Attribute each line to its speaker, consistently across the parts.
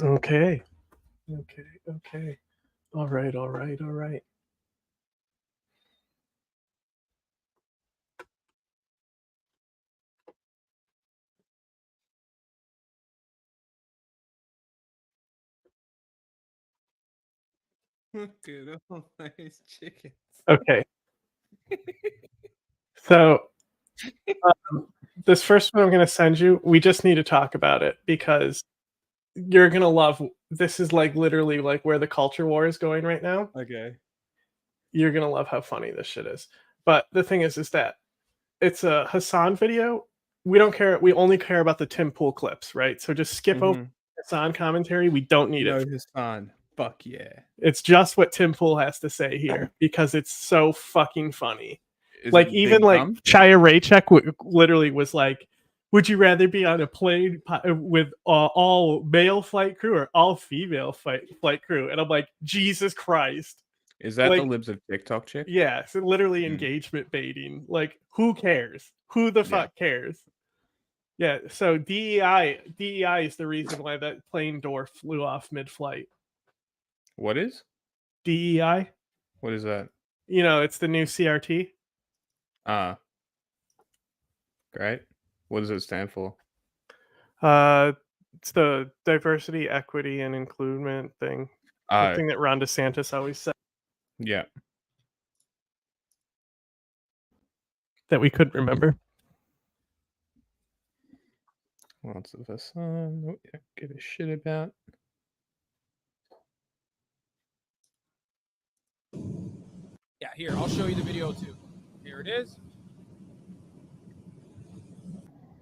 Speaker 1: Okay. Okay. All right.
Speaker 2: Dude, all these chickens.
Speaker 1: Okay. So this first one I'm going to send you, we just need to talk about it because you're going to love this is like literally like where the culture war is going right now.
Speaker 2: Okay.
Speaker 1: You're going to love how funny this shit is. But the thing is that it's a Hassan video. We don't care. We only care about the Tim Pool clips, right? So just skip over Hassan commentary. We don't need
Speaker 2: No
Speaker 1: it.
Speaker 2: Hassan. Fuck yeah.
Speaker 1: It's just what Tim Pool has to say here because it's so fucking funny.
Speaker 2: Is
Speaker 1: Like
Speaker 2: it
Speaker 1: even
Speaker 2: big
Speaker 1: like
Speaker 2: dumb?
Speaker 1: Chaya Raychek literally was like, "Would you rather be on a plane with all male flight crew or all female flight crew?" And I'm like, Jesus Christ!
Speaker 2: Is that the
Speaker 1: Like,
Speaker 2: Libs of TikTok chick?
Speaker 1: yeah, so literally
Speaker 2: Mm.
Speaker 1: engagement baiting. Like, who cares? Who the fuck cares? Yeah. So DEI is the reason why that plane door flew off mid-flight.
Speaker 2: What is?
Speaker 1: DEI.
Speaker 2: What is that?
Speaker 1: You know, it's the new CRT.
Speaker 2: Great. What does it stand for?
Speaker 1: It's the diversity, equity, and inclusion thing. The thing that Ron DeSantis always said
Speaker 2: Yeah.
Speaker 1: that we couldn't remember.
Speaker 2: Lots of us don't give a shit about.
Speaker 3: Yeah, here, I'll show you the video too. Here it is.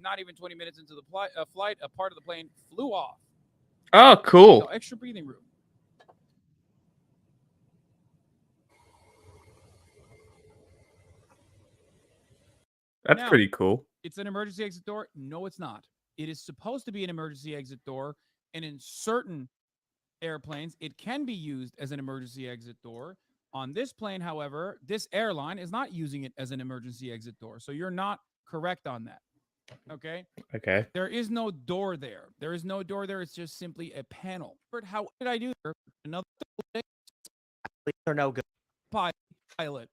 Speaker 3: Not even 20 minutes into the flight, a part of the plane flew off.
Speaker 2: Oh, cool.
Speaker 3: No extra breathing room.
Speaker 2: That's pretty cool.
Speaker 3: It's an emergency exit door. No, it's not. It is supposed to be an emergency exit door, and in certain airplanes, it can be used as an emergency exit door. On this plane, however, this airline is not using it as an emergency exit door. So you're not correct on that. Okay?
Speaker 2: Okay.
Speaker 3: There is no door there. There is no door there. It's just simply a panel. But how did I do there? Another
Speaker 4: they're no good.
Speaker 3: Pilot.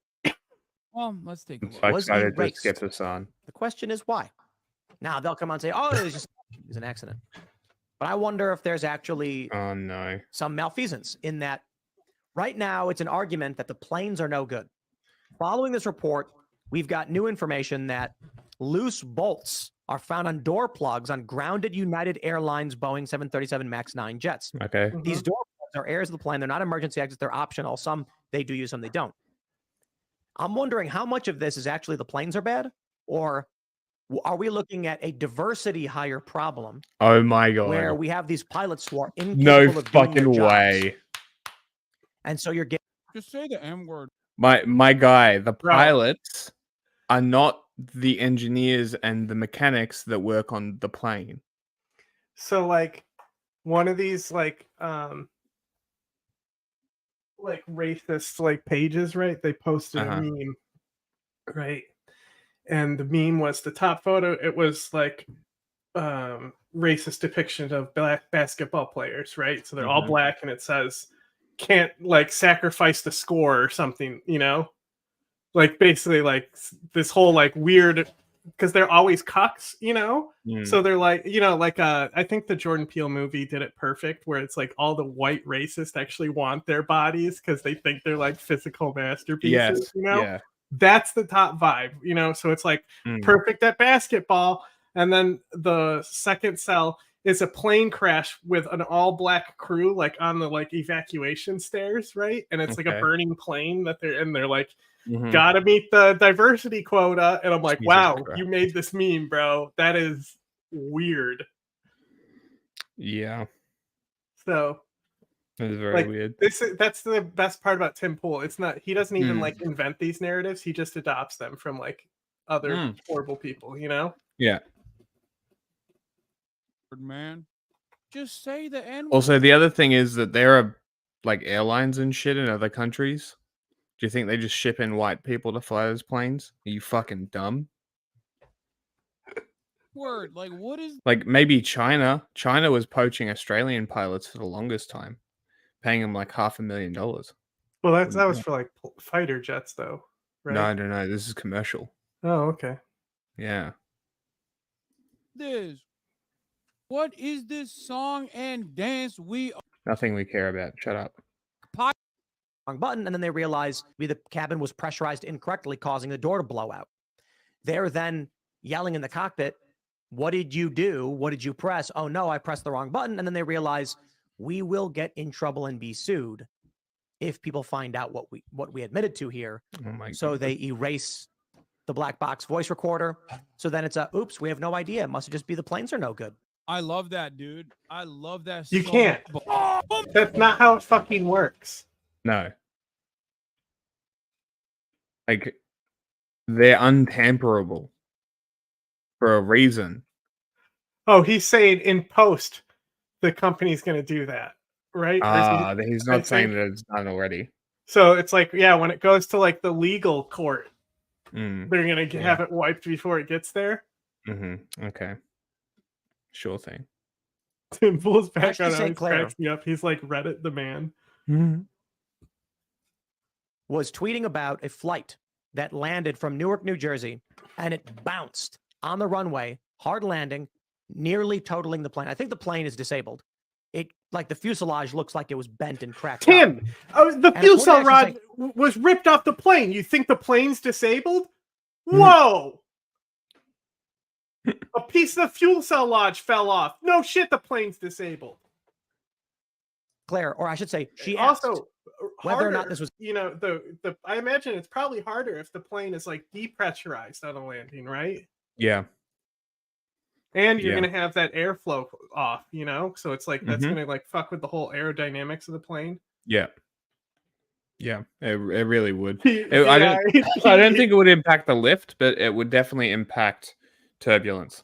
Speaker 3: Well, let's take a look.
Speaker 2: So
Speaker 4: Was
Speaker 2: excited to
Speaker 4: erased.
Speaker 2: skip this on.
Speaker 4: The question is why. Now they'll come on and say, "Oh, it was an accident." But I wonder if there's actually some malfeasance in that. Right now, it's an argument that the planes are no good. Following this report, we've got new information that loose bolts are found on door plugs on grounded United Airlines Boeing 737 MAX 9 jets.
Speaker 2: Okay.
Speaker 4: These door plugs are areas of the plane. They're not emergency exits. They're optional. Some they do use, some they don't. I'm wondering how much of this is actually the planes are bad, or are we looking at a diversity hire problem?
Speaker 2: Oh my god!
Speaker 4: Where we have these pilots who are incapable of doing their jobs. And so you're getting
Speaker 3: just say the M word.
Speaker 2: My guy, the pilots are not the engineers and the mechanics that work on the plane.
Speaker 1: So like one of these like racist like pages, right? They posted a meme, right? And the meme was the top photo. It was like racist depiction of black basketball players, right? So they're all black, and it says can't like sacrifice the score or something, you know, like basically like this whole like weird, because they're always cucks, you know. So they're like, you know, like I think the Jordan Peele movie did it perfect, where it's like all the white racists actually want their bodies because they think they're like physical masterpieces, you know. That's the top vibe, you know. So it's like perfect at basketball. And then the second cell is a plane crash with an all black crew like on the like evacuation stairs, right? And it's like a burning plane that they're like, gotta meet the diversity quota. And I'm like, wow, you made this meme, bro. That is weird.
Speaker 2: Yeah.
Speaker 1: So
Speaker 2: that is very weird.
Speaker 1: That's the best part about Tim Pool. It's not, he doesn't even like invent these narratives. He just adopts them from like other horrible people, you know?
Speaker 2: Yeah.
Speaker 3: Man, just say the N word.
Speaker 2: Also, the other thing is that there are like airlines and shit in other countries. Do you think they just ship in white people to fly those planes? Are you fucking dumb?
Speaker 3: word? Like, what is?
Speaker 2: Like maybe China. China was poaching Australian pilots for the longest time, paying them like $500,000.
Speaker 1: Well, that was for like fighter jets, though, right?
Speaker 2: No. This is commercial.
Speaker 1: Oh, okay.
Speaker 2: Yeah.
Speaker 3: This? What is this song and dance we
Speaker 2: Nothing we care about. Shut up.
Speaker 4: wrong button, and then they realize maybe the cabin was pressurized incorrectly, causing the door to blow out. They're then yelling in the cockpit, "What did you do? What did you press? Oh no, I pressed the wrong button." And then they realize we will get in trouble and be sued if people find out what we admitted to here.
Speaker 2: Oh my
Speaker 4: So
Speaker 2: God.
Speaker 4: they erase the black box voice recorder. So then it's a oops, we have no idea. It must just be the planes are no good.
Speaker 3: I love that, dude. I love that.
Speaker 1: You
Speaker 3: so
Speaker 1: can't.
Speaker 3: much.
Speaker 1: That's not how it fucking works.
Speaker 2: No. Like, they're untamperable for a reason.
Speaker 1: Oh, he's saying in post, the company's going to do that, right?
Speaker 2: He's not saying that it's done already.
Speaker 1: So it's like, yeah, when it goes to like the legal court,
Speaker 2: Mm.
Speaker 1: they're going to have it wiped before it gets there.
Speaker 2: Mm-hmm. Okay. Sure thing.
Speaker 1: Tim Bull's back
Speaker 4: Actually,
Speaker 1: on
Speaker 4: St.
Speaker 1: always
Speaker 4: Clair.
Speaker 1: cracks me up. He's like Reddit the man.
Speaker 2: Mm-hmm.
Speaker 4: Was tweeting about a flight that landed from Newark, New Jersey, and it bounced on the runway, hard landing, nearly totaling the plane. I think the plane is disabled. It like the fuselage looks like it was bent and cracked.
Speaker 1: Tim, the
Speaker 4: And
Speaker 1: fuselage was ripped off the plane. You think the plane's disabled?
Speaker 2: Mhm.
Speaker 1: Whoa! A piece of the fuselage fell off. No shit, the plane's disabled.
Speaker 4: Claire, or I should say, she asked
Speaker 1: Also,
Speaker 4: whether or not this was.
Speaker 1: You know, the I imagine it's probably harder if the plane is like depressurized on a landing, right?
Speaker 2: Yeah.
Speaker 1: And you're
Speaker 2: Yeah.
Speaker 1: gonna have that airflow off, you know? So it's like that's
Speaker 2: Mhm.
Speaker 1: gonna like fuck with the whole aerodynamics of the plane.
Speaker 2: Yeah. Yeah. It really would.
Speaker 1: Yeah.
Speaker 2: I don't think it would impact the lift, but it would definitely impact turbulence.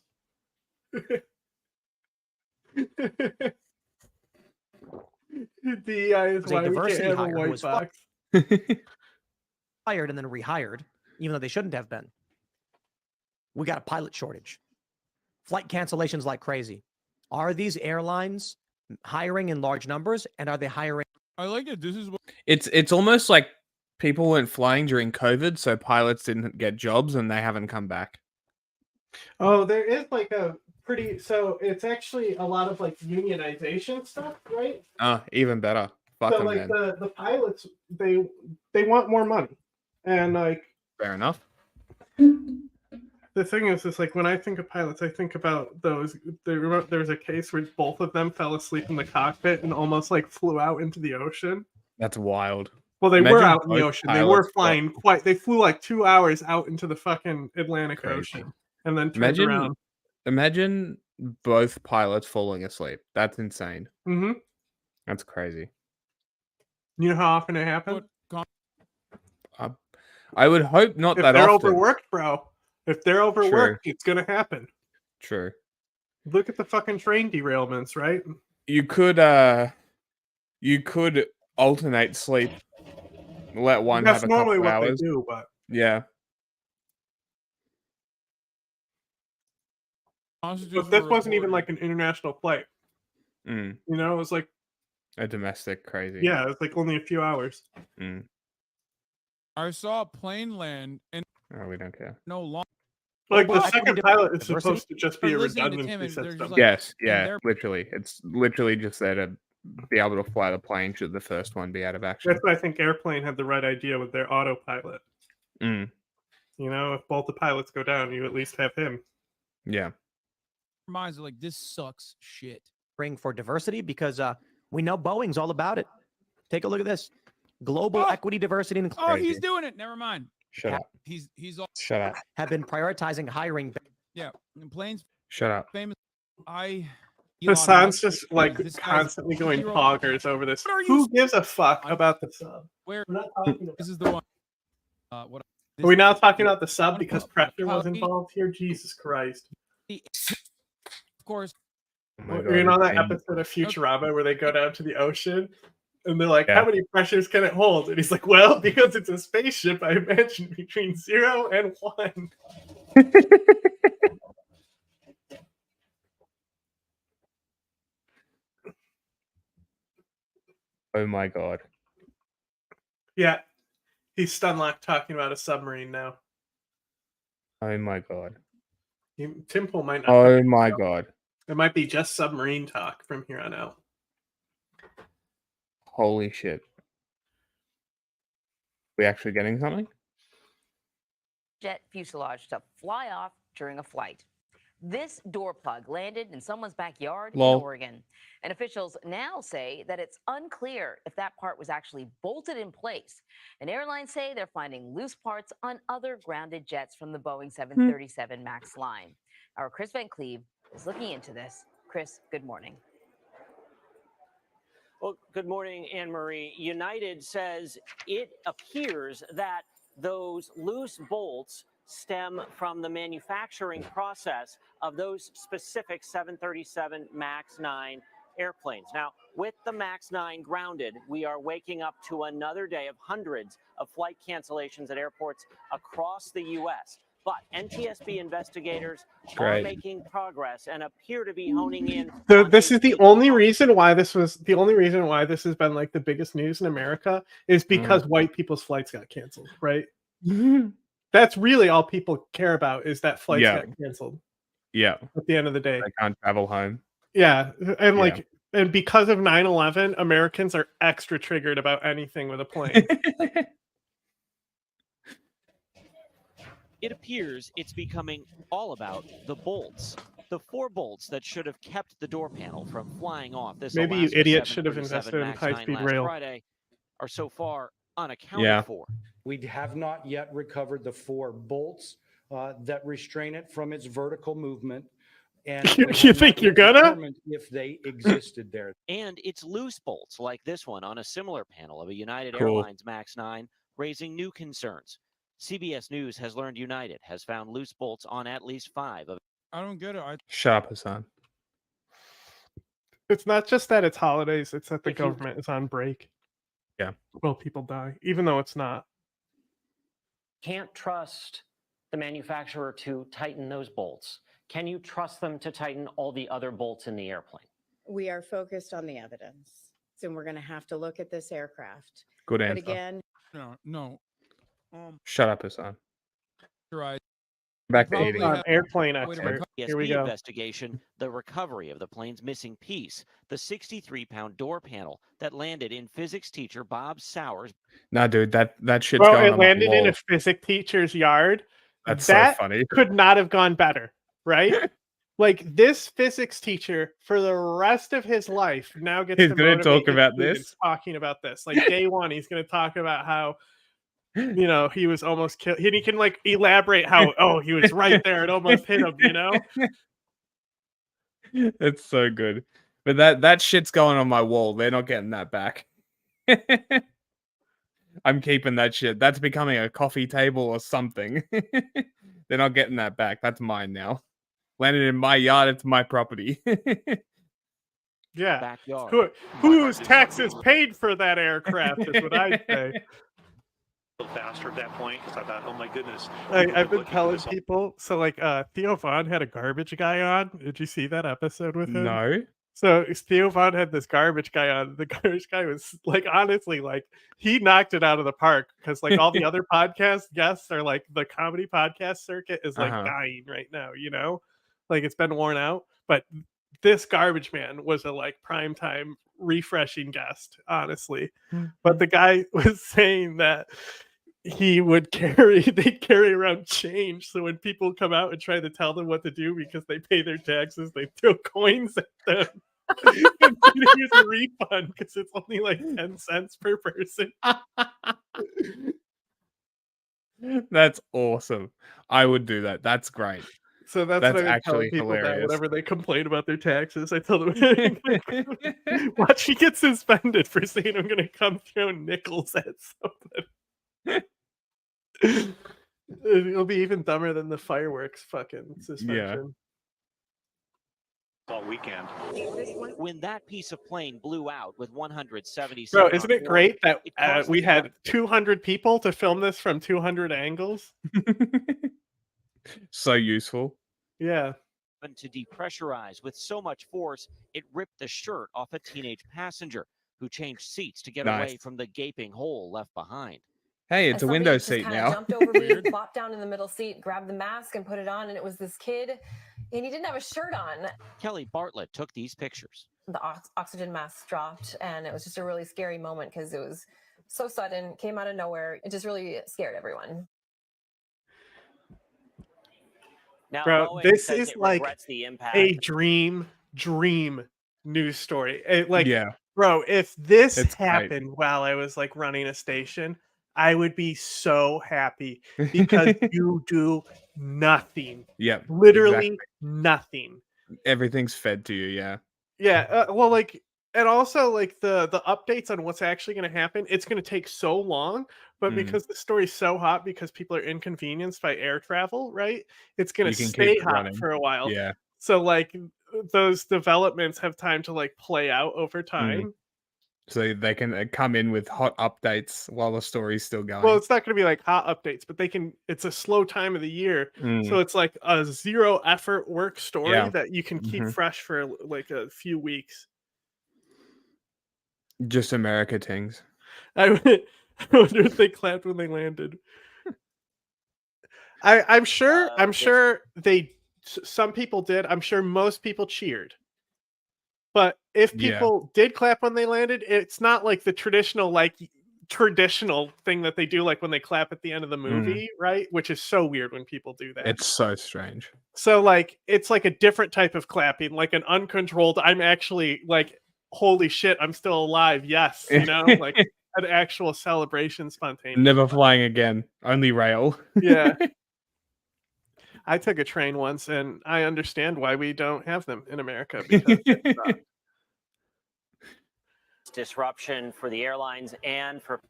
Speaker 1: DEI is
Speaker 4: a
Speaker 1: why we can't
Speaker 4: diversity
Speaker 1: have a
Speaker 4: hire who
Speaker 1: white
Speaker 4: was
Speaker 1: box.
Speaker 4: Hired and then rehired, even though they shouldn't have been. We got a pilot shortage. Flight cancellations like crazy. Are these airlines hiring in large numbers, and are they hiring?
Speaker 3: I like it. This is what
Speaker 2: It's almost like people weren't flying during COVID, so pilots didn't get jobs and they haven't come back.
Speaker 1: Oh, there is like a pretty so it's actually a lot of like unionization stuff, right?
Speaker 2: Even better. Fuck
Speaker 1: So
Speaker 2: them
Speaker 1: like
Speaker 2: then.
Speaker 1: the pilots they want more money. And like
Speaker 2: Fair enough.
Speaker 1: the thing is like when I think of pilots, I think about those. There was a case where both of them fell asleep in the cockpit and almost like flew out into the ocean.
Speaker 2: That's wild.
Speaker 1: Well, they
Speaker 2: Imagine
Speaker 1: were out in the
Speaker 2: both
Speaker 1: ocean. They were
Speaker 2: pilots
Speaker 1: flying They flew like 2 hours out into the fucking Atlantic
Speaker 2: Crazy.
Speaker 1: Ocean and then turned around.
Speaker 2: Imagine both pilots falling asleep. That's insane.
Speaker 1: Mm-hmm.
Speaker 2: That's crazy.
Speaker 1: You know how often it happens?
Speaker 2: I would hope not
Speaker 1: If
Speaker 2: that
Speaker 1: they're
Speaker 2: often.
Speaker 1: overworked, bro. If they're overworked, it's gonna happen.
Speaker 2: True.
Speaker 1: Look at the fucking train derailments, right?
Speaker 2: You could alternate sleep. Let one
Speaker 1: That's
Speaker 2: have a
Speaker 1: normally
Speaker 2: couple
Speaker 1: what
Speaker 2: hours.
Speaker 1: they do, but
Speaker 2: Yeah.
Speaker 1: this wasn't even like an international flight.
Speaker 2: Mm.
Speaker 1: You know, it was like
Speaker 2: A domestic crazy.
Speaker 1: yeah, it was like only a few hours.
Speaker 2: Mm.
Speaker 3: I saw a plane land and
Speaker 2: Oh, we don't care.
Speaker 3: no longer.
Speaker 1: Like
Speaker 4: Well,
Speaker 1: the
Speaker 4: equity
Speaker 1: second
Speaker 4: diversity-
Speaker 1: pilot is supposed to just be a
Speaker 3: Or listening to Tim
Speaker 1: redundancy
Speaker 3: and they're just
Speaker 1: system.
Speaker 3: like-
Speaker 2: Yes,
Speaker 3: and
Speaker 2: yeah,
Speaker 3: they're-
Speaker 2: literally. It's literally just there to be able to fly the plane should the first one be out of action.
Speaker 1: That's why I think Airplane had the right idea with their autopilot.
Speaker 2: Mm.
Speaker 1: You know, if both the pilots go down, you at least have him.
Speaker 2: Yeah.
Speaker 3: Minds are like, this sucks shit.
Speaker 4: Bring for diversity because we know Boeing's all about it. Take a look at this. Global equity, diversity, and
Speaker 3: Oh,
Speaker 2: Crazy.
Speaker 3: he's doing it. Never mind.
Speaker 2: Shut up.
Speaker 3: He's all
Speaker 2: Shut up.
Speaker 4: have been prioritizing hiring.
Speaker 3: yeah. And planes
Speaker 2: Shut up.
Speaker 3: famous. Elon
Speaker 1: Hassan's
Speaker 3: Musk,
Speaker 1: just like
Speaker 3: this guy's
Speaker 1: constantly going
Speaker 3: hero.
Speaker 1: poggers over this.
Speaker 3: What are you
Speaker 1: Who gives a fuck about the sub?
Speaker 3: Where
Speaker 1: We're not talking about.
Speaker 3: this is the one. What
Speaker 1: Are we now talking about the sub
Speaker 3: One
Speaker 1: because
Speaker 3: of-
Speaker 1: pressure was
Speaker 3: Of
Speaker 1: involved here? Jesus Christ.
Speaker 3: course.
Speaker 2: Oh my
Speaker 1: You know
Speaker 2: God,
Speaker 1: that
Speaker 2: it's
Speaker 1: episode of Futurama where they go down to the ocean and they're like,
Speaker 2: Yeah.
Speaker 1: how many pressures can it hold? And he's like, well, because it's a spaceship, I imagine between 0 and 1.
Speaker 2: Oh my god.
Speaker 1: Yeah, he's Stunlock talking about a submarine now.
Speaker 2: Oh my god.
Speaker 1: Timple might not.
Speaker 2: Oh my god.
Speaker 1: It might be just submarine talk from here on out.
Speaker 2: Holy shit. We actually getting something?
Speaker 5: Jet fuselage to fly off during a flight. This door plug landed in someone's backyard in Oregon. And officials now say that it's unclear if that part was actually bolted in place. And airlines say they're finding loose parts on other grounded jets from the Boeing 737 MAX line. Our Chris Van Cleve is looking into this. Chris, good morning.
Speaker 6: Well, good morning, Anne-Marie. United says it appears that those loose bolts stem from the manufacturing process of those specific 737 MAX 9 airplanes. Now, with the MAX 9 grounded, we are waking up to another day of hundreds of flight cancellations at airports across the U.S. But NTSB investigators are making progress and appear to be honing in.
Speaker 1: This is the only reason why this has been like the biggest news in America is because white people's flights got canceled, right? That's really all people care about is that flights got canceled.
Speaker 2: Yeah.
Speaker 1: At the end of the day.
Speaker 2: They can't travel home.
Speaker 1: Yeah. And and because of 9/11, Americans are extra triggered about anything with a plane.
Speaker 6: It appears it's becoming all about the bolts. The 4 bolts that should have kept the door panel from flying off this
Speaker 1: Maybe you idiots should have invested in high-speed rail.
Speaker 6: Friday are so far unaccounted for.
Speaker 7: We have not yet recovered the 4 bolts that restrain it from its vertical movement. And
Speaker 1: you think you're gonna?
Speaker 7: If they existed there.
Speaker 6: And it's loose bolts like this one on a similar panel of a United Airlines MAX 9, raising new concerns. CBS News has learned United has found loose bolts on at least 5 of.
Speaker 3: I don't get it.
Speaker 2: Shut up, Hassan.
Speaker 1: It's not just that it's holidays, it's that the government is on break.
Speaker 2: Yeah.
Speaker 1: Well, people die, even though it's not.
Speaker 8: Can't trust the manufacturer to tighten those bolts. Can you trust them to tighten all the other bolts in the airplane?
Speaker 9: We are focused on the evidence. So we're going to have to look at this aircraft.
Speaker 2: Good answer.
Speaker 9: But again,
Speaker 3: no.
Speaker 2: Shut up, Hassan.
Speaker 3: Right.
Speaker 2: Back to eating.
Speaker 1: Airplane expert. Here we go.
Speaker 6: Investigation, the recovery of the plane's missing piece, the 63-pound door panel that landed in physics teacher Bob Sowers.
Speaker 2: Nah, dude, that shit's
Speaker 1: Bro,
Speaker 2: going
Speaker 1: it
Speaker 2: on
Speaker 1: landed in a physics teacher's yard.
Speaker 2: That's
Speaker 1: that
Speaker 2: so funny.
Speaker 1: Could not have gone better, right? Like this physics teacher for the rest of his life now gets
Speaker 2: he's going to talk about this.
Speaker 1: Talking about this, like day one, he's going to talk about how he was almost killed. He can like elaborate how he was right there. It almost hit him.
Speaker 2: It's so good, but that shit's going on my wall. They're not getting that back. I'm keeping that shit. That's becoming a coffee table or something. They're not getting that back. That's mine now. Landed in my yard. It's my property.
Speaker 1: Yeah.
Speaker 6: Backyard.
Speaker 1: Whose taxes paid for that aircraft is what I say.
Speaker 10: Faster at that point because I thought, oh my goodness.
Speaker 1: I've been telling people. So like Theo Von had a garbage guy on. Did you see that episode with him?
Speaker 2: No.
Speaker 1: So Theo Von had this garbage guy on. The garbage guy was like, honestly, like he knocked it out of the park because like all the other podcast guests are like the comedy podcast circuit is like dying right now, like it's been worn out. But this garbage man was a like primetime refreshing guest, honestly. But the guy was saying that they'd carry around change. So when people come out and try to tell them what to do because they pay their taxes, they throw coins at them. And here's a refund because it's only like 10 cents per person.
Speaker 2: That's awesome. I would do that. That's great.
Speaker 1: So that's what I tell people that whenever they complain about their taxes, I tell them, watch, he gets suspended for saying I'm going to come throw nickels at something. It'll be even dumber than the fireworks fucking suspension.
Speaker 10: All weekend.
Speaker 6: When that piece of plane blew out with 177.
Speaker 1: Bro, isn't it great that we had 200 people to film this from 200 angles?
Speaker 2: So useful.
Speaker 1: Yeah.
Speaker 6: To depressurize with so much force, it ripped the shirt off a teenage passenger
Speaker 11: who changed seats to get away from the gaping hole left behind.
Speaker 2: Hey, it's a window seat now.
Speaker 12: Jumped over me, flopped down in the middle seat, grabbed the mask and put it on, and it was this kid, and he didn't have a shirt on.
Speaker 11: Kelly Bartlett took these pictures.
Speaker 12: The oxygen mask dropped, and it was just a really scary moment because it was so sudden, came out of nowhere. It just really scared everyone.
Speaker 6: Now,
Speaker 1: Bro,
Speaker 6: Boeing
Speaker 1: this
Speaker 6: says
Speaker 1: is
Speaker 6: it
Speaker 1: like
Speaker 6: regrets the impact.
Speaker 1: a dream news story.
Speaker 2: Yeah.
Speaker 1: Bro, if this
Speaker 2: It's
Speaker 1: happened while I was like running a station, I would be so happy because you do nothing.
Speaker 2: Yeah.
Speaker 1: Literally nothing.
Speaker 2: Everything's fed to you. Yeah.
Speaker 1: Yeah. Well, like, and also like the updates on what's actually going to happen. It's going to take so long, but because the story's so hot, because people are inconvenienced by air travel, right? It's going to stay hot for a while.
Speaker 2: Yeah.
Speaker 1: So like those developments have time to like play out over time.
Speaker 2: So they can come in with hot updates while the story's still going.
Speaker 1: Well, it's not going to be like hot updates, but it's a slow time of the year. So it's like a zero effort work story that you can keep fresh for like a few weeks.
Speaker 2: Just America things.
Speaker 1: I wonder if they clapped when they landed. I'm sure some people did. I'm sure most people cheered. But if people did clap when they landed, it's not like the traditional thing that they do, like when they clap at the end of the movie, right? Which is so weird when people do that.
Speaker 2: It's so strange.
Speaker 1: So like it's like a different type of clapping, like an uncontrolled, I'm actually like, holy shit, I'm still alive. Yes, like an actual celebration, spontaneous.
Speaker 2: Never flying again. Only rail.
Speaker 1: Yeah. I took a train once, and I understand why we don't have them in America. Because
Speaker 6: disruption for the airlines and for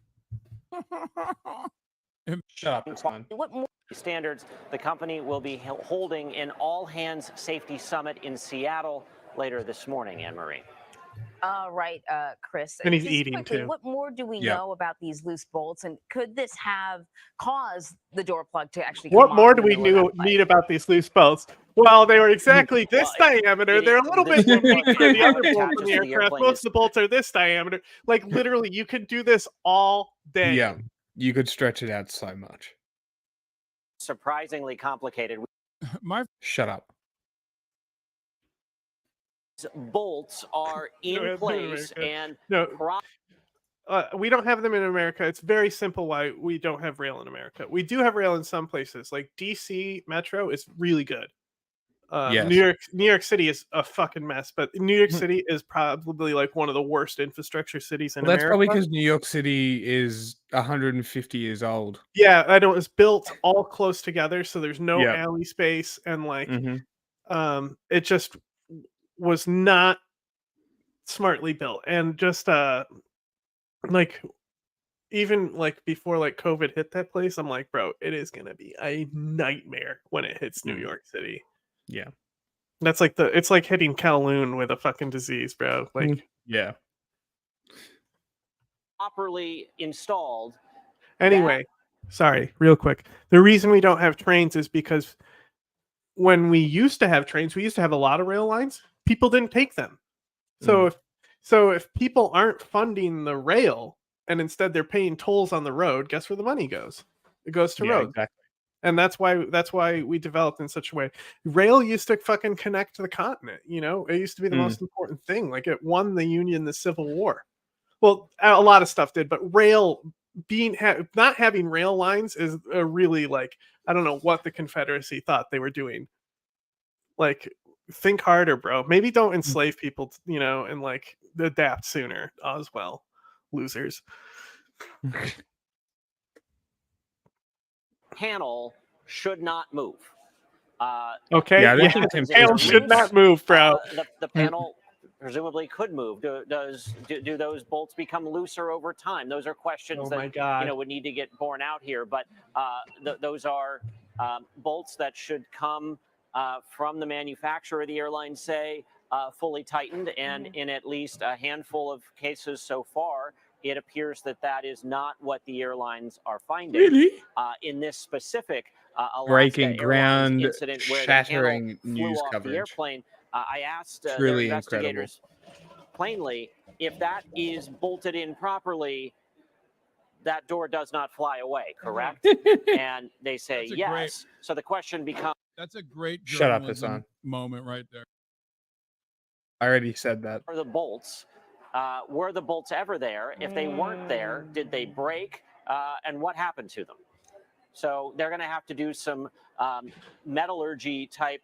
Speaker 2: Shut up, son.
Speaker 6: what more standards the company will be holding an all-hands safety summit in Seattle later this morning, Anne-Marie.
Speaker 5: Right, Chris.
Speaker 1: And he's
Speaker 5: Just
Speaker 1: eating
Speaker 5: quickly,
Speaker 1: too.
Speaker 5: What more do we know about these loose bolts, and could this have caused the door plug to actually?
Speaker 1: What more do we need about these loose bolts? Well, they were exactly this diameter. They're a little bit unique for the other bolts in the aircraft. Most of the bolts are this diameter. Like literally, you could do this all day.
Speaker 2: Yeah, you could stretch it out so much.
Speaker 6: Surprisingly complicated.
Speaker 2: Shut up.
Speaker 6: Bolts are in place and
Speaker 1: we don't have them in America. It's very simple why we don't have rail in America. We do have rail in some places, like DC Metro is really good. New York City is a fucking mess, but New York City is probably like one of the worst infrastructure cities in America.
Speaker 2: That's probably because New York City is 150 years old.
Speaker 1: Yeah, I know, it's built all close together, so there's no alley space, and like it just was not smartly built, and just like even like before like COVID hit that place, I'm like, bro, it is gonna be a nightmare when it hits New York City.
Speaker 2: Yeah,
Speaker 1: that's like it's like hitting Kowloon with a fucking disease, bro. Like
Speaker 2: yeah,
Speaker 6: properly installed.
Speaker 1: Anyway, sorry, real quick. The reason we don't have trains is because when we used to have trains, we used to have a lot of rail lines. People didn't take them. So if people aren't funding the rail and instead they're paying tolls on the road, guess where the money goes? It goes to road.
Speaker 2: Exactly.
Speaker 1: And that's why we developed in such a way. Rail used to fucking connect to the continent. It used to be the most important thing. Like it won the Union the Civil War. Well, a lot of stuff did, but rail not having rail lines is a really like, I don't know what the Confederacy thought they were doing. Like, think harder, bro. Maybe don't enslave people, and like adapt sooner as well. Losers.
Speaker 6: Panel should not move.
Speaker 1: Okay. Yeah, the panel should not move, bro.
Speaker 6: The panel presumably could move. Do those bolts become looser over time? Those are questions that would need to get borne out here. But those are bolts that should come from the manufacturer. The airlines say fully tightened, and in at least a handful of cases so far, it appears that is not what the airlines are finding.
Speaker 2: Really?
Speaker 6: In this specific
Speaker 2: breaking
Speaker 6: Alaska
Speaker 2: ground,
Speaker 6: incident where
Speaker 2: shattering
Speaker 6: the
Speaker 2: news
Speaker 6: flew off
Speaker 2: coverage.
Speaker 6: The airplane. I asked
Speaker 2: Truly
Speaker 6: investigators, plainly, if that is bolted in properly, that door does not fly away, correct? And they say yes. So the question becomes...
Speaker 3: That's a great
Speaker 2: Shut up,
Speaker 3: journalism
Speaker 2: Hassan.
Speaker 3: moment right there.
Speaker 2: I already said that.
Speaker 6: Are the bolts? Were the bolts ever there? If they weren't there, did they break? And what happened to them? So they're going to have to do some metallurgy type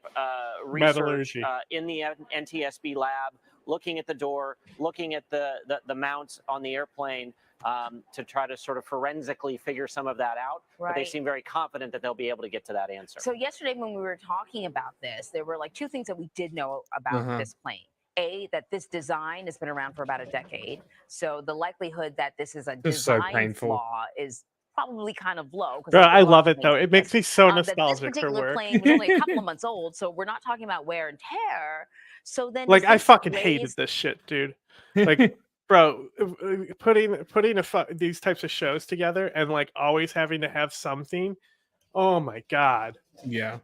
Speaker 6: research in the NTSB lab, looking at the door, looking at the mounts on the airplane to try to sort of forensically figure some of that out.
Speaker 5: Right.
Speaker 6: But they seem very confident that they'll be able to get to that answer.
Speaker 5: So yesterday when we were talking about this, there were like two things that we did know about this plane. A, that this design has been around for about a decade. So the likelihood that this is a design flaw is probably kind of low.
Speaker 1: Bro, I love it though. It makes me so nostalgic
Speaker 5: this particular
Speaker 1: for work.
Speaker 5: plane was only a couple of months old, so we're not talking about wear and tear. So then,
Speaker 1: like, I fucking hated this shit, dude. Like, bro, putting these types of shows together and like always having to have something. Oh my god.
Speaker 2: Yeah.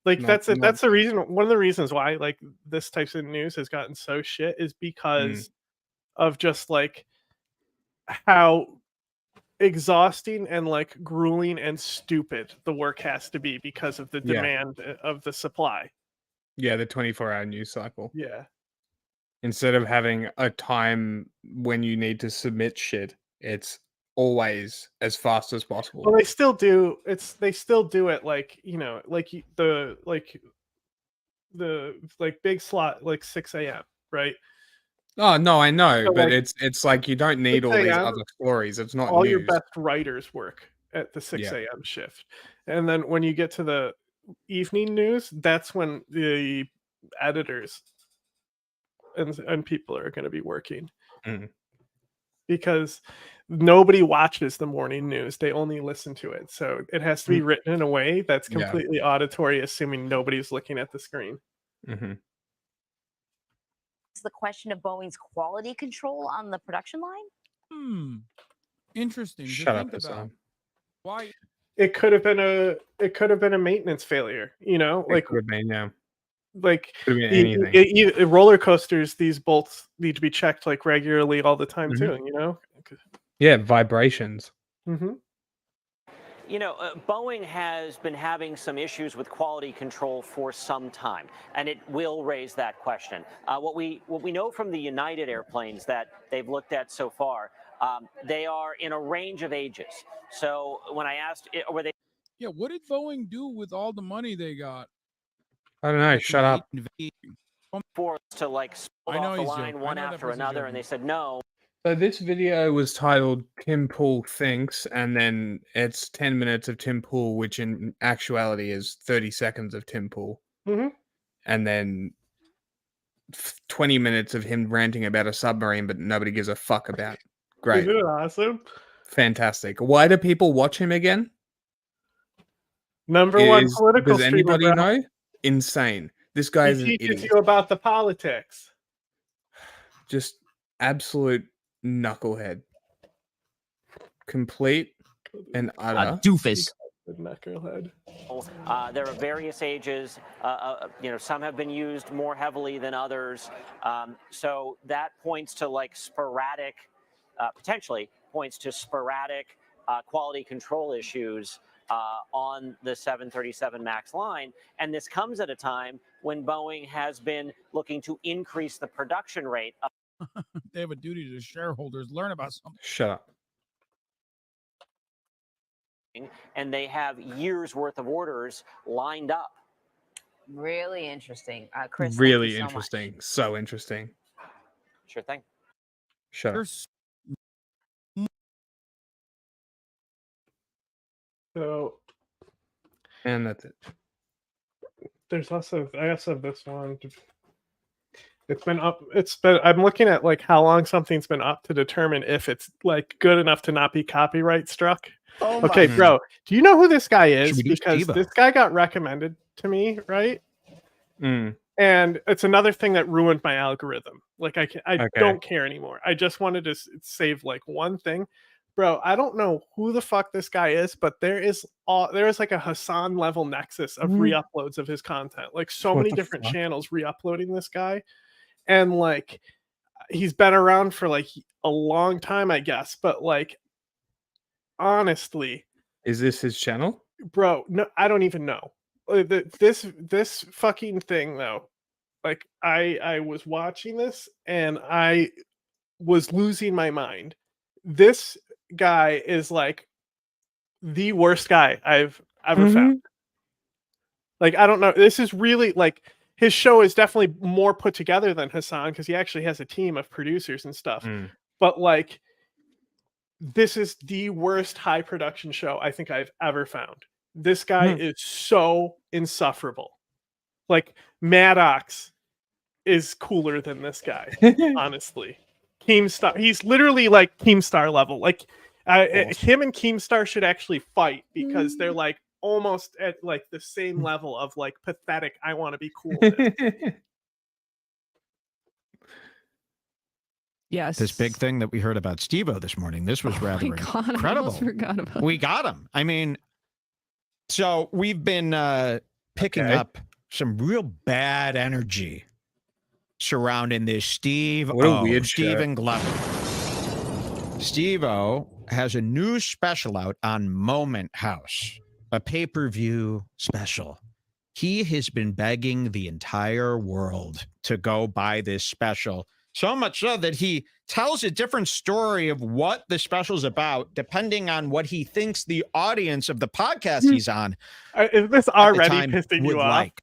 Speaker 1: Like that's the reason. One of the reasons why like this types of news has gotten so shit is because of just like how exhausting and like grueling and stupid the work has to be because of the demand of the supply.
Speaker 2: Yeah, the 24-hour news cycle.
Speaker 1: Yeah.
Speaker 2: Instead of having a time when you need to submit shit, it's always as fast as possible.
Speaker 1: Well, they still do. They still do it like, you know, like the big slot like 6 a.m. right?
Speaker 2: Oh no, I know,
Speaker 1: So,
Speaker 2: but
Speaker 1: like,
Speaker 2: it's like you don't need all these other stories. It's not
Speaker 1: all
Speaker 2: news.
Speaker 1: your best writers work at the 6 a.m. shift, and then when you get to the evening news, that's when the editors and people are going to be working because nobody watches the morning news; they only listen to it. So it has to be written in a way that's completely auditory, assuming nobody's looking at the screen.
Speaker 5: It's the question of Boeing's quality control on the production line.
Speaker 3: Interesting.
Speaker 2: Shut
Speaker 3: to
Speaker 2: up,
Speaker 3: think about.
Speaker 2: Hassan.
Speaker 3: Why?
Speaker 1: It could have been a maintenance failure. You know, like
Speaker 2: could have been, yeah.
Speaker 1: Like
Speaker 2: could have been anything.
Speaker 1: Roller coasters, these bolts need to be checked like regularly all the time too. You know.
Speaker 2: Yeah, vibrations.
Speaker 6: You know, Boeing has been having some issues with quality control for some time, and it will raise that question. What we know from the United airplanes that they've looked at so far, they are in a range of ages. So when I asked, were they?
Speaker 3: Yeah, what did Boeing do with all the money they got?
Speaker 2: I don't know. Shut up.
Speaker 6: Forced to like split off the line one after another, and they said no.
Speaker 2: So this video was titled Tim Pool Thinks, and then it's 10 minutes of Tim Pool, which in actuality is 30 seconds of Tim Pool. And then 20 minutes of him ranting about a submarine, but nobody gives a fuck about. Great.
Speaker 1: Isn't it awesome?
Speaker 2: Fantastic. Why do people watch him again?
Speaker 1: Number one political
Speaker 2: Does
Speaker 1: streamer,
Speaker 2: anybody
Speaker 1: bro.
Speaker 2: know? Insane. This guy is an
Speaker 1: He teaches
Speaker 2: idiot.
Speaker 1: you about the politics.
Speaker 2: Just absolute knucklehead. Complete and utter.
Speaker 11: Doofus.
Speaker 1: The knucklehead.
Speaker 6: There are various ages. You know, some have been used more heavily than others. So that points to like sporadic, potentially points to sporadic quality control issues on the 737 MAX line. And this comes at a time when Boeing has been looking to increase the production rate.
Speaker 3: They have a duty to shareholders. Learn about something.
Speaker 2: Shut up.
Speaker 6: And they have years worth of orders lined up.
Speaker 5: Really interesting, Chris.
Speaker 2: Really
Speaker 5: thank you
Speaker 2: interesting.
Speaker 5: So much.
Speaker 2: So interesting.
Speaker 6: Sure thing.
Speaker 2: Shut up.
Speaker 1: So,
Speaker 2: and that's it.
Speaker 1: There's also I also have this one. It's been up. I'm looking at like how long something's been up to determine if it's like good enough to not be copyright struck. Okay, bro. Do you know who this guy is? Because this guy got recommended to me, right? And it's another thing that ruined my algorithm. Like I don't care anymore. I just wanted to save like one thing. Bro, I don't know who the fuck this guy is, but there is like a Hassan level nexus of re-uploads of his content. Like so many different channels re-uploading this guy. and like he's been around for like a long time, I guess. But like, honestly,
Speaker 2: is this his channel,
Speaker 1: bro? No, I don't even know. This fucking thing though. Like I was watching this and I was losing my mind. This guy is like the worst guy I've ever found. Like, I don't know. This is really like his show is definitely more put together than Hassan because he actually has a team of producers and stuff. But like, this is the worst high production show I think I've ever found. This guy is so insufferable. Like, Maddox is cooler than this guy, honestly. Keemstar, he's literally like Keemstar level. Like, him and Keemstar should actually fight because they're like almost at like the same level of like pathetic. I want to be cool.
Speaker 13: Yes. This big thing that we heard about Steve-O this morning. This was rather incredible.
Speaker 14: I almost forgot about
Speaker 13: we got him. I mean, so we've been picking up some real bad energy surrounding this Stephen Glover. Steve-O has a new special out on Moment House, a pay-per-view special. He has been begging the entire world to go buy this special, so much so that he tells a different story of what the special's about, depending on what he thinks the audience of the podcast he's on.
Speaker 1: Is this already pissing you off?
Speaker 13: Like.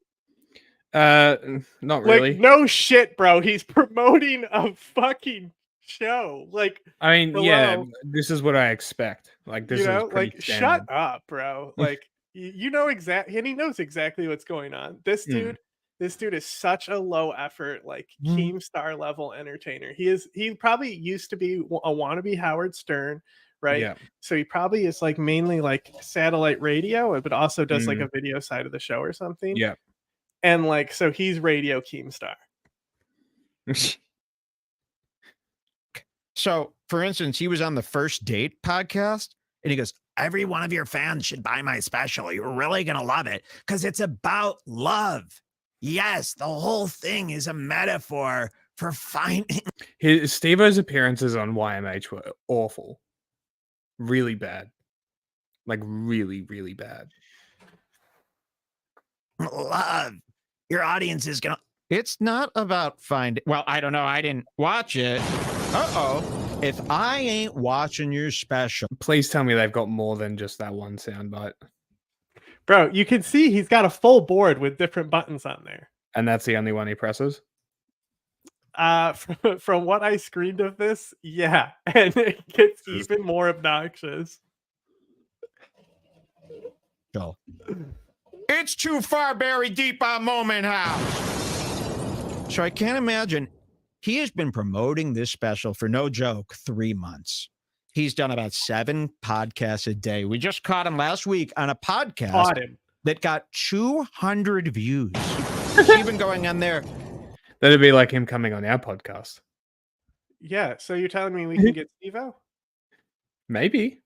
Speaker 2: Not really.
Speaker 1: Like, no shit, bro. He's promoting a fucking show. Like,
Speaker 2: I mean,
Speaker 1: hello?
Speaker 2: yeah, this is what I expect. Like, this
Speaker 1: you know,
Speaker 2: is pretty
Speaker 1: like,
Speaker 2: standard.
Speaker 1: shut up, bro. Like, you know exactly, and he knows exactly what's going on. This dude is such a low effort, like Keemstar level entertainer. He probably used to be a wannabe Howard Stern, right?
Speaker 2: Yeah.
Speaker 1: So he probably is like mainly like satellite radio, but also does like a video side of the show or something.
Speaker 2: Yeah.
Speaker 1: And like, so he's radio Keemstar.
Speaker 13: So, for instance, he was on the First Date podcast and he goes, every one of your fans should buy my special. You're really going to love it because it's about love. Yes, the whole thing is a metaphor for finding.
Speaker 2: Steve-O's appearances on YMH were awful. Really bad. Like, really, really bad.
Speaker 13: Love. Your audience is going to. It's not about finding. Well, I don't know. I didn't watch it. Uh-oh. If I ain't watching your special.
Speaker 2: Please tell me they've got more than just that one soundbite.
Speaker 1: Bro, you can see he's got a full board with different buttons on there.
Speaker 2: And that's the only one he presses?
Speaker 1: From what I screened of this, yeah. And it gets even more obnoxious.
Speaker 13: Joel. It's too far buried deep on Moment House. So I can't imagine. He has been promoting this special for no joke 3 months. He's done about 7 podcasts a day. We just caught him last week on a podcast that got 200 views. He's even going on there.
Speaker 2: That'd be like him coming on our podcast.
Speaker 1: Yeah, so you're telling me we can get Steve-O?
Speaker 2: Maybe.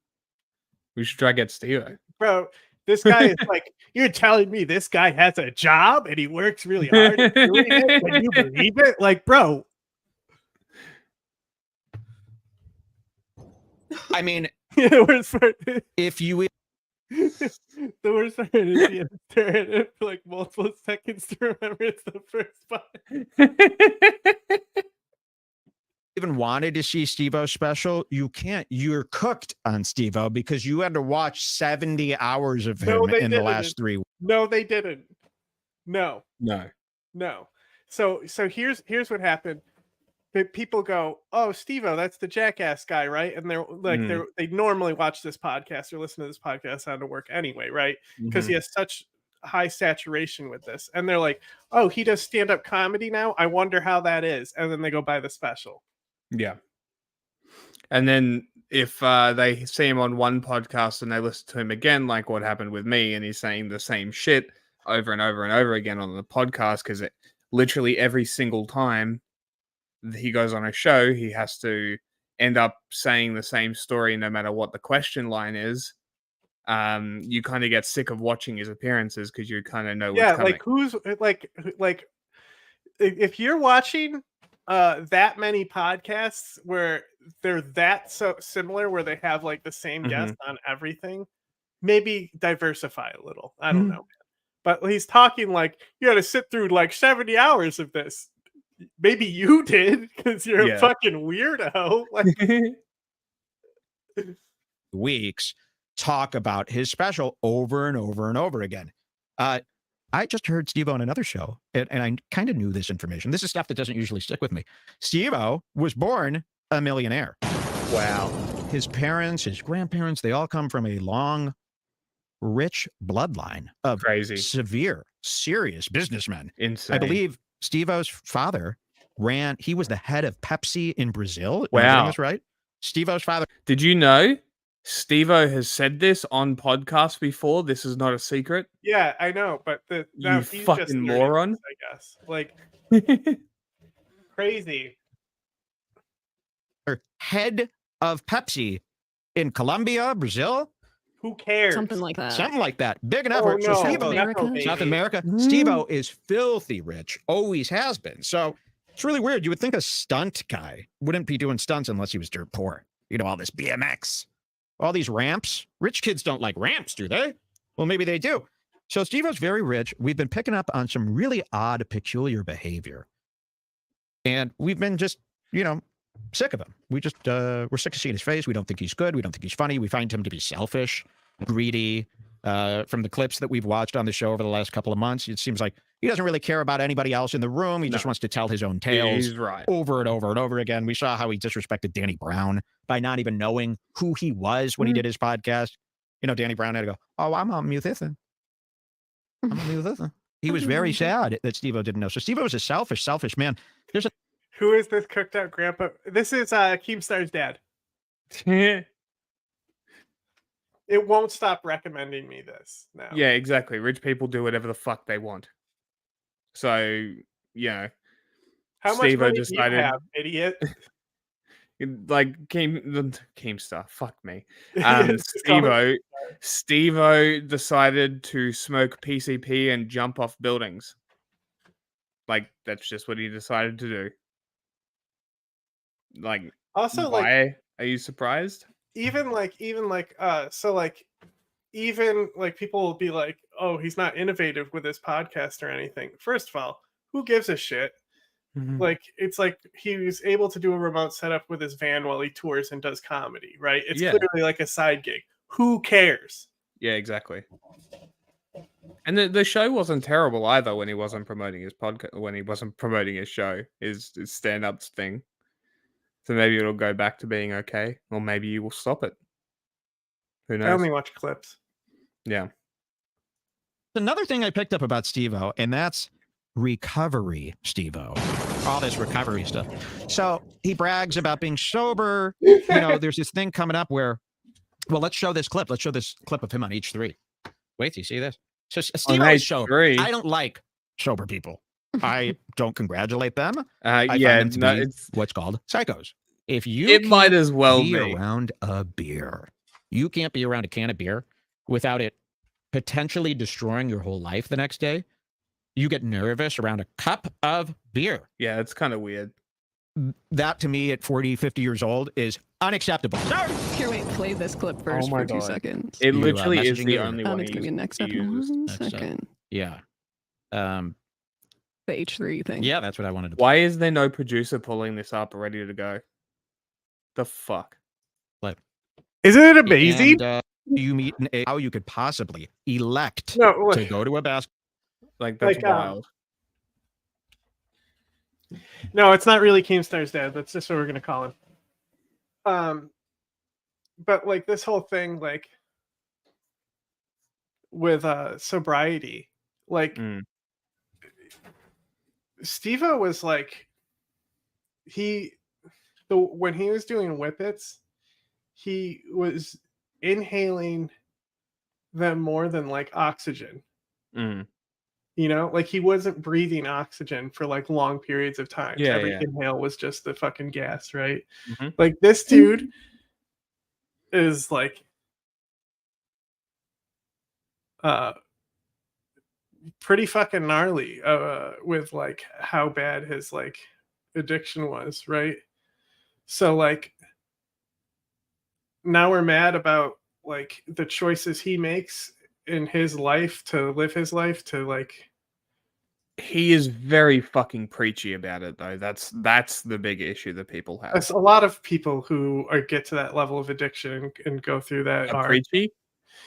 Speaker 2: We should try to get Steve-O.
Speaker 1: Bro, this guy is like, you're telling me this guy has a job and he works really hard at doing it? Can you believe it? Like, bro.
Speaker 13: I mean,
Speaker 1: the worst part is,
Speaker 13: if you
Speaker 1: the worst part is he has to stare at it for like multiple seconds to remember it's the first part.
Speaker 13: Even wanted to see Steve-O special, you can't. You're cooked on Steve-O because you had to watch 70 hours of him in the last 3 weeks.
Speaker 1: No, they didn't. No.
Speaker 2: No.
Speaker 1: So here's what happened. People go, oh, Steve-O, that's the Jackass guy, right? And they're like, they normally watch this podcast or listen to this podcast on to work anyway, right? Because he has such high saturation with this. And they're like, oh, he does stand-up comedy now? I wonder how that is. And then they go buy the special.
Speaker 2: Yeah. And then if they see him on one podcast and they listen to him again, like what happened with me, and he's saying the same shit over and over and over again on the podcast, because literally every single time he goes on a show, he has to end up saying the same story no matter what the question line is. You kind of get sick of watching his appearances because you kind of know what's coming.
Speaker 1: Like who's like if you're watching that many podcasts where they're that so similar, where they have like the same guest on everything. Maybe diversify a little. I don't know. But he's talking like you got to sit through like 70 hours of this. Maybe you did because you're a fucking weirdo. Like
Speaker 13: weeks talk about his special over and over and over again. I just heard Steve-O on another show, and I kind of knew this information. This is stuff that doesn't usually stick with me. Steve-O was born a millionaire.
Speaker 2: Wow.
Speaker 13: His parents, his grandparents, they all come from a long, rich bloodline of severe, serious businessmen.
Speaker 2: Insane.
Speaker 13: I believe Steve-O's father he was the head of Pepsi in Brazil.
Speaker 2: Wow.
Speaker 13: Am I getting this right? Steve-O's father.
Speaker 2: Did you know Steve-O has said this on podcasts before? This is not a secret.
Speaker 1: Yeah, I know, but
Speaker 2: you fucking moron.
Speaker 1: This, I guess. Like crazy.
Speaker 13: Head of Pepsi in Colombia, Brazil.
Speaker 1: Who cares?
Speaker 14: Something like that.
Speaker 13: Something like that. Big enough. So
Speaker 14: South America.
Speaker 13: South America. Steve-O is filthy rich. Always has been. So it's really weird. You would think a stunt guy wouldn't be doing stunts unless he was dirt poor. You know, all this BMX, all these ramps. Rich kids don't like ramps, do they? Well, maybe they do. So Steve-O's very rich. We've been picking up on some really odd, peculiar behavior. And we've been just, sick of him. We're sick of seeing his face. We don't think he's good. We don't think he's funny. We find him to be selfish, greedy. From the clips that we've watched on the show over the last couple of months, it seems like he doesn't really care about anybody else in the room. He just wants to tell his own tales over and over and over again. We saw how he disrespected Danny Brown by not even knowing who he was when he did his podcast. Danny Brown had to go, "Oh, I'm a musician. I'm a musician." He was very sad that Steve-O didn't know. So Steve-O is a selfish man.
Speaker 1: Who is this cooked out grandpa? This is Keemstar's dad. It won't stop recommending me this now.
Speaker 2: Yeah, exactly. Rich people do whatever the fuck they want. So,
Speaker 1: how much money do you have, idiot?
Speaker 2: Like Keemstar, fuck me. Steve-O decided to smoke PCP and jump off buildings. Like that's just what he decided to do. Like,
Speaker 1: also,
Speaker 2: why are you surprised?
Speaker 1: Even people will be like, "Oh, he's not innovative with his podcast or anything." First of all, who gives a shit? Like, it's like he was able to do a remote setup with his van while he tours and does comedy, right? It's clearly like a side gig. Who cares?
Speaker 2: Yeah, exactly. And the show wasn't terrible either when he wasn't promoting his podcast, when he wasn't promoting his show, his stand-up thing. So maybe it'll go back to being okay, or maybe you will stop it. Who knows?
Speaker 1: I only watch clips.
Speaker 2: Yeah.
Speaker 13: Another thing I picked up about Steve-O, and that's recovery, Steve-O. All this recovery stuff. So he brags about being sober. There's this thing coming up where, well, let's show this clip. Let's show this clip of him on H3. Wait, do you see this? So Steve-O is sober. I don't like sober people. I don't congratulate them. I find them to be what's called psychos. If you
Speaker 2: might as well
Speaker 13: be around a beer, you can't be around a can of beer without it potentially destroying your whole life the next day. You get nervous around a cup of beer.
Speaker 2: Yeah, it's kind of weird.
Speaker 13: That to me at 40, 50 years old is unacceptable.
Speaker 14: Here, wait, play this clip first for 2 seconds.
Speaker 2: It literally is the only one
Speaker 14: it's going to be next up. Second.
Speaker 13: Yeah.
Speaker 14: The H3 thing.
Speaker 13: Yeah, that's what I wanted to.
Speaker 2: Why is there no producer pulling this up ready to go? The fuck?
Speaker 13: Like,
Speaker 1: isn't it amazing?
Speaker 13: And, you meet how you could possibly elect to go to a basketball.
Speaker 2: Like that's wild.
Speaker 1: No, it's not really Keemstar's dad. That's just what we're gonna call him. But like this whole thing, like with sobriety, like Steve-O was like when he was doing whippets, he was inhaling them more than like oxygen. Like he wasn't breathing oxygen for like long periods of time. Every inhale was just the fucking gas, right? Like this dude is like pretty fucking gnarly with like how bad his like addiction was, right? So like now we're mad about like the choices he makes in his life to live his life to like.
Speaker 2: He is very fucking preachy about it, though. That's the big issue that people have.
Speaker 1: There's a lot of people who get to that level of addiction and go through that.
Speaker 2: Are preachy?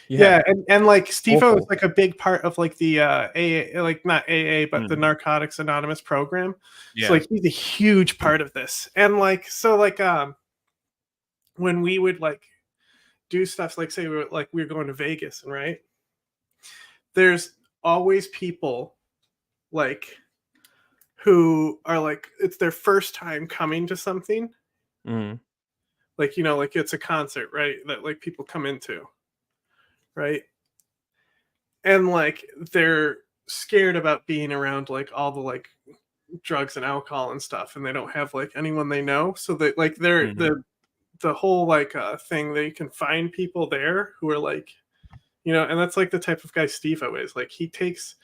Speaker 1: Yeah, and like Steve-O is like a big part of like the AA, like not AA, but the Narcotics Anonymous program.
Speaker 2: Yeah.
Speaker 1: So like he's a huge part of this. And like so like when we would like do stuff like say we were going to Vegas, and right? There's always people like who are like it's their first time coming to something. Like like it's a concert, right? That like people come into. Right. And like they're scared about being around like all the like drugs and alcohol and stuff, and they don't have like anyone they know. So that like they're the whole like thing, they can find people there who are like, and that's like the type of guy Steve-O is. Like he takes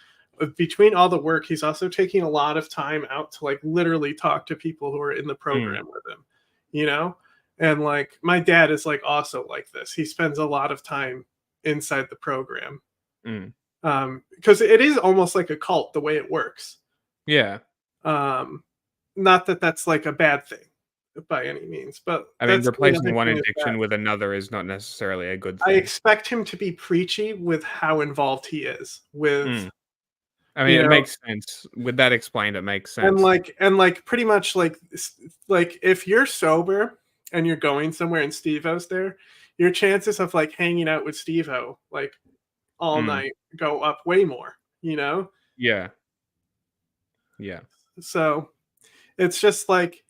Speaker 1: between all the work, he's also taking a lot of time out to like literally talk to people who are in the program with him, and like my dad is like also like this. He spends a lot of time inside the program because it is almost like a cult the way it works. Not that that's like a bad thing by any means, but
Speaker 2: I mean replacing one addiction with another is not necessarily a good thing.
Speaker 1: I expect him to be preachy with how involved he is with
Speaker 2: I mean it makes sense. With that explained, it makes sense.
Speaker 1: And like pretty much like if you're sober and you're going somewhere and Steve-O's there, your chances of like hanging out with Steve-O like all night go up way more,
Speaker 2: Yeah.
Speaker 1: So it's just like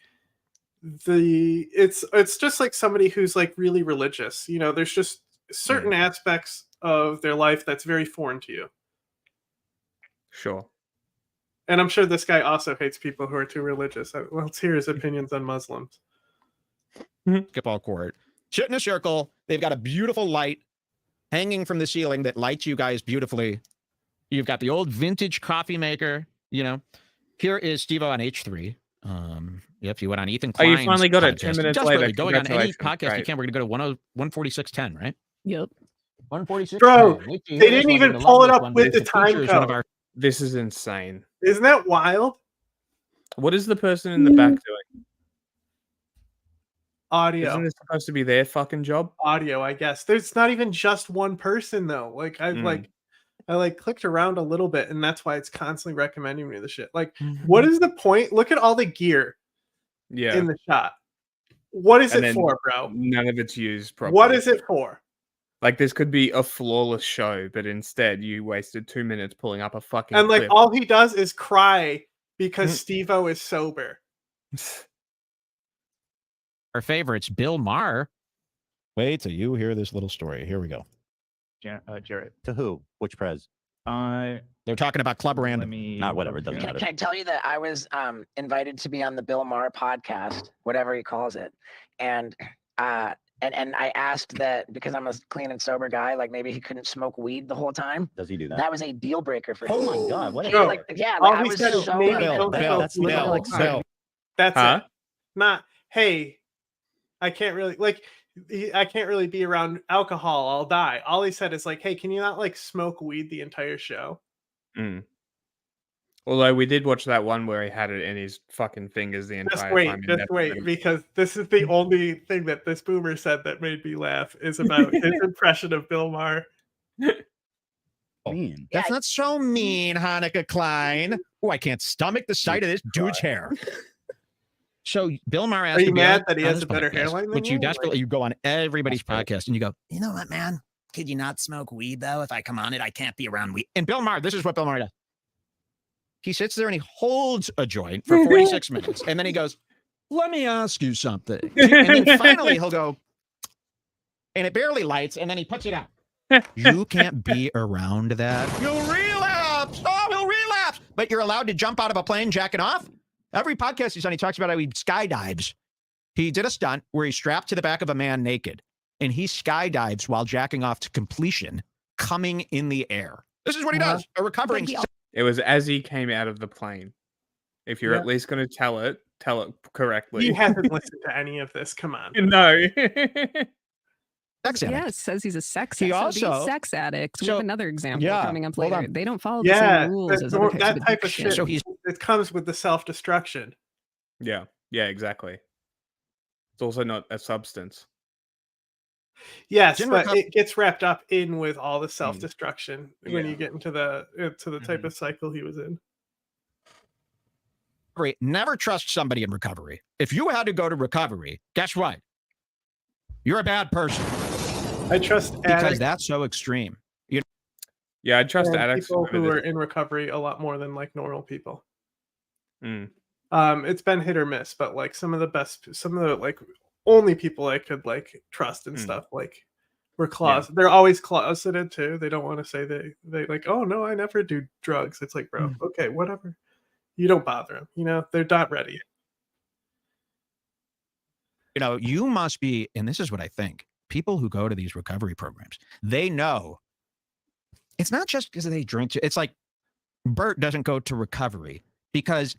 Speaker 1: it's just like somebody who's like really religious, there's just certain aspects of their life that's very foreign to you.
Speaker 2: Sure.
Speaker 1: And I'm sure this guy also hates people who are too religious. Let's hear his opinions on Muslims.
Speaker 13: Basketball court. Sit in a circle. They've got a beautiful light hanging from the ceiling that lights you guys beautifully. You've got the old vintage coffee maker, Here is Steve-O on H3. If you went on Ethan Klein's
Speaker 2: you finally got
Speaker 13: podcast,
Speaker 2: it 10 minutes later.
Speaker 13: Going on any podcast you can. We're going to go to 146.10, right?
Speaker 14: Yep.
Speaker 13: 146.
Speaker 1: Bro, they didn't even pull it up with the time code.
Speaker 2: This is insane.
Speaker 1: Isn't that wild?
Speaker 2: What is the person in the back doing?
Speaker 1: Audio.
Speaker 2: Isn't this supposed to be their fucking job?
Speaker 1: Audio, I guess. There's not even just one person though. Like I clicked around a little bit, and that's why it's constantly recommending me the shit. Like, what is the point? Look at all the gear in the shot. What is it for, bro?
Speaker 2: None of it's used properly.
Speaker 1: What is it for?
Speaker 2: Like, this could be a flawless show, but instead you wasted 2 minutes pulling up a fucking
Speaker 1: And like
Speaker 2: clip.
Speaker 1: all he does is cry because Steve-O is sober.
Speaker 13: Our favorites, Bill Maher. Wait till you hear this little story. Here we go.
Speaker 15: Jarrett. To who? Which prez?
Speaker 13: They're talking about Club Random.
Speaker 15: Not whatever. It doesn't matter.
Speaker 16: Can I tell you that I was invited to be on the Bill Maher podcast, whatever he calls it, and I asked that because I'm a clean and sober guy, like maybe he couldn't smoke weed the whole time.
Speaker 15: Does he do that?
Speaker 16: That was a deal breaker for him.
Speaker 15: Oh my god! What?
Speaker 1: No.
Speaker 16: I was so
Speaker 1: Bill.
Speaker 15: That's Bill.
Speaker 1: That's it. Not hey, I can't really be around alcohol. I'll die. All he said is like, hey, can you not like smoke weed the entire show?
Speaker 2: Although we did watch that one where he had it in his fucking fingers the entire time.
Speaker 1: Just wait, because this is the only thing that this boomer said that made me laugh is about his impression of Bill Maher.
Speaker 15: Mean.
Speaker 13: That's not so mean, Hanukkah Klein. Oh, I can't stomach the sight of this dude's hair. So Bill Maher asked,
Speaker 1: are you mad that he has a better hairline than
Speaker 13: which you desperately you go on everybody's podcast and you go,
Speaker 17: you know what, man? Could you not smoke weed though? If I come on it, I can't be around weed.
Speaker 13: And Bill Maher, this is what Bill Maher does. He sits there and he holds a joint for 46 minutes, and then he goes, "Let me ask you something." And then finally he'll go, and it barely lights, and then he puts it out. You can't be around that. You'll relapse. Oh, he'll relapse. But you're allowed to jump out of a plane jacking off. Every podcast he's on, he talks about how he skydives. He did a stunt where he's strapped to the back of a man naked, and he skydives while jacking off to completion, coming in the air. This is what he does. A recovering.
Speaker 2: It was as he came out of the plane. If you're at least going to tell it, tell it correctly.
Speaker 1: He hasn't listened to any of this. Come on.
Speaker 2: No.
Speaker 13: Sex addict.
Speaker 14: Yeah, it says he's a sex
Speaker 13: He
Speaker 14: addict. So
Speaker 13: also-
Speaker 14: these sex addicts, we
Speaker 13: so-
Speaker 14: have another example
Speaker 13: yeah,
Speaker 14: coming up
Speaker 13: hold
Speaker 14: later.
Speaker 13: on.
Speaker 14: They don't follow the
Speaker 1: Yeah,
Speaker 14: same rules as other types
Speaker 1: that
Speaker 14: of
Speaker 1: type of
Speaker 14: addiction.
Speaker 1: shit.
Speaker 13: So he's-
Speaker 1: it comes with the self-destruction.
Speaker 2: Yeah, exactly. It's also not a substance.
Speaker 1: Yes,
Speaker 13: Didn't
Speaker 1: but
Speaker 13: reco-
Speaker 1: it gets wrapped up in with all the self-destruction when you get into the type of cycle he was in.
Speaker 13: Never trust somebody in recovery. If you had to go to recovery, guess what? You're a bad person.
Speaker 1: I trust
Speaker 13: because
Speaker 1: addicts
Speaker 13: that's so extreme. You
Speaker 2: Yeah, I trust
Speaker 1: and
Speaker 2: addicts
Speaker 1: people
Speaker 2: over
Speaker 1: who
Speaker 2: this.
Speaker 1: are in recovery a lot more than like normal people.
Speaker 2: Mm.
Speaker 1: It's been hit or miss, but like some of the like only people I could like trust and stuff like were closeted. They're always closeted too. They don't want to say they like, oh no, I never do drugs. It's like, bro, okay, whatever. You don't bother them. You know, they're not ready.
Speaker 13: You know, you must be, and this is what I think. People who go to these recovery programs, they know it's not just because they drink. It's like Bert doesn't go to recovery because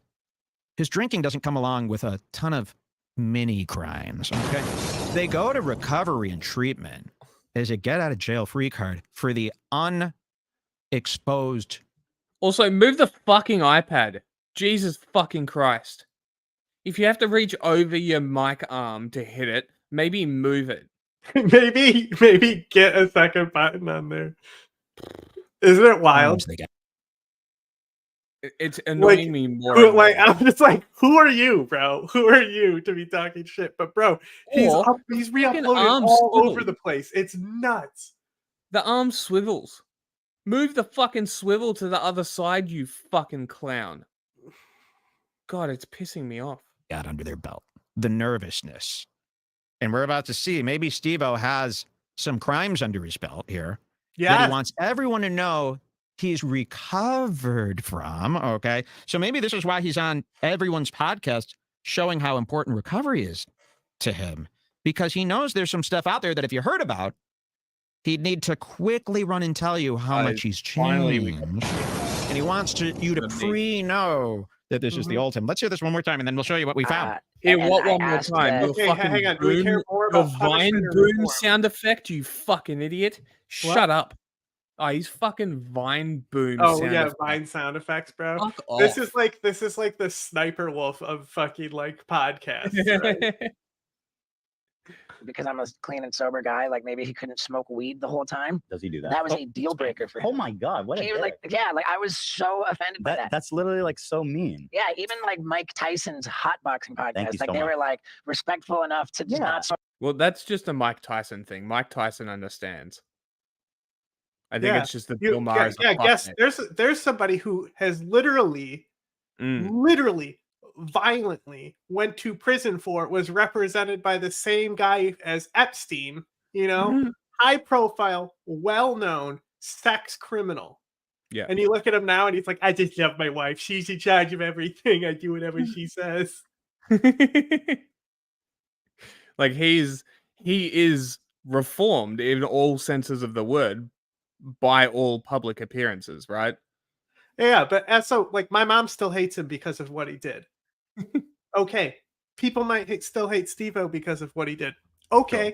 Speaker 13: his drinking doesn't come along with a ton of mini crimes. Okay. They go to recovery and treatment as a get out of jail free card for the unexposed.
Speaker 2: Also, move the fucking iPad. Jesus fucking Christ. If you have to reach over your mic arm to hit it, maybe move it.
Speaker 1: maybe get a second button on there. Isn't it wild?
Speaker 2: It's annoying me more. And
Speaker 1: Like
Speaker 2: more.
Speaker 1: I'm just like, who are you, bro? Who are you to be talking shit? But bro, he's re-uploaded all over the place. It's nuts.
Speaker 2: The arm swivels. Move the fucking swivel to the other side, you fucking clown. God, it's pissing me off.
Speaker 13: Got under their belt. The nervousness. And we're about to see, maybe Steve-O has some crimes under his belt here. That he wants everyone to know he's recovered from, okay? So maybe this is why he's on everyone's podcast showing how important recovery is to him. Because he knows there's some stuff out there that if you heard about, he'd need to quickly run and tell you how much he's changed. And he wants you to pre-know that this is the old him. Let's hear this one more time, and then we'll show you what we found.
Speaker 2: Hear what one more time? Your
Speaker 1: Okay,
Speaker 2: fucking
Speaker 1: hang on. Do we care more
Speaker 2: your
Speaker 1: about
Speaker 2: Vine
Speaker 1: punishment or
Speaker 2: boom
Speaker 1: reform?
Speaker 2: sound effect, you fucking idiot. Shut up. Oh, he's fucking Vine boom
Speaker 1: Oh
Speaker 2: sound
Speaker 1: yeah,
Speaker 2: effect.
Speaker 1: Vine sound effects, bro.
Speaker 2: Fuck
Speaker 1: This
Speaker 2: off.
Speaker 1: is like the sniper wolf of fucking like podcasts. Right?
Speaker 16: Because I'm a clean and sober guy, like maybe he couldn't smoke weed the whole time.
Speaker 15: Does he do that?
Speaker 16: That was a deal breaker for him.
Speaker 15: Oh my God, what a
Speaker 16: He was like,
Speaker 15: dick.
Speaker 16: yeah, like I was so offended by that.
Speaker 15: That's literally like so mean.
Speaker 16: Yeah, even like Mike Tyson's hot boxing podcast,
Speaker 15: you
Speaker 16: like
Speaker 15: so
Speaker 16: they
Speaker 15: much.
Speaker 16: were like respectful enough to just not smoke.
Speaker 2: Well, that's just a Mike Tyson thing. Mike Tyson understands. I think it's just the Bill Maher.
Speaker 1: Guess there's somebody who has literally violently went to prison for, was represented by the same guy as Epstein, you know, high profile, well-known sex criminal.
Speaker 2: Yeah.
Speaker 1: And you look at him now and he's like, I just love my wife. She's in charge of everything. I do whatever she says.
Speaker 2: Like he is reformed in all senses of the word by all public appearances, right?
Speaker 1: Yeah, but so like my mom still hates him because of what he did. Okay. People might still hate Steve-O because of what he did. Okay.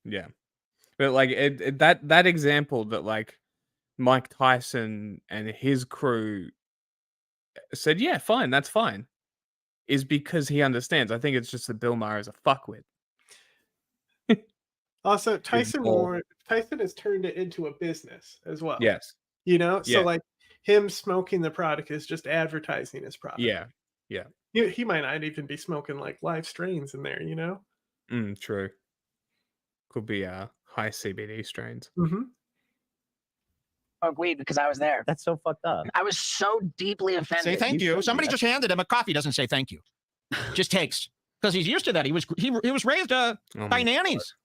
Speaker 2: Sure. Yeah. But like that example that like Mike Tyson and his crew said, yeah, fine, that's fine, is because he understands. I think it's just that Bill Maher is a fuckwit.
Speaker 1: Also, Tyson has turned it into a business as well.
Speaker 2: Yes.
Speaker 1: You know, so
Speaker 2: Yeah.
Speaker 1: like him smoking the product is just advertising his product.
Speaker 2: Yeah. Yeah.
Speaker 1: He might not even be smoking like live strains in there, you know?
Speaker 2: True. Could be high CBD strains.
Speaker 1: Mm-hmm.
Speaker 16: Smoke weed because I was there.
Speaker 15: That's so fucked up.
Speaker 16: I was so deeply offended.
Speaker 13: Say thank you. Somebody just handed him a coffee. Doesn't say thank you. Just takes, because he's used to that. He was raised by nannies.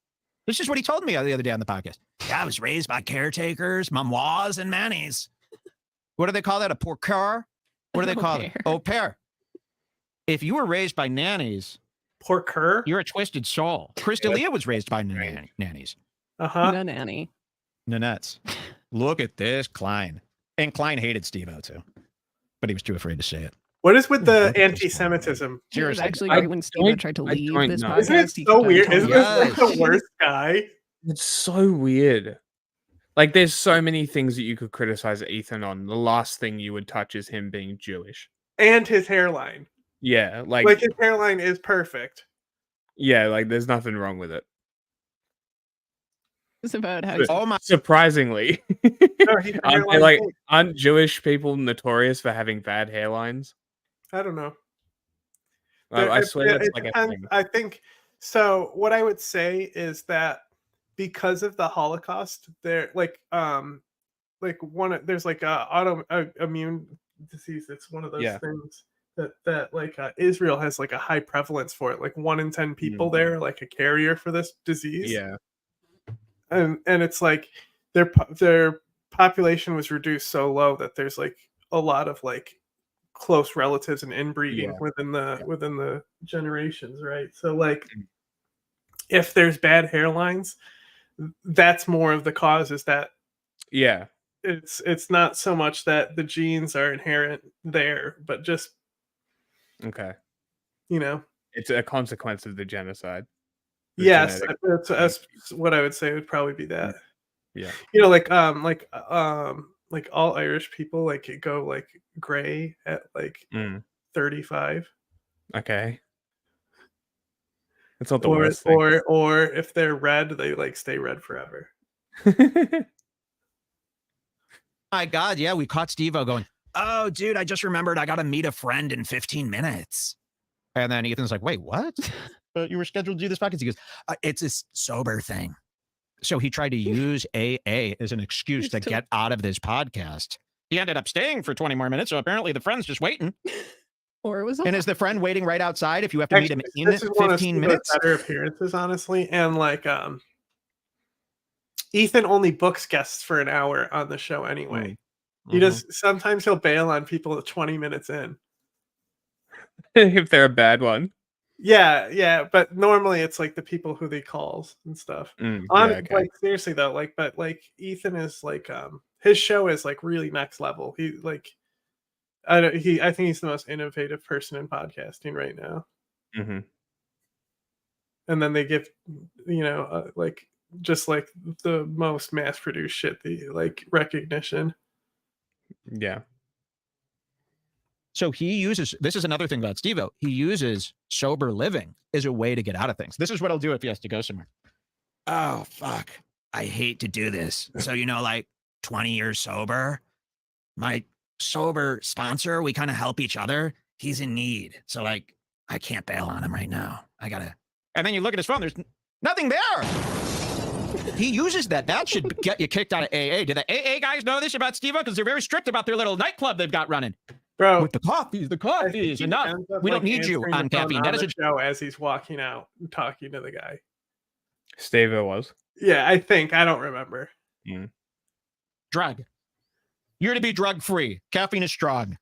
Speaker 13: This is what he told me the other day on the podcast.
Speaker 17: Yeah, I was raised by caretakers, mamois, and nannies.
Speaker 13: What do they call that? A porceur? What do they call it? Au pair. If you were raised by nannies,
Speaker 1: porceur,
Speaker 13: you're a twisted soul. Chris D'Elia was raised by nannies.
Speaker 14: Nanny.
Speaker 13: Nanettes. Look at this, Klein. And Klein hated Steve-O too, but he was too afraid to say it.
Speaker 1: What is with the anti-Semitism?
Speaker 14: It was actually
Speaker 2: I
Speaker 14: great when Steve tried to leave this podcast.
Speaker 1: Isn't it
Speaker 14: he
Speaker 1: so
Speaker 14: kept on
Speaker 1: weird?
Speaker 14: telling
Speaker 1: Isn't
Speaker 14: us
Speaker 1: this like the worst guy?
Speaker 2: It's so weird. Like, there's so many things that you could criticize Ethan on. The last thing you would touch is him being Jewish.
Speaker 1: And his hairline.
Speaker 2: Yeah,
Speaker 1: Like his hairline is perfect.
Speaker 2: Yeah, like there's nothing wrong with it.
Speaker 14: It's about how
Speaker 2: surprisingly.
Speaker 1: No, he's a hairline king.
Speaker 2: Aren't Jewish people notorious for having bad hairlines?
Speaker 1: I don't know.
Speaker 2: I swear that's
Speaker 1: It
Speaker 2: like a
Speaker 1: depends.
Speaker 2: thing.
Speaker 1: I think so. What I would say is that because of the Holocaust, there's like autoimmune disease. It's one of those things that Israel has like a high prevalence for it. Like 1 in 10 people there, like a carrier for this disease.
Speaker 2: Yeah,
Speaker 1: and it's like their population was reduced so low that there's like a lot of like close relatives and inbreeding within the generations, right? So like if there's bad hairlines, that's more of the cause, is that it's not so much that the genes are inherent there, but just
Speaker 2: it's a consequence of the genocide.
Speaker 1: Yes, that's what I would say would probably be that.
Speaker 2: Yeah.
Speaker 1: Like all Irish people like go like gray at like 35.
Speaker 2: Okay. It's not the
Speaker 1: or,
Speaker 2: worst thing.
Speaker 1: Or if they're red, they like stay red forever.
Speaker 17: My God, yeah, we caught Steve-O going, oh, dude, I just remembered I got to meet a friend in 15 minutes.
Speaker 13: And then Ethan's like, wait, what? But you were scheduled to do this podcast. He goes,
Speaker 17: it's a sober thing.
Speaker 13: So he tried to use AA as an excuse to get out of this podcast. He ended up staying for 20 more minutes. So apparently the friend's just waiting.
Speaker 14: Or it was.
Speaker 13: And is the friend waiting right outside if you have to meet him in 15 minutes?
Speaker 1: Better appearances, honestly. And like, Ethan only books guests for an hour on the show anyway. He does. Sometimes he'll bail on people at 20 minutes in.
Speaker 2: If they're a bad one.
Speaker 1: Yeah, but normally it's like the people who they calls and stuff. Like seriously though, but Ethan is like his show is like really next level. He like I think he's the most innovative person in podcasting right now. And then they give like just like the most mass produced shit, the like recognition.
Speaker 2: Yeah.
Speaker 13: So he uses, this is another thing about Steve-O, he uses sober living as a way to get out of things. This is what he'll do if he has to go somewhere.
Speaker 17: Oh, fuck. I hate to do this. So, like 20 years sober, my sober sponsor, we kind of help each other. He's in need. So like, I can't bail on him right now. I gotta.
Speaker 13: And then you look at his phone, there's nothing there. He uses that. That should get you kicked out of AA. Do the AA guys know this about Steve-O? Because they're very strict about their little nightclub they've got running.
Speaker 1: Bro,
Speaker 13: with the coffees, enough. We don't need you on caffeine. That is a
Speaker 1: show as he's walking out talking to the guy.
Speaker 2: Steve-O was.
Speaker 1: Yeah, I think. I don't remember.
Speaker 13: Drug. You're to be drug free. Caffeine is strong.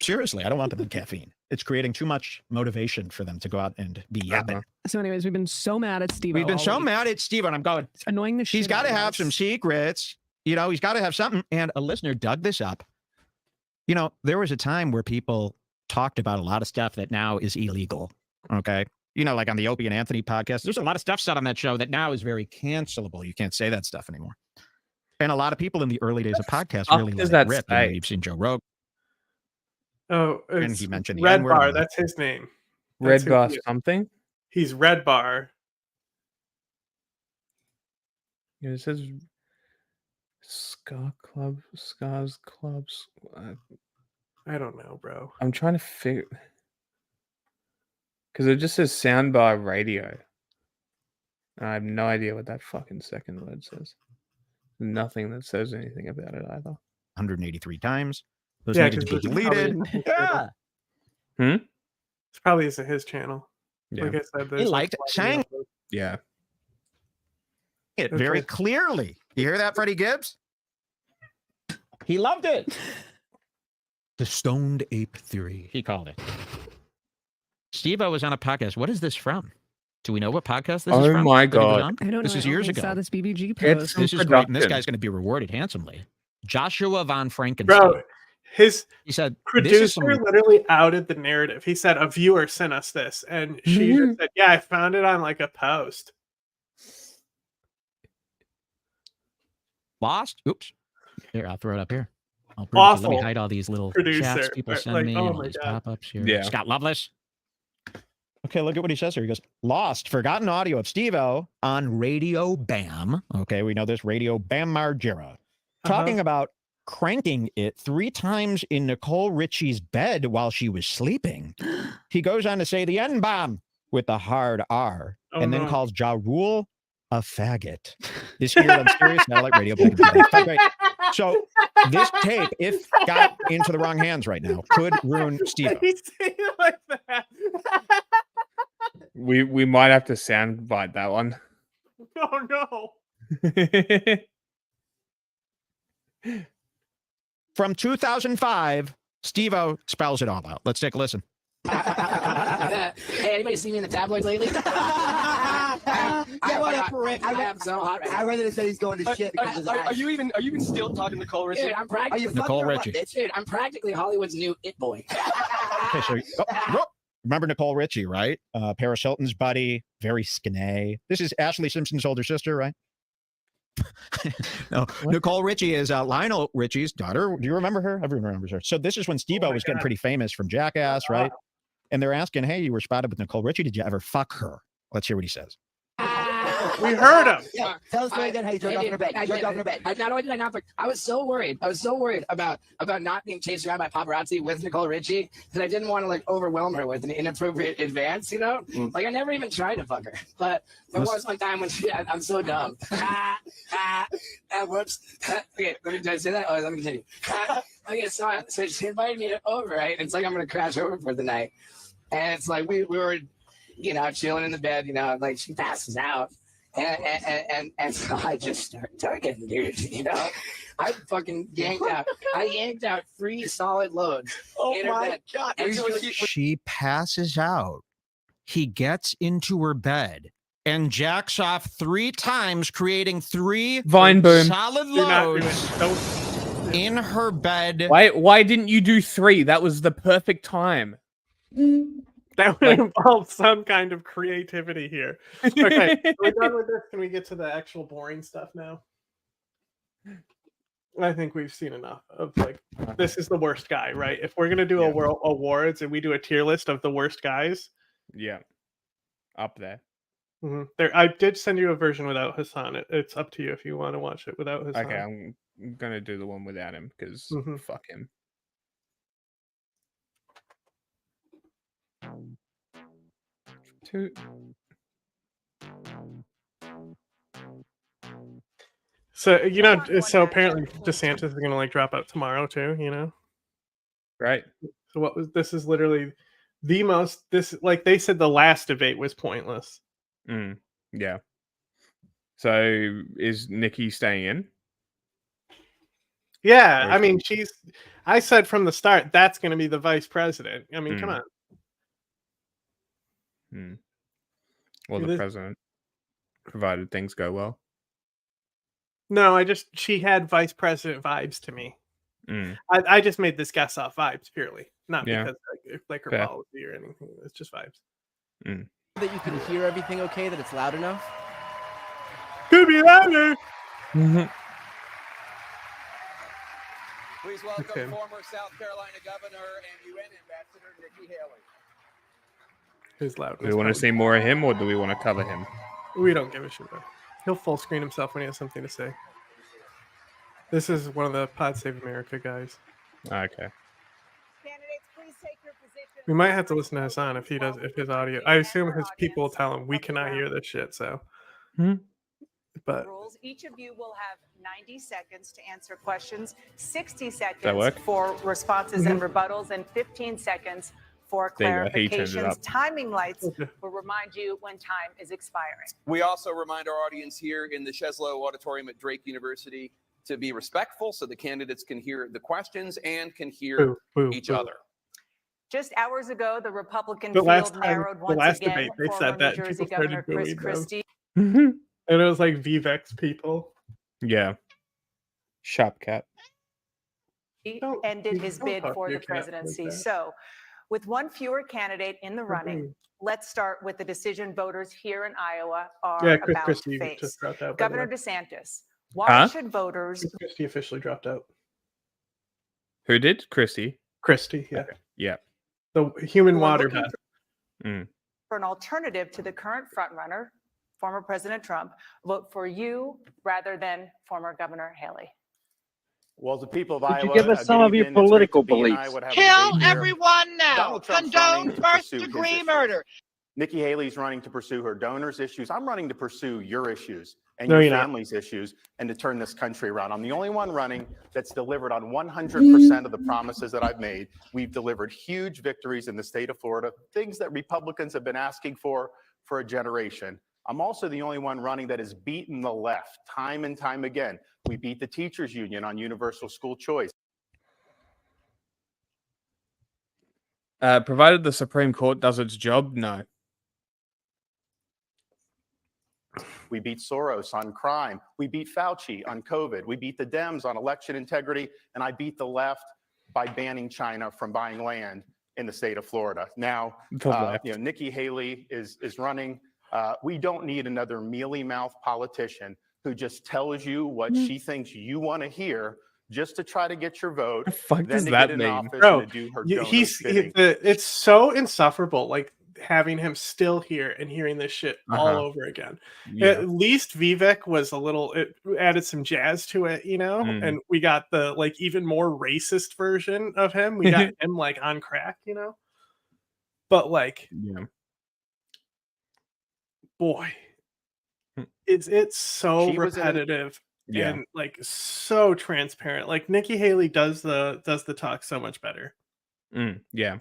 Speaker 13: Seriously, I don't want them on caffeine. It's creating too much motivation for them to go out and be yapping.
Speaker 14: So, anyways, we've been so mad at Steve-O.
Speaker 13: We've been so mad at Steve-O, and I'm going.
Speaker 14: It's annoying the shit.
Speaker 13: He's got to have some secrets. He's got to have something. And a listener dug this up. There was a time where people talked about a lot of stuff that now is illegal. Okay. Like on the Opie and Anthony podcast, there's a lot of stuff said on that show that now is very cancelable. You can't say that stuff anymore. And a lot of people in the early days of podcasts really let it rip. You've seen Joe Rogan.
Speaker 1: Oh,
Speaker 13: and he mentioned the
Speaker 1: Red Bar. That's his name.
Speaker 2: Red Bar something?
Speaker 1: He's Red Bar.
Speaker 2: Yeah, it says Ska Club, Ska's Clubs.
Speaker 1: I don't know, bro.
Speaker 2: I'm trying to figure, because it just says Soundbar Radio. And I have no idea what that fucking second word says. Nothing that says anything about it either.
Speaker 13: 183 times. Those needed to be deleted.
Speaker 1: Yeah. It's probably isn't his channel.
Speaker 2: Yeah.
Speaker 1: Like I said,
Speaker 13: he liked saying it very clearly. You hear that, Freddie Gibbs? He loved it. The stoned ape theory, he called it. Steve-O was on a podcast. What is this from? Do we know what podcast this is from?
Speaker 2: Oh my God.
Speaker 14: I don't know.
Speaker 13: This is years ago.
Speaker 14: I saw this BBG post.
Speaker 13: This is great, and this guy's going to be rewarded handsomely. Joshua von Frankenstein.
Speaker 1: Bro, His
Speaker 13: he said,
Speaker 1: producer literally outed the narrative. He said a viewer sent us this, and she just said, "Yeah, I found it on like a post."
Speaker 13: Lost? Oops. Here, I'll throw it up here.
Speaker 1: Awful.
Speaker 13: Let me hide all these little chats people send me and all these pop-ups here.
Speaker 2: Yeah.
Speaker 13: Scott Loveless. Okay, look at what he says here. He goes, Lost, forgotten audio of Steve-O on Radio Bam. Okay, we know this Radio Bam Margera. Talking about cranking it 3 times in Nicole Richie's bed while she was sleeping. He goes on to say the N-bomb with the hard R, and then calls Ja Rule a faggot. This here on Sirius Satellite Radio. Great. So this tape, if got into the wrong hands right now, could ruin Steve-O.
Speaker 1: He's saying it like that.
Speaker 2: We might have to soundbite that one.
Speaker 1: Oh no.
Speaker 13: From 2005, Steve-O spells it all out. Let's take a listen.
Speaker 18: Hey, anybody see me in the tabloids lately? What a prick. I am so hot. I read that it said he's going to shit because are you even still talking to Nicole Richie? Dude, I'm practically
Speaker 13: Nicole Richie.
Speaker 18: Dude, I'm practically Hollywood's new it boy.
Speaker 13: Okay, so remember Nicole Richie, right? Paris Hilton's buddy, very skinny. This is Ashley Simpson's older sister, right? No, what? Nicole Richie is Lionel Richie's daughter. Do you remember her? Everyone remembers her. So this is when Steve-O was getting pretty famous from Jackass, right? And they're asking, hey, you were spotted with Nicole Richie. Did you ever fuck her? Let's hear what he says.
Speaker 1: We heard him.
Speaker 18: Yeah, tell us again how you jerked off in her bed. Not only did I not fuck, I was so worried. I was so worried about not being chased around by paparazzi with Nicole Richie that I didn't want to like overwhelm her with an inappropriate advance. You know, like I never even tried to fuck her, but there was one time when I'm so dumb. Whoops. Okay, did I say that? Oh, let me continue. Okay, so she invited me over, right? It's like I'm gonna crash over for the night, and it's like we were, you know, chilling in the bed, you know, like she passes out. And so I just start tugging, dude. You know, I fucking yanked out. I yanked out 3 solid loads. Oh in her my bed. God! And so
Speaker 13: she passes out. He gets into her bed and jacks off 3 times, creating 3 solid loads in her bed.
Speaker 2: Why didn't you do 3? That was the perfect time.
Speaker 1: That would involve some kind of creativity here. Okay, we're done with this. Can we get to the actual boring stuff now? I think we've seen enough of like, this is the worst guy, right? If we're gonna do a world awards and we do a tier list of the worst guys,
Speaker 2: up there.
Speaker 1: There, I did send you a version without Hassan. It's up to you if you want to watch it without Hassan.
Speaker 2: Okay, I'm gonna do the one without him because fuck him.
Speaker 1: So you know, so apparently DeSantis is gonna like drop out tomorrow too. You know,
Speaker 2: right?
Speaker 1: So what was this? Is literally the most. This like they said the last debate was pointless.
Speaker 2: Yeah. So is Nikki staying in?
Speaker 1: Yeah, I mean I said from the start that's going to be the vice president. I mean, come on.
Speaker 2: Well, the president, provided things go well.
Speaker 1: No, she had vice president vibes to me. I just made this guess off vibes purely, not because like her policy or anything. It's just vibes.
Speaker 19: That you can hear everything okay, that it's loud enough?
Speaker 1: Could be louder.
Speaker 20: Please welcome former South Carolina Governor and UN Ambassador Nikki Haley.
Speaker 1: Who's loud?
Speaker 2: Do we want to see more of him, or do we want to cover him?
Speaker 1: We don't give a shit about. He'll full screen himself when he has something to say. This is one of the Pod Save America guys.
Speaker 2: Okay.
Speaker 1: We might have to listen to Hassan if his audio. I assume his people will tell him we cannot hear this shit. So, but
Speaker 21: rules. Each of you will have 90 seconds to answer questions, 60 seconds for responses and rebuttals, and 15 seconds for clarifications. Timing lights will remind you when time is expiring.
Speaker 20: We also remind our audience here in the Cheslow Auditorium at Drake University to be respectful so the candidates can hear the questions and can hear each other.
Speaker 21: Just hours ago, the Republican field narrowed once again.
Speaker 1: Debate, they said that
Speaker 21: New Jersey
Speaker 1: people
Speaker 21: Governor
Speaker 1: started
Speaker 21: Chris Christie.
Speaker 1: And it was like Vivek's people.
Speaker 2: Yeah. Shopcat.
Speaker 21: ended his bid for the presidency. So, with one fewer candidate in the running, let's start with the decision voters here in Iowa are about
Speaker 1: Christie
Speaker 21: to face.
Speaker 1: just dropped out.
Speaker 21: Governor DeSantis, why should voters?
Speaker 1: Christie officially dropped out.
Speaker 2: Who did? Christie.
Speaker 1: Christie, yeah.
Speaker 2: Okay. Yeah.
Speaker 1: The human
Speaker 21: who are
Speaker 1: water
Speaker 21: looking
Speaker 1: bath.
Speaker 21: for an alternative to the current frontrunner, former President Trump, vote for you rather than former Governor Haley?
Speaker 4: Well, the people of
Speaker 22: Could
Speaker 4: Iowa,
Speaker 22: you give us some of your political beliefs?
Speaker 4: Kill
Speaker 22: everyone now.
Speaker 4: Donald Trump's
Speaker 22: Condone
Speaker 4: running to
Speaker 22: first
Speaker 4: pursue
Speaker 22: degree
Speaker 4: his
Speaker 22: murder.
Speaker 4: Nikki Haley's running to pursue her donors' issues. I'm running to pursue your issues and
Speaker 1: No,
Speaker 4: your
Speaker 1: you're not.
Speaker 4: family's issues and to turn this country around. I'm the only one running that's delivered on 100% of the promises that I've made. We've delivered huge victories in the state of Florida, things that Republicans have been asking for a generation. I'm also the only one running that has beaten the left time and time again. We beat the teachers union on universal school choice.
Speaker 2: Provided the Supreme Court does its job, no.
Speaker 4: We beat Soros on crime. We beat Fauci on COVID. We beat the Dems on election integrity. And I beat the left by banning China from buying land in the state of Florida. Now, Nikki Haley is running. We don't need another mealy-mouthed politician who just tells you what she thinks you want to hear just to try to get your vote.
Speaker 2: The fuck does
Speaker 4: to
Speaker 2: that
Speaker 4: get in
Speaker 2: mean?
Speaker 4: office
Speaker 1: Bro,
Speaker 4: and to do her
Speaker 1: it's so insufferable, like having him still here and hearing this shit all over again.
Speaker 2: Yeah.
Speaker 1: At least Vivek was it added some jazz to it, you know, and we got the like even more racist version of him. We got him like on crack, you know. But like, boy, it's so repetitive and like so transparent. Like Nikki Haley does the talk so much better.
Speaker 2: Yeah.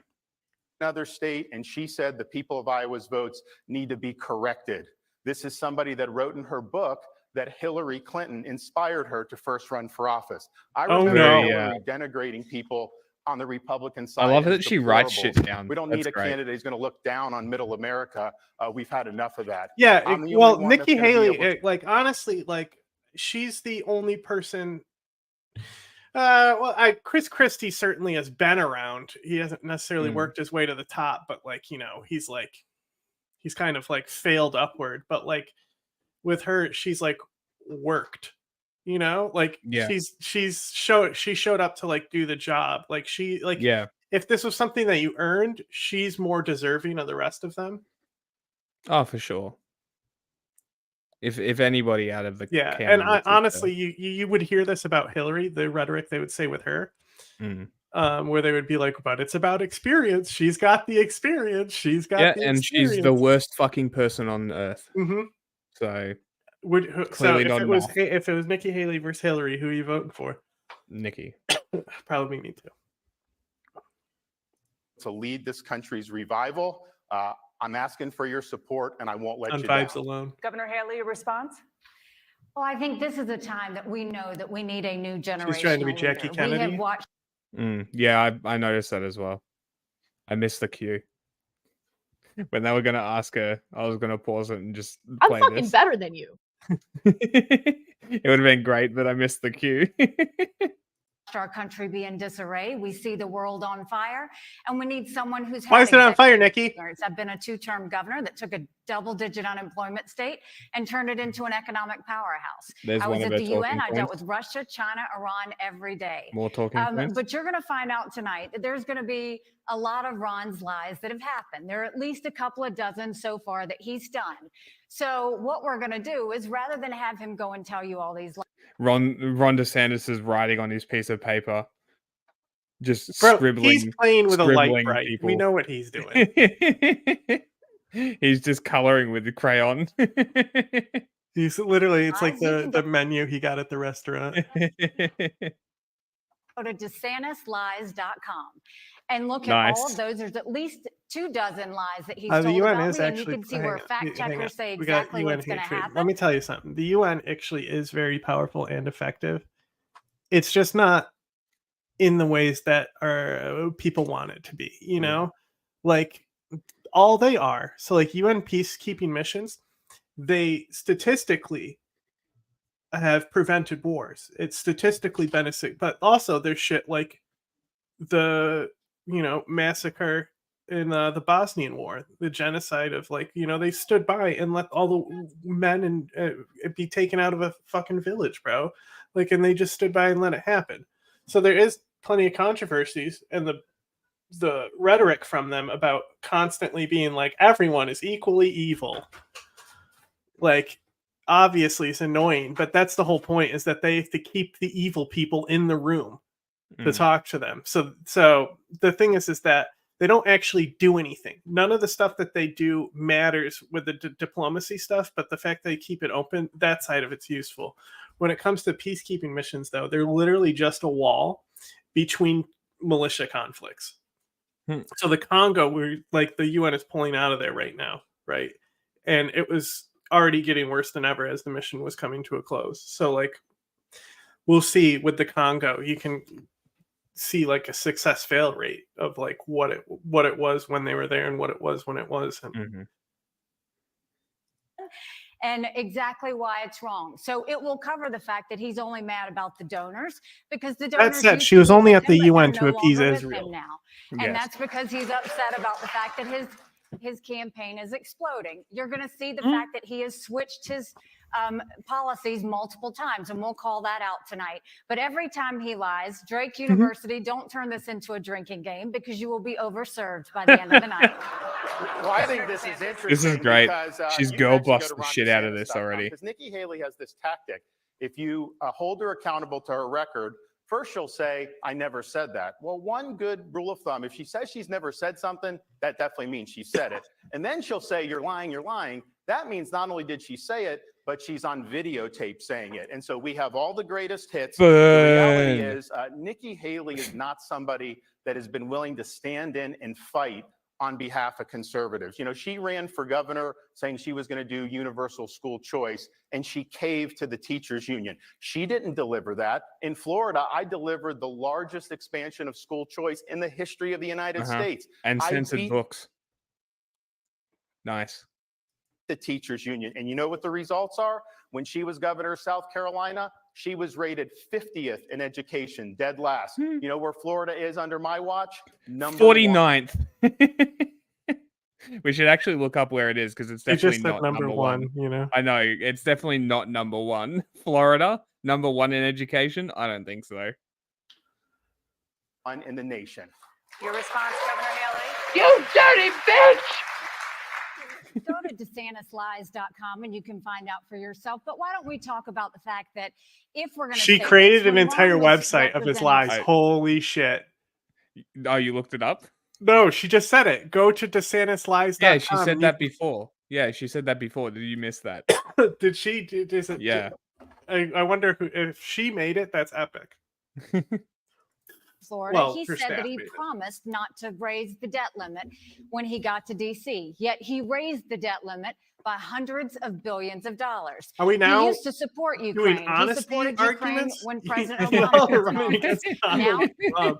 Speaker 4: Another state, and she said the people of Iowa's votes need to be corrected. This is somebody that wrote in her book that Hillary Clinton inspired her to first run for office. I remember Hillary denigrating people on the Republican side.
Speaker 2: I love that she writes shit down.
Speaker 4: We don't need a candidate who's going to look down on middle America. We've had enough of that.
Speaker 1: Yeah, well, Nikki Haley, like honestly, like she's the only person. Chris Christie certainly has been around. He hasn't necessarily worked his way to the top, but like, you know, he's kind of like failed upward. But like with her, she's like worked, you know, like she showed up to like do the job. Like if this was something that you earned, she's more deserving of the rest of them.
Speaker 2: Oh, for sure. If anybody out of the
Speaker 1: and honestly, you would hear this about Hillary, the rhetoric they would say with her, where they would be like, "But it's about experience. She's got the experience. She's got the experience."
Speaker 2: She's the worst fucking person on earth. So,
Speaker 1: if it was Nikki Haley versus Hillary, who are you voting for?
Speaker 2: Nikki.
Speaker 1: Probably me too.
Speaker 4: To lead this country's revival. I'm asking for your support, and I won't let you
Speaker 1: vibes
Speaker 4: down.
Speaker 1: alone.
Speaker 21: Governor Haley, a response?
Speaker 23: Well, I think this is a time that we know that we need a new generation.
Speaker 1: She's trying to be Jackie Kennedy.
Speaker 23: We have watched.
Speaker 2: Yeah, I noticed that as well. I missed the cue. When they were going to ask her, I was going to pause it and just play
Speaker 24: I'm fucking better than you.
Speaker 2: It would have been great, but I missed the cue.
Speaker 23: Our country be in disarray. We see the world on fire, and we need someone who's.
Speaker 1: Why is it on fire, Nikki?
Speaker 23: I've been a two-term governor that took a double-digit unemployment state and turned it into an economic powerhouse. I was at the UN. I dealt with Russia, China, Iran every day.
Speaker 2: More talking points.
Speaker 23: But you're going to find out tonight that there's going to be a lot of Ron's lies that have happened. There are at least a couple of dozen so far that he's done. So what we're going to do is rather than have him go and tell you all these lies.
Speaker 2: Ron DeSantis is writing on his piece of paper, just scribbling.
Speaker 1: He's playing with a light bright.
Speaker 2: People.
Speaker 1: We know what he's doing.
Speaker 2: He's just coloring with the crayon.
Speaker 1: He's literally, it's like the menu he got at the restaurant.
Speaker 23: Go to DeSantisLies.com and look at all of those. There's at least 24 lies that he's told
Speaker 1: the UN
Speaker 23: about
Speaker 1: is
Speaker 23: me,
Speaker 1: actually,
Speaker 23: and you can see where fact checkers say exactly what's going to happen.
Speaker 1: Let me tell you something. The UN actually is very powerful and effective. It's just not in the ways that people want it to be, you know? Like, all they are, so like UN peacekeeping missions, they statistically have prevented wars. It's statistically been but also there's shit like the massacre in the Bosnian War, the genocide of they stood by and let all the men and be taken out of a fucking village, bro. And they just stood by and let it happen. So there is plenty of controversies, and the rhetoric from them about constantly being like everyone is equally evil, obviously it's annoying, but that's the whole point, is that they have to keep the evil people in the room to talk to them. So the thing is that they don't actually do anything. None of the stuff that they do matters with the diplomacy stuff, but the fact they keep it open, that side of it's useful. When it comes to peacekeeping missions, though, they're literally just a wall between militia conflicts. So the Congo, where the UN is pulling out of there right now, right? And it was already getting worse than ever as the mission was coming to a close. So we'll see with the Congo. You can see a success fail rate of what it was when they were there and what it was when it wasn't.
Speaker 23: And exactly why it's wrong. So it will cover the fact that he's only mad about the donors, because the donors.
Speaker 1: That said, she was only at the UN to appease Israel
Speaker 23: now, and that's because he's upset about the fact that his campaign is exploding. You're going to see the fact that he has switched his policies multiple times, and we'll call that out tonight. But every time he lies, Drake University, don't turn this into a drinking game, because you will be overserved by the end of the night.
Speaker 4: Well, I think this is interesting.
Speaker 2: This is great.
Speaker 4: Because,
Speaker 2: she's girl bossed the shit out of this already.
Speaker 4: Because Nikki Haley has this tactic. If you hold her accountable to her record, first she'll say, I never said that. Well, one good rule of thumb, if she says she's never said something, that definitely means she said it. And then she'll say, you're lying, you're lying. That means not only did she say it, but she's on videotape saying it. And so we have all the greatest hits. The reality is Nikki Haley is not somebody that has been willing to stand in and fight on behalf of conservatives. She ran for governor saying she was going to do universal school choice, and she caved to the teachers union. She didn't deliver that. In Florida, I delivered the largest expansion of school choice in the history of the United States.
Speaker 2: And censored books. Nice.
Speaker 4: The teachers union. And you know what the results are? When she was governor of South Carolina, she was rated 50th in education, dead last. You know where Florida is under my watch? Number
Speaker 2: 49th. We should actually look up where it is, because it's definitely not number one. I know, it's definitely not number one. Florida, number one in education? I don't think so.
Speaker 4: One in the nation.
Speaker 21: Your response, Governor Haley?
Speaker 22: You dirty bitch!
Speaker 23: Go to DeSantisLies.com and you can find out for yourself. But why don't we talk about the fact that if we're going to...
Speaker 1: She created an entire website of his lies. Holy shit.
Speaker 2: Oh, you looked it up?
Speaker 1: No, she just said it. Go to DeSantisLies.com.
Speaker 2: Yeah, she said that before. Yeah, she said that before. Did you miss that?
Speaker 1: Did she? Yeah. I wonder if she made it. That's epic.
Speaker 23: Florida, he said that he promised not to raise the debt limit when he got to D.C. Yet he raised the debt limit by hundreds of billions of dollars.
Speaker 1: Are we now
Speaker 23: he used to support Ukraine. He supported Ukraine when President Obama was now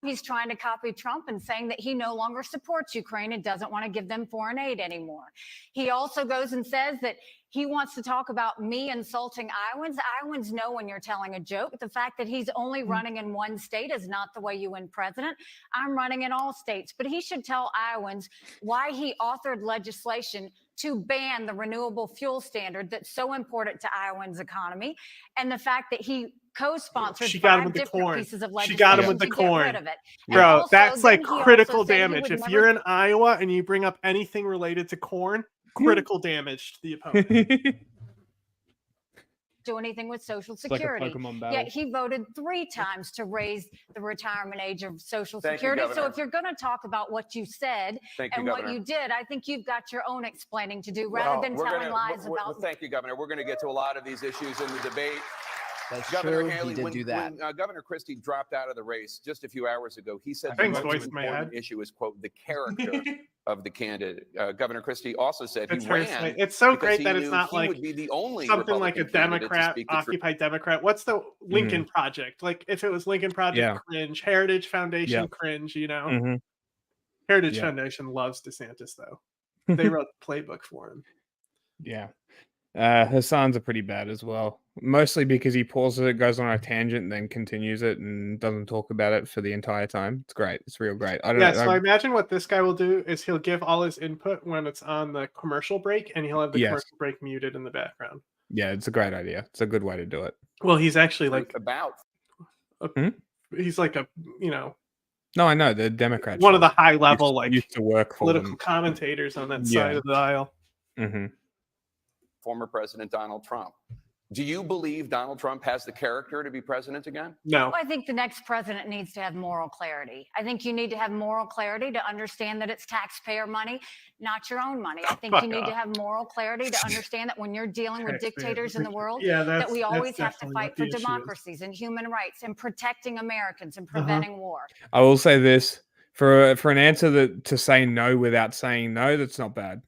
Speaker 23: he's trying to copy Trump and saying that he no longer supports Ukraine and doesn't want to give them foreign aid anymore. He also goes and says that he wants to talk about me insulting Iowans. Iowans know when you're telling a joke. The fact that he's only running in one state is not the way you win president. I'm running in all states. But he should tell Iowans why he authored legislation to ban the renewable fuel standard that's so important to Iowans' economy, and the fact that he co-sponsored 5 different pieces of legislation.
Speaker 1: She got him with the corn. Bro, that's like critical damage. If you're in Iowa and you bring up anything related to corn, critical damage to the opponent.
Speaker 23: Do anything with Social Security. Yet he voted 3 times to raise the retirement age of Social Security. So if you're going to talk about what you said what you did, I think you've got your own explaining to do rather than telling lies about.
Speaker 20: Thank you, Governor. We're going to get to a lot of these issues in the debate.
Speaker 19: That's
Speaker 20: Governor
Speaker 19: true.
Speaker 20: Haley,
Speaker 19: He did do that.
Speaker 20: When Governor Christie dropped out of the race just a few hours ago, he said
Speaker 1: the
Speaker 20: most important issue is, quote, the character of the candidate. Governor Christie also said he ran.
Speaker 1: It's so great that it's not
Speaker 20: he
Speaker 1: like
Speaker 20: would be the only
Speaker 1: something like a Democrat, Occupy Democrat. What's the Lincoln Project? Like if it was Lincoln Project, cringe. Heritage Foundation, cringe. Heritage Foundation loves DeSantis though. They wrote the playbook for him.
Speaker 2: Yeah. Hassan's are pretty bad as well. Mostly because he pauses it, goes on a tangent, and then continues it and doesn't talk about it for the entire time. It's great. It's real great. I don't know.
Speaker 1: So I imagine what this guy will do is he'll give all his input when it's on the commercial break, and he'll have the commercial break muted in the background.
Speaker 2: Yeah, it's a great idea. It's a good way to do it.
Speaker 1: Well, he's actually like he's like a
Speaker 2: No, I know the Democrat.
Speaker 1: One of the high level
Speaker 2: used to work for
Speaker 1: political
Speaker 2: them.
Speaker 1: commentators on that side of the aisle.
Speaker 2: Mm-hmm.
Speaker 20: Former President Donald Trump. Do you believe Donald Trump has the character to be president again?
Speaker 1: No.
Speaker 23: Well, I think the next president needs to have moral clarity. I think you need to have moral clarity to understand that it's taxpayer money, not your own money. I think you need to have moral clarity to understand that when you're dealing with dictators in the world, that we always have to fight for democracies and human rights and protecting Americans and preventing war.
Speaker 2: I will say this for an answer to say no without saying no, that's not bad.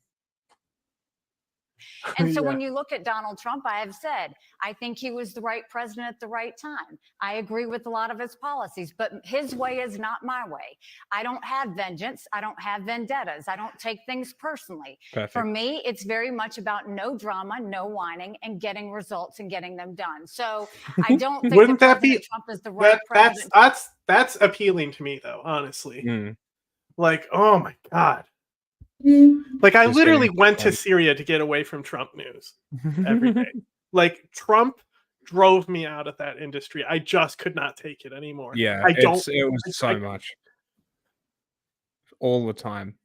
Speaker 23: And so when you look at Donald Trump, I have said, I think he was the right president at the right time. I agree with a lot of his policies, but his way is not my way. I don't have vengeance. I don't have vendettas. I don't take things personally.
Speaker 2: Perfect.
Speaker 23: For me, it's very much about no drama, no whining, and getting results and getting them done. So I don't think
Speaker 1: Wouldn't that
Speaker 23: President
Speaker 1: be
Speaker 23: Trump is the right president.
Speaker 1: That's appealing to me though, honestly.
Speaker 2: Mm.
Speaker 1: Like, oh my God. Like I literally went to Syria to get away from Trump news every day. Like Trump drove me out of that industry. I just could not take it anymore.
Speaker 2: Yeah,
Speaker 1: I don't.
Speaker 2: It was so much, all the time.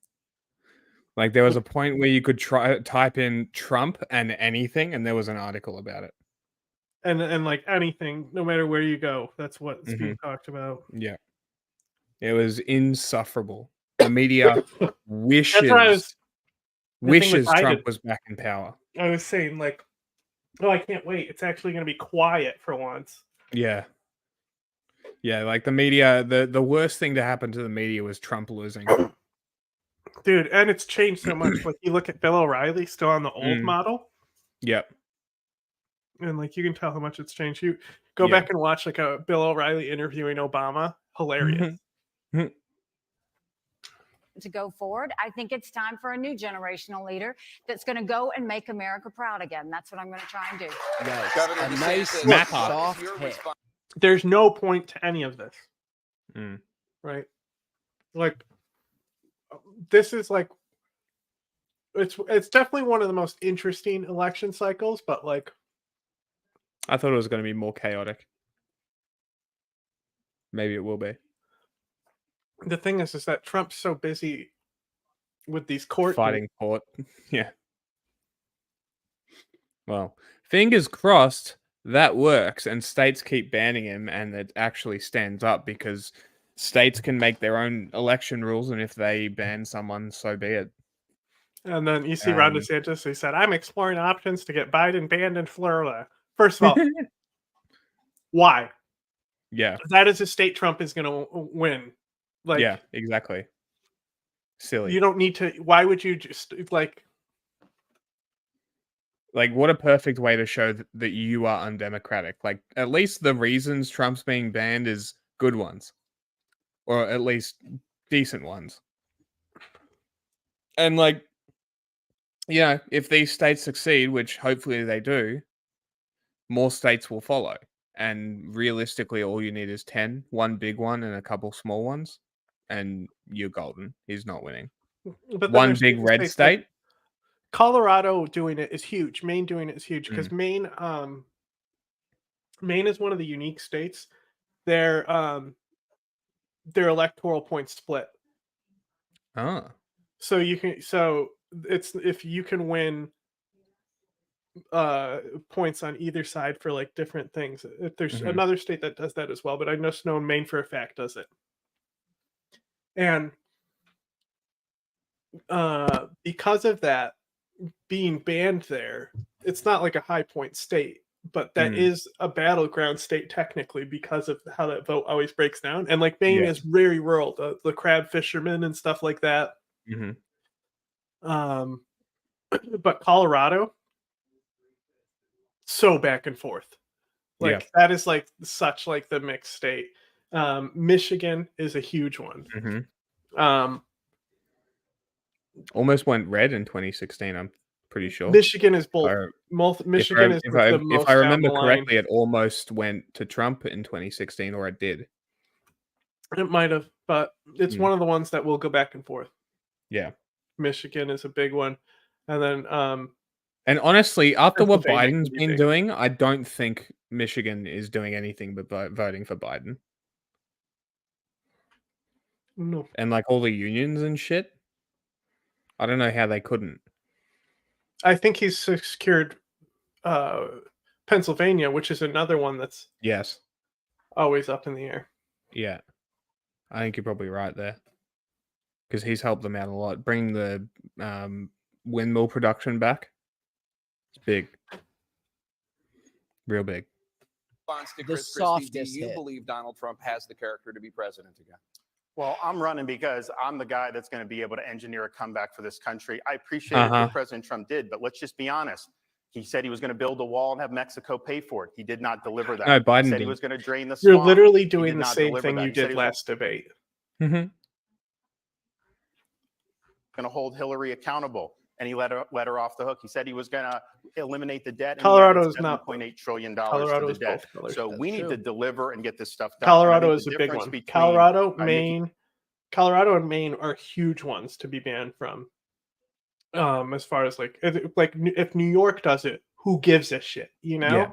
Speaker 2: Like there was a point where you could type in Trump and anything, and there was an article about it.
Speaker 1: And like anything, no matter where you go, that's what's being talked about.
Speaker 2: Yeah, it was insufferable. The media wishes Trump was back in power.
Speaker 1: I was saying like, oh, I can't wait. It's actually going to be quiet for once.
Speaker 2: Yeah. Yeah, like the media, the worst thing to happen to the media was Trump losing.
Speaker 1: Dude, and it's changed so much. Like you look at Bill O'Reilly still on the old model.
Speaker 2: Yep.
Speaker 1: And like you can tell how much it's changed. You go back and watch like a Bill O'Reilly interviewing Obama. Hilarious.
Speaker 23: To go forward, I think it's time for a new generational leader that's going to go and make America proud again. That's what I'm going to try and do.
Speaker 10: Governor,
Speaker 19: a nice soft hit.
Speaker 1: There's no point to any of this, right? Like, this is like, it's definitely one of the most interesting election cycles, but like,
Speaker 2: I thought it was going to be more chaotic. Maybe it will be.
Speaker 1: The thing is that Trump's so busy with these
Speaker 2: fighting court. Yeah. Well, fingers crossed that works and states keep banning him and it actually stands up because states can make their own election rules and if they ban someone, so be it.
Speaker 1: And then you see Ron DeSantis, who said, I'm exploring options to get Biden banned in Florida. First of all, why?
Speaker 2: Yeah.
Speaker 1: That is a state Trump is going to win. Like,
Speaker 2: yeah, exactly. Silly.
Speaker 1: You don't need to. Why would you just like
Speaker 2: what a perfect way to show that you are undemocratic. Like, at least the reasons Trump's being banned is good ones, or at least decent ones. And like, yeah, if these states succeed, which hopefully they do, more states will follow. And realistically, all you need is 10, one big one and a couple small ones. And you're golden. He's not winning.
Speaker 1: But
Speaker 2: one big red state.
Speaker 1: Like Colorado doing it is huge. Maine doing it is huge because Maine is one of the unique states. Their electoral points split.
Speaker 2: Oh.
Speaker 1: So it's if you can win points on either side for like different things. If there's another state that does that as well, but I just know Maine for a fact does it. And because of that being banned there, it's not like a high point state, but that is a battleground state technically because of how that vote always breaks down. And like Maine is very rural, the crab fishermen and stuff like that. But Colorado, so back and forth. Like that is like such like the mixed state. Michigan is a huge one.
Speaker 2: Almost went red in 2016. pretty sure.
Speaker 1: Michigan is both. Michigan is the most
Speaker 2: if I remember
Speaker 1: down the line.
Speaker 2: correctly, it almost went to Trump in 2016, or it did.
Speaker 1: It might have, but it's one of the ones that will go back and forth.
Speaker 2: Yeah.
Speaker 1: Michigan is a big one. And then
Speaker 2: and honestly, after what
Speaker 1: Pennsylvania
Speaker 2: Biden's
Speaker 1: can be
Speaker 2: been
Speaker 1: big.
Speaker 2: doing, I don't think Michigan is doing anything but voting for Biden.
Speaker 1: No.
Speaker 2: And like all the unions and shit. I don't know how they couldn't.
Speaker 1: I think he's secured Pennsylvania, which is another one that's
Speaker 2: Yes.
Speaker 1: always up in the air.
Speaker 2: Yeah. I think you're probably right there. Because he's helped them out a lot. Bring the windmill production back. It's big. Real big.
Speaker 20: Response to
Speaker 19: The
Speaker 20: Chris Christie, do
Speaker 19: softest
Speaker 20: you
Speaker 19: hit.
Speaker 20: believe Donald Trump has the character to be president again?
Speaker 4: Well, I'm running because I'm the guy that's going to be able to engineer a comeback for this country. I appreciate what President Trump did, but let's just be honest. He said he was going to build a wall and have Mexico pay for it. He did not deliver that.
Speaker 2: No, Biden
Speaker 4: He said
Speaker 2: did.
Speaker 4: he was going to drain the swamp.
Speaker 1: You're literally
Speaker 4: He
Speaker 1: doing
Speaker 4: did
Speaker 1: the
Speaker 4: not
Speaker 1: same
Speaker 4: deliver
Speaker 1: thing
Speaker 4: that.
Speaker 1: you
Speaker 4: He said
Speaker 1: did
Speaker 4: he was
Speaker 1: last debate.
Speaker 2: Mm-hmm.
Speaker 4: going to hold Hillary accountable, and he let her off the hook. He said he was going to eliminate the debt.
Speaker 1: Colorado is not
Speaker 4: $7.8 trillion
Speaker 1: Colorado
Speaker 4: to
Speaker 1: is
Speaker 4: the debt.
Speaker 1: both colors.
Speaker 4: So
Speaker 1: That's
Speaker 4: we need
Speaker 1: true.
Speaker 4: to deliver and get this stuff done.
Speaker 1: Colorado
Speaker 4: And I
Speaker 1: is
Speaker 4: think
Speaker 1: a
Speaker 4: the
Speaker 1: big one.
Speaker 4: difference between,
Speaker 1: Colorado,
Speaker 4: Nikki-
Speaker 1: Maine, Colorado and Maine are huge ones to be banned from. As far as like if New York does it, who gives a shit? You know,
Speaker 2: Yeah.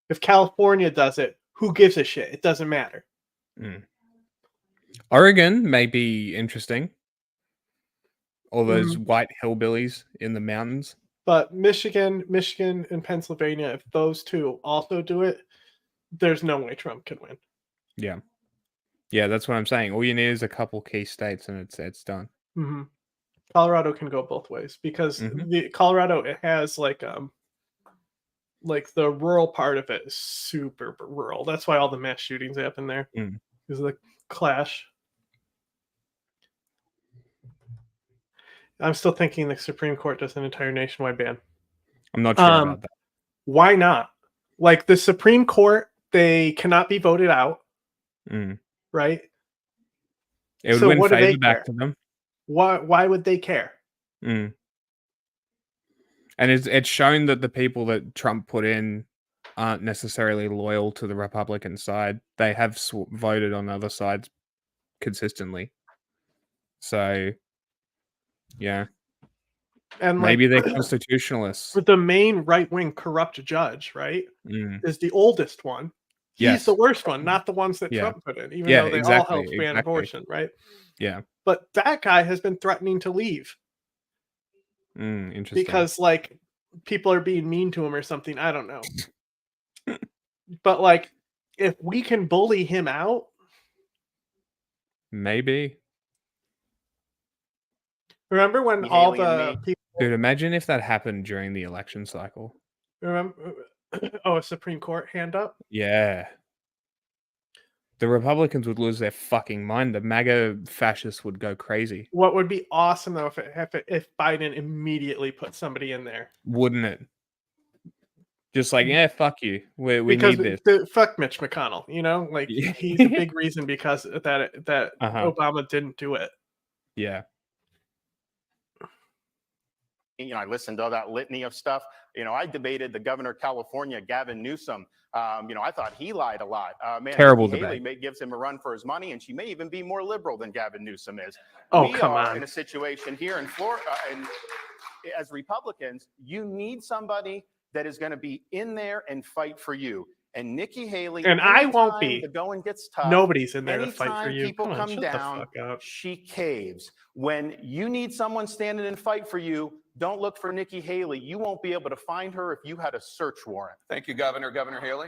Speaker 1: if California does it, who gives a shit? It doesn't matter.
Speaker 2: Oregon may be interesting. All those white hillbillies in the mountains.
Speaker 1: But Michigan, and Pennsylvania, if those two also do it, there's no way Trump can win.
Speaker 2: Yeah. Yeah, that's what I'm saying. All you need is a couple key states and it's done.
Speaker 1: Mm-hmm. Colorado can go both ways because the Colorado, it has like the rural part of it is super rural. That's why all the mass shootings happen there. Because of the clash. I'm still thinking the Supreme Court does an entire nationwide ban.
Speaker 2: I'm not sure about that.
Speaker 1: Why not? Like the Supreme Court, they cannot be voted out, right?
Speaker 2: It would win favor back to them.
Speaker 1: Why would they care?
Speaker 2: And it's shown that the people that Trump put in aren't necessarily loyal to the Republican side. They have voted on other sides consistently. So, yeah.
Speaker 1: And
Speaker 2: maybe they're constitutionalists.
Speaker 1: The main right-wing corrupt judge, right, is the oldest one. He's the worst one, not the ones that Trump put in, even though they all helped ban abortion, right?
Speaker 2: Yeah.
Speaker 1: But that guy has been threatening to leave.
Speaker 2: Interesting.
Speaker 1: Because, like, people are being mean to him or something. I don't know. But, like, if we can bully him out.
Speaker 2: Maybe.
Speaker 1: Remember when all the people.
Speaker 2: Dude, imagine if that happened during the election cycle.
Speaker 1: Remember? Oh, a Supreme Court hand up?
Speaker 2: Yeah. The Republicans would lose their fucking mind. The MAGA fascists would go crazy.
Speaker 1: What would be awesome, though, if Biden immediately put somebody in there?
Speaker 2: Wouldn't it? Just like, yeah, fuck you. We need this.
Speaker 1: Fuck Mitch McConnell, you know? Like, he's a big reason because that Obama didn't do it.
Speaker 2: Yeah.
Speaker 4: You know, I listened to all that litany of stuff. You know, I debated the governor of California, Gavin Newsom. You know, I thought he lied a lot.
Speaker 2: Terrible
Speaker 4: Nikki
Speaker 2: debate.
Speaker 4: Haley gives him a run for his money, and she may even be more liberal than Gavin Newsom is.
Speaker 1: Oh,
Speaker 4: we
Speaker 1: come
Speaker 4: are
Speaker 1: on.
Speaker 4: in a situation here in Florida, and as Republicans, you need somebody that is going to be in there and fight for you. And Nikki Haley,
Speaker 1: and I won't be.
Speaker 4: The going gets tough.
Speaker 1: Nobody's in there to fight for you.
Speaker 4: People
Speaker 1: come on,
Speaker 4: come
Speaker 1: shut
Speaker 4: down,
Speaker 1: the fuck up.
Speaker 4: she caves. When you need someone standing and fight for you, don't look for Nikki Haley. You won't be able to find her if you had a search warrant.
Speaker 20: Thank you, Governor Haley.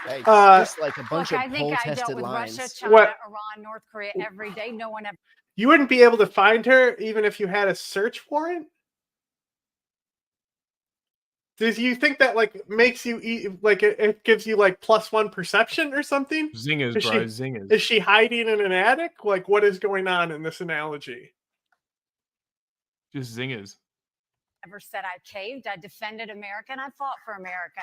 Speaker 19: Hey, just like a bunch
Speaker 23: Look,
Speaker 19: of
Speaker 23: I think I dealt
Speaker 19: poll-tested
Speaker 23: with
Speaker 19: lines.
Speaker 23: Russia, China, Iran, North Korea every day. No one ever.
Speaker 1: You wouldn't be able to find her even if you had a search warrant? Do you think that like makes you like it gives you like +1 perception or something?
Speaker 2: Zingers, bro, zingers.
Speaker 1: Is she hiding in an attic? Like, what is going on in this analogy?
Speaker 2: Just zingers.
Speaker 23: Ever said I caved. I defended America and I fought for America.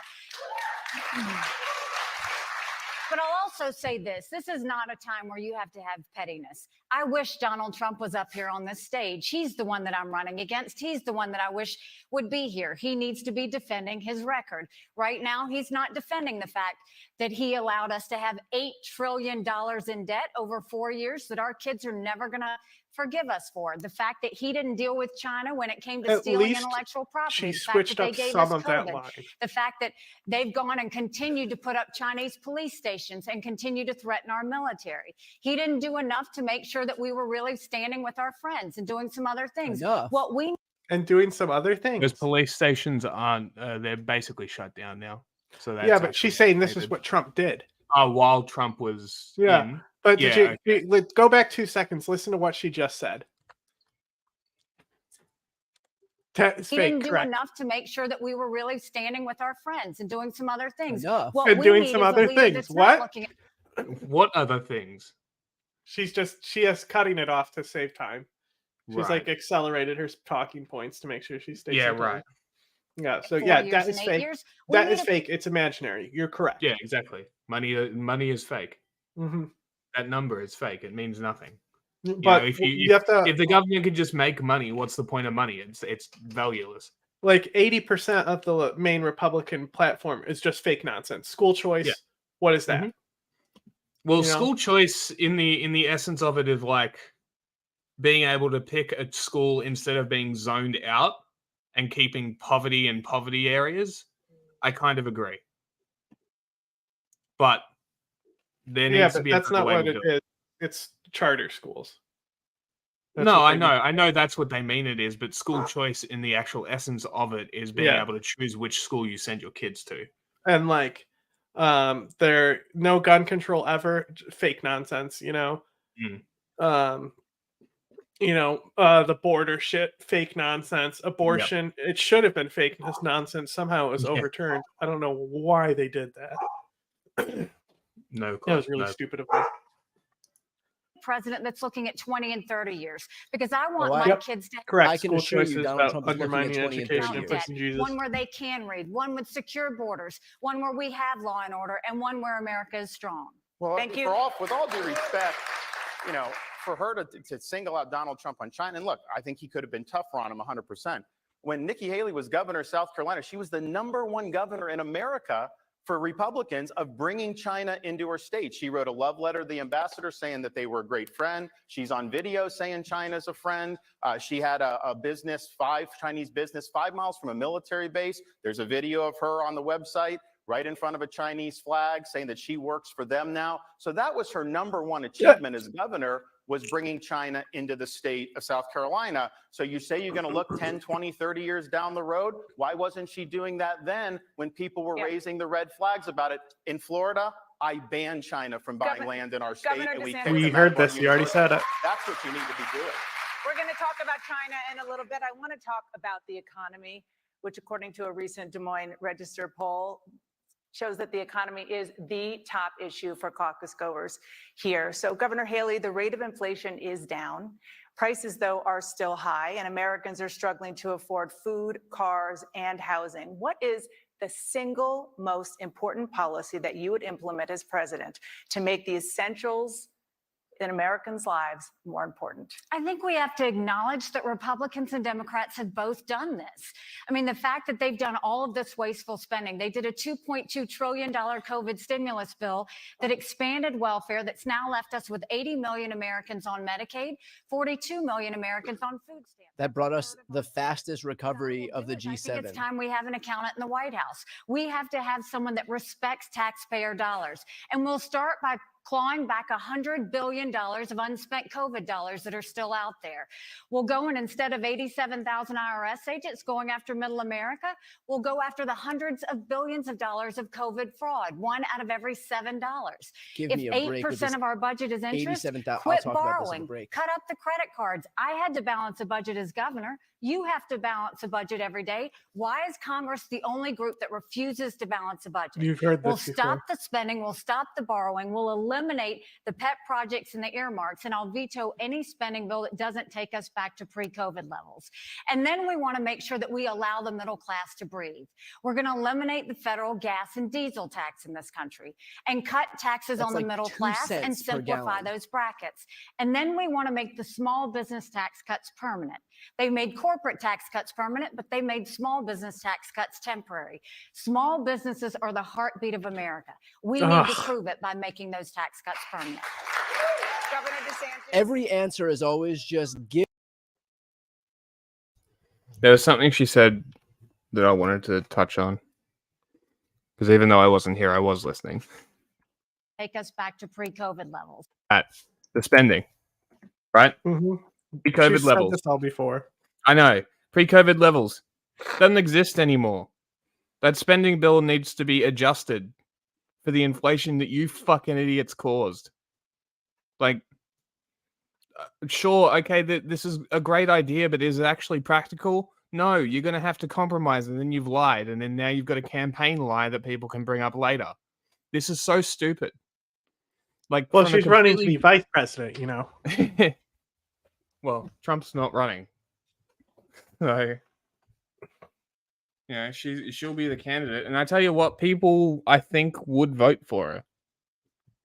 Speaker 23: But I'll also say this. This is not a time where you have to have pettiness. I wish Donald Trump was up here on this stage. He's the one that I'm running against. He's the one that I wish would be here. He needs to be defending his record. Right now, he's not defending the fact that he allowed us to have $8 trillion in debt over 4 years that our kids are never going to forgive us for. The fact that he didn't deal with China when it came to
Speaker 1: At
Speaker 23: stealing
Speaker 1: least
Speaker 23: intellectual property.
Speaker 1: she
Speaker 23: The fact
Speaker 1: switched
Speaker 23: that they
Speaker 1: up
Speaker 23: gave
Speaker 1: some
Speaker 23: us
Speaker 1: of that
Speaker 23: COVID.
Speaker 1: line.
Speaker 23: The fact that they've gone and continued to put up Chinese police stations and continue to threaten our military. He didn't do enough to make sure that we were really standing with our friends and doing some other things. What we
Speaker 1: And doing some other things.
Speaker 2: Those police stations aren't. They're basically shut down now. So that's
Speaker 1: Yeah, but she's saying this is what Trump did.
Speaker 2: Oh, while Trump was in.
Speaker 1: But
Speaker 2: yeah,
Speaker 1: let's go back 2 seconds. Listen to what she just said. It's
Speaker 23: he
Speaker 1: fake,
Speaker 23: didn't do
Speaker 1: correct.
Speaker 23: enough to make sure that we were really standing with our friends and doing some other things.
Speaker 1: Enough.
Speaker 23: What
Speaker 1: And
Speaker 23: we
Speaker 1: doing
Speaker 23: need
Speaker 1: some
Speaker 23: is a
Speaker 1: other
Speaker 23: leader
Speaker 1: things.
Speaker 23: that's
Speaker 1: What?
Speaker 23: not looking at
Speaker 2: What other things?
Speaker 1: She is cutting it off to save time. She's
Speaker 2: Right.
Speaker 1: like accelerated her talking points to make sure she stays.
Speaker 2: Yeah,
Speaker 1: on time.
Speaker 2: right.
Speaker 1: Yeah, so
Speaker 23: 4
Speaker 1: yeah,
Speaker 23: years
Speaker 1: that
Speaker 23: and
Speaker 1: is
Speaker 23: 8
Speaker 1: fake.
Speaker 23: years.
Speaker 1: That is fake. It's imaginary. You're correct.
Speaker 2: Yeah, exactly. Money is fake.
Speaker 1: Mhm.
Speaker 2: That number is fake. It means nothing. You
Speaker 1: But
Speaker 2: know, if
Speaker 1: you have to,
Speaker 2: if the government could just make money, what's the point of money? It's valueless.
Speaker 1: like 80% of the main Republican platform is just fake nonsense. School choice.
Speaker 2: Yeah.
Speaker 1: What is that?
Speaker 2: Mhm. Well,
Speaker 1: You know?
Speaker 2: school choice in the essence of it is like being able to pick a school instead of being zoned out and keeping poverty in poverty areas. I kind of agree. But there
Speaker 1: Yeah,
Speaker 2: needs to
Speaker 1: but
Speaker 2: be a
Speaker 1: that's
Speaker 2: better
Speaker 1: not
Speaker 2: way
Speaker 1: what
Speaker 2: to
Speaker 1: it
Speaker 2: do it.
Speaker 1: is. It's charter schools. That's
Speaker 2: No,
Speaker 1: what
Speaker 2: I
Speaker 1: they
Speaker 2: know.
Speaker 1: mean.
Speaker 2: I know that's what they mean it is, but school choice in the actual essence of it is being
Speaker 1: Yeah.
Speaker 2: able to choose which school you send your kids to.
Speaker 1: And like, there no gun control ever. Fake nonsense. You know.
Speaker 2: Mm.
Speaker 1: The border shit, fake nonsense. Abortion, it should have been fake nonsense. Somehow it was
Speaker 2: Yeah.
Speaker 1: overturned. I don't know why they did that.
Speaker 2: No,
Speaker 1: That was really
Speaker 2: no.
Speaker 1: stupid of them.
Speaker 23: president that's looking at 20 and 30 years because I want
Speaker 15: Oh,
Speaker 23: my
Speaker 1: Yep.
Speaker 23: kids to
Speaker 1: Correct.
Speaker 15: I can
Speaker 1: School
Speaker 15: assure you
Speaker 1: choices
Speaker 15: Donald
Speaker 1: about
Speaker 15: Trump is looking at
Speaker 1: undermining
Speaker 15: 20 and 30
Speaker 1: education and
Speaker 15: years.
Speaker 1: pushing Jesus.
Speaker 23: one where they can read, one with secure borders, one where we have law and order, and one where America is strong.
Speaker 4: Well,
Speaker 23: Thank you.
Speaker 4: with all due respect, for her to single out Donald Trump on China, and look, I think he could have been tougher on him 100%. When Nikki Haley was governor of South Carolina, she was the #1 governor in America for Republicans of bringing China into her state. She wrote a love letter to the ambassador saying that they were a great friend. She's on video saying China's a friend. She had a Chinese business 5 miles from a military base. There's a video of her on the website right in front of a Chinese flag saying that she works for them now. So that was her #1 achievement as governor, was bringing China into the state of South Carolina. So you say you're going to look 10, 20, 30 years down the road. Why wasn't she doing that then when people were raising the red flags about it? In Florida, I banned China from buying land in our state.
Speaker 21: Governor
Speaker 4: And we
Speaker 21: DeSantis-
Speaker 4: kicked
Speaker 1: We
Speaker 4: them
Speaker 1: heard
Speaker 4: out of our
Speaker 1: this. You already said it.
Speaker 4: That's what you need to be doing.
Speaker 21: We're going to talk about China in a little bit. I want to talk about the economy, which according to a recent Des Moines Register poll shows that the economy is the top issue for caucus goers here. So Governor Haley, the rate of inflation is down. Prices, though, are still high, and Americans are struggling to afford food, cars, and housing. What is the single most important policy that you would implement as president to make the essentials in Americans' lives more important?
Speaker 23: I think we have to acknowledge that Republicans and Democrats have both done this. I mean, the fact that they've done all of this wasteful spending, they did a $2.2 trillion COVID stimulus bill that expanded welfare, that's now left us with 80 million Americans on Medicaid, 42 million Americans on food stamps.
Speaker 19: That brought us the fastest recovery of the
Speaker 23: I think
Speaker 19: G7.
Speaker 23: it's time we have an accountant in the White House. We have to have someone that respects taxpayer dollars. And we'll start by clawing back $100 billion of unspent COVID dollars that are still out there. We'll go in, instead of 87,000 IRS agents going after middle America, we'll go after the hundreds of billions of dollars of COVID fraud, $1 out of every $7.
Speaker 19: Give
Speaker 23: If
Speaker 19: me a break with
Speaker 23: 8%
Speaker 19: this
Speaker 23: of our budget is interest,
Speaker 19: 87,000. I'll
Speaker 23: quit
Speaker 19: talk about this in a
Speaker 23: borrowing,
Speaker 19: break.
Speaker 23: cut up the credit cards. I had to balance a budget as governor. You have to balance a budget every day. Why is Congress the only group that refuses to balance a budget?
Speaker 1: You've heard this
Speaker 23: We'll
Speaker 1: before.
Speaker 23: stop the spending, we'll stop the borrowing, we'll eliminate the pet projects and the earmarks, and I'll veto any spending bill that doesn't take us back to pre-COVID levels. And then we want to make sure that we allow the middle class to breathe. We're going to eliminate the federal gas and diesel tax in this country and cut taxes
Speaker 19: That's
Speaker 23: on the
Speaker 19: like
Speaker 23: middle
Speaker 19: 2
Speaker 23: class and
Speaker 19: cents per
Speaker 23: simplify
Speaker 19: gallon.
Speaker 23: those brackets. And then we want to make the small business tax cuts permanent. They made corporate tax cuts permanent, but they made small business tax cuts temporary. Small businesses are the heartbeat of America. We need to prove it by making those tax cuts permanent.
Speaker 21: Governor DeSantis.
Speaker 19: Every answer is always just give.
Speaker 2: There was something she said that I wanted to touch on. Because even though I wasn't here, I was listening.
Speaker 23: Take us back to pre-COVID levels.
Speaker 2: At the spending, right?
Speaker 1: Mm-hmm.
Speaker 2: Pre-COVID
Speaker 1: She's
Speaker 2: levels.
Speaker 1: said this all before.
Speaker 2: I know. Pre-COVID levels. Doesn't exist anymore. That spending bill needs to be adjusted for the inflation that you fucking idiots caused. Like, sure, okay, this is a great idea, but is it actually practical? No, you're going to have to compromise, and then you've lied, and then now you've got a campaign lie that people can bring up later. This is so stupid. Like,
Speaker 1: well, she's running to be vice president, you know.
Speaker 2: Well, Trump's not running. So, you know, she'll be the candidate. And I tell you what, people, I think, would vote for her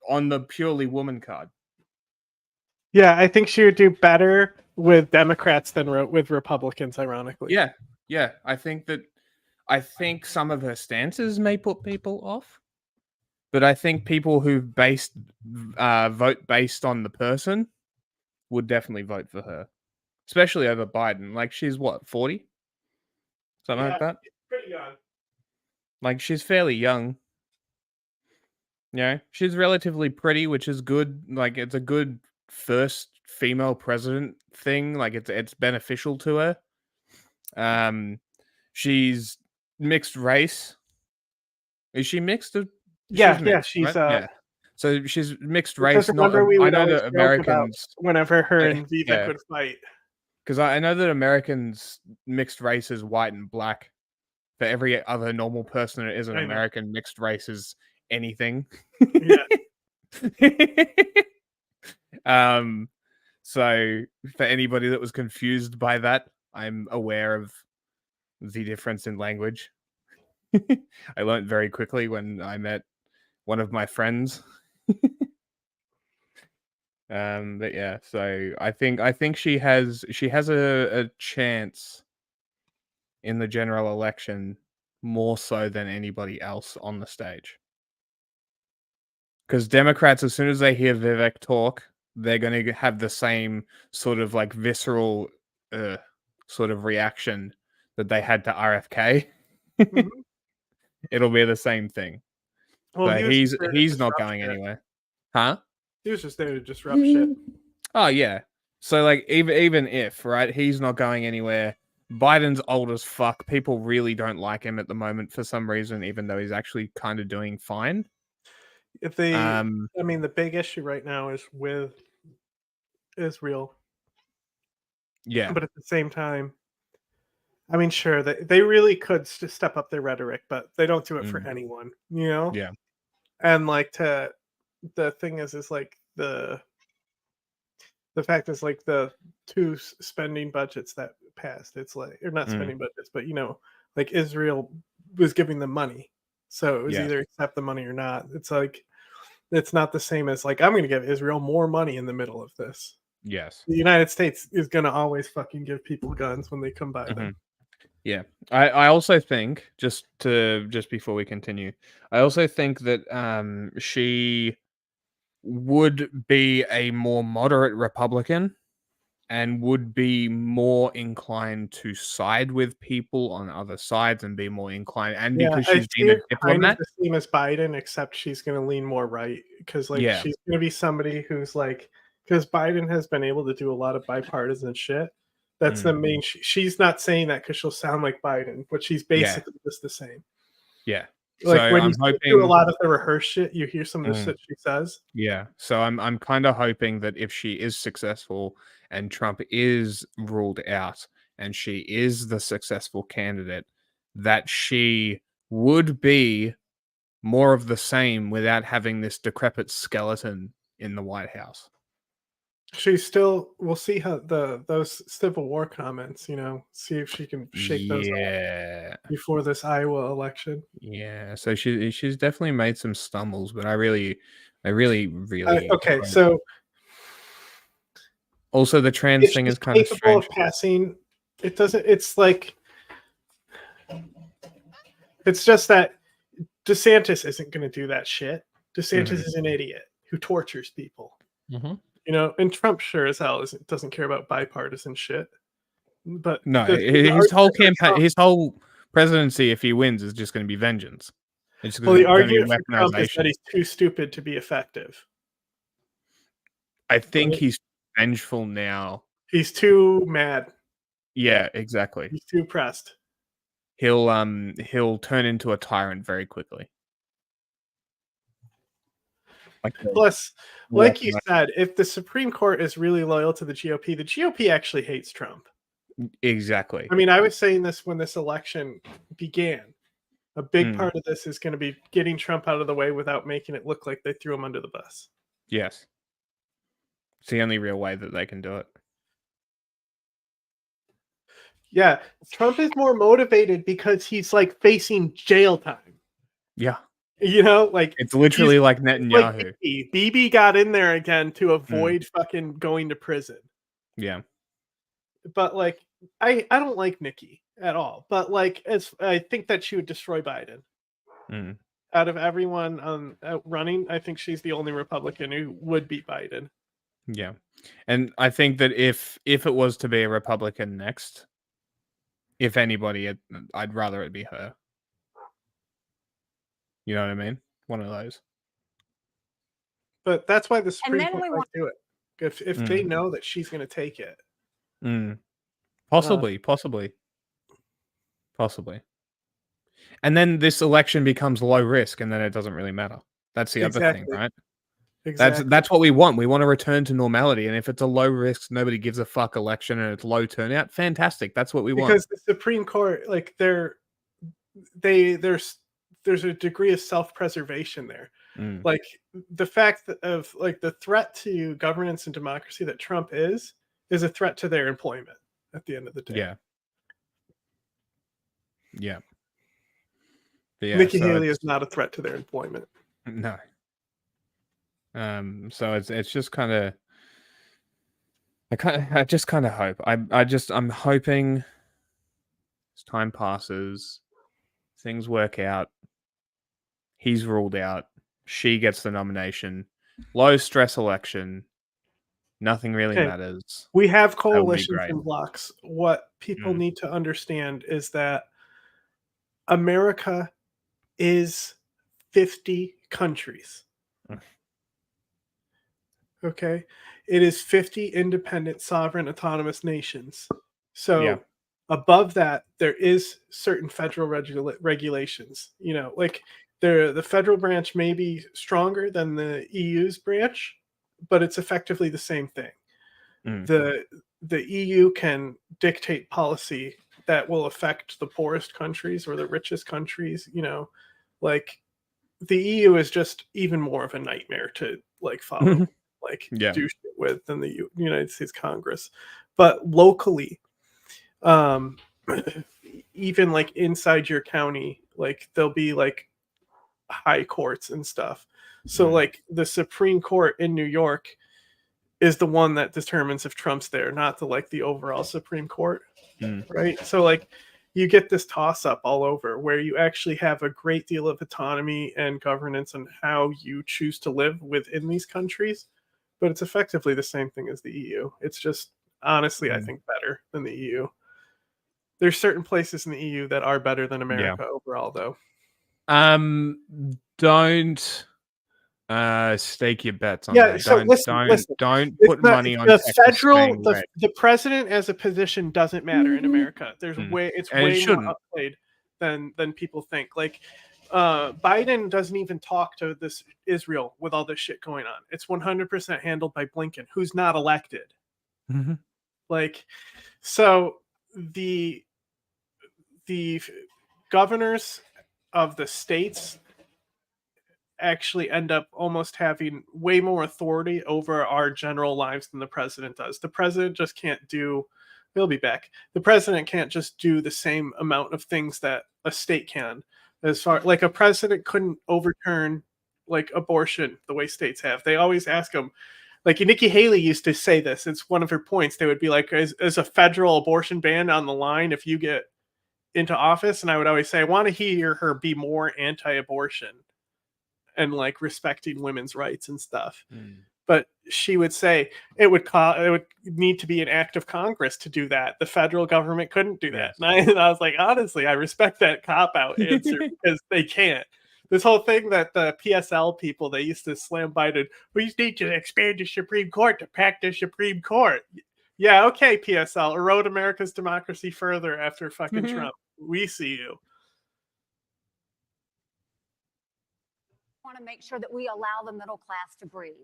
Speaker 2: on the purely woman card.
Speaker 1: Yeah, I think she would do better with Democrats than with Republicans, ironically.
Speaker 2: Yeah. I think some of her stances may put people off. But I think people who vote based on the person would definitely vote for her. Especially over Biden. Like, she's what, 40? Something like that?
Speaker 1: Pretty young.
Speaker 2: Like, she's fairly young. Yeah, she's relatively pretty, which is good. Like, it's a good first female president thing. Like, it's beneficial to her. She's mixed race. Is she mixed?
Speaker 1: She's
Speaker 2: right? So she's mixed
Speaker 1: because
Speaker 2: race.
Speaker 1: remember, we
Speaker 2: I
Speaker 1: would
Speaker 2: know
Speaker 1: always
Speaker 2: that
Speaker 1: joke
Speaker 2: Americans,
Speaker 1: about whenever her and Vivek would fight.
Speaker 2: Because I know that Americans mixed race is white and black. For every other normal person that isn't American, mixed race is anything. So for anybody that was confused by that, I'm aware of the difference in language. I learned very quickly when I met one of my friends. But yeah, so I think she has a chance in the general election more so than anybody else on the stage. Because Democrats, as soon as they hear Vivek talk, they're going to have the same sort of like visceral sort of reaction that they had to RFK.
Speaker 1: Mm-hmm.
Speaker 2: It'll be the same thing.
Speaker 1: Well,
Speaker 2: so he's not going anywhere. Huh?
Speaker 1: He was just there to disrupt shit.
Speaker 2: Oh yeah. So like even if, right, he's not going anywhere. Biden's old as fuck. People really don't like him at the moment for some reason, even though he's actually kind of doing fine.
Speaker 1: If they, I mean, the big issue right now is with Israel.
Speaker 2: Yeah.
Speaker 1: But at the same time, I mean, sure, they really could step up their rhetoric, but they don't do it for anyone, you know?
Speaker 2: Yeah.
Speaker 1: And like the thing is like the fact is like the two spending budgets that passed, it's like, or not spending budgets, but you know, like Israel was giving them money. So it was either accept the money or not. It's like, it's not the same as like, I'm going to give Israel more money in the middle of this.
Speaker 2: Yes.
Speaker 1: The United States is going to always fucking give people guns when they come by them.
Speaker 2: Yeah. I also think, just before we continue, I also think that she would be a more moderate Republican and would be more inclined to side with people on other sides and be more inclined. And because she's been a diplomat,
Speaker 1: kind of the same as Biden, except she's going to lean more right because like she's going to be somebody who's like, because Biden has been able to do a lot of bipartisan shit. That's the main. She's not saying that because she'll sound like Biden, but she's basically just the same.
Speaker 2: Yeah.
Speaker 1: Like
Speaker 2: so
Speaker 1: when
Speaker 2: I'm
Speaker 1: you
Speaker 2: hoping
Speaker 1: do a lot of the rehearse shit, you hear some of the shit she says.
Speaker 2: Yeah. So I'm kind of hoping that if she is successful and Trump is ruled out, and she is the successful candidate, that she would be more of the same without having this decrepit skeleton in the White House.
Speaker 1: She's still. We'll see how those Civil War comments. See if she can shake those off before this Iowa election.
Speaker 2: Yeah, so she's definitely made some stumbles, but I really
Speaker 1: Okay,
Speaker 2: hope.
Speaker 1: so
Speaker 2: also the trans thing is kind of strange.
Speaker 1: Of passing, it doesn't. It's like it's just that DeSantis isn't going to do that shit. DeSantis is an idiot who tortures people. And Trump sure as hell doesn't care about bipartisan shit. But
Speaker 2: no, his whole campaign, his whole presidency, if he wins, is just going to be vengeance. It's
Speaker 1: the argument for Trump is that he's too stupid to be effective.
Speaker 2: I think he's vengeful now.
Speaker 1: He's too mad.
Speaker 2: Yeah, exactly.
Speaker 1: He's too pressed.
Speaker 2: He'll turn into a tyrant very quickly.
Speaker 1: Plus, like you said, if the Supreme Court is really loyal to the GOP actually hates Trump.
Speaker 2: Exactly.
Speaker 1: I mean, I was saying this when this election began. A big part of this is going to be getting Trump out of the way without making it look like they threw him under the bus.
Speaker 2: Yes. It's the only real way that they can do it.
Speaker 1: Yeah. Trump is more motivated because he's like facing jail time.
Speaker 2: Yeah.
Speaker 1: Like
Speaker 2: it's literally like Netanyahu.
Speaker 1: Like Bibi got in there again to avoid fucking going to prison.
Speaker 2: Yeah.
Speaker 1: But like, I don't like Nikki at all. But like, I think that she would destroy Biden. Out of everyone running, I think she's the only Republican who would beat Biden.
Speaker 2: Yeah, and I think that if it was to be a Republican next, if anybody, I'd rather it be her. You know what I mean? One of those.
Speaker 1: But that's why the Supreme Court might do it. If they know that she's going to take it.
Speaker 2: Possibly. And then this election becomes low risk, and then it doesn't really matter. That's the other thing, right?
Speaker 1: Exactly.
Speaker 2: That's what we want. We want to return to normality, and if it's a low risk, nobody gives a fuck election, and it's low turnout, fantastic. That's what we want.
Speaker 1: Because the Supreme Court, like there's a degree of self-preservation there. Like the fact of like the threat to governance and democracy that Trump is a threat to their employment at the end of the day.
Speaker 2: Yeah.
Speaker 1: Nikki Haley is not a threat to their employment.
Speaker 2: No. So it's just kind of I just kind of hope. I'm hoping as time passes, things work out. He's ruled out. She gets the nomination. Low stress election. Nothing really matters.
Speaker 1: We have coalitions and blocks. What people need to understand is that America is 50 countries. Okay? It is 50 independent, sovereign, autonomous nations. So above that, there is certain federal regulations. Like the federal branch may be stronger than the EU's branch, but it's effectively the same thing. The EU can dictate policy that will affect the poorest countries or the richest countries. Like the EU is just even more of a nightmare to like follow, do shit with than the United States Congress. But locally, even like inside your county, like there'll be like high courts and stuff. So like the Supreme Court in New York is the one that determines if Trump's there, not the overall Supreme Court. Right. So like you get this toss up all over where you actually have a great deal of autonomy and governance on how you choose to live within these countries. But it's effectively the same thing as the EU. It's just honestly, I think better than the EU. There's certain places in the EU that are better than America overall, though.
Speaker 2: Don't stake your bets on
Speaker 1: that. So listen.
Speaker 2: Don't put money on
Speaker 1: the federal. The president as a position doesn't matter in America. It's way more upplayed than people think. Like Biden doesn't even talk to this Israel with all this shit going on. It's 100% handled by Blinken, who's not elected. Like, so the governors of the states actually end up almost having way more authority over our general lives than the president does. The president just can't do, he'll be back. The president can't just do the same amount of things that a state can. As far like a president couldn't overturn like abortion the way states have. They always ask him, like Nikki Haley used to say this, it's one of her points. They would be like, is a federal abortion ban on the line if you get into office? And I would always say, I want to hear her be more anti-abortion and like respecting women's rights and stuff. But she would say it would need to be an act of Congress to do that. The federal government couldn't do that. And I was like, honestly, I respect that cop-out answer because they can't. This whole thing that the PSL people, they used to slam Biden, we need to expand the Supreme Court to pack the Supreme Court. Yeah, okay, PSL, erode America's democracy further after fucking Trump. We see you.
Speaker 23: Want to make sure that we allow the middle class to breathe.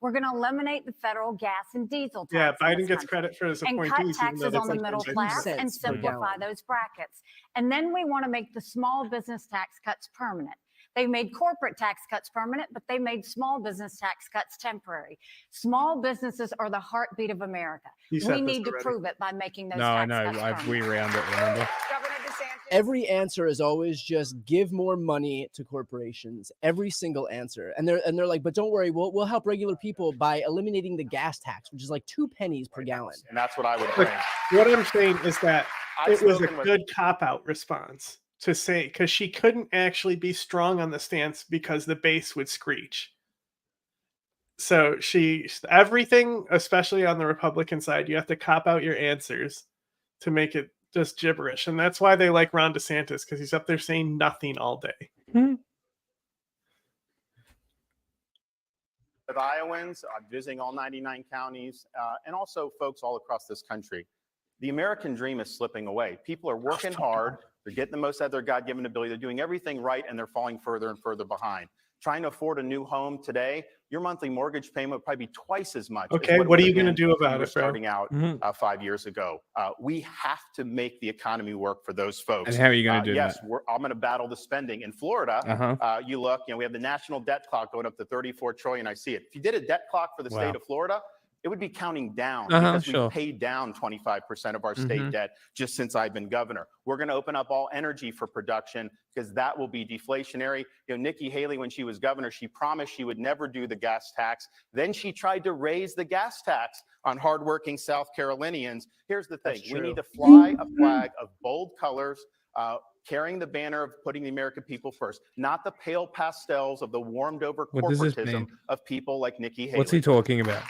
Speaker 23: We're going to eliminate the federal gas and diesel tax.
Speaker 1: Yeah, Biden gets credit for his appointees.
Speaker 23: And cut taxes on the middle class and simplify those brackets. And then we want to make the small business tax cuts permanent. They made corporate tax cuts permanent, but they made small business tax cuts temporary. Small businesses are the heartbeat of America. We need to prove it by making those tax cuts permanent.
Speaker 2: We round it, remember?
Speaker 19: Every answer is always just give more money to corporations. Every single answer, and they're like, but don't worry, we'll help regular people by eliminating the gas tax, which is like 2 pennies per gallon.
Speaker 4: And that's what I would bring.
Speaker 1: What I'm saying is that it was a good cop-out response to say, because she couldn't actually be strong on the stance because the base would screech. So everything, especially on the Republican side, you have to cop out your answers to make it just gibberish. And that's why they like Ron DeSantis, because he's up there saying nothing all day.
Speaker 4: With Iowans, I'm visiting all 99 counties, and also folks all across this country. The American dream is slipping away. People are working hard. They're getting the most out of their God-given ability. They're doing everything right, and they're falling further and further behind. Trying to afford a new home today, your monthly mortgage payment would probably be twice as much.
Speaker 1: Okay, what are you going to do about it,
Speaker 4: starting out 5 years ago? We have to make the economy work for those folks.
Speaker 2: And how are you going to do that?
Speaker 4: Yes, I'm going to battle the spending. In Florida, you look, we have the national debt clock going up to $34 trillion. I see it. If you did a debt clock for the state of Florida, it would be counting down because we've paid down 25% of our state debt just since I've been governor. We're going to open up all energy for production because that will be deflationary. Nikki Haley, when she was governor, she promised she would never do the gas tax. Then she tried to raise the gas tax on hardworking South Carolinians. Here's the thing. We need to fly a flag of bold colors, carrying the banner of putting the American people first, not the pale pastels of the warmed over corporatism of people like Nikki Haley.
Speaker 2: What's he talking about?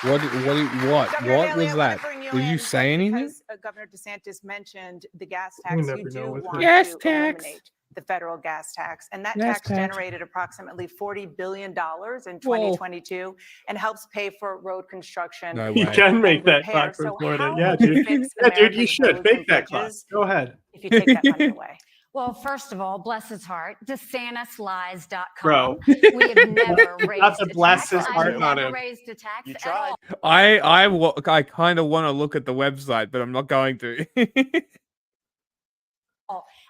Speaker 2: What was that? Did you say anything?
Speaker 21: Governor DeSantis mentioned the gas tax. You do want to eliminate the federal gas tax, and that tax generated approximately $40 billion in 2022 and helps pay for road construction.
Speaker 1: No way. You can make that clock for Florida. Yeah, dude. Yeah, dude, you should make that clock. Go ahead.
Speaker 21: If you take that money away.
Speaker 23: Well, first of all, bless his heart, DeSantislies.com.
Speaker 1: Bro.
Speaker 23: We have never raised
Speaker 1: Not to
Speaker 23: a
Speaker 1: bless
Speaker 23: tax.
Speaker 1: his heart
Speaker 23: I've
Speaker 1: on
Speaker 23: never
Speaker 1: him.
Speaker 23: raised a tax
Speaker 4: You
Speaker 23: at
Speaker 4: tried.
Speaker 23: all.
Speaker 2: I kind of want to look at the website, but I'm not going to.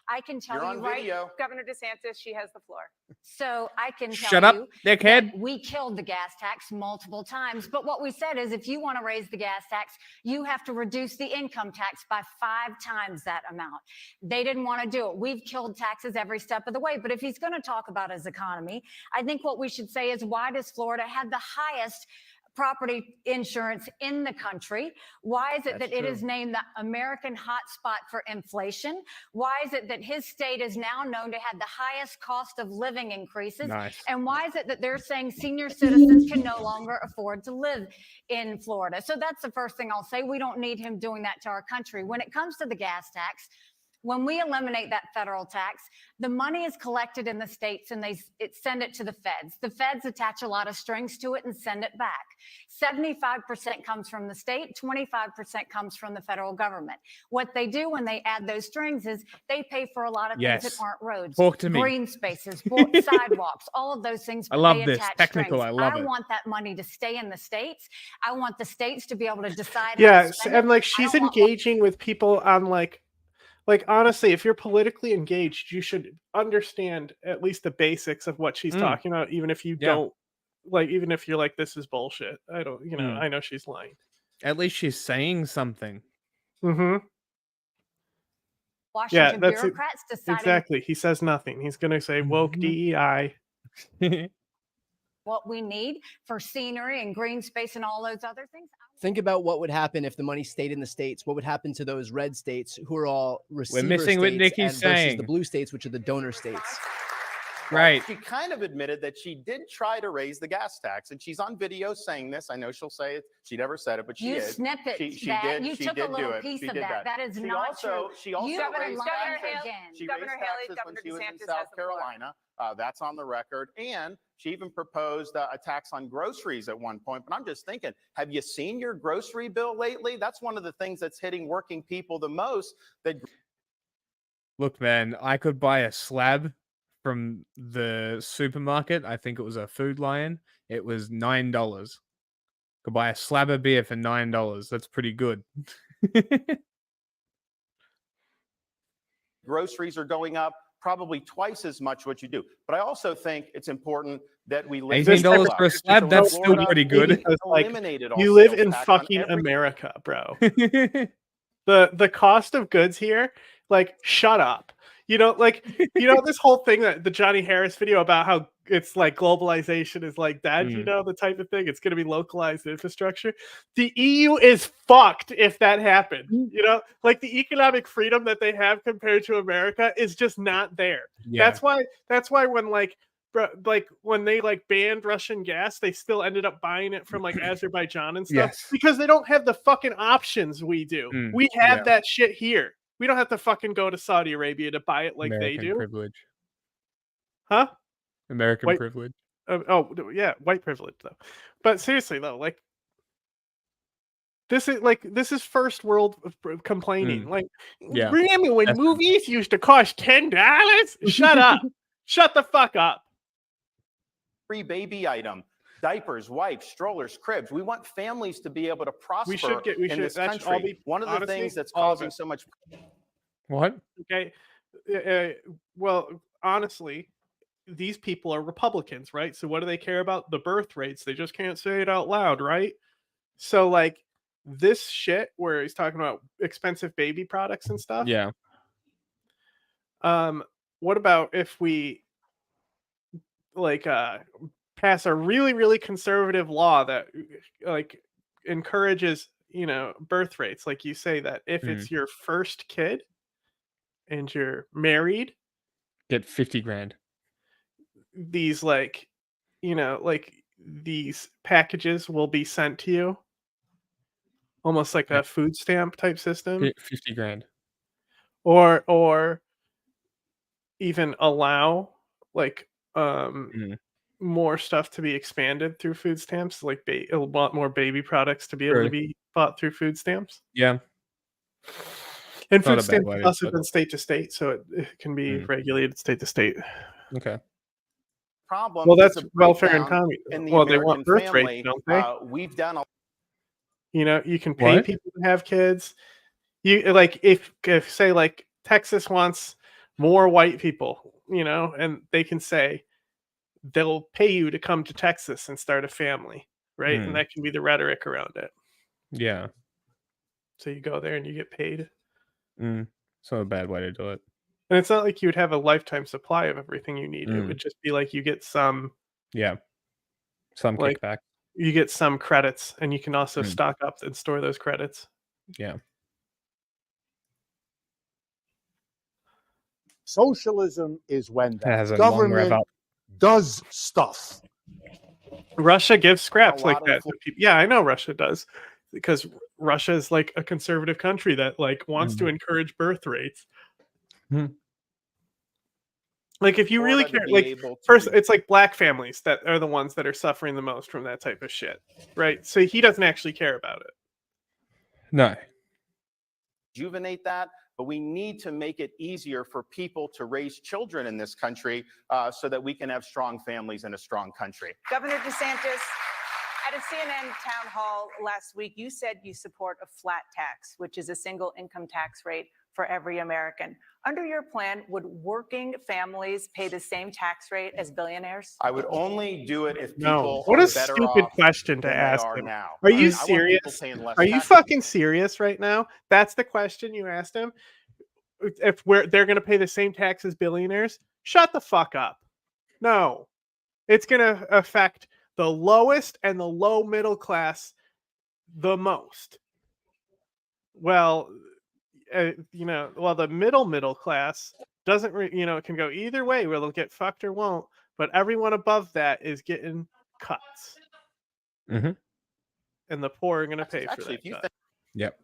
Speaker 23: I can tell
Speaker 4: You're
Speaker 23: you
Speaker 4: on
Speaker 23: right.
Speaker 4: video.
Speaker 21: Governor DeSantis, she has the floor.
Speaker 23: So I can tell
Speaker 2: Shut up,
Speaker 23: you
Speaker 2: dickhead.
Speaker 23: that we killed the gas tax multiple times. But what we said is if you want to raise the gas tax, you have to reduce the income tax by 5 times that amount. They didn't want to do it. We've killed taxes every step of the way. But if he's going to talk about his economy, I think what we should say is why does Florida have the highest property insurance in the country? Why is it that it is named the American hotspot for inflation? Why is it that his state is now known to have the highest cost of living increases?
Speaker 2: Nice.
Speaker 23: And why is it that they're saying senior citizens can no longer afford to live in Florida? So that's the first thing I'll say. We don't need him doing that to our country. When it comes to the gas tax, When we eliminate that federal tax, the money is collected in the states and they send it to the feds. The feds attach a lot of strings to it and send it back. 75% comes from the state, 25% comes from the federal government. What they do when they add those strings is they pay for a lot of things that aren't roads,
Speaker 2: Talk to me.
Speaker 23: green spaces, sidewalks, all of those things.
Speaker 2: I
Speaker 23: But
Speaker 2: love
Speaker 23: they
Speaker 2: this.
Speaker 23: attach
Speaker 2: Technical,
Speaker 23: strings.
Speaker 2: I love it.
Speaker 23: want that money to stay in the states. I want the states to be able to decide.
Speaker 1: Yes,
Speaker 23: how to spend
Speaker 1: and
Speaker 23: it.
Speaker 1: like she's engaging with people on like honestly, if you're politically engaged, you should understand at least the basics of what she's talking about, even if you don't like, even if you're like, this is bullshit. I don't, I know she's lying.
Speaker 2: At least she's saying something.
Speaker 1: Mm-hmm.
Speaker 23: Washington bureaucrats deciding
Speaker 1: exactly. He says nothing. He's gonna say woke DEI.
Speaker 23: what we need for scenery and green space and all those other things.
Speaker 19: Think about what would happen if the money stayed in the states. What would happen to those red states who are all receiver
Speaker 2: We're missing what
Speaker 19: states
Speaker 2: Nikki's
Speaker 19: versus
Speaker 2: saying.
Speaker 19: the blue states, which are the donor states.
Speaker 2: Right.
Speaker 4: She kind of admitted that she did try to raise the gas tax, and she's on video saying this. I know she'll say it. She never said it, but she
Speaker 23: You
Speaker 4: is.
Speaker 23: snippet
Speaker 4: She
Speaker 23: that.
Speaker 4: did.
Speaker 23: You
Speaker 4: She
Speaker 23: took
Speaker 4: did
Speaker 23: a little
Speaker 4: do it.
Speaker 23: piece
Speaker 4: She
Speaker 23: of
Speaker 4: did
Speaker 23: that. That is
Speaker 4: She
Speaker 23: not
Speaker 4: also,
Speaker 23: true.
Speaker 4: She also
Speaker 23: You
Speaker 4: raised
Speaker 23: Governor
Speaker 4: taxes.
Speaker 23: again.
Speaker 4: She
Speaker 21: Governor
Speaker 4: raised
Speaker 21: Haley,
Speaker 4: taxes
Speaker 21: Governor
Speaker 4: when she was in
Speaker 21: DeSantis
Speaker 4: South
Speaker 21: has the floor.
Speaker 4: Carolina. That's on the record. And she even proposed a tax on groceries at one point. But I'm just thinking, have you seen your grocery bill lately? That's one of the things that's hitting working people the most. That
Speaker 2: Look, man, I could buy a slab from the supermarket. I think it was a Food Lion. It was $9. Could buy a slab of beer for $9. That's pretty good.
Speaker 4: groceries are going up probably twice as much what you do. But I also think it's important that we live
Speaker 2: $18 for a slab, that's still pretty good.
Speaker 1: Because, like,
Speaker 4: eliminated all
Speaker 1: you live
Speaker 4: sales
Speaker 1: in
Speaker 4: tax on
Speaker 1: fucking
Speaker 4: every-
Speaker 1: America, bro. The cost of goods here, like, shut up. This whole thing that the Johnny Harris video about how it's like globalization is like dead, the type of thing. It's going to be localized infrastructure. The EU is fucked if that happened. Like the economic freedom that they have compared to America is just not there.
Speaker 2: Yeah.
Speaker 1: That's why when when they banned Russian gas, they still ended up buying it from like Azerbaijan and stuff
Speaker 2: Yes.
Speaker 1: because they don't have the fucking options we do. We have that shit here. We don't have to fucking go to Saudi Arabia to buy it like
Speaker 2: American
Speaker 1: they do.
Speaker 2: privilege.
Speaker 1: Huh?
Speaker 2: American
Speaker 1: White
Speaker 2: privilege.
Speaker 1: Yeah, white privilege though. But seriously though, like this is first world complaining. Like,
Speaker 2: Yeah.
Speaker 1: remember when movies used to cost $10? Shut up. Shut the fuck up.
Speaker 4: Free baby item. Diapers, wipes, strollers, cribs. We want families to be able to prosper in this
Speaker 1: that should all
Speaker 4: country.
Speaker 1: be,
Speaker 4: One of the
Speaker 1: honestly,
Speaker 4: things that's
Speaker 1: all of
Speaker 4: causing
Speaker 1: it.
Speaker 4: so much.
Speaker 2: What?
Speaker 1: Okay. Well, honestly, these people are Republicans, right? So what do they care about? The birth rates. They just can't say it out loud, right? So like this shit where he's talking about expensive baby products and stuff.
Speaker 2: Yeah.
Speaker 1: What about if we pass a really, really conservative law that encourages, birth rates? Like you say that if it's your first kid and you're married,
Speaker 2: get 50 grand.
Speaker 1: These these packages will be sent to you. Almost like a food stamp type system.
Speaker 2: 50 grand.
Speaker 1: Or even allow more stuff to be expanded through food stamps, like a lot more baby products to be able to be bought through food stamps.
Speaker 2: Yeah.
Speaker 1: And food stamps also been state to state, so it can be regulated state to state.
Speaker 2: Okay.
Speaker 4: Problem.
Speaker 1: Well, that's welfare and communism.
Speaker 4: In the
Speaker 1: Well,
Speaker 4: American
Speaker 1: they want birth
Speaker 4: family,
Speaker 1: rates, don't they?
Speaker 4: We've done a
Speaker 1: you can pay people to have kids. You if say like Texas wants more white people, and they can say they'll pay you to come to Texas and start a family, right? And that can be the rhetoric around it.
Speaker 2: Yeah.
Speaker 1: So you go there and you get paid.
Speaker 2: It's not a bad way to do it.
Speaker 1: And it's not like you would have a lifetime supply of everything you need. It would just be like you get some.
Speaker 2: Yeah. Some kickback.
Speaker 1: You get some credits, and you can also stock up and store those credits.
Speaker 2: Yeah.
Speaker 7: Socialism is when
Speaker 2: has
Speaker 7: the
Speaker 2: a long
Speaker 7: government
Speaker 2: rev up.
Speaker 7: does stuff.
Speaker 1: Russia gives scraps like that to people. Yeah, I know Russia does, because Russia is like a conservative country that wants to encourage birth rates. Like, if you really care, like, first, it's like black families that are the ones that are suffering the most from that type of shit, right? So he doesn't actually care about it.
Speaker 2: No.
Speaker 4: Rejuvenate that, but we need to make it easier for people to raise children in this country so that we can have strong families and a strong country.
Speaker 21: Governor DeSantis, at a CNN town hall last week, you said you support a flat tax, which is a single income tax rate for every American. Under your plan, would working families pay the same tax rate as billionaires?
Speaker 4: I would only do it if
Speaker 1: No.
Speaker 4: people
Speaker 1: What
Speaker 4: are
Speaker 1: a
Speaker 4: better
Speaker 1: stupid
Speaker 4: off
Speaker 1: question to
Speaker 4: than
Speaker 1: ask
Speaker 4: they are
Speaker 1: him.
Speaker 4: now.
Speaker 1: Are you
Speaker 4: I want people
Speaker 1: serious?
Speaker 4: paying less
Speaker 1: Are you
Speaker 4: taxes.
Speaker 1: fucking serious right now? That's the question you asked him? If they're going to pay the same tax as billionaires? Shut the fuck up. No. It's going to affect the lowest and the low middle class the most. Well, the middle class doesn't, it can go either way where they'll get fucked or won't, but everyone above that is getting cuts.
Speaker 2: Mm-hmm.
Speaker 1: And the poor are going to pay for
Speaker 4: Actually,
Speaker 1: that
Speaker 4: if you
Speaker 1: cut.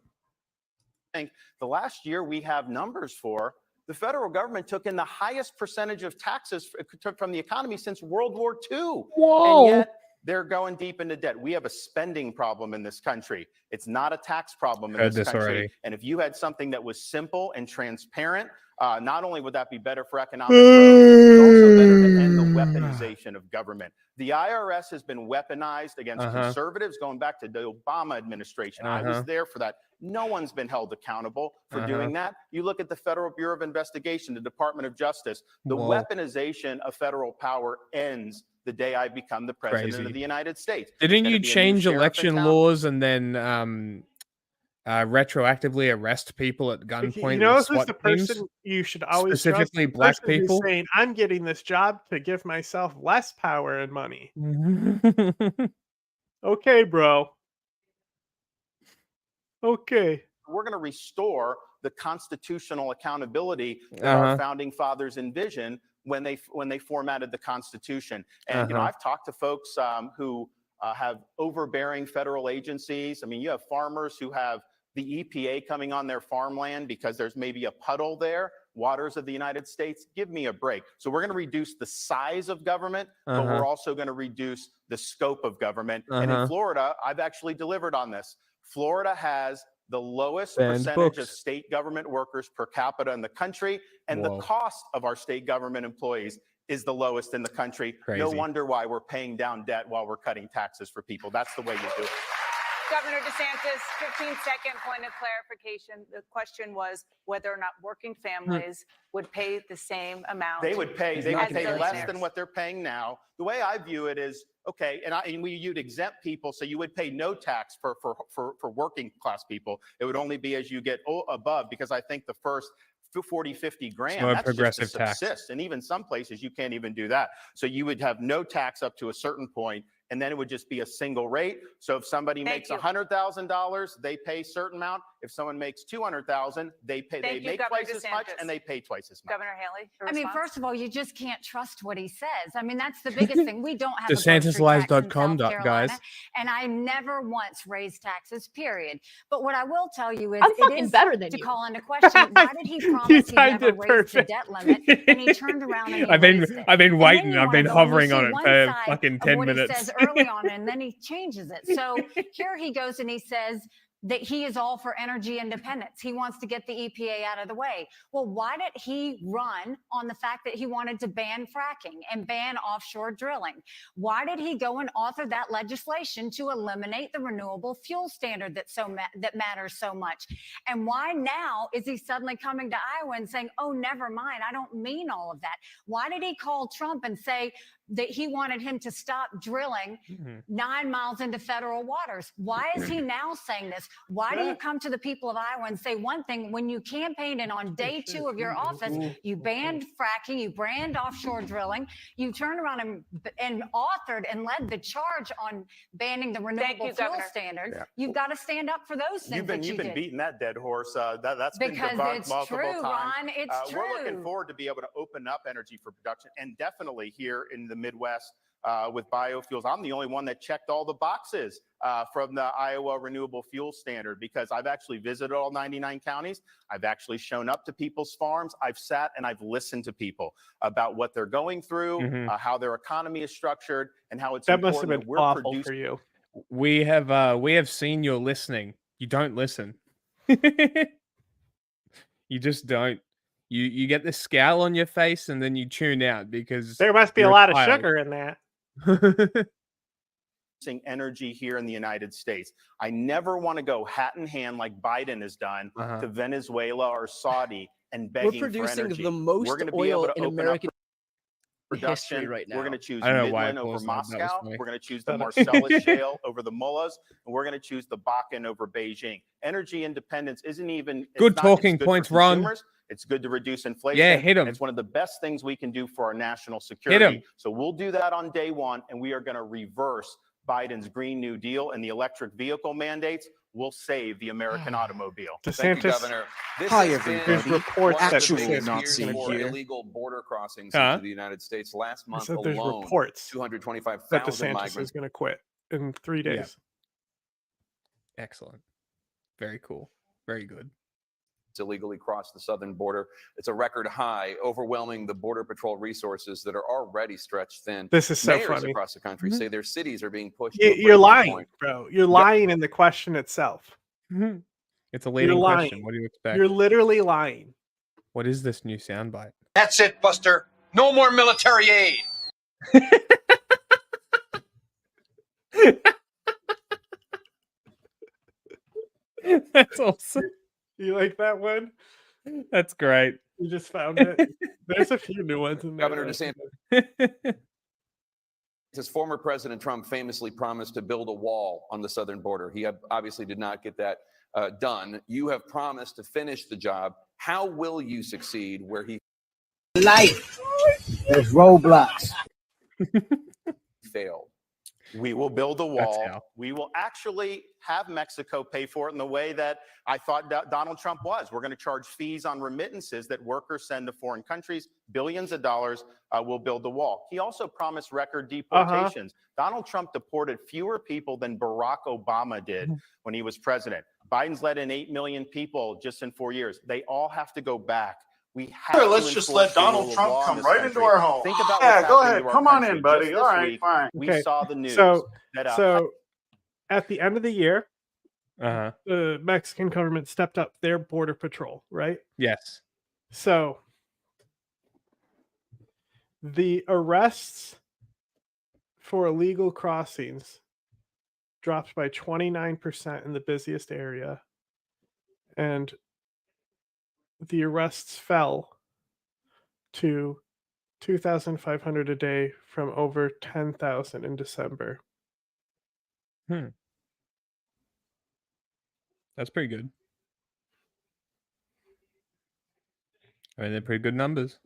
Speaker 4: think the last year we have numbers for, the federal government took in the highest percentage of taxes from the economy since World War II.
Speaker 2: Whoa.
Speaker 4: And yet they're going deep into debt. We have a spending problem in this country. It's not a tax problem in this country.
Speaker 2: Already.
Speaker 4: And if you had something that was simple and transparent, not only would that be better for economic growth, it's also better to end the weaponization of government. The IRS has been weaponized against conservatives going back to the Obama administration. I was there for that. No one's been held accountable for doing that. You look at the Federal Bureau of Investigation, the Department of Justice, the weaponization of federal power ends the day I become the president of the United States.
Speaker 2: Didn't you change election laws and then retroactively arrest people at gunpoint?
Speaker 1: You know
Speaker 2: with
Speaker 1: who's
Speaker 2: SWAT
Speaker 1: the
Speaker 2: teams?
Speaker 1: person you should always
Speaker 2: specifically
Speaker 1: trust? The
Speaker 2: black
Speaker 1: person who's
Speaker 2: people
Speaker 1: saying, I'm getting this job to give myself less power and money. Okay, bro. Okay.
Speaker 4: We're going to restore the constitutional accountability that our founding fathers envisioned when they formatted the Constitution. And I've talked to folks who have overbearing federal agencies. I mean, you have farmers who have the EPA coming on their farmland because there's maybe a puddle there, waters of the United States. Give me a break. So we're going to reduce the size of government, but we're also going to reduce the scope of government. And in Florida, I've actually delivered on this. Florida has the lowest percentage of state government workers per capita in the country, and the cost of our state government employees is the lowest in the country. No wonder why we're paying down debt while we're cutting taxes for people. That's the way you do it.
Speaker 21: Governor DeSantis, 15-second point of clarification. The question was whether or not working families would pay the same amount.
Speaker 4: They would pay less than what they're paying now. The way I view it is, okay, you'd exempt people, so you would pay no tax for working class people. It would only be as you get above, because I think the first 40, 50 grand,
Speaker 2: so
Speaker 4: that's
Speaker 2: progressive
Speaker 4: just to subsist. And even some places you can't even do that. So you would have no tax up to a certain point, and then it would just be a single rate. So if somebody makes $100,000, they pay a certain amount. If someone makes $200,000, they make twice as much, and they pay twice as much.
Speaker 21: Governor Haley,
Speaker 23: I mean, first of all, you just can't trust what he says. I mean, that's the biggest thing. We don't have
Speaker 2: DeSantislies.com, guys.
Speaker 23: And I never once raised taxes, period. But what I will tell you is
Speaker 14: I'm
Speaker 23: it
Speaker 14: fucking
Speaker 23: is
Speaker 14: better than
Speaker 23: to
Speaker 14: you.
Speaker 23: call into question, why did he promise he'd never raise the debt limit, and he turned around and he raised it?
Speaker 2: I've been waiting. I've been
Speaker 23: And then you
Speaker 2: hovering
Speaker 23: see
Speaker 2: on it
Speaker 23: one
Speaker 2: for
Speaker 23: side
Speaker 2: fucking
Speaker 23: of
Speaker 2: 10
Speaker 23: what
Speaker 2: minutes.
Speaker 23: He says early on, and then he changes it. So here he goes and he says that he is all for energy independence. He wants to get the EPA out of the way. Well, why did he run on the fact that he wanted to ban fracking and ban offshore drilling? Why did he go and author that legislation to eliminate the renewable fuel standard that matters so much? And why now is he suddenly coming to Iowa and saying, oh, never mind, I don't mean all of that? Why did he call Trump and say that he wanted him to stop drilling 9 miles into federal waters? Why is he now saying this? Why do you come to the people of Iowa and say one thing when you campaigned and on day 2 of your office, you banned fracking, you banned offshore drilling, you turned around and authored and led the charge on banning the renewable fuel standard? You've got to stand up for those things.
Speaker 4: You've been beating that dead horse. That's been debunked multiple times.
Speaker 23: Ron, it's true.
Speaker 4: We're looking forward to be able to open up energy for production, and definitely here in the Midwest, with biofuels. I'm the only one that checked all the boxes from the Iowa Renewable Fuel Standard, because I've actually visited all 99 counties. I've actually shown up to people's farms. I've sat and I've listened to people about what they're going through, how their economy is structured, and how it's
Speaker 1: that must have
Speaker 4: important
Speaker 1: been
Speaker 4: that we're
Speaker 1: awful
Speaker 4: producing.
Speaker 1: for you.
Speaker 2: We have seen your listening. You don't listen. You just don't. You get the scowl on your face and then you tune out because
Speaker 1: There must be a
Speaker 2: you're
Speaker 1: lot of
Speaker 2: child.
Speaker 1: sugar in that.
Speaker 4: Energy here in the United States. I never want to go hat in hand like Biden has done to Venezuela or Saudi and begging
Speaker 19: We're producing
Speaker 4: for energy.
Speaker 19: the most
Speaker 4: We're going to be
Speaker 19: oil
Speaker 4: able to
Speaker 19: in
Speaker 4: open
Speaker 19: American
Speaker 4: up production
Speaker 19: history right now.
Speaker 4: We're going to choose
Speaker 2: I don't know why I
Speaker 4: Midland over
Speaker 2: paused that. That was
Speaker 4: Moscow.
Speaker 2: funny.
Speaker 4: We're going to choose the Marcellus Shale over the mullahs, and we're going to choose the Bakken over Beijing. Energy independence isn't even
Speaker 2: Good talking
Speaker 4: good
Speaker 2: points,
Speaker 4: for
Speaker 2: Ron.
Speaker 4: consumers. It's good to reduce inflation.
Speaker 2: Yeah, hit 'em.
Speaker 4: It's one of the best things we can do for our national security. So we'll do that on day one, and we are going to reverse Biden's Green New Deal and the electric vehicle mandates. Will save the American automobile.
Speaker 1: DeSantis,
Speaker 20: Thank you, Governor. This
Speaker 1: hi
Speaker 20: has been
Speaker 1: everybody. There's reports
Speaker 20: one of
Speaker 1: that
Speaker 20: the biggest
Speaker 1: DeSantis
Speaker 20: years
Speaker 1: is going to
Speaker 20: for
Speaker 1: quit.
Speaker 20: illegal border crossings
Speaker 2: Huh?
Speaker 20: into the United States. Last
Speaker 1: I
Speaker 20: month
Speaker 1: said there's
Speaker 20: alone,
Speaker 1: reports that
Speaker 20: 225,000
Speaker 1: DeSantis
Speaker 20: migrants.
Speaker 1: is going to quit in 3 days.
Speaker 2: Yeah. Excellent. Very cool. Very good.
Speaker 20: Illegally crossed the southern border. It's a record high, overwhelming the Border Patrol resources that are already stretched thin.
Speaker 1: This is so
Speaker 20: Mayors
Speaker 1: funny.
Speaker 20: across the country say their cities are being pushed.
Speaker 1: You're lying, bro. You're lying in the question itself.
Speaker 2: It's a leading
Speaker 1: You're
Speaker 2: question.
Speaker 1: lying.
Speaker 2: What do you expect?
Speaker 1: You're literally lying.
Speaker 2: What is this new soundbite?
Speaker 8: That's it, Buster. No more military aid.
Speaker 2: That's awesome.
Speaker 1: You like that one?
Speaker 2: That's great.
Speaker 1: You just found it. There's a few new ones in there.
Speaker 20: Governor
Speaker 1: though.
Speaker 20: DeSantis. His former President Trump famously promised to build a wall on the southern border. He obviously did not get that done. You have promised to finish the job. How will you succeed where he
Speaker 18: Life. There's roadblocks.
Speaker 20: failed?
Speaker 4: We will build a wall.
Speaker 2: how.
Speaker 4: We will actually have Mexico pay for it in the way that I thought Donald Trump was. We're going to charge fees on remittances that workers send to foreign countries, billions of dollars. We'll build the wall. He also promised record deportations. Donald Trump deported fewer people than Barack Obama did when he was president. Biden's let in 8 million people just in 4 years. They all have to go back. We have
Speaker 7: Sure,
Speaker 4: to
Speaker 7: let's just
Speaker 4: enforce
Speaker 7: let
Speaker 4: the rule
Speaker 7: Donald
Speaker 4: of
Speaker 7: Trump
Speaker 4: law in
Speaker 7: come
Speaker 4: this
Speaker 7: right
Speaker 4: country.
Speaker 7: into our home.
Speaker 4: Think about
Speaker 7: Yeah,
Speaker 4: what's
Speaker 7: go
Speaker 4: happening
Speaker 7: ahead.
Speaker 4: to our
Speaker 7: Come on
Speaker 4: country.
Speaker 7: in, buddy.
Speaker 4: Just
Speaker 7: All
Speaker 4: this
Speaker 7: right,
Speaker 4: week,
Speaker 7: fine.
Speaker 4: we saw the news
Speaker 1: So,
Speaker 4: that
Speaker 1: at the end of the year, the Mexican government stepped up their border patrol, right?
Speaker 2: Yes.
Speaker 1: So the arrests for illegal crossings dropped by 29% in the busiest area, and the arrests fell to 2,500 a day from over 10,000 in December.
Speaker 2: That's pretty good. I mean, they're pretty good numbers.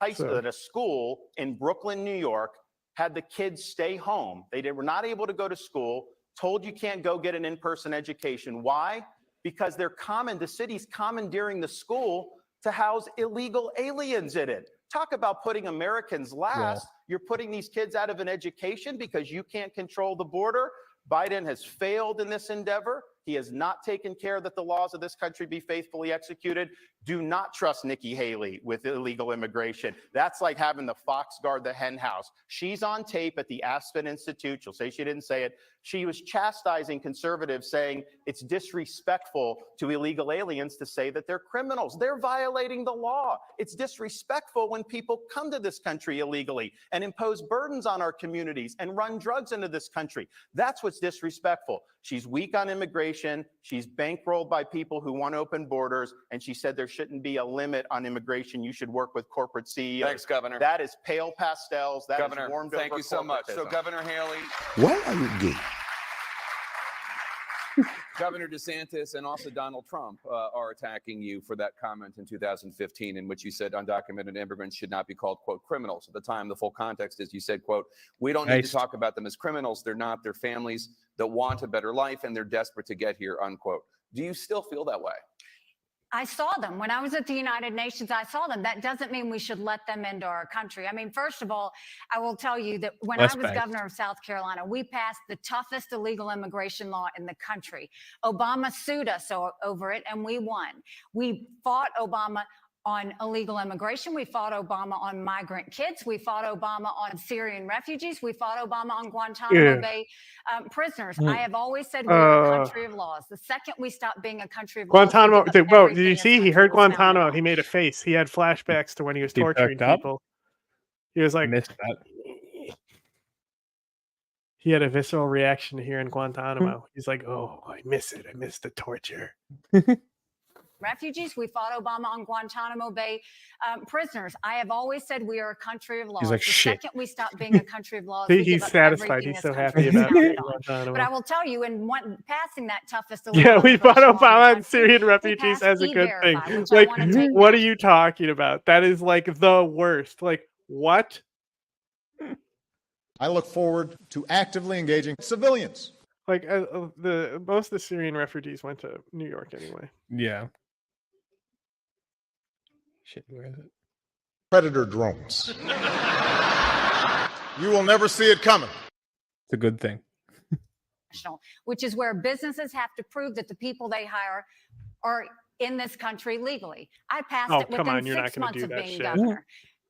Speaker 4: at a school in Brooklyn, New York, had the kids stay home. They were not able to go to school, told you can't go get an in-person education. Why? Because the city's commandeering the school to house illegal aliens in it. Talk about putting Americans last. You're putting these kids out of an education because you can't control the border. Biden has failed in this endeavor. He has not taken care that the laws of this country be faithfully executed. Do not trust Nikki Haley with illegal immigration. That's like having the fox guard the hen house. She's on tape at the Aspen Institute. She'll say she didn't say it. She was chastising conservatives, saying it's disrespectful to illegal aliens to say that they're criminals. They're violating the law. It's disrespectful when people come to this country illegally and impose burdens on our communities and run drugs into this country. That's what's disrespectful. She's weak on immigration. She's bankrolled by people who want open borders. And she said there shouldn't be a limit on immigration. You should work with corporate CEOs.
Speaker 20: Thanks, Governor.
Speaker 4: That is pale pastels. That
Speaker 20: Governor,
Speaker 4: is warmed
Speaker 20: thank
Speaker 4: over
Speaker 20: you so much. So,
Speaker 4: corporatism.
Speaker 20: Governor Haley.
Speaker 7: Why are you gay?
Speaker 20: Governor DeSantis and also Donald Trump are attacking you for that comment in 2015 in which you said undocumented immigrants should not be called, quote, criminals. At the time, the full context is you said, quote, we don't need to talk about them as criminals. They're not. They're families that want a better life and they're desperate to get here, unquote. Do you still feel that way?
Speaker 23: I saw them when I was at the United Nations. I saw them. That doesn't mean we should let them into our country. I mean, first of all, I will tell you that when I was governor of South Carolina, we passed the toughest illegal immigration law in the country. Obama sued us over it, and we won. We fought Obama on illegal immigration. We fought Obama on migrant kids. We fought Obama on Syrian refugees. We fought Obama on Guantanamo Bay prisoners. I have always said we're a country of laws. The second we stop being a country of
Speaker 1: Guantanamo.
Speaker 23: laws,
Speaker 1: Whoa, did you see? He heard Guantanamo. He made a face. He had flashbacks to when he was torturing people. He was like,
Speaker 2: missed that.
Speaker 1: He had a visceral reaction to hearing Guantanamo. He's like, oh, I miss it. I miss the torture.
Speaker 23: Refugees. We fought Obama on Guantanamo Bay prisoners. I have always said we are a country of laws.
Speaker 1: He's like,
Speaker 23: the
Speaker 1: shit.
Speaker 23: second we stop being a country of laws,
Speaker 1: He's satisfied. He's so happy about Guantanamo.
Speaker 23: But I will tell you, in passing that toughest
Speaker 1: we fought Obama on Syrian refugees as a good thing. Like, what are you talking about? That is like the worst. Like, what?
Speaker 9: I look forward to actively engaging civilians.
Speaker 1: Like most of the Syrian refugees went to New York anyway.
Speaker 2: Yeah. Shit, where is it?
Speaker 9: Predator drones. You will never see it coming.
Speaker 2: It's a good thing.
Speaker 23: Which is where businesses have to prove that the people they hire are in this country legally. I passed it within 6 months of being governor.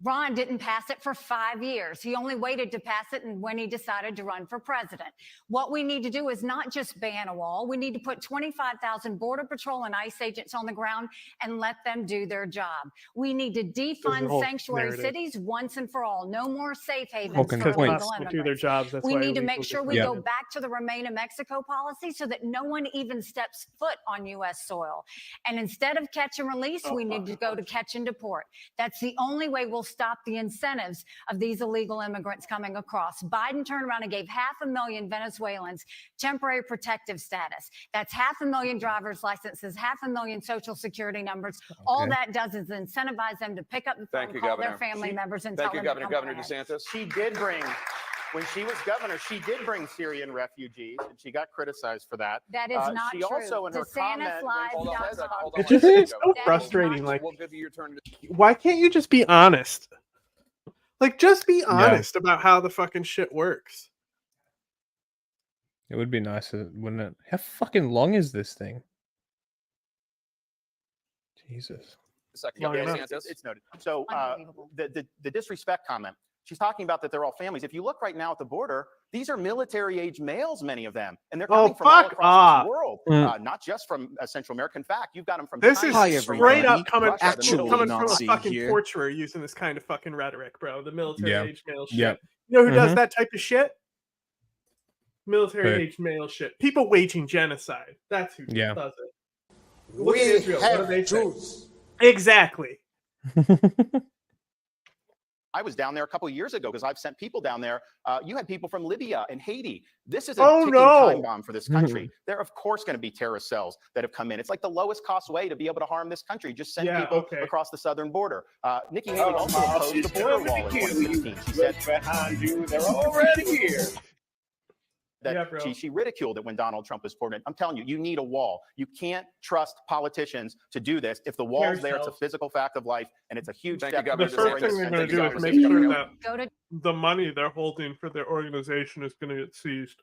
Speaker 23: Ron didn't pass it for 5 years. He only waited to pass it when he decided to run for president. What we need to do is not just ban a wall. We need to put 25,000 Border Patrol and ICE agents on the ground and let them do their job. We need to defund sanctuary cities once and for all. No more safe havens for illegal immigrants. We need to make sure we go back to the Remain in Mexico policy so that no one even steps foot on U.S. soil. And instead of catch and release, we need to go to catch and deport. That's the only way we'll stop the incentives of these illegal immigrants coming across. Biden turned around and gave 500,000 Venezuelans temporary protective status. That's 500,000 driver's licenses, 500,000 social security numbers. All that does is incentivize them to pick up the phone, call their family members, and tell them to come
Speaker 20: Governor DeSantis.
Speaker 4: She did bring, when she was governor, she did bring Syrian refugees, and she got criticized for that.
Speaker 23: That is not
Speaker 4: she
Speaker 23: true.
Speaker 4: Also, in her comment,
Speaker 1: it's just so frustrating. Like,
Speaker 20: we'll give you your turn.
Speaker 1: Why can't you just be honest? Like, just be honest about how the fucking shit works.
Speaker 2: It would be nice, wouldn't it? How fucking long is this thing? Jesus.
Speaker 4: It's noted. So the disrespect comment, she's talking about that they're all families. If you look right now at the border, these are military-age males, many of them, and they're coming from all across the world, not just from Central America. In fact, you've got them from China.
Speaker 1: Is straight up coming from a fucking torturer using this kind of fucking rhetoric, bro. The military-age male shit. You know who does that type of shit? Military-age male shit. People waging genocide. That's who does it. Look at Israel. What do they choose? Exactly.
Speaker 4: I was down there a couple of years ago because I've sent people down there. You had people from Libya and Haiti. This is a ticking time bomb for this country. There are, of course, going to be terrorist cells that have come in. It's like the lowest cost way to be able to harm this country. Just send people across the southern border. Nikki Haley also opposed the border wall in 2016. She said,
Speaker 22: behind you, they're already here.
Speaker 4: That she ridiculed it when Donald Trump was poured in. I'm telling you, you need a wall. You can't trust politicians to do this. If the wall's there, it's a physical fact of life, and it's a huge step.
Speaker 1: The first thing they're going to do is make sure that the money they're holding for their organization is going to get seized.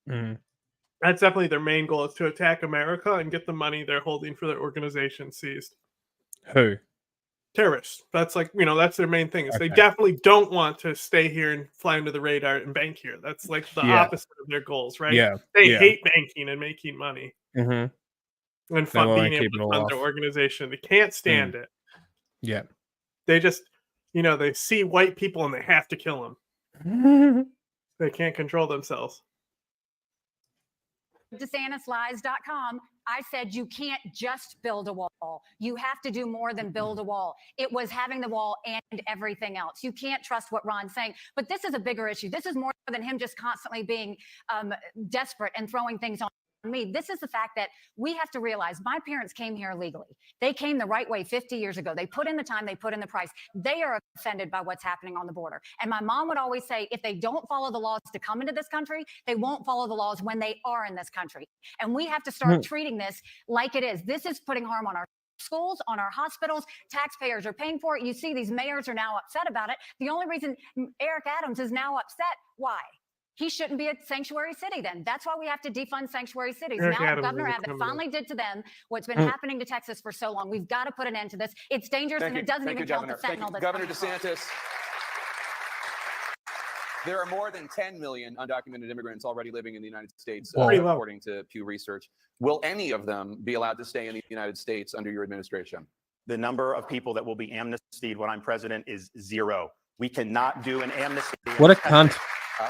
Speaker 1: That's definitely their main goal, is to attack America and get the money they're holding for their organization seized.
Speaker 2: Who?
Speaker 1: Terrorists. That's like, that's their main thing. Is they definitely don't want to stay here and fly under the radar and bank here. That's like the opposite of their goals, right? They hate banking and making money. And being able to fund their organization. They can't stand it.
Speaker 2: Yeah.
Speaker 1: They just, they see white people and they have to kill them. They can't control themselves.
Speaker 23: DeSantisLies.com. I said you can't just build a wall. You have to do more than build a wall. It was having the wall and everything else. You can't trust what Ron's saying. But this is a bigger issue. This is more than him just constantly being desperate and throwing things on me. This is the fact that we have to realize my parents came here legally. They came the right way 50 years ago. They put in the time, they put in the price. They are offended by what's happening on the border. And my mom would always say, if they don't follow the laws to come into this country, they won't follow the laws when they are in this country. And we have to start treating this like it is. This is putting harm on our schools, on our hospitals. Taxpayers are paying for it. You see these mayors are now upset about it. The only reason Eric Adams is now upset, why? He shouldn't be a sanctuary city then. That's why we have to defund sanctuary cities.
Speaker 1: Eric
Speaker 23: Now
Speaker 1: Adams
Speaker 23: Governor
Speaker 1: is a
Speaker 23: Abbott
Speaker 1: criminal.
Speaker 23: finally did to them what's been happening to Texas for so long. We've got to put an end to this. It's dangerous and it doesn't even count the fentanyl that's
Speaker 20: Governor
Speaker 23: coming across.
Speaker 20: DeSantis. There are more than 10 million undocumented immigrants already living in the United States, according to Pew Research. Will any of them be allowed to stay in the United States under your administration?
Speaker 4: The number of people that will be amnestied when I'm president is 0. We cannot do an amnesty.
Speaker 2: What a cunt.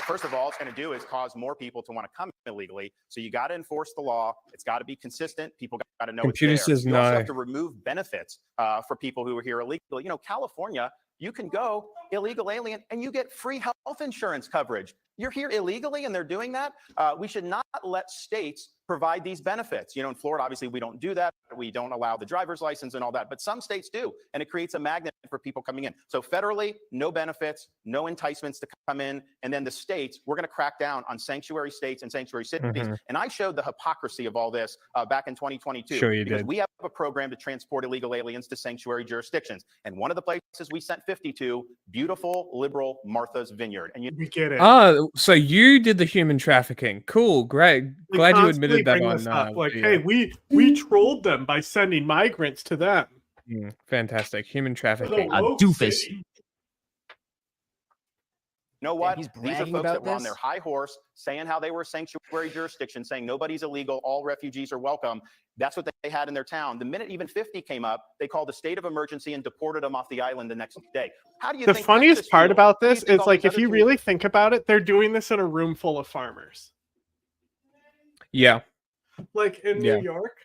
Speaker 4: First of all, it's going to do is cause more people to want to come illegally. So you got to enforce the law. It's got to be consistent. People got to know
Speaker 2: Computer
Speaker 4: it's there.
Speaker 2: says
Speaker 4: You also
Speaker 2: no.
Speaker 4: have to remove benefits for people who are here illegally. You know, California, you can go illegal alien and you get free health insurance coverage. You're here illegally and they're doing that. We should not let states provide these benefits. You know, in Florida, obviously, we don't do that. We don't allow the driver's license and all that, but some states do. And it creates a magnet for people coming in. So federally, no benefits, no enticements to come in. And then the states, we're going to crack down on sanctuary states and sanctuary cities. And I showed the hypocrisy of all this back in 2022.
Speaker 2: Sure you
Speaker 4: because
Speaker 2: did.
Speaker 4: we have a program to transport illegal aliens to sanctuary jurisdictions. And one of the places we sent 50 to, beautiful, liberal Martha's Vineyard. And
Speaker 1: we get it.
Speaker 2: Oh, so you did the human trafficking. Cool, great.
Speaker 1: They
Speaker 2: Glad you
Speaker 1: constantly
Speaker 2: admitted that
Speaker 1: bring
Speaker 2: on
Speaker 1: this up, like,
Speaker 2: video.
Speaker 1: hey, we trolled them by sending migrants to them.
Speaker 2: Fantastic. Human trafficking.
Speaker 1: A
Speaker 17: doofus.
Speaker 4: You know what?
Speaker 19: he's
Speaker 4: These are
Speaker 19: bragging
Speaker 4: folks that
Speaker 19: about
Speaker 4: were on
Speaker 19: this?
Speaker 4: their high horse saying how they were a sanctuary jurisdiction, saying nobody's illegal, all refugees are welcome. That's what they had in their town. The minute even 50 came up, they called a state of emergency and deported them off the island the next day. How do you
Speaker 1: The
Speaker 4: think
Speaker 1: funniest
Speaker 4: Texas
Speaker 1: part
Speaker 4: feels?
Speaker 1: about
Speaker 4: How do you
Speaker 1: this
Speaker 4: think
Speaker 1: is,
Speaker 4: all
Speaker 1: like,
Speaker 4: these
Speaker 1: if
Speaker 4: other
Speaker 1: you
Speaker 4: communities-
Speaker 1: really think about it, they're doing this in a room full of farmers.
Speaker 2: Yeah.
Speaker 1: Like in
Speaker 2: Yeah.
Speaker 1: New York,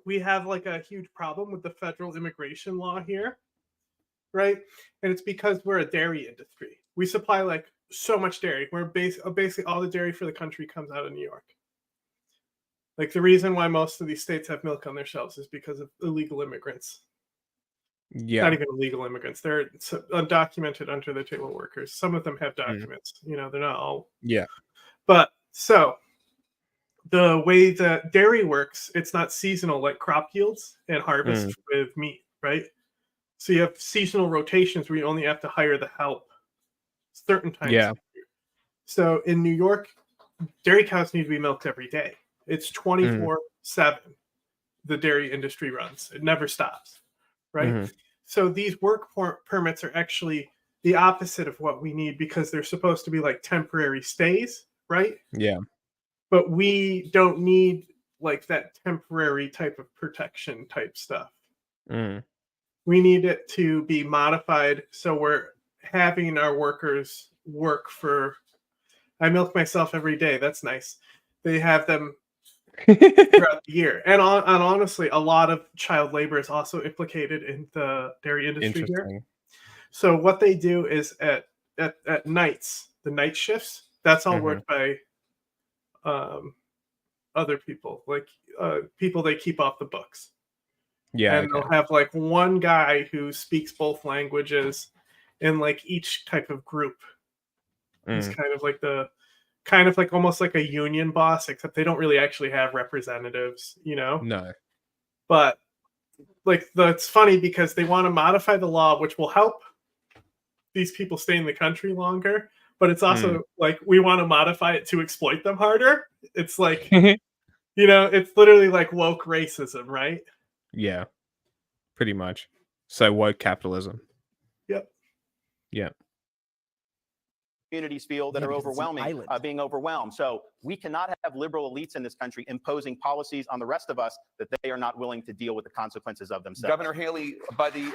Speaker 1: we have like a huge problem with the federal immigration law here, right? And it's because we're a dairy industry. We supply like so much dairy. We're basically all the dairy for the country comes out of New York. Like the reason why most of these states have milk on their shelves is because of illegal immigrants.
Speaker 2: Yeah.
Speaker 1: Not even illegal immigrants. They're undocumented under the table workers. Some of them have documents. You know, they're not all.
Speaker 2: Yeah.
Speaker 1: But so the way that dairy works, it's not seasonal like crop yields and harvest with meat, right? So you have seasonal rotations where you only have to hire the help certain times.
Speaker 2: Yeah.
Speaker 1: So in New York, dairy cows need to be milked every day. It's 24/7. The dairy industry runs. It never stops, right? So these work permits are actually the opposite of what we need because they're supposed to be like temporary stays, right?
Speaker 2: Yeah.
Speaker 1: But we don't need like that temporary type of protection type stuff. We need it to be modified so we're having our workers work for. I milk myself every day. That's nice. They have them throughout the year, and honestly, a lot of child labor is also implicated in the dairy industry here. So what they do is at nights, the night shifts, that's all worked by other people, like people they keep off the books.
Speaker 2: Yeah.
Speaker 1: And they'll have like one guy who speaks both languages in like each type of group. He's kind of like almost like a union boss, except they don't really actually have representatives, you know?
Speaker 2: No.
Speaker 1: But like it's funny because they want to modify the law, which will help these people stay in the country longer. But it's also like we want to modify it to exploit them harder. It's like, you know, it's literally like woke racism, right?
Speaker 2: Yeah. Pretty much. So woke capitalism.
Speaker 1: Yep.
Speaker 2: Yeah.
Speaker 4: Communities feel that are overwhelming, being overwhelmed. So we cannot have liberal elites in this country imposing policies on the rest of us that they are not willing to deal with the consequences of themselves.
Speaker 20: Governor Haley, by the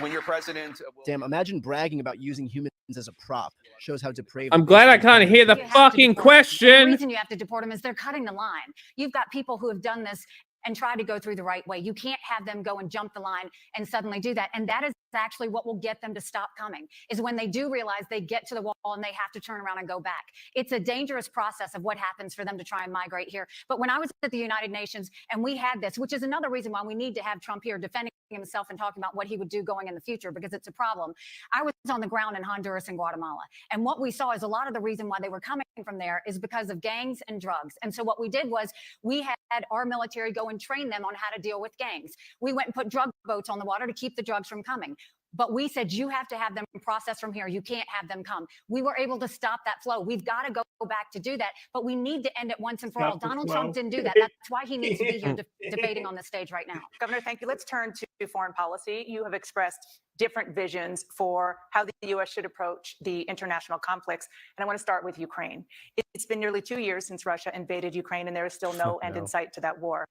Speaker 20: when you're president,
Speaker 19: damn, imagine bragging about using humans as a prop. Shows how depraved.
Speaker 2: I'm glad I can't hear the fucking question.
Speaker 23: The reason you have to deport them is they're cutting the line. You've got people who have done this and try to go through the right way. You can't have them go and jump the line and suddenly do that. And that is actually what will get them to stop coming, is when they do realize they get to the wall and they have to turn around and go back. It's a dangerous process of what happens for them to try and migrate here. But when I was at the United Nations and we had this, which is another reason why we need to have Trump here defending himself and talking about what he would do going in the future, because it's a problem. I was on the ground in Honduras and Guatemala, and what we saw is a lot of the reason why they were coming from there is because of gangs and drugs. And so what we did was we had our military go and train them on how to deal with gangs. We went and put drug boats on the water to keep the drugs from coming. But we said, you have to have them processed from here. You can't have them come. We were able to stop that flow. We've got to go back to do that. But we need to end it once and for all. Donald Trump didn't do that. That's why he needs to be here debating on the stage right now.
Speaker 21: Governor, thank you. Let's turn to foreign policy. You have expressed different visions for how the U.S. should approach the international conflicts. And I want to start with Ukraine. It's been nearly 2 years since Russia invaded Ukraine, and there is still no end in sight to that war.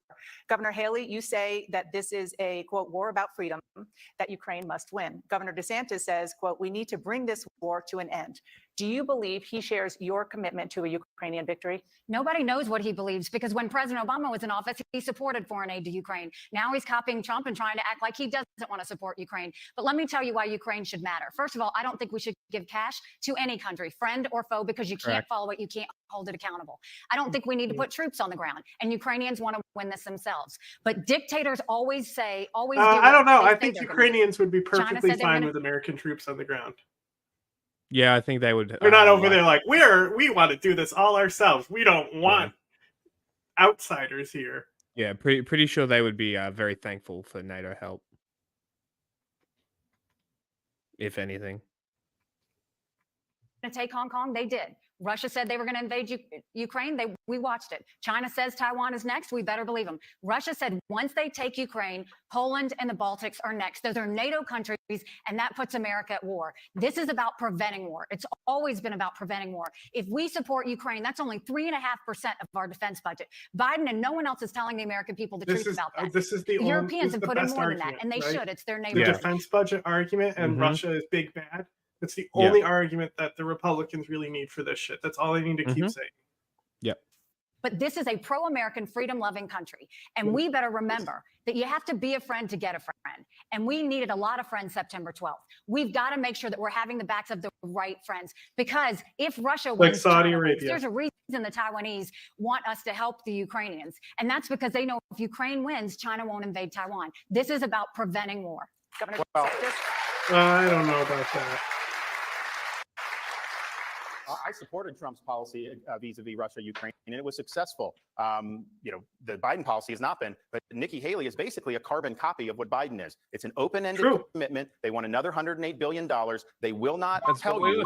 Speaker 21: Governor Haley, you say that this is a, quote, war about freedom, that Ukraine must win. Governor DeSantis says, quote, we need to bring this war to an end. Do you believe he shares your commitment to a Ukrainian victory?
Speaker 23: Nobody knows what he believes, because when President Obama was in office, he supported foreign aid to Ukraine. Now he's copying Trump and trying to act like he doesn't want to support Ukraine. But let me tell you why Ukraine should matter. First of all, I don't think we should give cash to any country, friend or foe, because you can't follow it. You can't hold it accountable. I don't think we need to put troops on the ground, and Ukrainians want to win this themselves. But dictators always say, always do.
Speaker 1: I don't know. I think Ukrainians would be perfectly fine with American troops on the ground.
Speaker 2: Yeah, I think they would.
Speaker 1: They're not over there like, we want to do this all ourselves. We don't want outsiders here.
Speaker 2: Yeah, pretty sure they would be very thankful for NATO help, if anything.
Speaker 23: To take Hong Kong, they did. Russia said they were going to invade Ukraine. We watched it. China says Taiwan is next. We better believe them. Russia said once they take Ukraine, Poland and the Baltics are next. Those are NATO countries, and that puts America at war. This is about preventing war. It's always been about preventing war. If we support Ukraine, that's only 3.5% of our defense budget. Biden and no one else is telling the American people the truth about that.
Speaker 1: The
Speaker 23: Europeans have put in more than that, and they should. It's their neighborhood.
Speaker 1: The defense budget argument and Russia is big bad. That's the only argument that the Republicans really need for this shit. That's all they need to keep saying.
Speaker 2: Yep.
Speaker 23: But this is a pro-American, freedom-loving country. And we better remember that you have to be a friend to get a friend. And we needed a lot of friends September 12th. We've got to make sure that we're having the backs of the right friends. Because if Russia wins,
Speaker 1: Saudi Arabia,
Speaker 23: there's a reason the Taiwanese want us to help the Ukrainians. And that's because they know if Ukraine wins, China won't invade Taiwan. This is about preventing war.
Speaker 21: Governor,
Speaker 1: I don't know about that.
Speaker 4: I supported Trump's policy vis-a-vis Russia, Ukraine, and it was successful. The Biden policy has not been, but Nikki Haley is basically a carbon copy of what Biden is. It's an open-ended commitment. They want another $108 billion. They will not tell you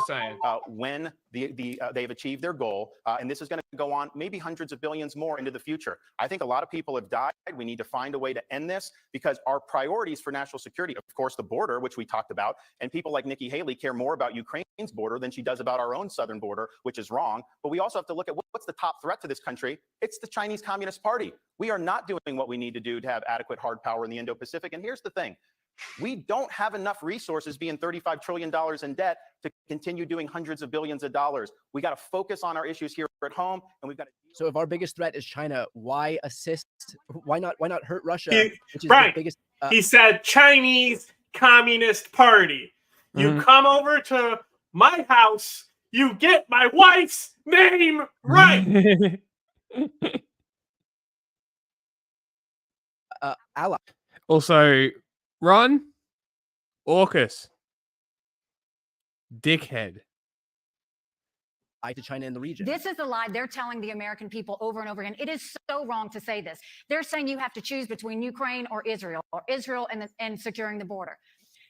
Speaker 4: when they've achieved their goal, and this is going to go on maybe hundreds of billions more into the future. I think a lot of people have died. We need to find a way to end this because our priorities for national security, of course, the border, which we talked about, and people like Nikki Haley care more about Ukraine's border than she does about our own southern border, which is wrong. But we also have to look at what's the top threat to this country. It's the Chinese Communist Party. We are not doing what we need to do to have adequate hard power in the Indo-Pacific. And here's the thing. We don't have enough resources being $35 trillion in debt to continue doing hundreds of billions of dollars. We got to focus on our issues here at home, and we've got to.
Speaker 19: So if our biggest threat is China, why assist? Why not hurt Russia? Which is
Speaker 1: the
Speaker 19: biggest.
Speaker 1: He said Chinese Communist Party. You come over to my house, you get my wife's name right.
Speaker 19: Ally.
Speaker 2: Also, Ron, AUKUS, dickhead.
Speaker 19: To China in the region.
Speaker 23: This is a lie they're telling the American people over and over again. It is so wrong to say this. They're saying you have to choose between Ukraine or Israel and securing the border.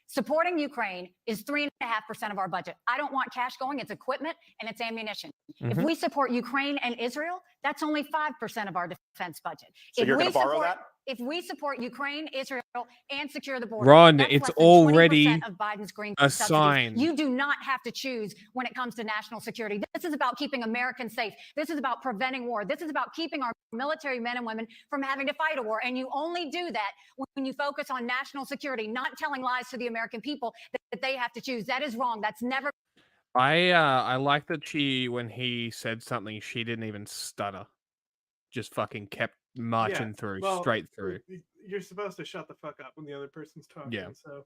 Speaker 23: Supporting Ukraine is 3.5% of our budget. I don't want cash going. It's equipment and it's ammunition. If we support Ukraine and Israel, that's only 5% of our defense budget.
Speaker 4: So you're going to borrow that?
Speaker 23: If we support Ukraine, Israel, and secure the border,
Speaker 2: Ron,
Speaker 23: that's
Speaker 2: it's
Speaker 23: less than
Speaker 2: already
Speaker 23: 20% of Biden's green
Speaker 2: a
Speaker 23: subsidies.
Speaker 2: sign.
Speaker 23: You do not have to choose when it comes to national security. This is about keeping Americans safe. This is about preventing war. This is about keeping our military men and women from having to fight a war. And you only do that when you focus on national security, not telling lies to the American people that they have to choose. That is wrong. That's never.
Speaker 2: I like that when he said something, she didn't even stutter. Just fucking kept marching straight through.
Speaker 1: You're supposed to shut the fuck up when the other person's talking.
Speaker 2: Yeah.
Speaker 1: So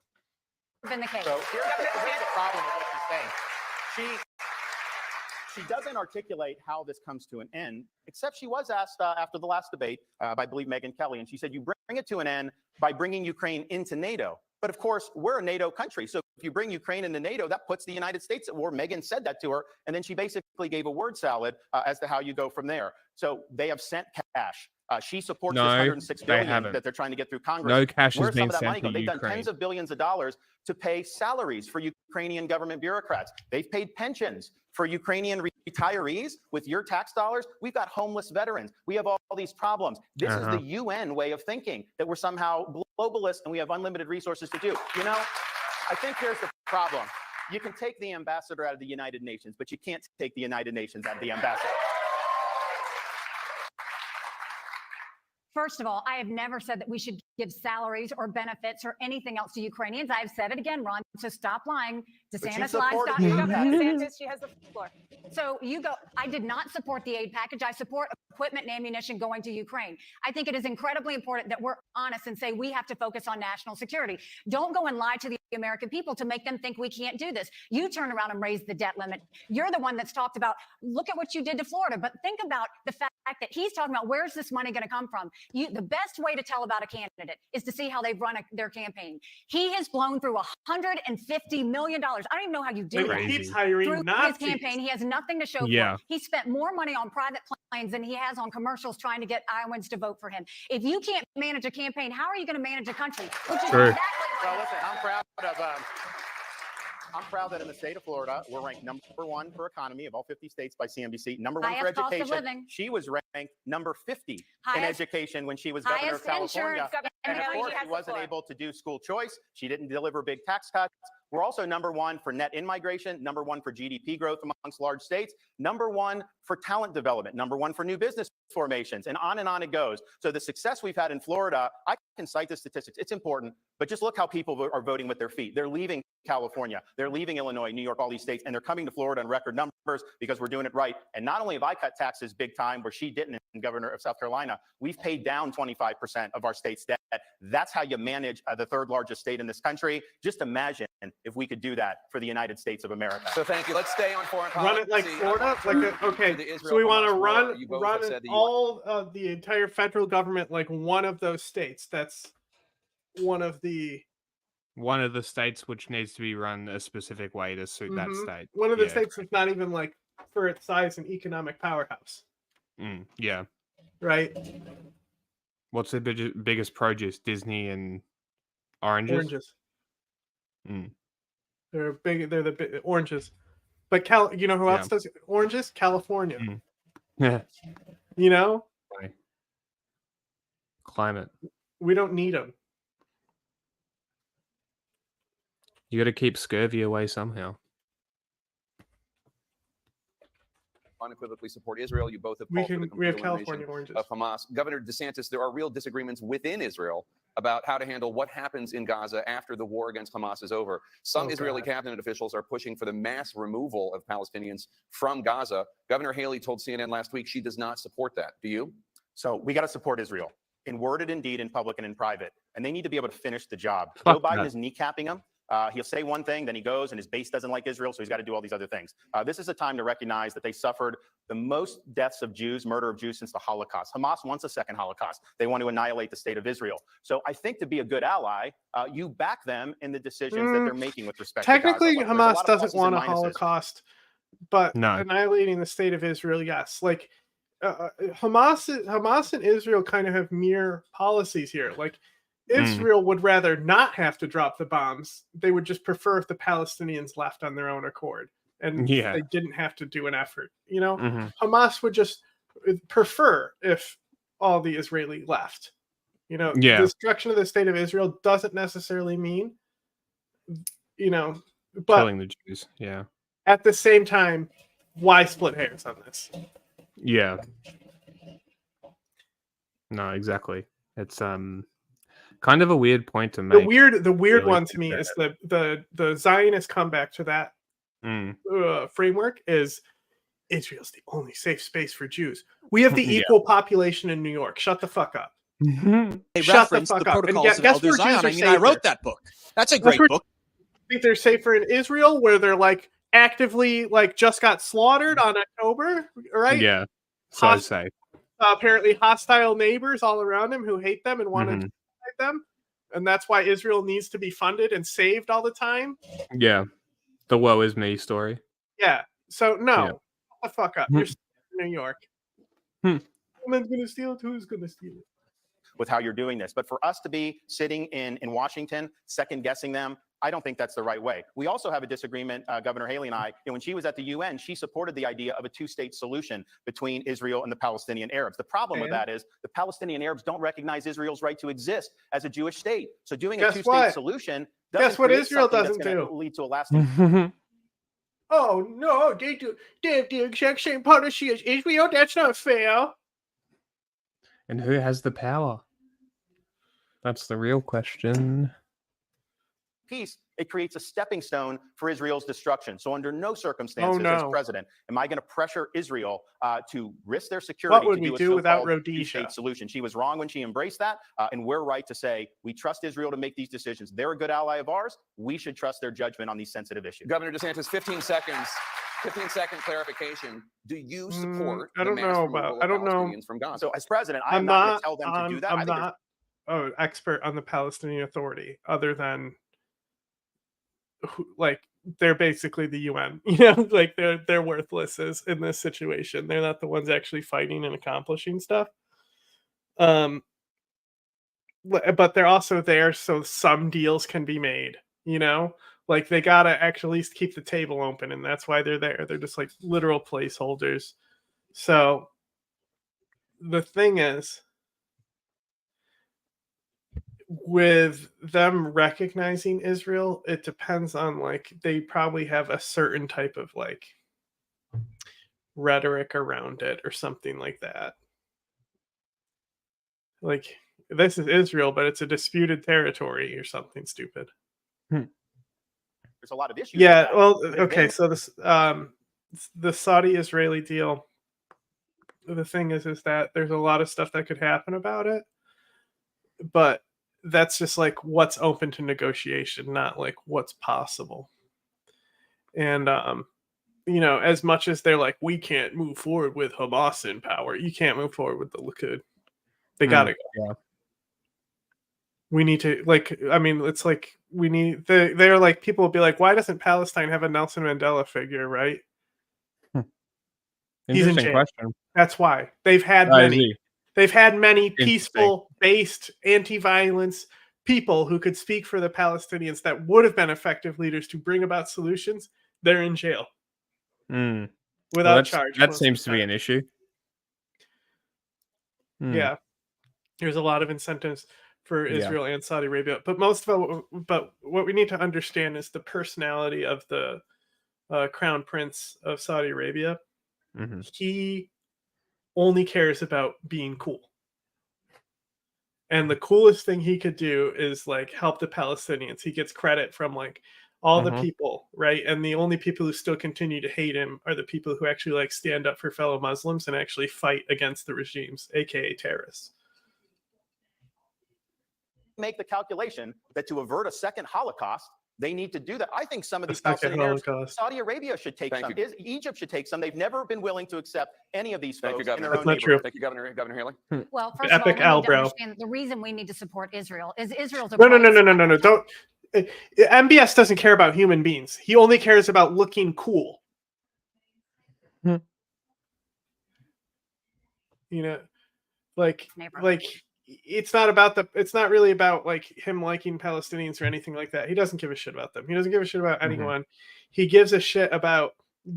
Speaker 23: been the case.
Speaker 4: So here's the problem with what she's saying. She doesn't articulate how this comes to an end, except she was asked after the last debate by, I believe, Megyn Kelly, and she said, you bring it to an end by bringing Ukraine into NATO. But of course, we're a NATO country. So if you bring Ukraine into NATO, that puts the United States at war. Megyn said that to her, and then she basically gave a word salad as to how you go from there. So they have sent cash. She supports this $106 billion that they're trying to get through Congress.
Speaker 2: No cash has
Speaker 4: Where's some
Speaker 2: been
Speaker 4: of that
Speaker 2: sent
Speaker 4: money
Speaker 2: to
Speaker 4: go? They've done
Speaker 2: Ukraine.
Speaker 4: tens of billions of dollars to pay salaries for Ukrainian government bureaucrats. They've paid pensions for Ukrainian retirees with your tax dollars. We've got homeless veterans. We have all these problems. This is the UN way of thinking, that we're somehow globalist and we have unlimited resources to do. You know, I think here's the problem. You can take the ambassador out of the United Nations, but you can't take the United Nations out of the ambassador.
Speaker 23: First of all, I have never said that we should give salaries or benefits or anything else to Ukrainians. I have said it again, Ron, so stop lying. DeSantis lies.
Speaker 21: DeSantis, she has the floor.
Speaker 23: So you go, I did not support the aid package. I support equipment and ammunition going to Ukraine. I think it is incredibly important that we're honest and say we have to focus on national security. Don't go and lie to the American people to make them think we can't do this. You turn around and raise the debt limit. You're the one that's talked about, look at what you did to Florida, but think about the fact that he's talking about where's this money going to come from. The best way to tell about a candidate is to see how they've run their campaign. He has blown through $150 million. I don't even know how you do that.
Speaker 1: He keeps hiring
Speaker 23: through
Speaker 1: Nazis.
Speaker 23: his campaign. He has nothing to show for it. He spent more money on private planes than he has on commercials trying to get Iowans to vote for him. If you can't manage a campaign, how are you going to manage a country? Which is
Speaker 4: Well, listen, I'm proud that in the state of Florida, we're ranked #1 for economy of all 50 states by CNBC, #1
Speaker 23: highest
Speaker 4: for education.
Speaker 23: cost of living.
Speaker 4: She was ranked number 50 in
Speaker 23: Highest-
Speaker 4: education when she was governor of
Speaker 23: highest
Speaker 4: California.
Speaker 23: insurance,
Speaker 4: And of
Speaker 23: Governor
Speaker 4: course,
Speaker 23: Kelly,
Speaker 4: she wasn't able to do school choice. She didn't deliver big tax cuts. We're also #1 for net in-migration, #1 for GDP growth amongst large states, #1 for talent development, #1 for new business formations, and on it goes. So the success we've had in Florida, I can cite the statistics. It's important, but just look how people are voting with their feet. They're leaving California, they're leaving Illinois, New York, all these states, and they're coming to Florida in record numbers because we're doing it right. And not only have I cut taxes big time, where she didn't, and governor of South Carolina, we've paid down 25% of our state's debt. That's how you manage the third largest state in this country. Just imagine if we could do that for the United States of America.
Speaker 20: So thank you. Let's stay on foreign policy.
Speaker 1: Run it like Florida? So we want to run all of the entire federal government like one of those states. That's one of the
Speaker 2: states which needs to be run a specific way to suit that state.
Speaker 1: One of the states that's not even like for its size an economic powerhouse.
Speaker 2: Yeah.
Speaker 1: Right.
Speaker 2: What's the biggest produce? Disney and oranges.
Speaker 1: They're big. They're the big oranges. But you know who else does oranges? California.
Speaker 2: Yeah.
Speaker 1: You know.
Speaker 2: Climate.
Speaker 1: We don't need them.
Speaker 2: You got to keep scurvy away somehow.
Speaker 20: Unequivocally support Israel. You both have
Speaker 1: we
Speaker 20: called for the
Speaker 1: have
Speaker 20: complete
Speaker 1: California
Speaker 20: elimination
Speaker 1: oranges
Speaker 20: of Hamas. Governor DeSantis, there are real disagreements within Israel about how to handle what happens in Gaza after the war against Hamas is over. Some Israeli cabinet officials are pushing for the mass removal of Palestinians from Gaza. Governor Haley told CNN last week she does not support that. Do you?
Speaker 4: So we got to support Israel in word and in deed, in public and in private. And they need to be able to finish the job. Joe Biden is kneecapping them. He'll say one thing, then he goes and his base doesn't like Israel, so he's got to do all these other things. This is a time to recognize that they suffered the most deaths of Jews, murder of Jews since the Holocaust. Hamas wants a second Holocaust. They want to annihilate the state of Israel. So I think to be a good ally, you back them in the decisions that they're making with respect
Speaker 1: technically,
Speaker 4: to Gaza.
Speaker 1: Hamas doesn't want a Holocaust, but annihilating the state of Israel, yes. Like Hamas and Israel kind of have mirror policies here. Like Israel would rather not have to drop the bombs. They would just prefer if the Palestinians left on their own accord and they didn't have to do an effort. You know, Hamas would just prefer if all the Israeli left. You know, the destruction of the state of Israel doesn't necessarily mean, you know, but
Speaker 2: killing the Jews. Yeah.
Speaker 1: At the same time, why split hairs on this?
Speaker 2: Yeah. No, exactly. It's kind of a weird point to make.
Speaker 1: The weird one to me is the Zionist comeback to that framework is Israel's the only safe space for Jews. We have the equal population in New York. Shut the fuck up.
Speaker 3: They reference the protocols of Elder Zion. I mean, I wrote that book. That's a great book.
Speaker 1: think they're safer in Israel, where they're like actively like just got slaughtered on October, right?
Speaker 2: Yeah. So safe.
Speaker 1: Apparently hostile neighbors all around him who hate them and want to
Speaker 2: Mhm.
Speaker 1: fight them. And that's why Israel needs to be funded and saved all the time.
Speaker 2: Yeah. The woe is me story.
Speaker 1: Yeah. So no,
Speaker 2: Yeah.
Speaker 1: shut the fuck up.
Speaker 2: Hmm.
Speaker 1: You're still in New York. Someone's gonna steal it. Who's gonna steal it?
Speaker 4: With how you're doing this. But for us to be sitting in Washington, second guessing them, I don't think that's the right way. We also have a disagreement, Governor Haley and I. When she was at the UN, she supported the idea of a two-state solution between Israel and the Palestinian Arabs. The problem with that is the Palestinian Arabs don't recognize Israel's right to exist as a Jewish state. So doing a two-state solution doesn't
Speaker 1: Guess what
Speaker 4: create
Speaker 1: Israel
Speaker 4: something
Speaker 1: doesn't
Speaker 4: that's going
Speaker 1: do?
Speaker 4: to lead to a lasting.
Speaker 1: Oh no, they have the exact same policy as Israel. That's not fair.
Speaker 2: And who has the power? That's the real question.
Speaker 4: Peace, it creates a stepping stone for Israel's destruction. So under no circumstances, as president, am I going to pressure Israel to risk their security
Speaker 1: What would
Speaker 4: to
Speaker 1: we
Speaker 4: do a
Speaker 1: do without
Speaker 4: so-called two-state solution? She was wrong when she embraced that, and we're right to say we trust Israel to make these decisions. They're a good ally of ours. We should trust their judgment on these sensitive issues.
Speaker 20: Governor DeSantis, 15 seconds. 15-second clarification. Do you support
Speaker 1: I don't
Speaker 20: the mass
Speaker 1: know
Speaker 20: removal
Speaker 1: about. I don't
Speaker 20: of
Speaker 1: know.
Speaker 20: Palestinians from Gaza?
Speaker 4: So as president, I'm not going to tell them to do that.
Speaker 1: I'm not an expert on the Palestinian Authority, other than like they're basically the UN. You know, like they're worthless in this situation. They're not the ones actually fighting and accomplishing stuff. But they're also there so some deals can be made. You know, like they gotta at least keep the table open, and that's why they're there. They're just like literal placeholders. So the thing is, with them recognizing Israel, it depends on like they probably have a certain type of like rhetoric around it or something like that. Like this is Israel, but it's a disputed territory or something stupid.
Speaker 4: There's a lot of issues.
Speaker 1: Yeah,
Speaker 4: with that,
Speaker 1: well,
Speaker 4: but if
Speaker 1: okay,
Speaker 4: they-
Speaker 1: so this the Saudi-Israeli deal. The thing is that there's a lot of stuff that could happen about it, but that's just like what's open to negotiation, not like what's possible. And you know, as much as they're like, we can't move forward with Hamas in power, you can't move forward with the Likud. They gotta go.
Speaker 2: Yeah.
Speaker 1: We need to like. I mean, it's like we need. They're like people will be like, why doesn't Palestine have a Nelson Mandela figure? Right? He's in jail.
Speaker 2: Question.
Speaker 1: That's why they've had many. They've had many peaceful-based, anti-violence people who could speak for the Palestinians that would have been effective leaders to bring about solutions. They're in jail without charge.
Speaker 2: That seems to be an issue.
Speaker 1: Yeah, there's a lot of incentives for Israel and Saudi Arabia, but what we need to understand is the personality of the Crown Prince of Saudi Arabia. He only cares about being cool. And the coolest thing he could do is like help the Palestinians. He gets credit from like all the people, right? And the only people who still continue to hate him are the people who actually like stand up for fellow Muslims and actually fight against the regimes, aka terrorists.
Speaker 4: Make the calculation that to avert a second Holocaust, they need to do that. I think some of these Palestinian Arabs, Saudi Arabia should take some. Egypt should take some. They've never been willing to accept any of these folks in their own neighborhood.
Speaker 20: Thank you, Governor Haley.
Speaker 23: Well, first of all, we need to understand that the reason we need to support Israel is Israel's a
Speaker 1: No. Don't. MBS doesn't care about human beings. He only cares about looking cool. You know, like it's not really about like him liking Palestinians or anything like that. He doesn't give a shit about them. He doesn't give a shit about anyone. He gives a shit about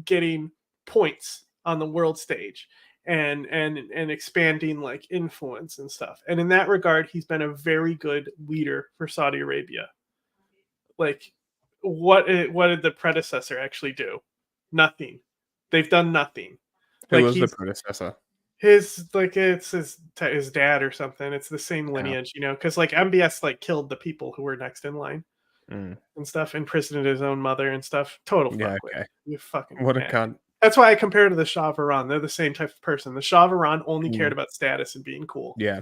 Speaker 1: getting points on the world stage and expanding like influence and stuff. And in that regard, he's been a very good leader for Saudi Arabia. Like what did the predecessor actually do? Nothing. They've done nothing.
Speaker 2: Who was the predecessor?
Speaker 1: It's his dad or something. It's the same lineage, you know, because like MBS like killed the people who were next in line and stuff, imprisoned his own mother and stuff. Total fuckwit.
Speaker 2: Okay.
Speaker 1: You fucking
Speaker 2: what a cunt.
Speaker 1: That's why I compare to the Shah of Iran. They're the same type of person. The Shah of Iran only cared about status and being cool.
Speaker 2: Yeah.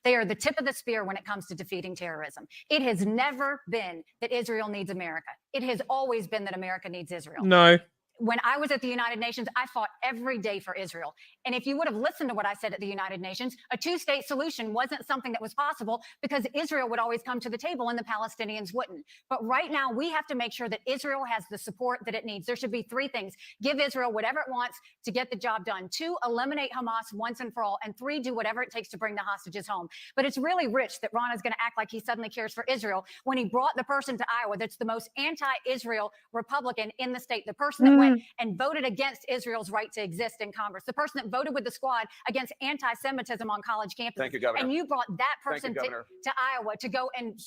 Speaker 23: They are the tip of the spear when it comes to defeating terrorism. It has never been that Israel needs America. It has always been that America needs Israel.
Speaker 2: No.
Speaker 23: When I was at the United Nations, I fought every day for Israel. And if you would have listened to what I said at the United Nations, a two-state solution wasn't something that was possible because Israel would always come to the table and the Palestinians wouldn't. But right now, we have to make sure that Israel has the support that it needs. There should be three things. Give Israel whatever it wants to get the job done. 2, eliminate Hamas once and for all. And 3, do whatever it takes to bring the hostages home. But it's really rich that Ron is going to act like he suddenly cares for Israel when he brought the person to Iowa that's the most anti-Israel Republican in the state, the person that went and voted against Israel's right to exist in Congress, the person that voted with the squad against anti-Semitism on college campuses.
Speaker 20: Thank you, Governor.
Speaker 23: And you brought that
Speaker 20: Thank
Speaker 23: person
Speaker 20: you, Governor.
Speaker 23: to Iowa to go and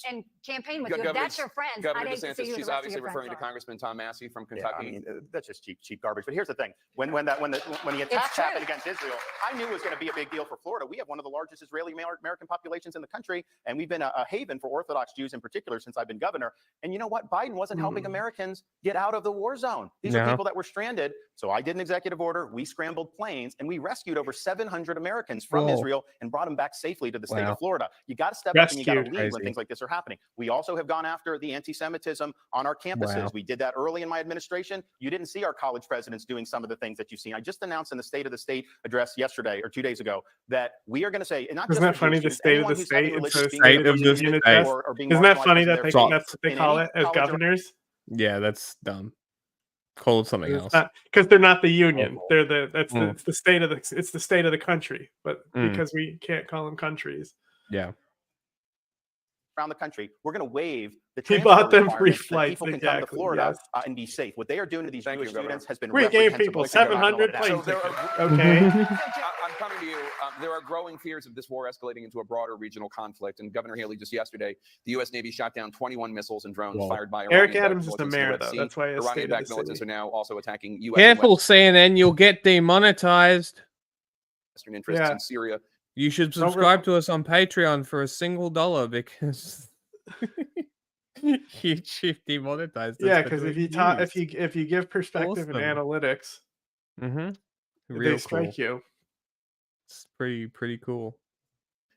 Speaker 23: campaign with you. If that's your friends,
Speaker 20: Governor
Speaker 23: I'd hate to see
Speaker 20: DeSantis,
Speaker 23: you
Speaker 20: she's
Speaker 23: the rest
Speaker 20: obviously
Speaker 23: of your
Speaker 20: referring to
Speaker 23: friends are.
Speaker 20: Congressman Tom Massey from
Speaker 4: Yeah,
Speaker 20: Kentucky.
Speaker 4: I mean, that's just cheap garbage. But here's the thing: when the attacks
Speaker 23: true.
Speaker 4: happened against Israel, I knew it was going to be a big deal for Florida. We have one of the largest Israeli American populations in the country, and we've been a haven for Orthodox Jews in particular since I've been governor. And you know what? Biden wasn't helping Americans get out of the war zone. These are people that were stranded. So I did an executive order. We scrambled planes, and we rescued over 700 Americans from Israel and brought them back safely to the state of Florida. You got to step up and you got to lead when things like this are happening. We also have gone after the anti-Semitism on our campuses. We did that early in my administration. You didn't see our college presidents doing some of the things that you've seen. I just announced in the State of the State address yesterday or 2 days ago that we are going to say, and not
Speaker 1: Isn't
Speaker 4: just
Speaker 1: that funny? The State of the State instead of State of the Union address. Isn't that funny that that's what they call it as governors?
Speaker 2: Yeah, that's dumb. Call it something else.
Speaker 1: Because they're not the union. They're it's the state of the country. But because we can't call them countries.
Speaker 2: Yeah.
Speaker 4: Around the country, we're going to waive the
Speaker 1: He
Speaker 4: transfer
Speaker 1: bought them free
Speaker 4: requirement that
Speaker 1: flights,
Speaker 4: people can
Speaker 1: exactly,
Speaker 4: come to Florida
Speaker 1: yes.
Speaker 4: and be safe. What they are doing to these Jewish students has been
Speaker 1: We gave
Speaker 4: reprehensible.
Speaker 1: people 700
Speaker 4: So
Speaker 1: plane
Speaker 4: there
Speaker 1: tickets.
Speaker 4: are-
Speaker 1: Okay.
Speaker 20: I'm coming to you. There are growing fears of this war escalating into a broader regional conflict. And Governor Haley, just yesterday, the U.S. Navy shot down 21 missiles and drones fired by
Speaker 1: Eric
Speaker 20: Iranian-backed
Speaker 1: Adams is the
Speaker 20: militants in
Speaker 1: mayor,
Speaker 20: Red
Speaker 1: though.
Speaker 20: Sea.
Speaker 1: That's why it's State of the
Speaker 20: Iranian-backed militants
Speaker 1: City.
Speaker 20: are now also attacking U.S.
Speaker 2: Careful, CNN, you'll get demonetized.
Speaker 20: Western interests in Syria.
Speaker 2: You should subscribe to us on Patreon for a single $1 because YouTube demonetized.
Speaker 1: Yeah, because if you give perspective and analytics, they strike you.
Speaker 2: It's pretty cool.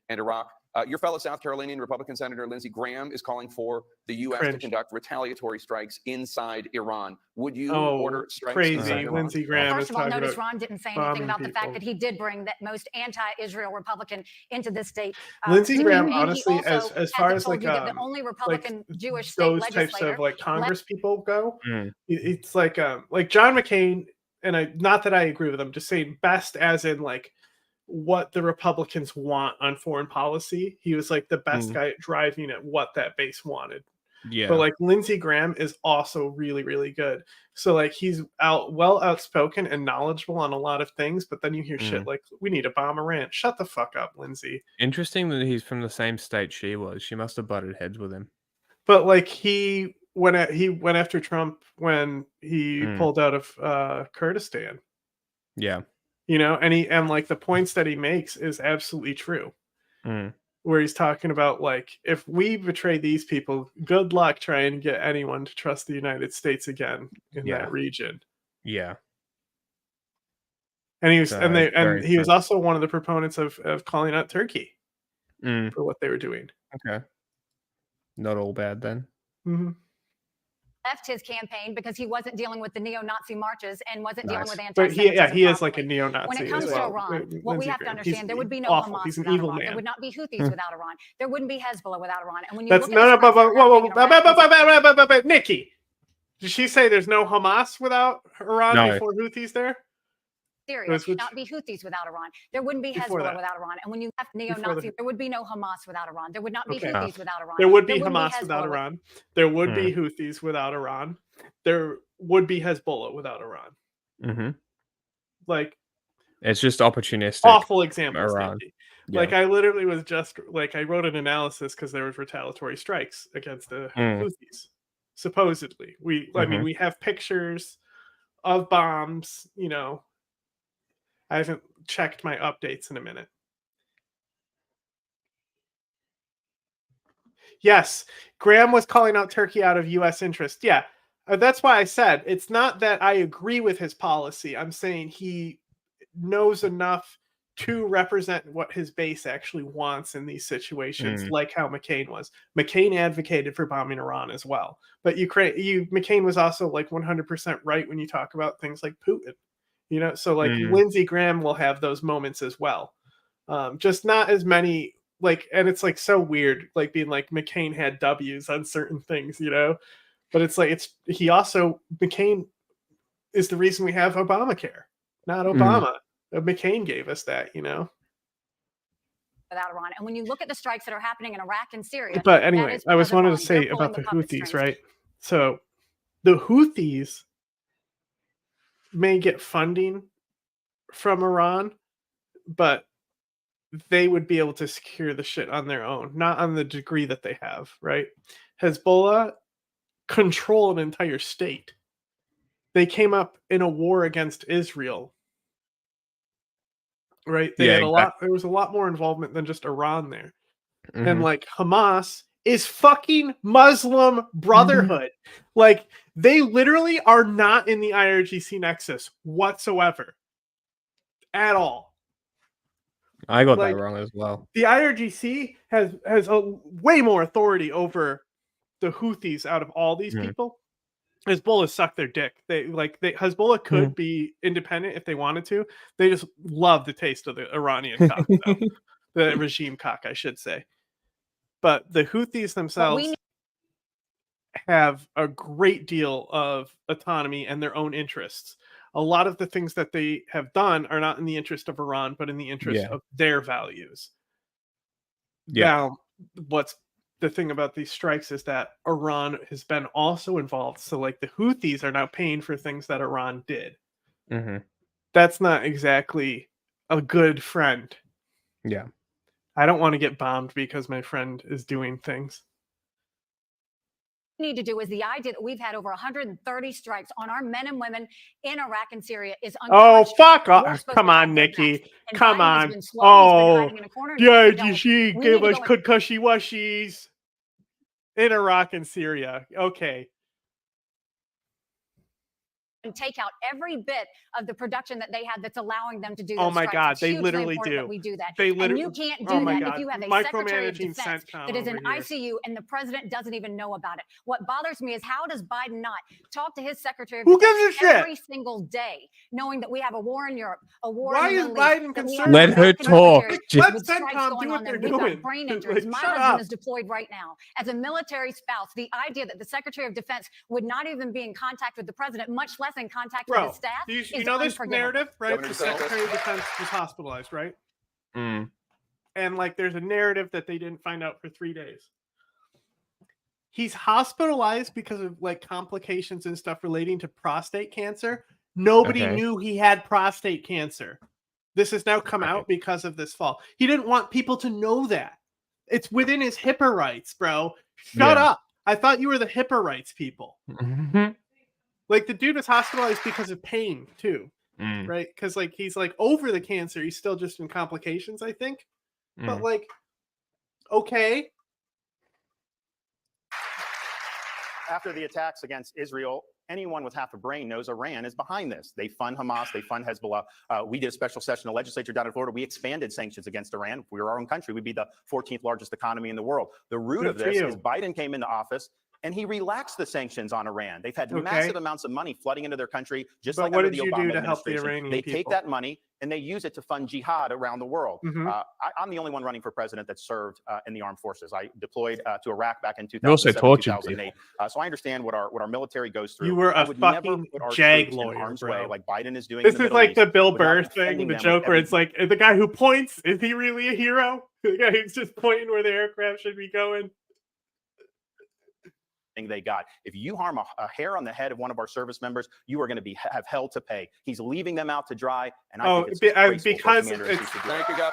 Speaker 20: And Iraq. Your fellow South Carolinian Republican Senator Lindsey Graham is calling for the U.S. to conduct retaliatory strikes inside Iran. Would you order strikes
Speaker 1: crazy.
Speaker 20: inside Iran?
Speaker 1: Lindsey Graham
Speaker 23: First
Speaker 1: is
Speaker 23: of all,
Speaker 1: talking
Speaker 23: notice
Speaker 1: about
Speaker 23: Ron didn't say
Speaker 1: bombing
Speaker 23: anything about the fact
Speaker 1: people.
Speaker 23: that he did bring that most anti-Israel Republican into this state.
Speaker 1: Lindsey Graham,
Speaker 23: and he
Speaker 1: honestly,
Speaker 23: also
Speaker 1: as far as
Speaker 23: told
Speaker 1: like
Speaker 23: you that the only Republican Jewish state
Speaker 1: those types
Speaker 23: legislator
Speaker 1: of like Congress people go, it's like John McCain, and not that I agree with him, just saying best as in like what the Republicans want on foreign policy. He was like the best guy at driving at what that base wanted.
Speaker 2: Yeah.
Speaker 1: But like Lindsey Graham is also really, really good. So like he's outspoken and knowledgeable on a lot of things, but then you hear shit like we need to bomb Iran. Shut the fuck up, Lindsey.
Speaker 2: Interesting that he's from the same state she was. She must have butted heads with him.
Speaker 1: But like he went after Trump when he pulled out of Kurdistan.
Speaker 2: Yeah.
Speaker 1: You know, and like the points that he makes is absolutely true. Where he's talking about like if we betray these people, good luck trying to get anyone to trust the United States again in that region.
Speaker 2: Yeah.
Speaker 1: And he was also one of the proponents of calling out Turkey for what they were doing.
Speaker 2: Okay. Not all bad then.
Speaker 23: left his campaign because he wasn't dealing with the neo-Nazi marches and wasn't dealing with
Speaker 1: But
Speaker 23: anti-Semitism.
Speaker 1: he is like a neo-Nazi.
Speaker 23: When it comes
Speaker 1: as
Speaker 23: to
Speaker 1: well.
Speaker 23: Iran, what we have to understand, there would be no
Speaker 1: awful.
Speaker 23: Hamas
Speaker 1: He's an
Speaker 23: without
Speaker 1: evil
Speaker 23: Iran.
Speaker 1: man.
Speaker 23: There would not be Houthis without Iran. There wouldn't be Hezbollah without Iran. And when you
Speaker 1: That's
Speaker 23: look at
Speaker 1: Nikki, did she say there's no Hamas without Iran before Houthis there?
Speaker 23: Syria should not be Houthis without Iran. There wouldn't be
Speaker 1: Before
Speaker 23: Hezbollah
Speaker 1: that.
Speaker 23: without Iran. And when you left neo-Nazi, there would be no Hamas without Iran. There would not be Houthis without Iran.
Speaker 1: There would be
Speaker 23: wouldn't
Speaker 1: Hamas without Iran. There would be Houthis without Iran. There would be Hezbollah without Iran.
Speaker 2: Mm-hmm.
Speaker 1: Like,
Speaker 2: it's just opportunistic.
Speaker 1: Awful examples.
Speaker 2: Iran.
Speaker 1: Yeah. Like I literally was just like I wrote an analysis because there was retaliatory strikes against the Houthis. Supposedly, I mean, we have pictures of bombs. You know, I haven't checked my updates in a minute. Yes, Graham was calling out Turkey out of U.S. interest. Yeah, that's why I said it's not that I agree with his policy. I'm saying he knows enough to represent what his base actually wants in these situations,
Speaker 2: Mm.
Speaker 1: like how McCain was. McCain advocated for bombing Iran as well, but McCain was also like 100% right when you talk about things like Putin. You know, so like Lindsey Graham will have those moments as well, just not as many. Like, and it's like so weird, like being like McCain had W's on certain things, you know, but it's like McCain is the reason we have Obamacare, not Obama. McCain gave us that, you know.
Speaker 23: Without Iran, and when you look at the strikes that are happening in Iraq and Syria,
Speaker 1: But anyway, I was wanted to
Speaker 23: Iran. They're
Speaker 1: say
Speaker 23: pulling
Speaker 1: about the
Speaker 23: puppet
Speaker 1: Houthis,
Speaker 23: strings.
Speaker 1: right? So the Houthis may get funding from Iran, but they would be able to secure the shit on their own, not on the degree that they have, right? Hezbollah control an entire state. They came up in a war against Israel, right? They had there was a lot more involvement than just Iran there. And like Hamas is fucking Muslim Brotherhood. Like they literally are not in the IRGC nexus whatsoever at all.
Speaker 2: I got that wrong as well.
Speaker 1: The IRGC has a way more authority over the Houthis out of all these people. Hezbollah suck their dick. Hezbollah could be independent if they wanted to. They just love the taste of the Iranian cock, though. The regime cock, I should say. But the Houthis themselves have a great deal of autonomy and their own interests. A lot of the things that they have done are not in the interest of Iran, but in the interest of their values. Now, what's the thing about these strikes is that Iran has been also involved. So, like, the Houthis are now paying for things that Iran did. That's not exactly a good friend.
Speaker 2: Yeah.
Speaker 1: I don't want to get bombed because my friend is doing things.
Speaker 23: Need to do is the idea that we've had over 130 strikes on our men and women in Iraq and Syria is
Speaker 1: unconscionable. Oh, fuck off. Come on, Nikki. Come on. Oh, the IGC gave us Kudkushi Wushies in Iraq and Syria. Okay.
Speaker 23: And take out every bit of the production that they had that's allowing them to do.
Speaker 1: Oh my God,
Speaker 23: it's
Speaker 1: they literally do.
Speaker 23: That we do that.
Speaker 1: They literally.
Speaker 23: And you can't do that if you have a Secretary of Defense that is in
Speaker 1: here.
Speaker 23: ICU and the president doesn't even know about it. What bothers me is how does Biden not talk to his Secretary of Defense every single day, knowing that we have a war in Europe, a war in the Middle East.
Speaker 1: Why is Biden concerned?
Speaker 2: Let her talk.
Speaker 23: Let CENTCOM do what they're doing. We've got brain injuries. My husband is deployed right now. As a military spouse, the idea that the Secretary of Defense would not even be in contact with the president, much less in contact with his staff,
Speaker 1: you know this narrative, right? The Secretary of Defense was hospitalized, right? And like there's a narrative that they didn't find out for 3 days. He's hospitalized because of like complications and stuff relating to prostate cancer. Nobody knew he had prostate cancer. This has now come out because of this fall. He didn't want people to know that. It's within his HIPAA rights, bro. Shut up. I thought you were the HIPAA rights people. Like the dude was hospitalized because of pain too, right? Because like he's like over the cancer, he's still just in complications, I think. But like, okay.
Speaker 4: After the attacks against Israel, anyone with half a brain knows Iran is behind this. They fund Hamas, they fund Hezbollah. We did a special session in the legislature down in Florida. We expanded sanctions against Iran. If we were our own country, we'd be the 14th largest economy in the world. The root of this is Biden came into office and he relaxed the sanctions on Iran. They've had massive amounts of money flooding into their country, just like under the Obama administration. They take that money and they use it to fund jihad around the world. I'm the only one running for president that served in the armed forces. I deployed to Iraq back in 2007, 2008. So I understand what our military goes through.
Speaker 1: You were a fucking jag lawyer, bro.
Speaker 4: Like Biden is doing.
Speaker 1: This is like the Bill Burr thing, the joke where it's like the guy who points, is he really a hero? The guy who's just pointing where the aircraft should be going.
Speaker 4: They got. If you harm a hair on the head of one of our service members, you are going to have hell to pay. He's leaving them out to dry, and I think it's
Speaker 1: because it's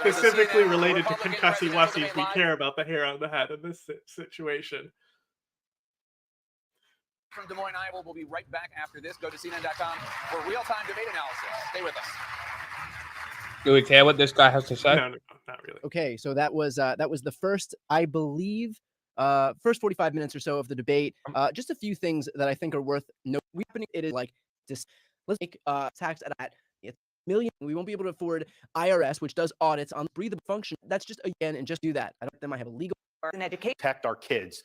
Speaker 1: specifically related to concussy wussies. We care about the hair on the head in this situation.
Speaker 20: From Des Moines, Iowa, we'll be right back after this. Go to CNN.com for real-time debate analysis. Stay with us.
Speaker 2: Do we care what this guy has to say?
Speaker 1: No, not really.
Speaker 19: Okay, so that was the first, I believe. First 45 minutes or so of the debate. Just a few things that I think are worth noting. It is like this. Let's take tax at million. We won't be able to afford IRS, which does audits on breathable function. That's just, again, and just do that. I don't think they might have a legal
Speaker 21: and education.
Speaker 4: Protect our kids.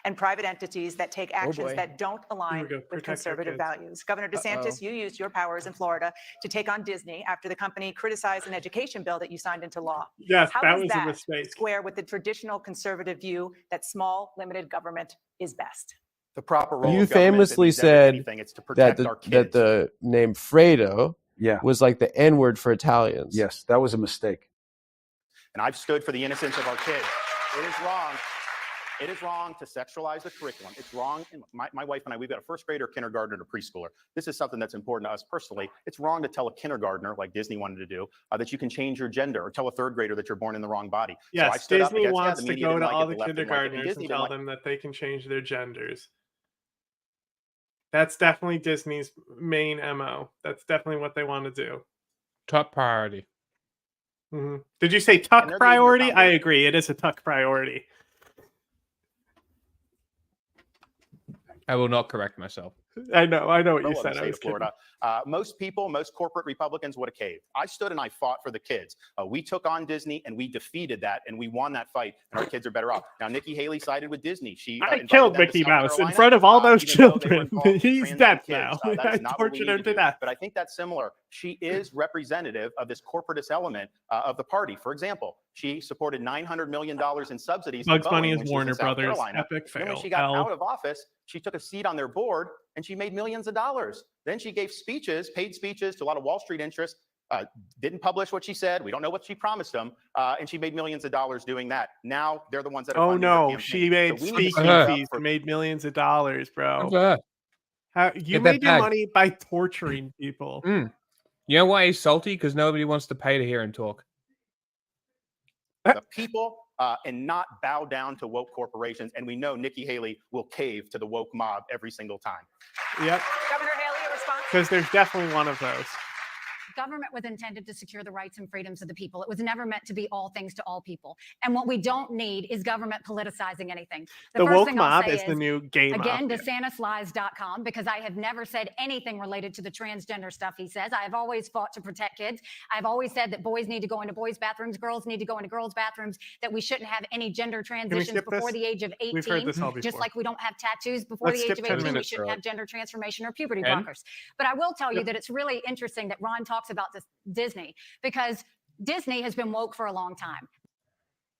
Speaker 21: And private entities that take actions that don't align with conservative values. Governor DeSantis, you used your powers in Florida to take on Disney after the company criticized an education bill that you signed into law.
Speaker 1: Yes,
Speaker 21: How
Speaker 1: that
Speaker 21: does
Speaker 1: was a
Speaker 21: that
Speaker 1: mistake.
Speaker 21: square with the traditional conservative view that small, limited government is best?
Speaker 4: The proper role
Speaker 3: You
Speaker 4: of government
Speaker 3: famously
Speaker 4: isn't
Speaker 3: said
Speaker 4: anything, it's to protect our kids.
Speaker 3: that the name Fredo
Speaker 7: Yeah.
Speaker 3: was like the N word for Italians.
Speaker 7: Yes, that was a mistake.
Speaker 4: And I've stood for the innocence of our kids. It is wrong. It is wrong to sexualize the curriculum. It's wrong. My wife and I, we've got a first grader, kindergartner, and a preschooler. This is something that's important to us personally. It's wrong to tell a kindergartner, like Disney wanted to do, that you can change your gender, or tell a third grader that you're born in the wrong body.
Speaker 1: Yes,
Speaker 4: so I stood
Speaker 1: Disney
Speaker 4: up against,
Speaker 1: wants
Speaker 4: the
Speaker 1: to
Speaker 4: media
Speaker 1: go
Speaker 4: didn't
Speaker 1: to
Speaker 4: like
Speaker 1: all
Speaker 4: it,
Speaker 1: the
Speaker 4: left didn't like it,
Speaker 1: kindergartners
Speaker 4: Disney
Speaker 1: and
Speaker 4: didn't
Speaker 1: tell
Speaker 4: like
Speaker 1: them that they can change their genders. That's definitely Disney's main MO. That's definitely what they want to do.
Speaker 2: Top priority.
Speaker 1: Mm-hmm. Did you say tuck priority? I agree. It is a tuck priority.
Speaker 2: I will not correct myself.
Speaker 1: I know what you
Speaker 4: In
Speaker 1: said.
Speaker 4: the
Speaker 1: I
Speaker 4: state
Speaker 1: was
Speaker 4: of Florida. Most people, most corporate Republicans would have caved. I stood and I fought for the kids. We took on Disney and we defeated that and we won that fight, and our kids are better off. Now, Nikki Haley sided with Disney. She
Speaker 1: I
Speaker 4: invited
Speaker 1: killed
Speaker 4: them to
Speaker 1: Mickey
Speaker 4: South
Speaker 1: Mouse in
Speaker 4: Carolina,
Speaker 1: front of all those
Speaker 4: even though they were
Speaker 1: children.
Speaker 4: involved with
Speaker 1: He's
Speaker 4: trans
Speaker 1: dead
Speaker 4: kids.
Speaker 1: now.
Speaker 4: That
Speaker 1: I
Speaker 4: is not what we
Speaker 1: tortured
Speaker 4: need
Speaker 1: him
Speaker 4: to
Speaker 1: to
Speaker 4: do.
Speaker 1: death.
Speaker 4: But I think that's similar. She is representative of this corporatist element of the party. For example, she supported $900 million in subsidies
Speaker 1: Bugs
Speaker 4: to
Speaker 1: Bunny
Speaker 4: Boeing
Speaker 1: is
Speaker 4: when she was
Speaker 1: Warner
Speaker 4: in South
Speaker 1: Brothers.
Speaker 4: Carolina.
Speaker 1: Epic
Speaker 4: Then when
Speaker 1: fail.
Speaker 4: she got
Speaker 1: Hell.
Speaker 4: out of office, she took a seat on their board and she made millions of dollars. Then she gave speeches, paid speeches to a lot of Wall Street interests, didn't publish what she said. We don't know what she promised them. And she made millions of dollars doing that. Now they're the ones that are funding her campaign.
Speaker 1: She made
Speaker 4: So we need to
Speaker 1: speaking
Speaker 4: stand up
Speaker 1: fees
Speaker 4: for
Speaker 1: and made millions of dollars, bro. You
Speaker 2: Get that
Speaker 1: made your
Speaker 2: bag.
Speaker 1: money by torturing people.
Speaker 2: You know why he's salty? Because nobody wants to pay to hear him talk.
Speaker 4: the people and not bow down to woke corporations. And we know Nikki Haley will cave to the woke mob every single time.
Speaker 1: Yep.
Speaker 21: Governor Haley, a response?
Speaker 1: Because there's definitely one of those.
Speaker 23: Government was intended to secure the rights and freedoms of the people. It was never meant to be all things to all people. And what we don't need is government politicizing anything.
Speaker 1: The
Speaker 23: first
Speaker 1: woke
Speaker 23: thing I'll
Speaker 1: mob
Speaker 23: say
Speaker 1: is the new gay
Speaker 23: again,
Speaker 1: mafia.
Speaker 23: DeSantislies.com, because I have never said anything related to the transgender stuff he says. I have always fought to protect kids. I've always said that boys need to go into boys' bathrooms, girls need to go into girls' bathrooms, that we shouldn't have any gender transitions before the age of 18.
Speaker 1: We've heard this all
Speaker 23: just
Speaker 1: before.
Speaker 23: like we don't have tattoos before
Speaker 1: Let's
Speaker 23: the age
Speaker 1: skip
Speaker 23: of
Speaker 1: 10
Speaker 23: 18. We
Speaker 1: minutes,
Speaker 23: shouldn't
Speaker 1: bro.
Speaker 23: have gender transformation or puberty
Speaker 1: 10?
Speaker 23: blockers. But I will tell you that it's really interesting that Ron talks about this Disney, because Disney has been woke for a long time.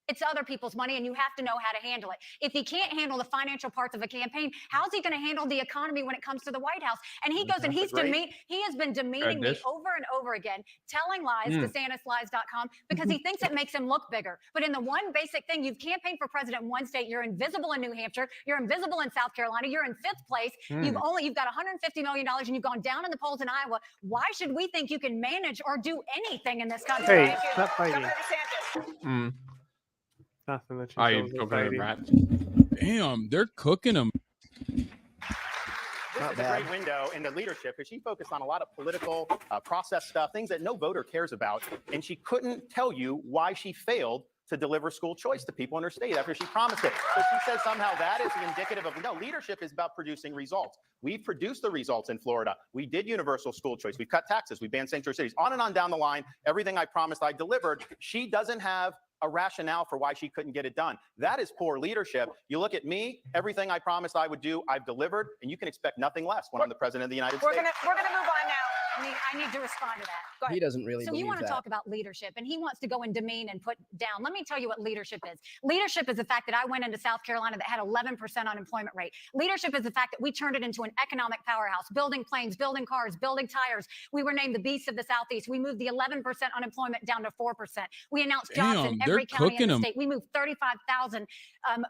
Speaker 23: It's other people's money, and you have to know how to handle it. If he can't handle the financial parts of a campaign, how's he going to handle the economy when it comes to the White House? And he goes and he has been demeaning me over and over again, telling lies, DeSantislies.com, because he thinks it makes him look bigger. But in the one basic thing, you've campaigned for president in one state, you're invisible in New Hampshire, you're invisible in South Carolina, you're in 5th place, you've got $150 million, and you've gone down in the polls in Iowa. Why should we think you can manage or do anything in this country?
Speaker 1: Hey, stop fighting.
Speaker 21: Governor DeSantis.
Speaker 1: Nothing that
Speaker 2: Are
Speaker 1: you
Speaker 2: you talking to rats?
Speaker 11: Damn, they're cooking them.
Speaker 4: This is a great window into leadership because she focused on a lot of political process stuff, things that no voter cares about. And she couldn't tell you why she failed to deliver school choice to people in her state after she promised it. So she says somehow that is indicative of, no, leadership is about producing results. We've produced the results in Florida. We did universal school choice. We've cut taxes. We banned sanctuary cities. On and on down the line, everything I promised I delivered. She doesn't have a rationale for why she couldn't get it done. That is poor leadership. You look at me, everything I promised I would do, I've delivered, and you can expect nothing less when I'm the president of the United States.
Speaker 23: We're gonna move on now. I need to respond to that. Go ahead.
Speaker 19: He doesn't really
Speaker 23: So
Speaker 19: believe
Speaker 23: you want to
Speaker 19: that.
Speaker 23: talk about leadership, and he wants to go and demean and put down. Let me tell you what leadership is. Leadership is the fact that I went into South Carolina that had 11% unemployment rate. Leadership is the fact that we turned it into an economic powerhouse, building planes, building cars, building tires. We were named the Beast of the Southeast. We moved the 11% unemployment down to 4%. We announced jobs in every county in the state. We moved 35,000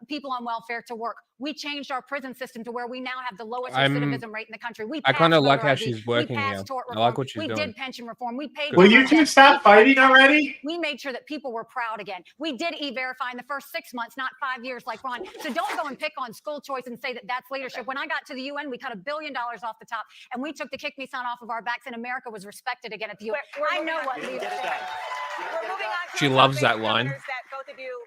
Speaker 23: people on welfare to work. We changed our prison system to where we now have the lowest recidivism rate in the country.
Speaker 2: I kind of like how she's working here. I like what she's
Speaker 23: we
Speaker 2: doing.
Speaker 23: did pension reform. We paid.
Speaker 1: Will you two stop fighting already?
Speaker 23: We made sure that people were proud again. We did e-verify in the first 6 months, not 5 years like Ron. So don't go and pick on school choice and say that that's leadership. When I got to the UN, we cut $1 billion off the top, and we took the kick me sign off of our backs, and America was respected again at the UN. I know what leadership is.
Speaker 21: We're moving on to
Speaker 2: She
Speaker 21: the
Speaker 2: loves
Speaker 21: topic,
Speaker 2: that line.
Speaker 21: governors, that both of you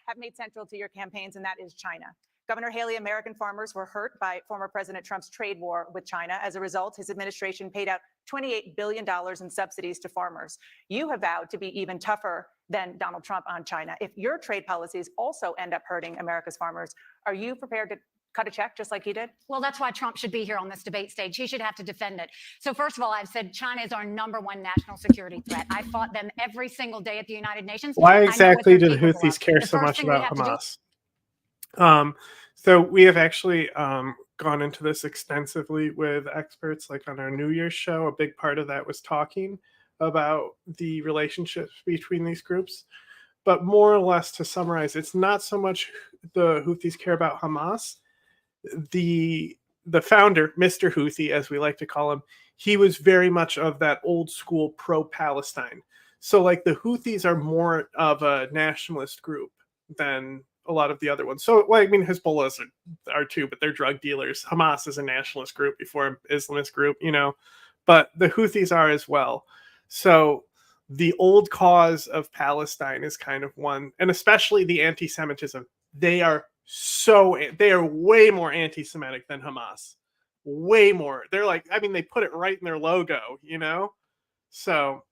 Speaker 21: have made central to your campaigns, and that is China. Governor Haley, American farmers were hurt by former President Trump's trade war with China. As a result, his administration paid out $28 billion in subsidies to farmers. You have vowed to be even tougher than Donald Trump on China. If your trade policies also end up hurting America's farmers, are you prepared to cut a check just like he did?
Speaker 23: Well, that's why Trump should be here on this debate stage. He should have to defend it. So first of all, I've said China is our #1 national security threat. I fought them every single day at the United Nations.
Speaker 1: Why exactly do the Houthis care so much about Hamas? So we have actually gone into this extensively with experts, like on our New Year's show. A big part of that was talking about the relationships between these groups. But more or less, to summarize, it's not so much the Houthis care about Hamas. The founder, Mr. Houthi, as we like to call him, he was very much of that old school pro-Palestine. So like the Houthis are more of a nationalist group than a lot of the other ones. So, well, I mean, Hezbollah are too, but they're drug dealers. Hamas is a nationalist group before an Islamist group, you know, but the Houthis are as well. So the old cause of Palestine is kind of one, and especially the anti-Semitism. They are way more anti-Semitic than Hamas. Way more. They're like, I mean, they put it right in their logo, you know? So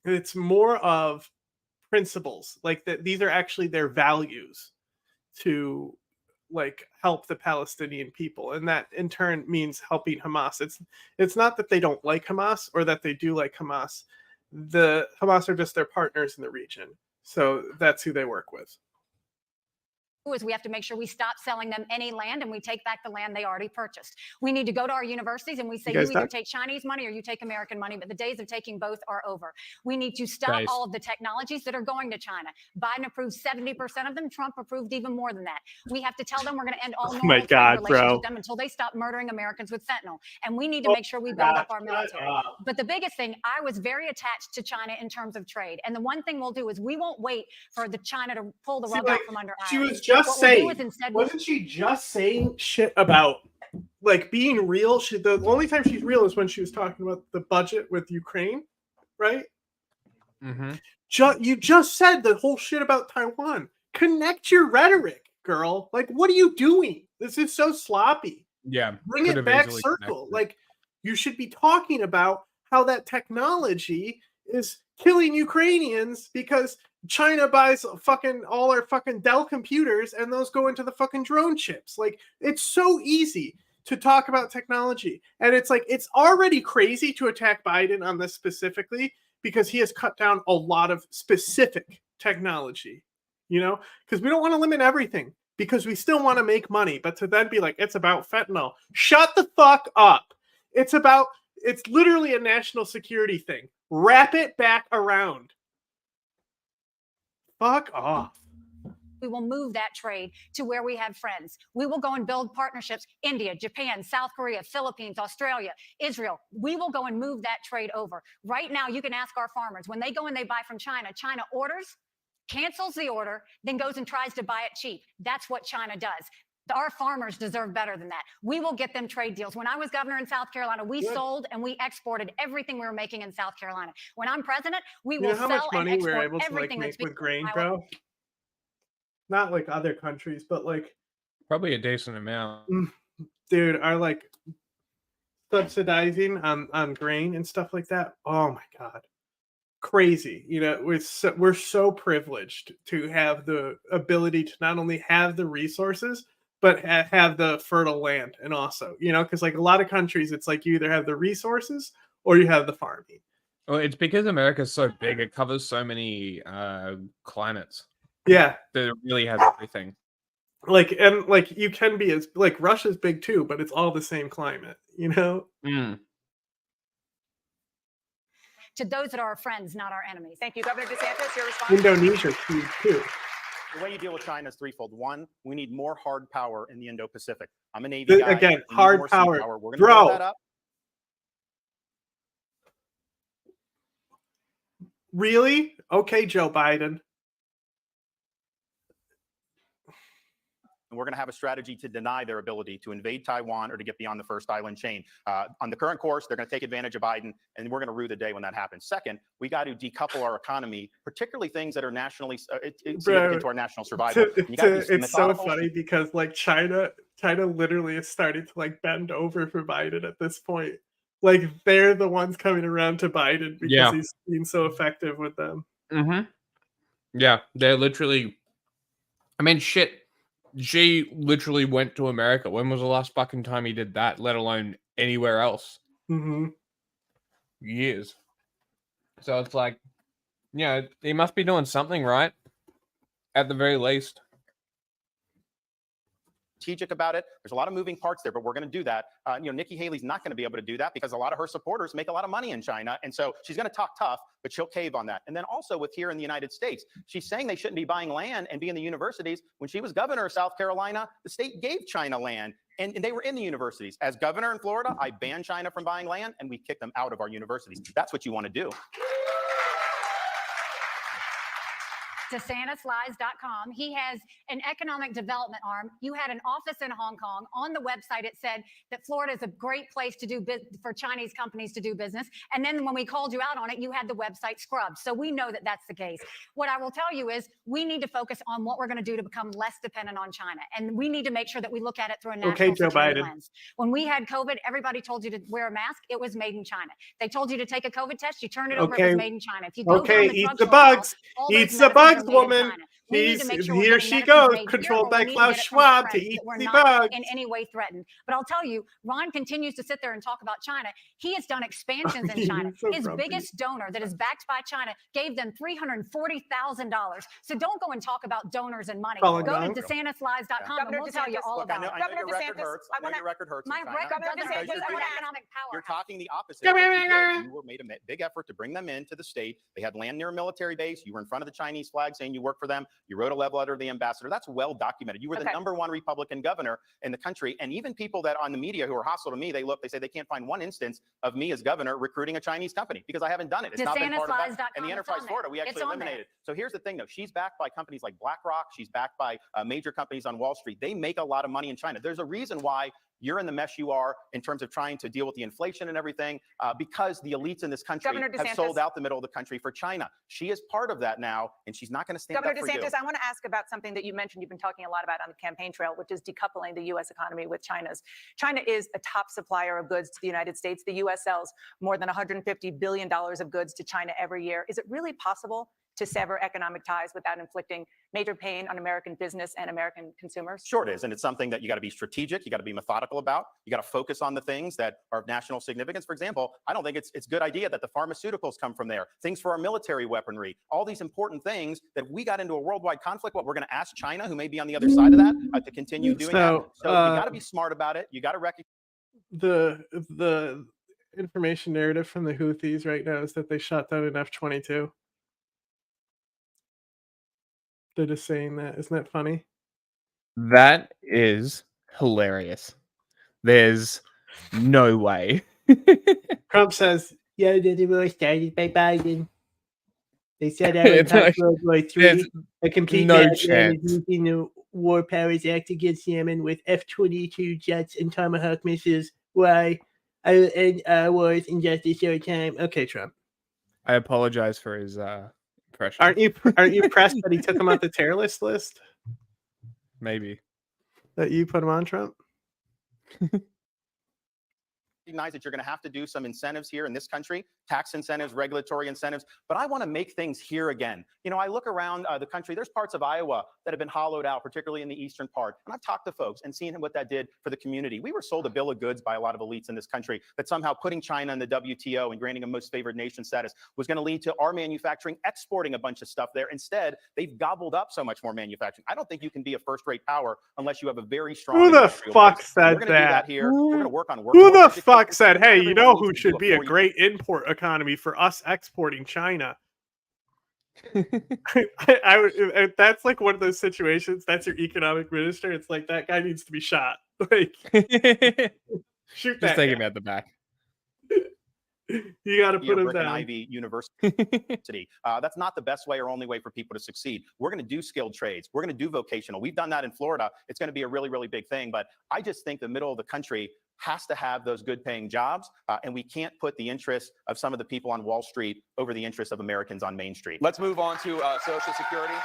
Speaker 1: it's more of principles, like that these are actually their values to like help the Palestinian people, and that in turn means helping Hamas. It's not that they don't like Hamas or that they do like Hamas. The Hamas are just their partners in the region, so that's who they work with.
Speaker 23: Is we have to make sure we stop selling them any land and we take back the land they already purchased. We need to go to our universities and we say, you either take Chinese money or you take American money, but the days of taking both are over. We need to stop all of the technologies that are going to China. Biden approved 70% of them. Trump approved even more than that. We have to tell them we're going to end all normal trade relations with them until they stop murdering Americans with fentanyl. And we need to make sure we build up our military. But the biggest thing, I was very attached to China in terms of trade. And the one thing we'll do is we won't wait for the China to pull the rug out from under us.
Speaker 1: She was just saying, wasn't she just saying shit about like being real? The only time she's real is when she was talking about the budget with Ukraine, right?
Speaker 2: Mm-hmm.
Speaker 1: You just said the whole shit about Taiwan. Connect your rhetoric, girl. Like, what are you doing? This is so sloppy.
Speaker 2: Yeah.
Speaker 1: Bring it back circle. Like, you should be talking about how that technology is killing Ukrainians because China buys all our fucking Dell computers and those go into the fucking drone chips. Like, it's so easy to talk about technology. And it's like, it's already crazy to attack Biden on this specifically because he has cut down a lot of specific technology, you know, because we don't want to limit everything because we still want to make money. But to then be like, it's about fentanyl. Shut the fuck up. It's literally a national security thing. Wrap it back around. Fuck off.
Speaker 23: We will move that trade to where we have friends. We will go and build partnerships. India, Japan, South Korea, Philippines, Australia, Israel. We will go and move that trade over. Right now, you can ask our farmers. When they go and they buy from China, China orders, cancels the order, then goes and tries to buy it cheap. That's what China does. Our farmers deserve better than that. We will get them trade deals. When I was governor in South Carolina, we sold and we exported everything we were making in South Carolina. When I'm president, we will sell and export
Speaker 1: we're able to
Speaker 23: everything
Speaker 1: make with grain, bro? Not like other countries, but like
Speaker 2: probably a decent amount.
Speaker 1: Dude, are like subsidizing on grain and stuff like that. Oh my god. Crazy. You know, we're so privileged to have the ability to not only have the resources but have the fertile land, and also, you know, because like a lot of countries, it's like you either have the resources or you have the farming.
Speaker 2: Well, it's because America's so big; it covers so many climates.
Speaker 1: Yeah,
Speaker 2: that it really has everything.
Speaker 1: Like you can be as like Russia's big too, but it's all the same climate, you know.
Speaker 23: To those that are our friends, not our enemies.
Speaker 21: Thank you, Governor DeSantis. Your response.
Speaker 1: Indonesia's huge too.
Speaker 4: The way you deal with China is threefold. One, we need more hard power in the Indo-Pacific. I'm a Navy guy.
Speaker 1: Again, hard power.
Speaker 4: We're going to build that up.
Speaker 1: Really? Okay, Joe Biden.
Speaker 4: and we're going to have a strategy to deny their ability to invade Taiwan or to get beyond the first island chain. On the current course, they're going to take advantage of Biden, and we're going to rue the day when that happens. Second, we got to decouple our economy, particularly things that are nationally significant to our national survival.
Speaker 1: It's so funny because like China literally is starting to like bend over for Biden at this point. Like they're the ones coming around to Biden because he's being so effective with them.
Speaker 2: Yeah, they're literally. I mean, shit. Xi literally went to America. When was the last fucking time he did that? Let alone anywhere else. Years. So it's like, yeah, he must be doing something right. At the very least.
Speaker 4: Strategic about it. There's a lot of moving parts there, but we're going to do that. Nikki Haley's not going to be able to do that because a lot of her supporters make a lot of money in China. And so she's going to talk tough, but she'll cave on that. And then also with here in the United States, she's saying they shouldn't be buying land and be in the universities. When she was governor of South Carolina, the state gave China land and they were in the universities. As governor in Florida, I banned China from buying land and we kicked them out of our universities. That's what you want to do.
Speaker 23: DeSantisLies.com. He has an economic development arm. You had an office in Hong Kong. On the website, it said that Florida is a great place to do for Chinese companies to do business. And then when we called you out on it, you had the website scrubbed. So we know that that's the case. What I will tell you is we need to focus on what we're going to do to become less dependent on China. And we need to make sure that we look at it through a national security lens. When we had COVID, everybody told you to wear a mask. It was made in China. They told you to take a COVID test. You turned it over. It was made in China. If you go down the
Speaker 1: eat
Speaker 23: drug
Speaker 1: the
Speaker 23: trial,
Speaker 1: bugs.
Speaker 23: Eat the
Speaker 1: bugs, woman. Here she goes, controlled by Klaus Schwab to eat the bugs.
Speaker 23: In any way threatened. But I'll tell you, Ron continues to sit there and talk about China. He has done expansions in China. His biggest donor that is backed by China gave them $340,000. So don't go and talk about donors and money. Go to DeSantisLies.com and we'll tell you all about it.
Speaker 4: Governor DeSantis, I know your record hurts.
Speaker 23: My record doesn't hurt. He's an economic power.
Speaker 4: You're talking the opposite. You made a big effort to bring them into the state. They had land near a military base. You were in front of the Chinese flag saying you work for them. You wrote a love letter to the ambassador. That's well documented. You were the #1 Republican governor in the country. And even people that on the media who are hostile to me, they say they can't find one instance of me as governor recruiting a Chinese company because I haven't done it. It's not been part of that. And the Enterprise Florida, we actually eliminated. So here's the thing, though. She's backed by companies like BlackRock. She's backed by major companies on Wall Street. They make a lot of money in China. There's a reason why you're in the mess you are in terms of trying to deal with the inflation and everything because the elites in this country have sold out the middle of the country for China. She is part of that now, and she's not going to stand up for you.
Speaker 21: Governor DeSantis, I want to ask about something that you mentioned you've been talking a lot about on the campaign trail, which is decoupling the U.S. economy with China's. China is a top supplier of goods to the United States. The U.S. sells more than $150 billion of goods to China every year. Is it really possible to sever economic ties without inflicting major pain on American business and American consumers?
Speaker 4: Sure it is. And it's something that you got to be strategic. You got to be methodical about. You got to focus on the things that are of national significance. For example, I don't think it's a good idea that the pharmaceuticals come from there. Things for our military weaponry, all these important things that we got into a worldwide conflict. What we're going to ask China, who may be on the other side of that, to continue doing that. So you got to be smart about it. You got to recognize
Speaker 1: the information narrative from the Houthis right now is that they shot down an F-22. They're just saying that. Isn't that funny?
Speaker 2: That is hilarious. There's no way.
Speaker 1: Trump says, yeah, they were started by Biden. They said I would touch World War III. A complete madman is using the War Powers Act against Yemen with F-22 jets and Tomahawk missiles. Why? I will end our wars in just a short time. Okay, Trump.
Speaker 2: I apologize for his impression.
Speaker 1: Aren't you pressed that he took him off the terror list?
Speaker 2: Maybe.
Speaker 1: That you put him on, Trump?
Speaker 4: Recognize that you're going to have to do some incentives here in this country, tax incentives, regulatory incentives, but I want to make things here again. You know, I look around the country, there's parts of Iowa that have been hollowed out, particularly in the eastern part. And I've talked to folks and seen what that did for the community. We were sold a bill of goods by a lot of elites in this country that somehow putting China in the WTO and granting a most favored nation status was going to lead to our manufacturing exporting a bunch of stuff there. Instead, they've gobbled up so much more manufacturing. I don't think you can be a first-rate power unless you have a very strong.
Speaker 1: Who the fuck said that?
Speaker 4: Here. We're going to work on
Speaker 1: Who the fuck said, hey, you know who should be a great import economy for us exporting China? That's like one of those situations. That's your economic minister. It's like that guy needs to be shot. Like, shoot that.
Speaker 2: Just take him at the back.
Speaker 1: You got to put them
Speaker 4: brick and
Speaker 1: down.
Speaker 4: Ivy University. That's not the best way or only way for people to succeed. We're going to do skilled trades. We're going to do vocational. We've done that in Florida. It's going to be a really, really big thing. But I just think the middle of the country has to have those good paying jobs. And we can't put the interests of some of the people on Wall Street over the interests of Americans on Main Street.
Speaker 20: Let's move on to Social Security.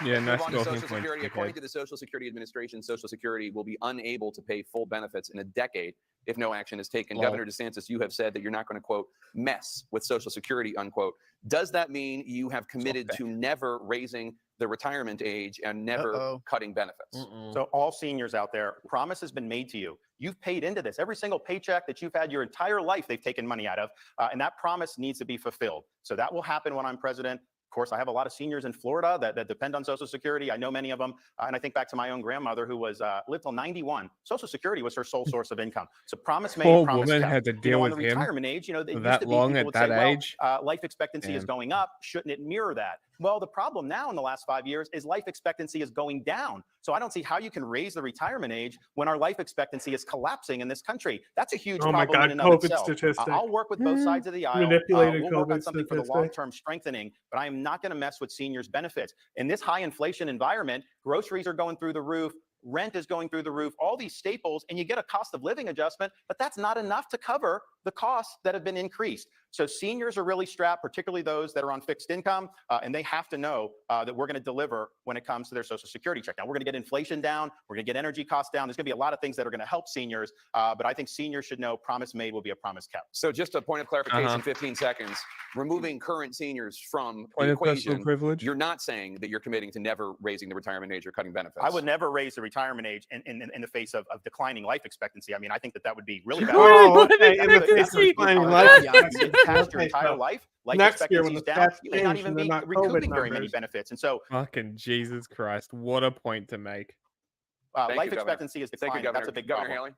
Speaker 2: Yeah, nice
Speaker 20: Move on to
Speaker 2: talking
Speaker 20: Social
Speaker 2: points,
Speaker 20: Security.
Speaker 2: dickhead.
Speaker 20: According to the Social Security Administration, Social Security will be unable to pay full benefits in a decade if no action is taken.
Speaker 3: Wow.
Speaker 20: Governor DeSantis, you have said that you're not going to, quote, mess with Social Security, unquote. Does that mean you have committed to never raising the retirement age and never cutting benefits?
Speaker 4: So all seniors out there, promise has been made to you. You've paid into this. Every single paycheck that you've had your entire life, they've taken money out of, and that promise needs to be fulfilled. So that will happen when I'm president. Of course, I have a lot of seniors in Florida that depend on Social Security. I know many of them. And I think back to my own grandmother who was lived till 91. Social Security was her sole source of income. So promise made,
Speaker 2: Poor
Speaker 4: promise
Speaker 2: woman
Speaker 4: kept.
Speaker 2: had to deal
Speaker 4: on
Speaker 2: with
Speaker 4: the
Speaker 2: him
Speaker 4: retirement age, it
Speaker 2: for
Speaker 4: used
Speaker 2: that
Speaker 4: to be
Speaker 2: long
Speaker 4: people
Speaker 2: at
Speaker 4: would
Speaker 2: that
Speaker 4: say,
Speaker 2: age.
Speaker 4: well, life expectancy is
Speaker 2: Damn.
Speaker 4: going up. Shouldn't it mirror that? Well, the problem now in the last 5 years is life expectancy is going down. So I don't see how you can raise the retirement age when our life expectancy is collapsing in this country. That's a huge
Speaker 1: Oh my
Speaker 4: problem
Speaker 1: God,
Speaker 4: in and of
Speaker 1: COVID
Speaker 4: itself.
Speaker 1: statistic.
Speaker 4: I'll work with both sides of the aisle.
Speaker 1: Manipulated
Speaker 4: We'll work on
Speaker 1: COVID
Speaker 4: something for the
Speaker 1: statistic.
Speaker 4: long-term strengthening, but I am not going to mess with seniors' benefits. In this high inflation environment, groceries are going through the roof. Rent is going through the roof, all these staples, and you get a cost of living adjustment, but that's not enough to cover the costs that have been increased. So seniors are really strapped, particularly those that are on fixed income, and they have to know that we're going to deliver when it comes to their Social Security check. Now, we're going to get inflation down. We're going to get energy costs down. There's going to be a lot of things that are going to help seniors, but I think seniors should know promise made will be a promise kept.
Speaker 20: So just a point of clarification, 15 seconds. Removing current seniors from the
Speaker 2: Point of personal
Speaker 20: equation,
Speaker 2: privilege.
Speaker 20: you're not saying that you're committing to never raising the retirement age or cutting benefits.
Speaker 4: I would never raise the retirement age in the face of declining life expectancy. I mean, I think that would be really bad.
Speaker 1: Oh, okay. In the face of declining life
Speaker 4: You've passed your entire life. Life
Speaker 1: Next year, when
Speaker 4: expectancy is
Speaker 1: the
Speaker 4: down,
Speaker 1: stats
Speaker 4: you may not
Speaker 1: change
Speaker 4: even
Speaker 1: and they're
Speaker 4: be
Speaker 1: not
Speaker 4: recouping
Speaker 1: COVID
Speaker 4: very many
Speaker 1: numbers.
Speaker 4: benefits. And so
Speaker 2: Fucking Jesus Christ. What a point to make.
Speaker 4: life expectancy is declining.
Speaker 20: Governor.
Speaker 4: That's a big
Speaker 20: Governor
Speaker 4: problem.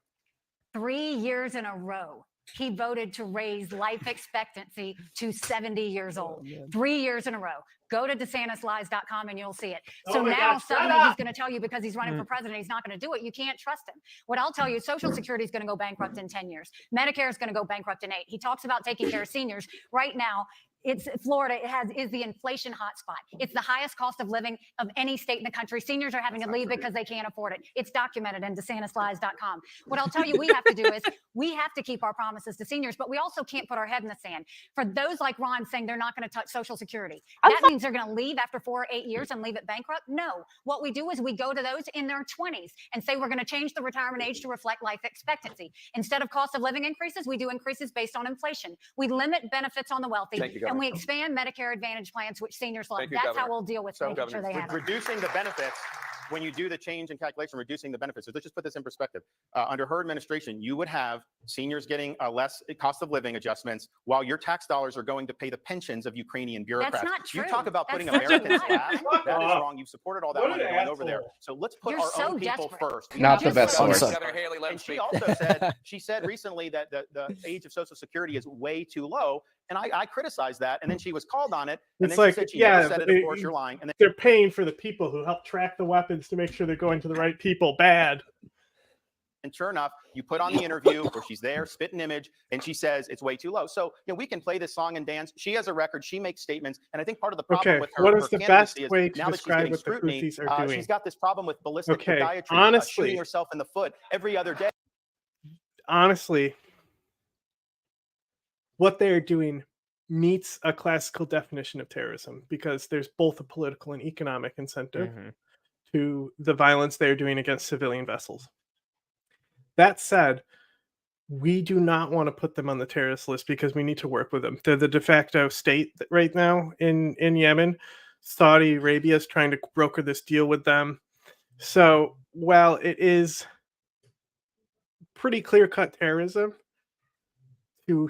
Speaker 20: Haley.
Speaker 23: 3 years in a row, he voted to raise life expectancy to 70 years old. 3 years in a row. Go to DeSantisLies.com and you'll see it. So
Speaker 1: Oh my
Speaker 23: now
Speaker 1: God,
Speaker 23: suddenly
Speaker 1: shut
Speaker 23: he's
Speaker 1: up.
Speaker 23: going to tell you because he's running for president, he's not going to do it. You can't trust him. What I'll tell you, Social Security is going to go bankrupt in 10 years. Medicare is going to go bankrupt in 8. He talks about taking care of seniors. Right now, it's Florida is the inflation hotspot. It's the highest cost of living of any state in the country. Seniors are having to leave because they can't afford it. It's documented in DeSantisLies.com. What I'll tell you we have to do is we have to keep our promises to seniors, but we also can't put our head in the sand. For those like Ron saying they're not going to touch Social Security, that means they're going to leave after 4 or 8 years and leave it bankrupt? No. What we do is we go to those in their 20s and say we're going to change the retirement age to reflect life expectancy. Instead of cost of living increases, we do increases based on inflation. We limit benefits on the wealthy, and we expand Medicare Advantage plans, which seniors love. That's how we'll deal with making sure they have it.
Speaker 4: Reducing the benefits, when you do the change in calculation, reducing the benefits. So let's just put this in perspective. Under her administration, you would have seniors getting less cost of living adjustments while your tax dollars are going to pay the pensions of Ukrainian bureaucrats.
Speaker 23: That's not true.
Speaker 4: You talk about putting
Speaker 23: That's
Speaker 4: Americans
Speaker 23: not true.
Speaker 4: last. That is wrong. You've supported all that money going over there. So let's put our own people first.
Speaker 3: Not the best source.
Speaker 4: And she also said, she said recently that the age of Social Security is way too low. And I criticized that. And then she was called on it. And
Speaker 1: It's
Speaker 4: then
Speaker 1: like,
Speaker 4: she said she
Speaker 1: yeah,
Speaker 4: never said it. Of course, you're lying. And then
Speaker 1: they're paying for the people who help track the weapons to make sure they're going to the right people. Bad.
Speaker 4: And sure enough, you put on the interview where she's there, spit an image, and she says it's way too low. So, we can play this song and dance. She has a record. She makes statements. And I think part of the problem with her,
Speaker 1: what is the best
Speaker 4: candidacy is
Speaker 1: way to
Speaker 4: now that she's
Speaker 1: describe
Speaker 4: getting
Speaker 1: what the
Speaker 4: scrutiny,
Speaker 1: Houthis are doing?
Speaker 4: she's got this problem with ballistic
Speaker 1: Okay,
Speaker 4: podiatry,
Speaker 1: honestly.
Speaker 4: shooting herself in the foot every other day.
Speaker 1: Honestly, what they're doing meets a classical definition of terrorism because there's both a political and economic incentive to the violence they're doing against civilian vessels. That said, we do not want to put them on the terrorist list because we need to work with them. They're the de facto state right now in Yemen. Saudi Arabia is trying to broker this deal with them. So while it is pretty clear-cut terrorism, to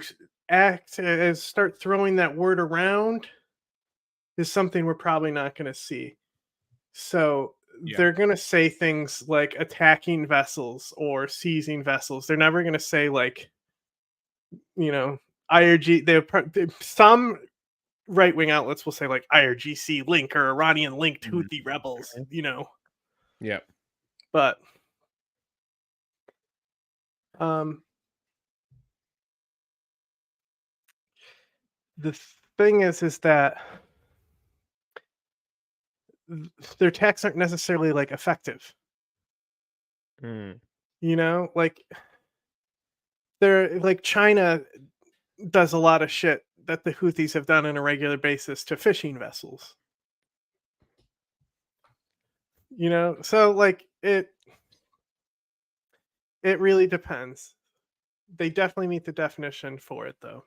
Speaker 1: start throwing that word around is something we're probably not going to see. So they're going to say things like attacking vessels or seizing vessels. They're never going to say like, IRG. Some right-wing outlets will say like IRGC link or Iranian linked Houthi rebels,
Speaker 2: Yeah.
Speaker 1: But the thing is that their attacks aren't necessarily like effective. You know, like they're like China does a lot of shit that the Houthis have done on a regular basis to fishing vessels. You know, so like it really depends. They definitely meet the definition for it though.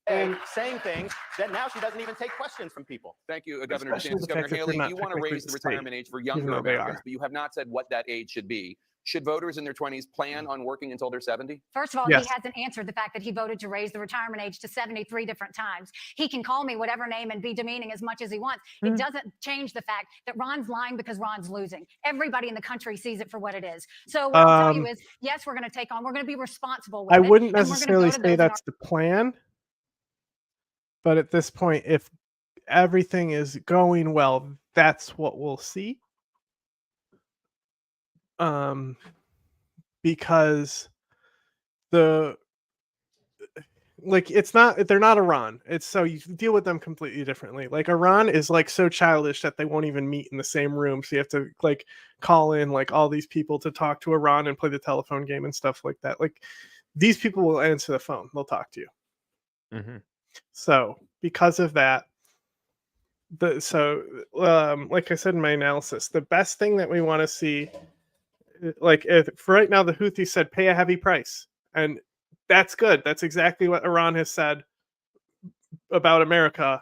Speaker 4: And saying things that now she doesn't even take questions from people.
Speaker 20: Thank you, Governor
Speaker 1: Especially
Speaker 20: DeSantis.
Speaker 1: the
Speaker 20: Governor
Speaker 1: fact that
Speaker 20: Haley,
Speaker 1: they're not
Speaker 20: you want to
Speaker 1: technically
Speaker 20: raise the
Speaker 1: the
Speaker 20: retirement
Speaker 1: state,
Speaker 20: age for
Speaker 1: even
Speaker 20: younger
Speaker 1: though they
Speaker 20: Americans,
Speaker 1: are.
Speaker 20: but you have not said what that age should be. Should voters in their 20s plan on working until they're 70?
Speaker 23: First of all,
Speaker 1: Yes.
Speaker 23: he hasn't answered the fact that he voted to raise the retirement age to 73 different times. He can call me whatever name and be demeaning as much as he wants. It doesn't change the fact that Ron's lying because Ron's losing. Everybody in the country sees it for what it is. So what I'll tell you is, yes, we're going to we're going to be responsible with
Speaker 1: I
Speaker 23: it.
Speaker 1: wouldn't
Speaker 23: and we're gonna
Speaker 1: necessarily
Speaker 23: go to
Speaker 1: say
Speaker 23: those in
Speaker 1: that's the plan. But at this point, if everything is going well, that's what we'll see. Because they're not Iran. It's so you deal with them completely differently. Like Iran is like so childish that they won't even meet in the same room. So you have to like call in like all these people to talk to Iran and play the telephone game and stuff like that. Like these people will answer the phone. They'll talk to you. So because of that, like I said in my analysis, the best thing that we want to see, like for right now, the Houthis said pay a heavy price, and that's good. That's exactly what Iran has said about America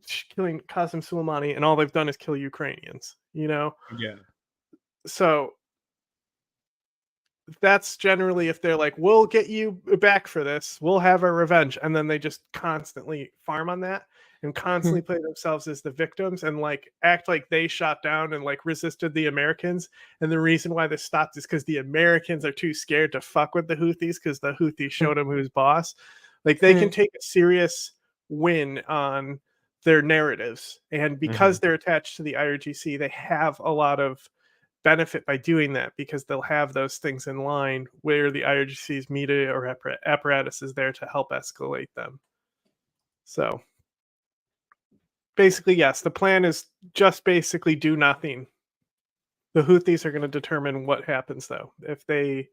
Speaker 1: killing Qasem Soleimani, and all they've done is kill Ukrainians. You know,
Speaker 2: Yeah.
Speaker 1: So that's generally if they're like, we'll get you back for this, we'll have our revenge, and then they just constantly farm on that and constantly play themselves as the victims and like act like they shot down and like resisted the Americans. And the reason why this stopped is because the Americans are too scared to fuck with the Houthis because the Houthis showed them who's boss. Like they can take a serious win on their narratives, and because they're attached to the IRGC, they have a lot of benefit by doing that because they'll have those things in line where the IRGC's media or apparatus is there to help escalate them. So basically, yes, the plan is just basically do nothing. The Houthis are going to determine what happens, though. If they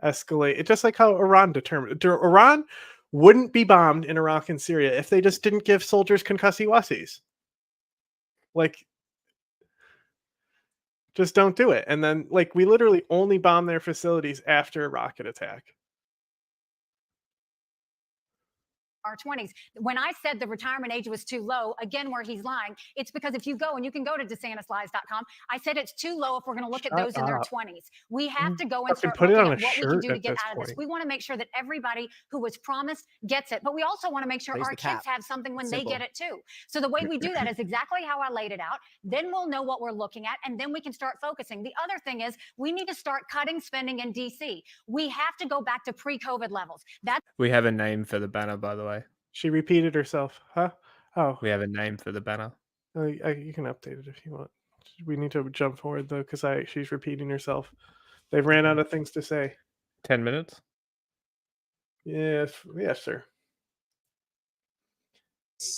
Speaker 1: escalate, it's just like how Iran determined. Iran wouldn't be bombed in Iraq and Syria if they just didn't give soldiers concussive wasis. Like, just don't do it. And then, like, we literally only bomb their facilities after a rocket attack.
Speaker 23: our 20s. When I said the retirement age was too low, again, where he's lying, it's because if you go, and you can go to DeSantisLies.com, I said it's too low if we're going to look at those in their 20s. We have to go and start looking at what we can do to get out of this. We want to make sure that everybody who was promised gets it, but we also want to make sure our kids have something when they get it too. So the way we do that is exactly how I laid it out. Then we'll know what we're looking at, and then we can start focusing. The other thing is we need to start cutting spending in DC. We have to go back to pre-COVID levels.
Speaker 2: We have a name for the banner, by the way.
Speaker 1: She repeated herself, huh? Oh.
Speaker 2: We have a name for the banner.
Speaker 1: You can update it if you want. We need to jump forward though, because she's repeating herself. They've ran out of things to say.
Speaker 2: 10 minutes?
Speaker 1: Yes, sir.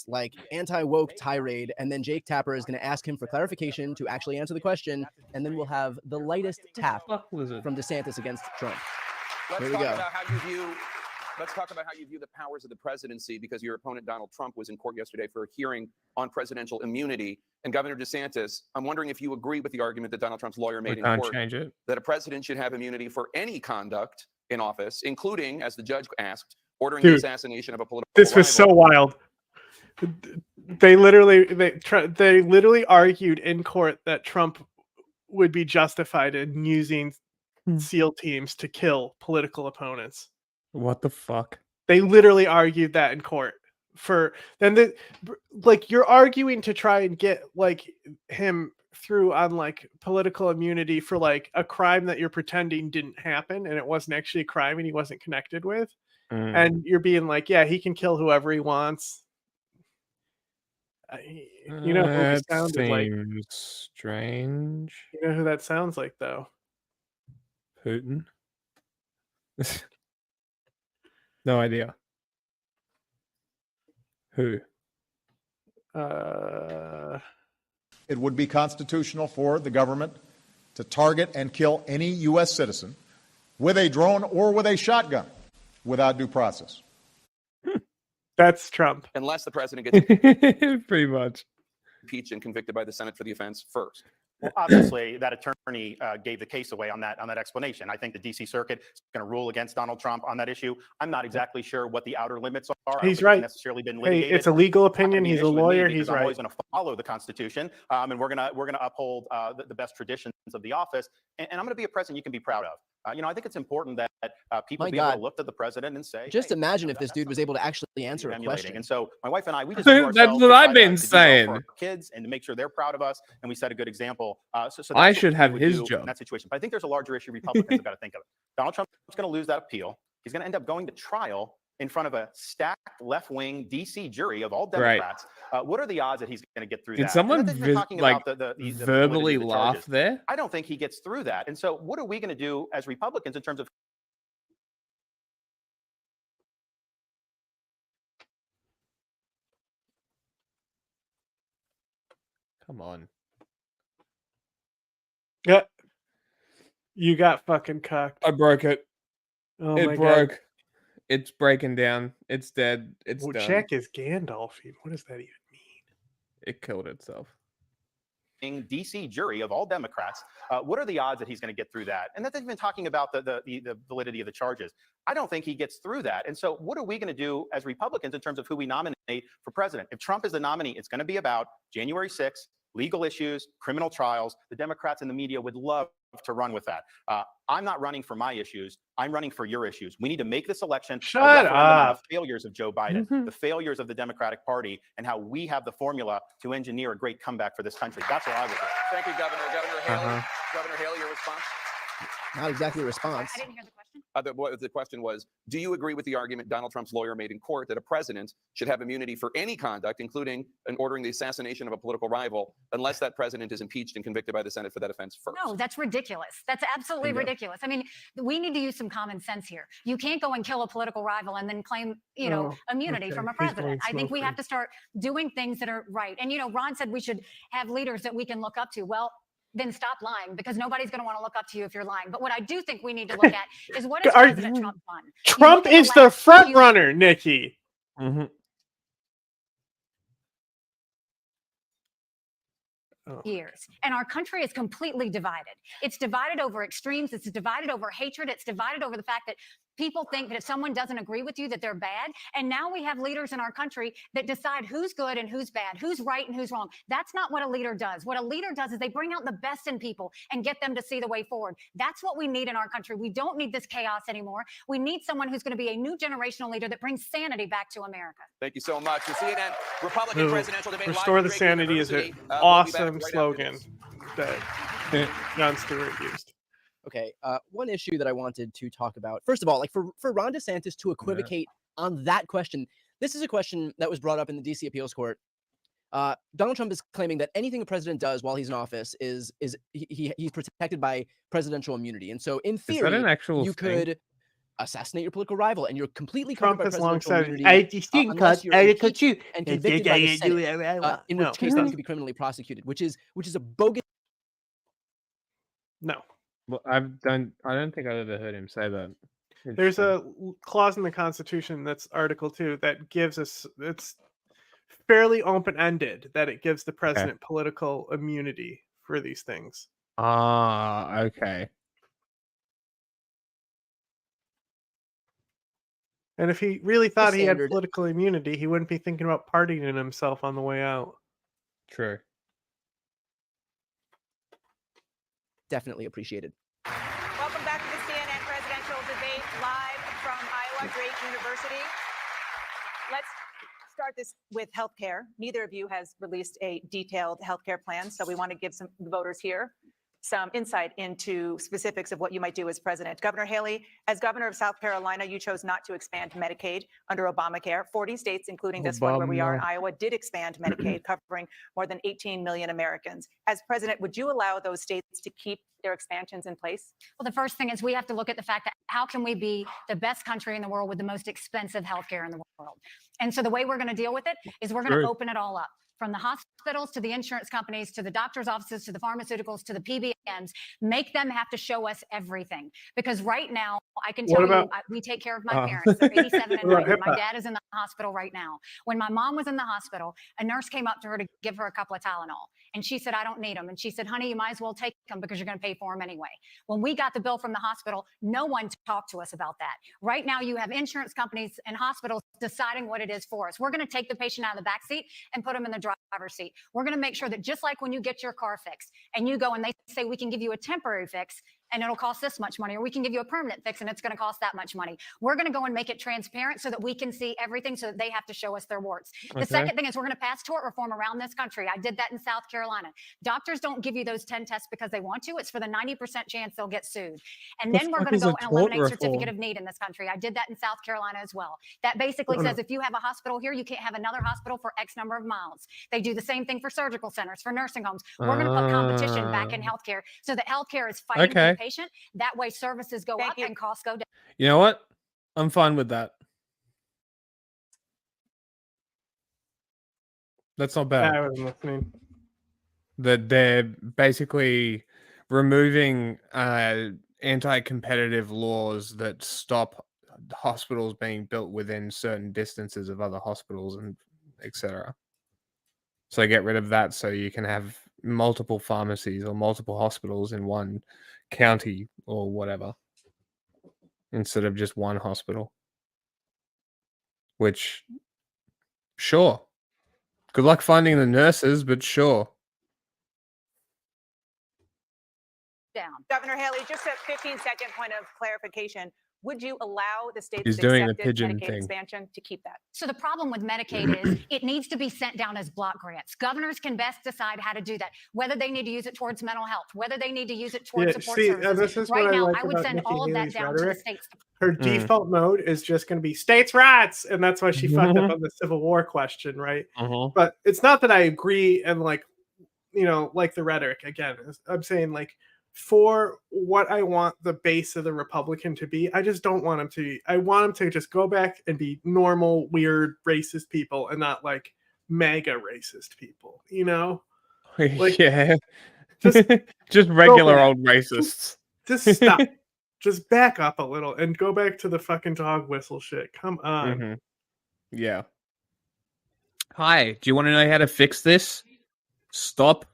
Speaker 19: Like anti-woke tirade, and then Jake Tapper is going to ask him for clarification to actually answer the question, and then we'll have the lightest tap from DeSantis against Trump. Here we go.
Speaker 20: Let's talk about how you view the powers of the presidency, because your opponent, Donald Trump, was in court yesterday for a hearing on presidential immunity. And Governor DeSantis, I'm wondering if you agree with the argument that Donald Trump's lawyer made in court that a president should have immunity for any conduct in office, including, as the judge asked, ordering the assassination of a political rival.
Speaker 1: This was so wild. They literally argued in court that Trump would be justified in using SEAL teams to kill political opponents.
Speaker 2: What the fuck?
Speaker 1: They literally argued that in court. You're arguing to try and get like him through on like political immunity for like a crime that you're pretending didn't happen and it wasn't actually a crime and he wasn't connected with. And you're being like, yeah, he can kill whoever he wants. You know who he sounded like?
Speaker 2: Seems strange.
Speaker 1: You know who that sounds like, though?
Speaker 2: Putin. No idea. Who?
Speaker 9: It would be constitutional for the government to target and kill any U.S. citizen with a drone or with a shotgun without due process.
Speaker 1: That's Trump.
Speaker 20: Unless the president gets
Speaker 2: pretty much
Speaker 20: impeached and convicted by the Senate for the offense first.
Speaker 4: Well, obviously, that attorney gave the case away on that explanation. I think the D.C. Circuit is going to rule against Donald Trump on that issue. I'm not exactly sure what the outer limits are.
Speaker 1: He's right.
Speaker 4: It's necessarily been
Speaker 1: Hey,
Speaker 4: litigated.
Speaker 1: it's a legal opinion. He's a lawyer.
Speaker 4: He's
Speaker 1: right.
Speaker 4: I'm always going to follow the Constitution, and we're going to uphold the best traditions of the office. And I'm going to be a president you can be proud of. I think it's important that people be able to look at the president and say,
Speaker 19: just imagine if this dude was able to actually answer a question.
Speaker 4: And so my wife and I, we just
Speaker 2: That's what I've been saying.
Speaker 4: For our kids and to make sure they're proud of us, and we set a good example. So
Speaker 2: I should have his job
Speaker 4: in that situation. But I think there's a larger issue Republicans have got to think of. Donald Trump's going to lose that appeal. He's going to end up going to trial in front of a stacked left-wing D.C. jury of all Democrats. What are the odds that he's going to get through that?
Speaker 2: Did someone verbally laugh
Speaker 4: charges.
Speaker 2: there?
Speaker 4: I don't think he gets through that. And so what are we going to do as Republicans in terms of
Speaker 2: Come on.
Speaker 1: Yeah. You got fucking cocked.
Speaker 2: I broke it.
Speaker 1: Oh
Speaker 2: it
Speaker 1: my
Speaker 2: broke.
Speaker 1: God.
Speaker 2: It's breaking down. It's dead. It's done.
Speaker 1: Jack is Gandalf. What does that even mean?
Speaker 2: It killed itself.
Speaker 4: D.C. jury of all Democrats. What are the odds that he's going to get through that? And that's even talking about the validity of the charges. I don't think he gets through that. And so what are we going to do as Republicans in terms of who we nominate for president? If Trump is the nominee, it's going to be about January 6th, legal issues, criminal trials. The Democrats and the media would love to run with that. I'm not running for my issues. I'm running for your issues. We need to make this election
Speaker 1: Shut up.
Speaker 4: the failures of Joe Biden, the failures of the Democratic Party, and how we have the formula to engineer a great comeback for this country. That's what I would do.
Speaker 20: Thank you, Governor. Governor Haley. Governor Haley, your response?
Speaker 19: Not exactly a response.
Speaker 23: I didn't hear the question.
Speaker 20: The question was, do you agree with the argument Donald Trump's lawyer made in court that a president should have immunity for any conduct, including in ordering the assassination of a political rival, unless that president is impeached and convicted by the Senate for that offense first?
Speaker 23: No, that's ridiculous. That's absolutely ridiculous. I mean, we need to use some common sense here. You can't go and kill a political rival and then claim, immunity from a president. I think we have to start doing things that are right. And, Ron said we should have leaders that we can look up to. Well, then stop lying, because nobody's going to want to look up to you if you're lying. But what I do think we need to look at is what has President Trump done?
Speaker 1: Trump is the front runner, Nikki.
Speaker 23: Years. And our country is completely divided. It's divided over extremes. It's divided over hatred. It's divided over the fact that people think that if someone doesn't agree with you, that they're bad. And now we have leaders in our country that decide who's good and who's bad, who's right and who's wrong. That's not what a leader does. What a leader does is they bring out the best in people and get them to see the way forward. That's what we need in our country. We don't need this chaos anymore. We need someone who's going to be a new generational leader that brings sanity back to America.
Speaker 20: Thank you so much. The CNN Republican presidential debate.
Speaker 1: Restore the sanity is an awesome slogan that Jon Stewart used.
Speaker 19: Okay, one issue that I wanted to talk about. First of all, like for Ron DeSantis to equivocate on that question, this is a question that was brought up in the DC Appeals Court. Donald Trump is claiming that anything a president does while he's in office is he's protected by presidential immunity, and so in theory,
Speaker 2: is that an actual
Speaker 19: you could assassinate your political rival, and you're completely
Speaker 1: Trump
Speaker 19: covered by
Speaker 1: has long
Speaker 19: presidential
Speaker 1: said,
Speaker 19: immunity unless you're impeached and convicted by the Senate, in which case then you could be criminally prosecuted, which is a bogus.
Speaker 1: No.
Speaker 2: Well, I don't think I've ever heard him say that.
Speaker 1: There's a clause in the Constitution, that's Article 2, that gives us, it's fairly open-ended, that it gives the president political immunity for these things.
Speaker 2: Ah, okay.
Speaker 1: And if he really thought he had political immunity, he wouldn't be thinking about partying himself on the way out.
Speaker 2: True.
Speaker 19: Definitely appreciated.
Speaker 21: Welcome back to the CNN presidential debate live from Iowa Drake University. Let's start this with healthcare. Neither of you has released a detailed healthcare plan, so we want to give some voters here some insight into specifics of what you might do as president. Governor Haley, as governor of South Carolina, you chose not to expand Medicaid under Obamacare. 40 states, including this one where we are in Iowa, did expand Medicaid, covering more than 18 million Americans. As president, would you allow those states to keep their expansions in place?
Speaker 23: Well, the first thing is we have to look at the fact that how can we be the best country in the world with the most expensive healthcare in the world? And so the way we're going to deal with it is we're going to open it all up. From the hospitals to the insurance companies to the doctor's offices to the pharmaceuticals to the PBMs, make them have to show us everything. Because right now, I can tell you, we take care of my parents. They're 87 and 90. My dad is in the hospital right now. When my mom was in the hospital, a nurse came up to her to give her a couple of Tylenol. And she said, I don't need them. And she said, honey, you might as well take them because you're going to pay for them anyway. When we got the bill from the hospital, no one talked to us about that. Right now, you have insurance companies and hospitals deciding what it is for us. We're going to take the patient out of the back seat and put them in the driver's seat. We're going to make sure that just like when you get your car fixed and you go and they say, we can give you a temporary fix and it'll cost this much money, or we can give you a permanent fix and it's going to cost that much money. We're going to go and make it transparent so that we can see everything so that they have to show us their warts. The second thing is we're going to pass tort reform around this country. I did that in South Carolina. Doctors don't give you those 10 tests because they want to. It's for the 90% chance they'll get sued. And then we're going to go and eliminate certificate of need in this country. I did that in South Carolina as well. That basically says if you have a hospital here, you can't have another hospital for X number of miles. They do the same thing for surgical centers, for nursing homes. We're going to put competition back in healthcare so that healthcare is fighting for the patient. That way services go up and costs go down.
Speaker 2: You know what? I'm fine with that. That's not bad.
Speaker 1: I wasn't listening.
Speaker 2: That they're basically removing anti-competitive laws that stop hospitals being built within certain distances of other hospitals and etc. So get rid of that so you can have multiple pharmacies or multiple hospitals in one county or whatever instead of just one hospital. Which, sure. Good luck finding the nurses, but sure.
Speaker 21: Down. Governor Haley, just a 15-second point of clarification. Would you allow the states
Speaker 2: He's
Speaker 21: that
Speaker 2: doing the
Speaker 21: accepted
Speaker 2: pigeon
Speaker 21: Medicaid
Speaker 2: thing.
Speaker 21: expansion to keep that?
Speaker 23: So the problem with Medicaid is it needs to be sent down as block grants. Governors can best decide how to do that, whether they need to use it towards mental health, whether they need to use it towards support services.
Speaker 1: This is
Speaker 23: right
Speaker 1: what
Speaker 23: now,
Speaker 1: I, like
Speaker 23: I would
Speaker 1: about
Speaker 23: send
Speaker 1: Nikki
Speaker 23: all of that
Speaker 1: Haley's
Speaker 23: down to the
Speaker 1: rhetoric.
Speaker 23: states.
Speaker 1: Her default mode is just going to be states' rights, and that's why she fucked up on the Civil War question, right? But it's not that I agree and like the rhetoric again. I'm saying like for what I want the base of the Republican to be, I just don't want them to. I want them to just go back and be normal, weird, racist people, and not like mega racist people. Like
Speaker 2: yeah,
Speaker 1: just
Speaker 2: regular old racists.
Speaker 1: Just stop. Just back up a little and go back to the fucking dog whistle shit. Come on.
Speaker 2: Yeah. Hi, do you want to know how to fix this? Stop.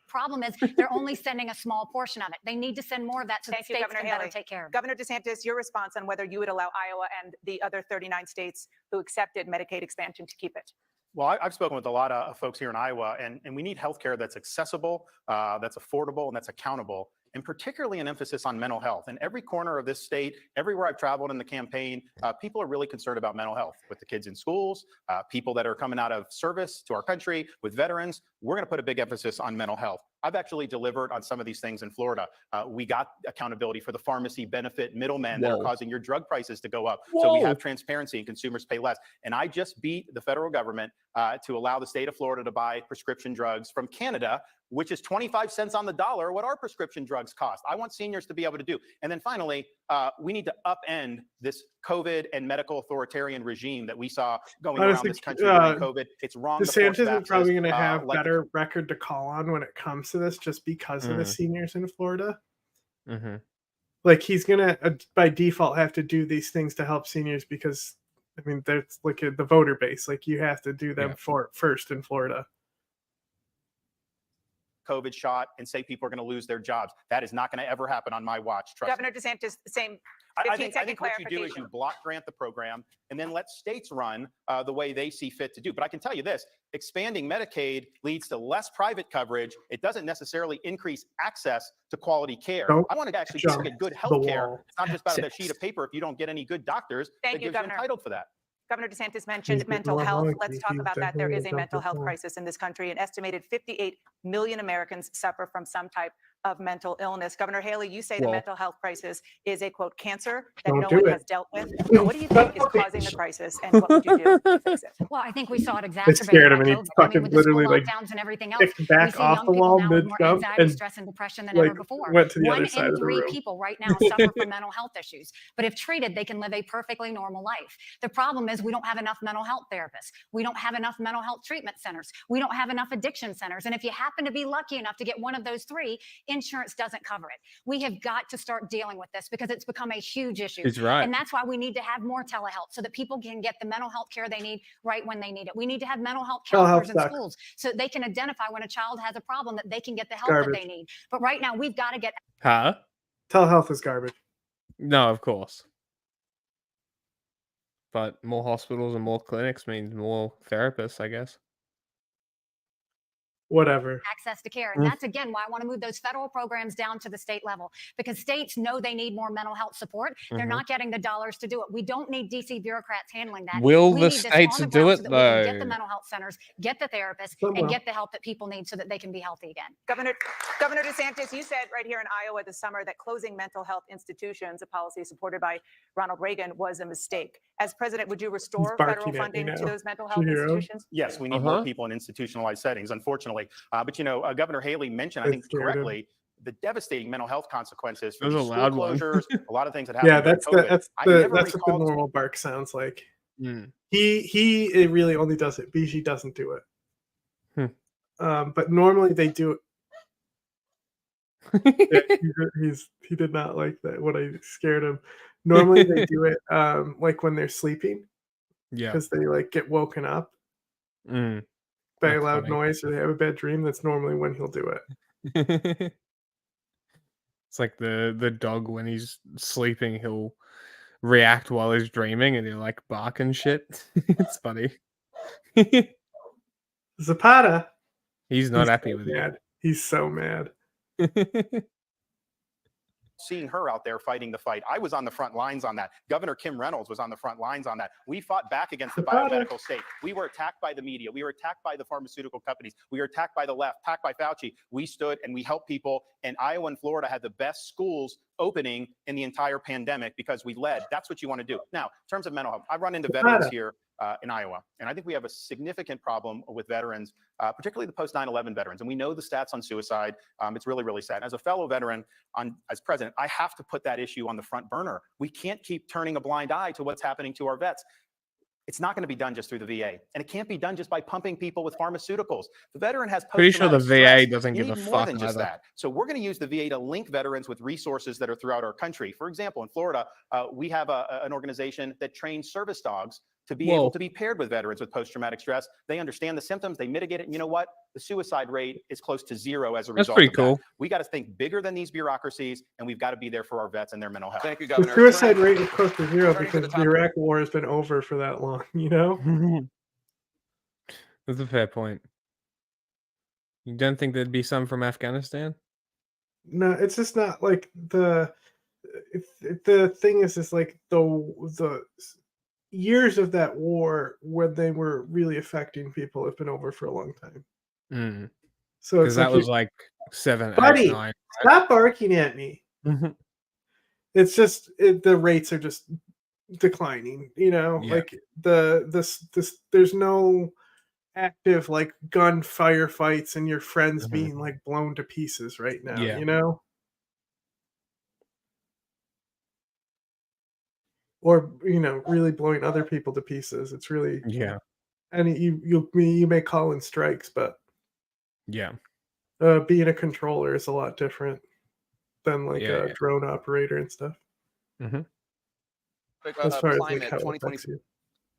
Speaker 23: Problem is they're only sending a small portion of it. They need to send more of that so the states can better take care of it.
Speaker 21: Governor DeSantis, your response on whether you would allow Iowa and the other 39 states who accepted Medicaid expansion to keep it.
Speaker 4: Well, I've spoken with a lot of folks here in Iowa, and we need healthcare that's accessible, that's affordable, and that's accountable, and particularly an emphasis on mental health. In every corner of this state, everywhere I've traveled in the campaign, people are really concerned about mental health with the kids in schools, people that are coming out of service to our country, with veterans. We're going to put a big emphasis on mental health. I've actually delivered on some of these things in Florida. We got accountability for the pharmacy benefit middlemen that are causing your drug prices to go up. So we have transparency and consumers pay less. And I just beat the federal government to allow the state of Florida to buy prescription drugs from Canada, which is 25 cents on the dollar what our prescription drugs cost. I want seniors to be able to do. And then finally, we need to upend this COVID and medical authoritarian regime that we saw going around this country during COVID. It's wrong.
Speaker 1: DeSantis is probably going to have better record to call on when it comes to this just because of the seniors in Florida. Like he's going to, by default, have to do these things to help seniors because, I mean, that's like the voter base. Like you have to do them first in Florida.
Speaker 4: COVID shot and say people are going to lose their jobs. That is not going to ever happen on my watch. Trust
Speaker 21: Governor
Speaker 4: me.
Speaker 21: DeSantis, the same.
Speaker 4: I think what you do is you block grant the program and then let states run the way they see fit to do. But I can tell you this, expanding Medicaid leads to less private coverage. It doesn't necessarily increase access to quality care. I want to actually get good health care. It's not just about a sheet of paper. If you don't get any good doctors, that gives you entitled for that.
Speaker 21: Governor DeSantis mentioned mental health. Let's talk about that. There is a mental health crisis in this country. An estimated 58 million Americans suffer from some type of mental illness. Governor Haley, you say the mental health crisis is a, quote, cancer that no one has dealt with. What do you think is causing the crisis, and what would you do to fix it?
Speaker 23: Well, I think we saw it
Speaker 1: They
Speaker 23: exacerbated
Speaker 1: scared
Speaker 23: by
Speaker 1: him, and he
Speaker 23: COVID. I mean,
Speaker 1: fucking
Speaker 23: with the school
Speaker 1: literally
Speaker 23: lockdowns and everything else,
Speaker 1: kicked
Speaker 23: we
Speaker 1: back
Speaker 23: see
Speaker 1: off
Speaker 23: young
Speaker 1: the
Speaker 23: people
Speaker 1: wall
Speaker 23: now with more
Speaker 1: mid-jump
Speaker 23: anxiety,
Speaker 1: and
Speaker 23: stress, and depression than ever before.
Speaker 1: went to the
Speaker 23: 1
Speaker 1: other
Speaker 23: in
Speaker 1: side of the
Speaker 23: 3
Speaker 1: room.
Speaker 23: people right now suffer from mental health issues. But if treated, they can live a perfectly normal life. The problem is we don't have enough mental health therapists. We don't have enough mental health treatment centers. We don't have enough addiction centers. And if you happen to be lucky enough to get one of those 3, insurance doesn't cover it. We have got to start dealing with this because it's become a huge issue.
Speaker 2: He's right.
Speaker 23: And that's why we need to have more telehealth so that people can get the mental health care they need right when they need it. We need to have mental health counselors in schools so they can identify when a child has a problem, that they can get the help that they need. But right now, we've got to get...
Speaker 2: Huh?
Speaker 1: Telehealth is garbage.
Speaker 2: No, of course. But more hospitals and more clinics means more therapists, I guess.
Speaker 1: Whatever.
Speaker 23: Access to care. And that's, again, why I want to move those federal programs down to the state level, because states know they need more mental health support. They're not getting the dollars to do it. We don't need DC bureaucrats handling that.
Speaker 2: Will
Speaker 23: we
Speaker 2: the
Speaker 23: need this
Speaker 2: states
Speaker 23: on the
Speaker 2: do
Speaker 23: ground
Speaker 2: it,
Speaker 23: so that we can get
Speaker 2: though?
Speaker 23: the mental health centers, get the therapists,
Speaker 1: Some
Speaker 23: and
Speaker 1: will.
Speaker 23: get the help that people need so that they can be healthy again.
Speaker 21: Governor DeSantis, you said right here in Iowa this summer that closing mental health institutions, a policy supported by Ronald Reagan, was a mistake. As president, would you restore federal funding to those mental health institutions?
Speaker 4: Yes, we need more people in institutionalized settings, unfortunately. But, you know, Governor Haley mentioned, I think correctly, the devastating mental health consequences for these school closures, a lot of things that happened.
Speaker 1: Yeah, that's
Speaker 4: during COVID.
Speaker 1: that's what the normal bark sounds like. He really only does it. BG doesn't do it. But normally they do it. Yeah, he did not like that when I scared him. Normally they do it like when they're sleeping.
Speaker 2: Yeah.
Speaker 1: Because they like get woken up by a
Speaker 2: That's
Speaker 1: loud
Speaker 2: funny.
Speaker 1: noise or they have a bad dream. That's normally when he'll do it.
Speaker 2: It's like the dog when he's sleeping, he'll react while he's dreaming and he'll like bark and shit. It's funny.
Speaker 1: Zapata.
Speaker 2: He's not happy with
Speaker 1: mad. He's so mad.
Speaker 2: it.
Speaker 4: Seeing her out there fighting the fight. I was on the front lines on that. Governor Kim Reynolds was on the front lines on that. We fought back against the biomedical state. We were attacked by the media. We were attacked by the pharmaceutical companies. We were attacked by the left, attacked by Fauci. We stood and we helped people. And Iowa and Florida had the best schools opening in the entire pandemic because we led. That's what you want to do. Now, in terms of mental health, I run into veterans here in Iowa. And I think we have a significant problem with veterans, particularly the post 9/11 veterans. And we know the stats on suicide. It's really, really sad. As a fellow veteran, as president, I have to put that issue on the front burner. We can't keep turning a blind eye to what's happening to our vets. It's not going to be done just through the VA. And it can't be done just by pumping people with pharmaceuticals. The veteran has
Speaker 2: Pretty sure the
Speaker 4: post-traumatic
Speaker 2: VA
Speaker 4: stress.
Speaker 2: doesn't
Speaker 4: You
Speaker 2: give a
Speaker 4: need more
Speaker 2: fuck
Speaker 4: than just
Speaker 2: either.
Speaker 4: that. So we're going to use the VA to link veterans with resources that are throughout our country. For example, in Florida, we have an organization that trains service dogs to be able to be paired with veterans with post-traumatic stress. They understand the symptoms, they mitigate it. And you know what? The suicide rate is close to 0 as a
Speaker 2: That's
Speaker 4: result
Speaker 2: pretty
Speaker 4: of
Speaker 2: cool.
Speaker 4: that. We got to think bigger than these bureaucracies, and we've got to be there for our vets and their mental health.
Speaker 20: Thank you,
Speaker 1: The
Speaker 20: Governor.
Speaker 1: suicide rate is close to 0
Speaker 20: turning to
Speaker 1: because
Speaker 20: the
Speaker 1: the
Speaker 20: top-
Speaker 1: Iraq war has been over for that long, you know?
Speaker 2: That's a fair point. You don't think there'd be some from Afghanistan?
Speaker 1: No, it's just not like the thing is like the years of that war when they were really affecting people have been over for a long time. So
Speaker 2: Because
Speaker 1: it's
Speaker 2: that
Speaker 1: like
Speaker 2: was like 7, 8,
Speaker 1: buddy,
Speaker 2: 9.
Speaker 1: stop barking at me. It's just the rates are just declining, you know,
Speaker 2: Yeah.
Speaker 1: like this there's no active like gun firefights and your friends being like blown to pieces right now,
Speaker 2: Yeah.
Speaker 1: you know? Or, you know, really blowing other people to pieces. It's really and you may call in strikes, but
Speaker 2: Yeah.
Speaker 1: being a controller is a lot different than like
Speaker 2: Yeah,
Speaker 1: a
Speaker 2: yeah.
Speaker 1: drone operator and stuff. As far as like
Speaker 20: Climate
Speaker 1: how it
Speaker 20: 2020
Speaker 1: affects you.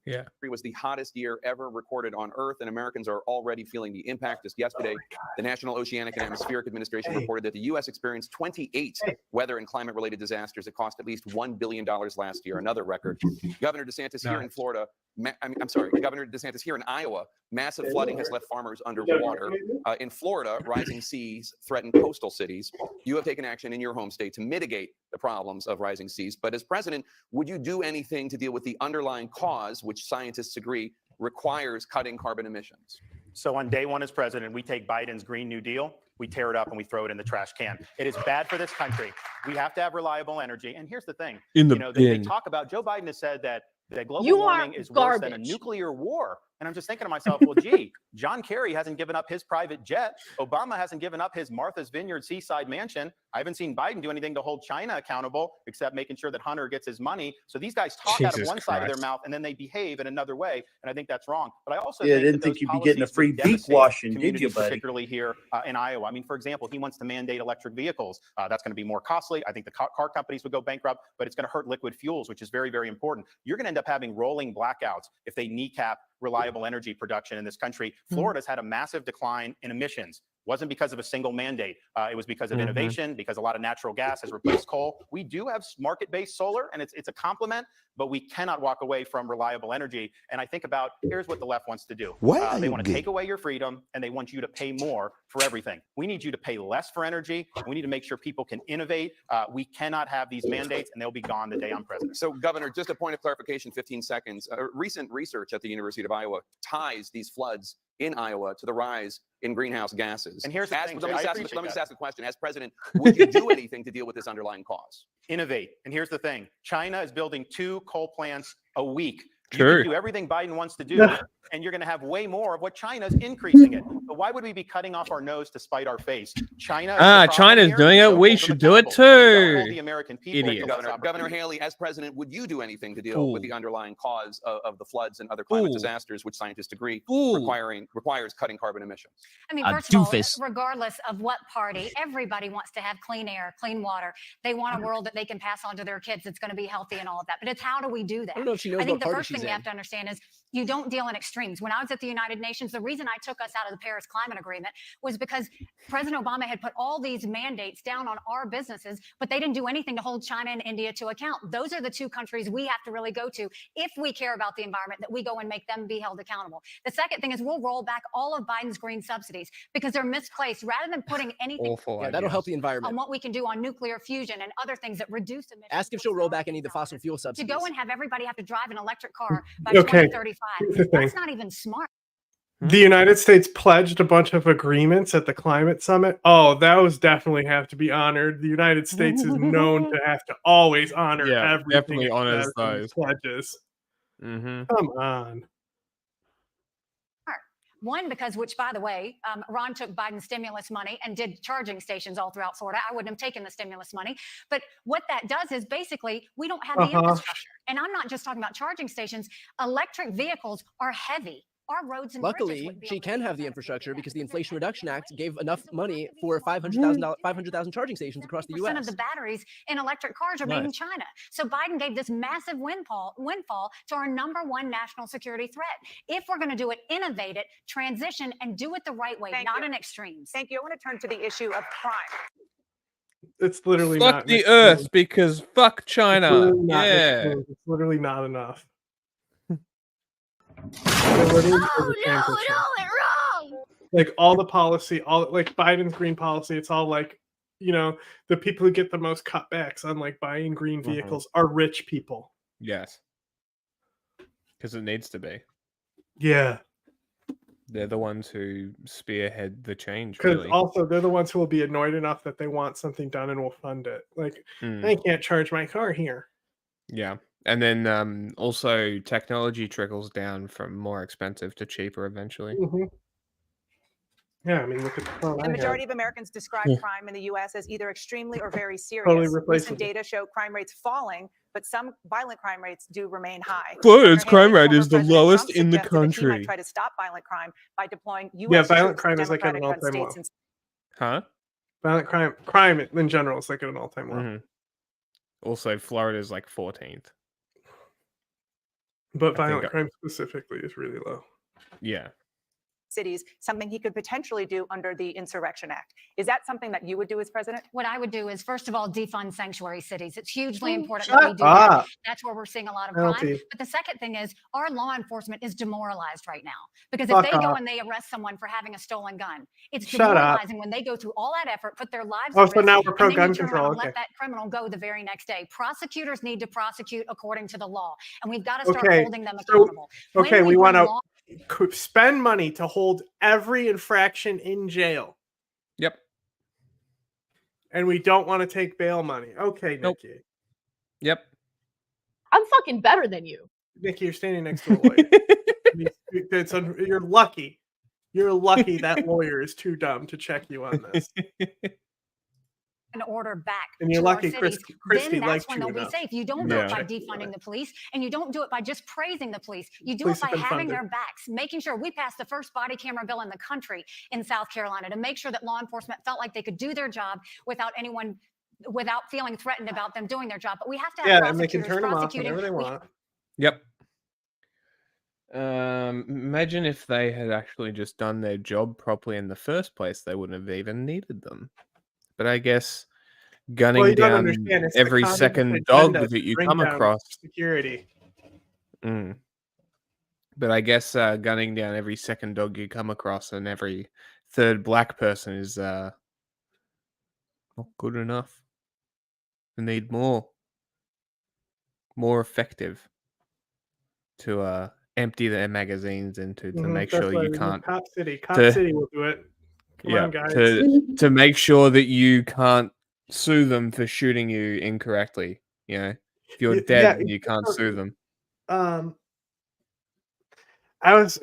Speaker 2: Yeah.
Speaker 20: was the hottest year ever recorded on Earth, and Americans are already feeling the impact. Just yesterday, the National Oceanic and Atmospheric Administration reported that the U.S. experienced 28 weather and climate-related disasters that cost at least $1 billion last year, another record. Governor DeSantis here in Florida I'm sorry, Governor DeSantis, here in Iowa, massive flooding has left farmers underwater. In Florida, rising seas threaten coastal cities. You have taken action in your home state to mitigate the problems of rising seas. But as president, would you do anything to deal with the underlying cause, which scientists agree requires cutting carbon emissions?
Speaker 4: So on day one as president, we take Biden's Green New Deal, we tear it up and we throw it in the trash can. It is bad for this country. We have to have reliable energy. And here's the thing, they talk about, Joe Biden has said that global warming is worse than a nuclear war. And I'm just thinking to myself, well, gee, John Kerry hasn't given up his private jet. Obama hasn't given up his Martha's Vineyard seaside mansion. I haven't seen Biden do anything to hold China accountable, except making sure that Hunter gets his money. So these guys talk out of one side of their mouth and then they behave in another way. And I think that's wrong. But I also
Speaker 5: didn't think you'd be getting a free beak washing, did you, buddy?
Speaker 4: Particularly here in Iowa. I mean, for example, he wants to mandate electric vehicles. That's going to be more costly. I think the car companies would go bankrupt, but it's going to hurt liquid fuels, which is very, very important. You're going to end up having rolling blackouts if they kneecap reliable energy production in this country. Florida's had a massive decline in emissions. Wasn't because of a single mandate. It was because of innovation, because a lot of natural gas has replaced coal. We do have market-based solar, and it's a complement, but we cannot walk away from reliable energy. And I think about, here's what the left wants to do. They want to take away your freedom, and they want you to pay more for everything. We need you to pay less for energy. We need to make sure people can innovate. We cannot have these mandates, and they'll be gone the day I'm president.
Speaker 20: So, Governor, just a point of clarification, 15 seconds. Recent research at the University of Iowa ties these floods in Iowa to the rise in greenhouse gases.
Speaker 4: And here's the thing,
Speaker 20: let me just ask a question. As president, would you do anything to deal with this underlying cause?
Speaker 4: Innovate. And here's the thing. China is building 2 coal plants a week.
Speaker 2: Sure.
Speaker 4: You can do everything Biden wants to do, and you're going to have way more of what China's increasing it. But why would we be cutting off our nose to spite our face?
Speaker 2: China's doing it. We should do it too.
Speaker 4: The American people.
Speaker 2: Idiot.
Speaker 20: Governor Haley, as president, would you do anything to deal with the underlying cause of the floods and other climate disasters, which scientists agree requires cutting carbon emissions?
Speaker 23: I mean, first of all, regardless of what party, everybody wants to have clean air, clean water. They want a world that they can pass on to their kids that's going to be healthy and all of that. But it's how do we do that?
Speaker 19: I don't know if she knows
Speaker 23: I think
Speaker 19: what
Speaker 23: the
Speaker 19: party
Speaker 23: first thing
Speaker 19: she's
Speaker 23: you
Speaker 19: in.
Speaker 23: have to understand is you don't deal in extremes. When I was at the United Nations, the reason I took us out of the Paris Climate Agreement was because President Obama had put all these mandates down on our businesses, but they didn't do anything to hold China and India to account. Those are the 2 countries we have to really go to if we care about the environment, that we go and make them be held accountable. The second thing is we'll roll back all of Biden's green subsidies because they're misplaced. Rather than putting anything
Speaker 19: that'll help the environment
Speaker 23: on what we can do on nuclear fusion and other things that reduce emissions.
Speaker 19: Ask if she'll roll back any of the fossil fuel subsidies.
Speaker 23: To go and have everybody have to drive an electric car by 2035. That's not even smart.
Speaker 1: The United States pledged a bunch of agreements at the climate summit. Oh, those definitely have to be honored. The United States is known to have to always honor everything.
Speaker 2: Definitely honors those
Speaker 1: pledges. Come on.
Speaker 23: One, because, which by the way, Ron took Biden's stimulus money and did charging stations all throughout Florida. I wouldn't have taken the stimulus money. But what that does is basically we don't have the infrastructure. And I'm not just talking about charging stations. Electric vehicles are heavy. Our roads and
Speaker 19: luckily, she can have the infrastructure because the Inflation Reduction Act gave enough money for 500,000 charging stations across the U.S.
Speaker 23: of the batteries in electric cars are made in China. So Biden gave this massive windfall to our #1 national security threat. If we're going to do it, innovate it, transition, and do it the right way, not in extremes.
Speaker 21: Thank you. I want to turn to the issue of crime.
Speaker 1: It's literally
Speaker 2: fuck
Speaker 1: not
Speaker 2: the Earth because fuck China. Yeah,
Speaker 1: it's literally not enough. Like all the policy, all like Biden's green policy, it's all like, the people who get the most cutbacks on like buying green vehicles are rich people.
Speaker 2: Yes. Because it needs to be.
Speaker 1: Yeah.
Speaker 2: They're the ones who spearhead the change.
Speaker 1: Because
Speaker 2: really.
Speaker 1: also they're the ones who will be annoyed enough that they want something done and will fund it. Like, I can't charge my car here.
Speaker 2: Yeah. And then also technology trickles down from more expensive to cheaper eventually.
Speaker 1: Yeah, I mean, look at the phone.
Speaker 21: The majority of Americans describe crime in the U.S. as either extremely or very serious.
Speaker 1: Totally
Speaker 21: Recent
Speaker 1: replaceable.
Speaker 21: data show crime rates falling, but some violent crime rates do remain high.
Speaker 2: Florida's crime rate is the
Speaker 21: President
Speaker 2: lowest
Speaker 21: Trump
Speaker 2: in the
Speaker 21: suggested that he
Speaker 2: country.
Speaker 21: might try to stop violent crime by deploying U.S.
Speaker 1: Yeah, violent
Speaker 21: troops
Speaker 1: crime
Speaker 21: to
Speaker 1: is like at an
Speaker 21: Democratic-run
Speaker 1: all-time low.
Speaker 21: states
Speaker 2: Huh?
Speaker 1: Violent crime in general is like at an all-time low.
Speaker 2: Also, Florida's like 14th.
Speaker 1: But violent crime specifically is really low.
Speaker 2: Yeah.
Speaker 21: cities, something he could potentially do under the Insurrection Act. Is that something that you would do as president?
Speaker 23: What I would do is, first of all, defund sanctuary cities. It's hugely important
Speaker 1: Shut
Speaker 23: that we do
Speaker 1: up.
Speaker 23: that. That's where we're seeing a lot of crime.
Speaker 1: Penalty.
Speaker 23: But the second thing is, our law enforcement is demoralized right now. Because if
Speaker 1: Fuck
Speaker 23: they go
Speaker 1: off.
Speaker 23: and they arrest someone for having a stolen gun, it's
Speaker 1: Shut up.
Speaker 23: demoralizing when they go through all that effort, put their lives
Speaker 1: Oh,
Speaker 23: at
Speaker 1: so
Speaker 23: risk,
Speaker 1: now we're pro
Speaker 23: and then
Speaker 1: gun
Speaker 23: you turn
Speaker 1: control.
Speaker 23: around and
Speaker 1: Okay.
Speaker 23: let that criminal go the very next day. Prosecutors need to prosecute according to the law, and we've got to start
Speaker 1: Okay.
Speaker 23: holding them
Speaker 1: So,
Speaker 23: accountable.
Speaker 1: okay,
Speaker 23: When
Speaker 1: we want
Speaker 23: bring
Speaker 1: to
Speaker 23: law-
Speaker 1: spend money to hold every infraction in jail.
Speaker 2: Yep.
Speaker 1: And we don't want to take bail money. Okay,
Speaker 2: Nope.
Speaker 1: Nikki.
Speaker 2: Yep.
Speaker 6: I'm fucking better than you.
Speaker 1: Nikki, you're standing next to a lawyer. You're lucky. You're lucky that lawyer is too dumb to check you on this.
Speaker 23: an order back
Speaker 1: And you're
Speaker 23: to
Speaker 1: lucky
Speaker 23: our cities,
Speaker 1: Christie
Speaker 23: then that's
Speaker 1: liked
Speaker 23: when
Speaker 1: you
Speaker 23: they'll be
Speaker 1: enough.
Speaker 23: safe. You don't do it by
Speaker 1: Yeah.
Speaker 23: defunding the police, and you don't do it by just praising the police. You do
Speaker 1: Police
Speaker 23: it by
Speaker 1: have been
Speaker 23: having
Speaker 1: funded.
Speaker 23: their backs, making sure we passed the first body camera bill in the country in South Carolina to make sure that law enforcement felt like they could do their job without feeling threatened about them doing their job. But we have to have
Speaker 1: Yeah, and they can
Speaker 23: prosecutors
Speaker 1: turn them off
Speaker 23: prosecuting.
Speaker 1: whenever they want.
Speaker 2: Yep. Imagine if they had actually just done their job properly in the first place, they wouldn't have even needed them. But I guess gunning
Speaker 1: Well, you don't
Speaker 2: down
Speaker 1: understand. It's the
Speaker 2: every
Speaker 1: communist
Speaker 2: second dog
Speaker 1: agenda
Speaker 2: that
Speaker 1: to
Speaker 2: you
Speaker 1: bring
Speaker 2: come
Speaker 1: down
Speaker 2: across.
Speaker 1: security.
Speaker 2: But I guess gunning down every second dog you come across and every third black person is not good enough. We need more effective to empty their magazines into to make
Speaker 1: That's
Speaker 2: sure
Speaker 1: why
Speaker 2: you
Speaker 1: we need
Speaker 2: can't.
Speaker 1: Cop City. Cop
Speaker 2: to-
Speaker 1: City will do it. Come
Speaker 2: yeah,
Speaker 1: on, guys.
Speaker 2: to make sure that you can't sue them for shooting you incorrectly. You know, if you're dead,
Speaker 1: Yeah,
Speaker 2: you can't sue them.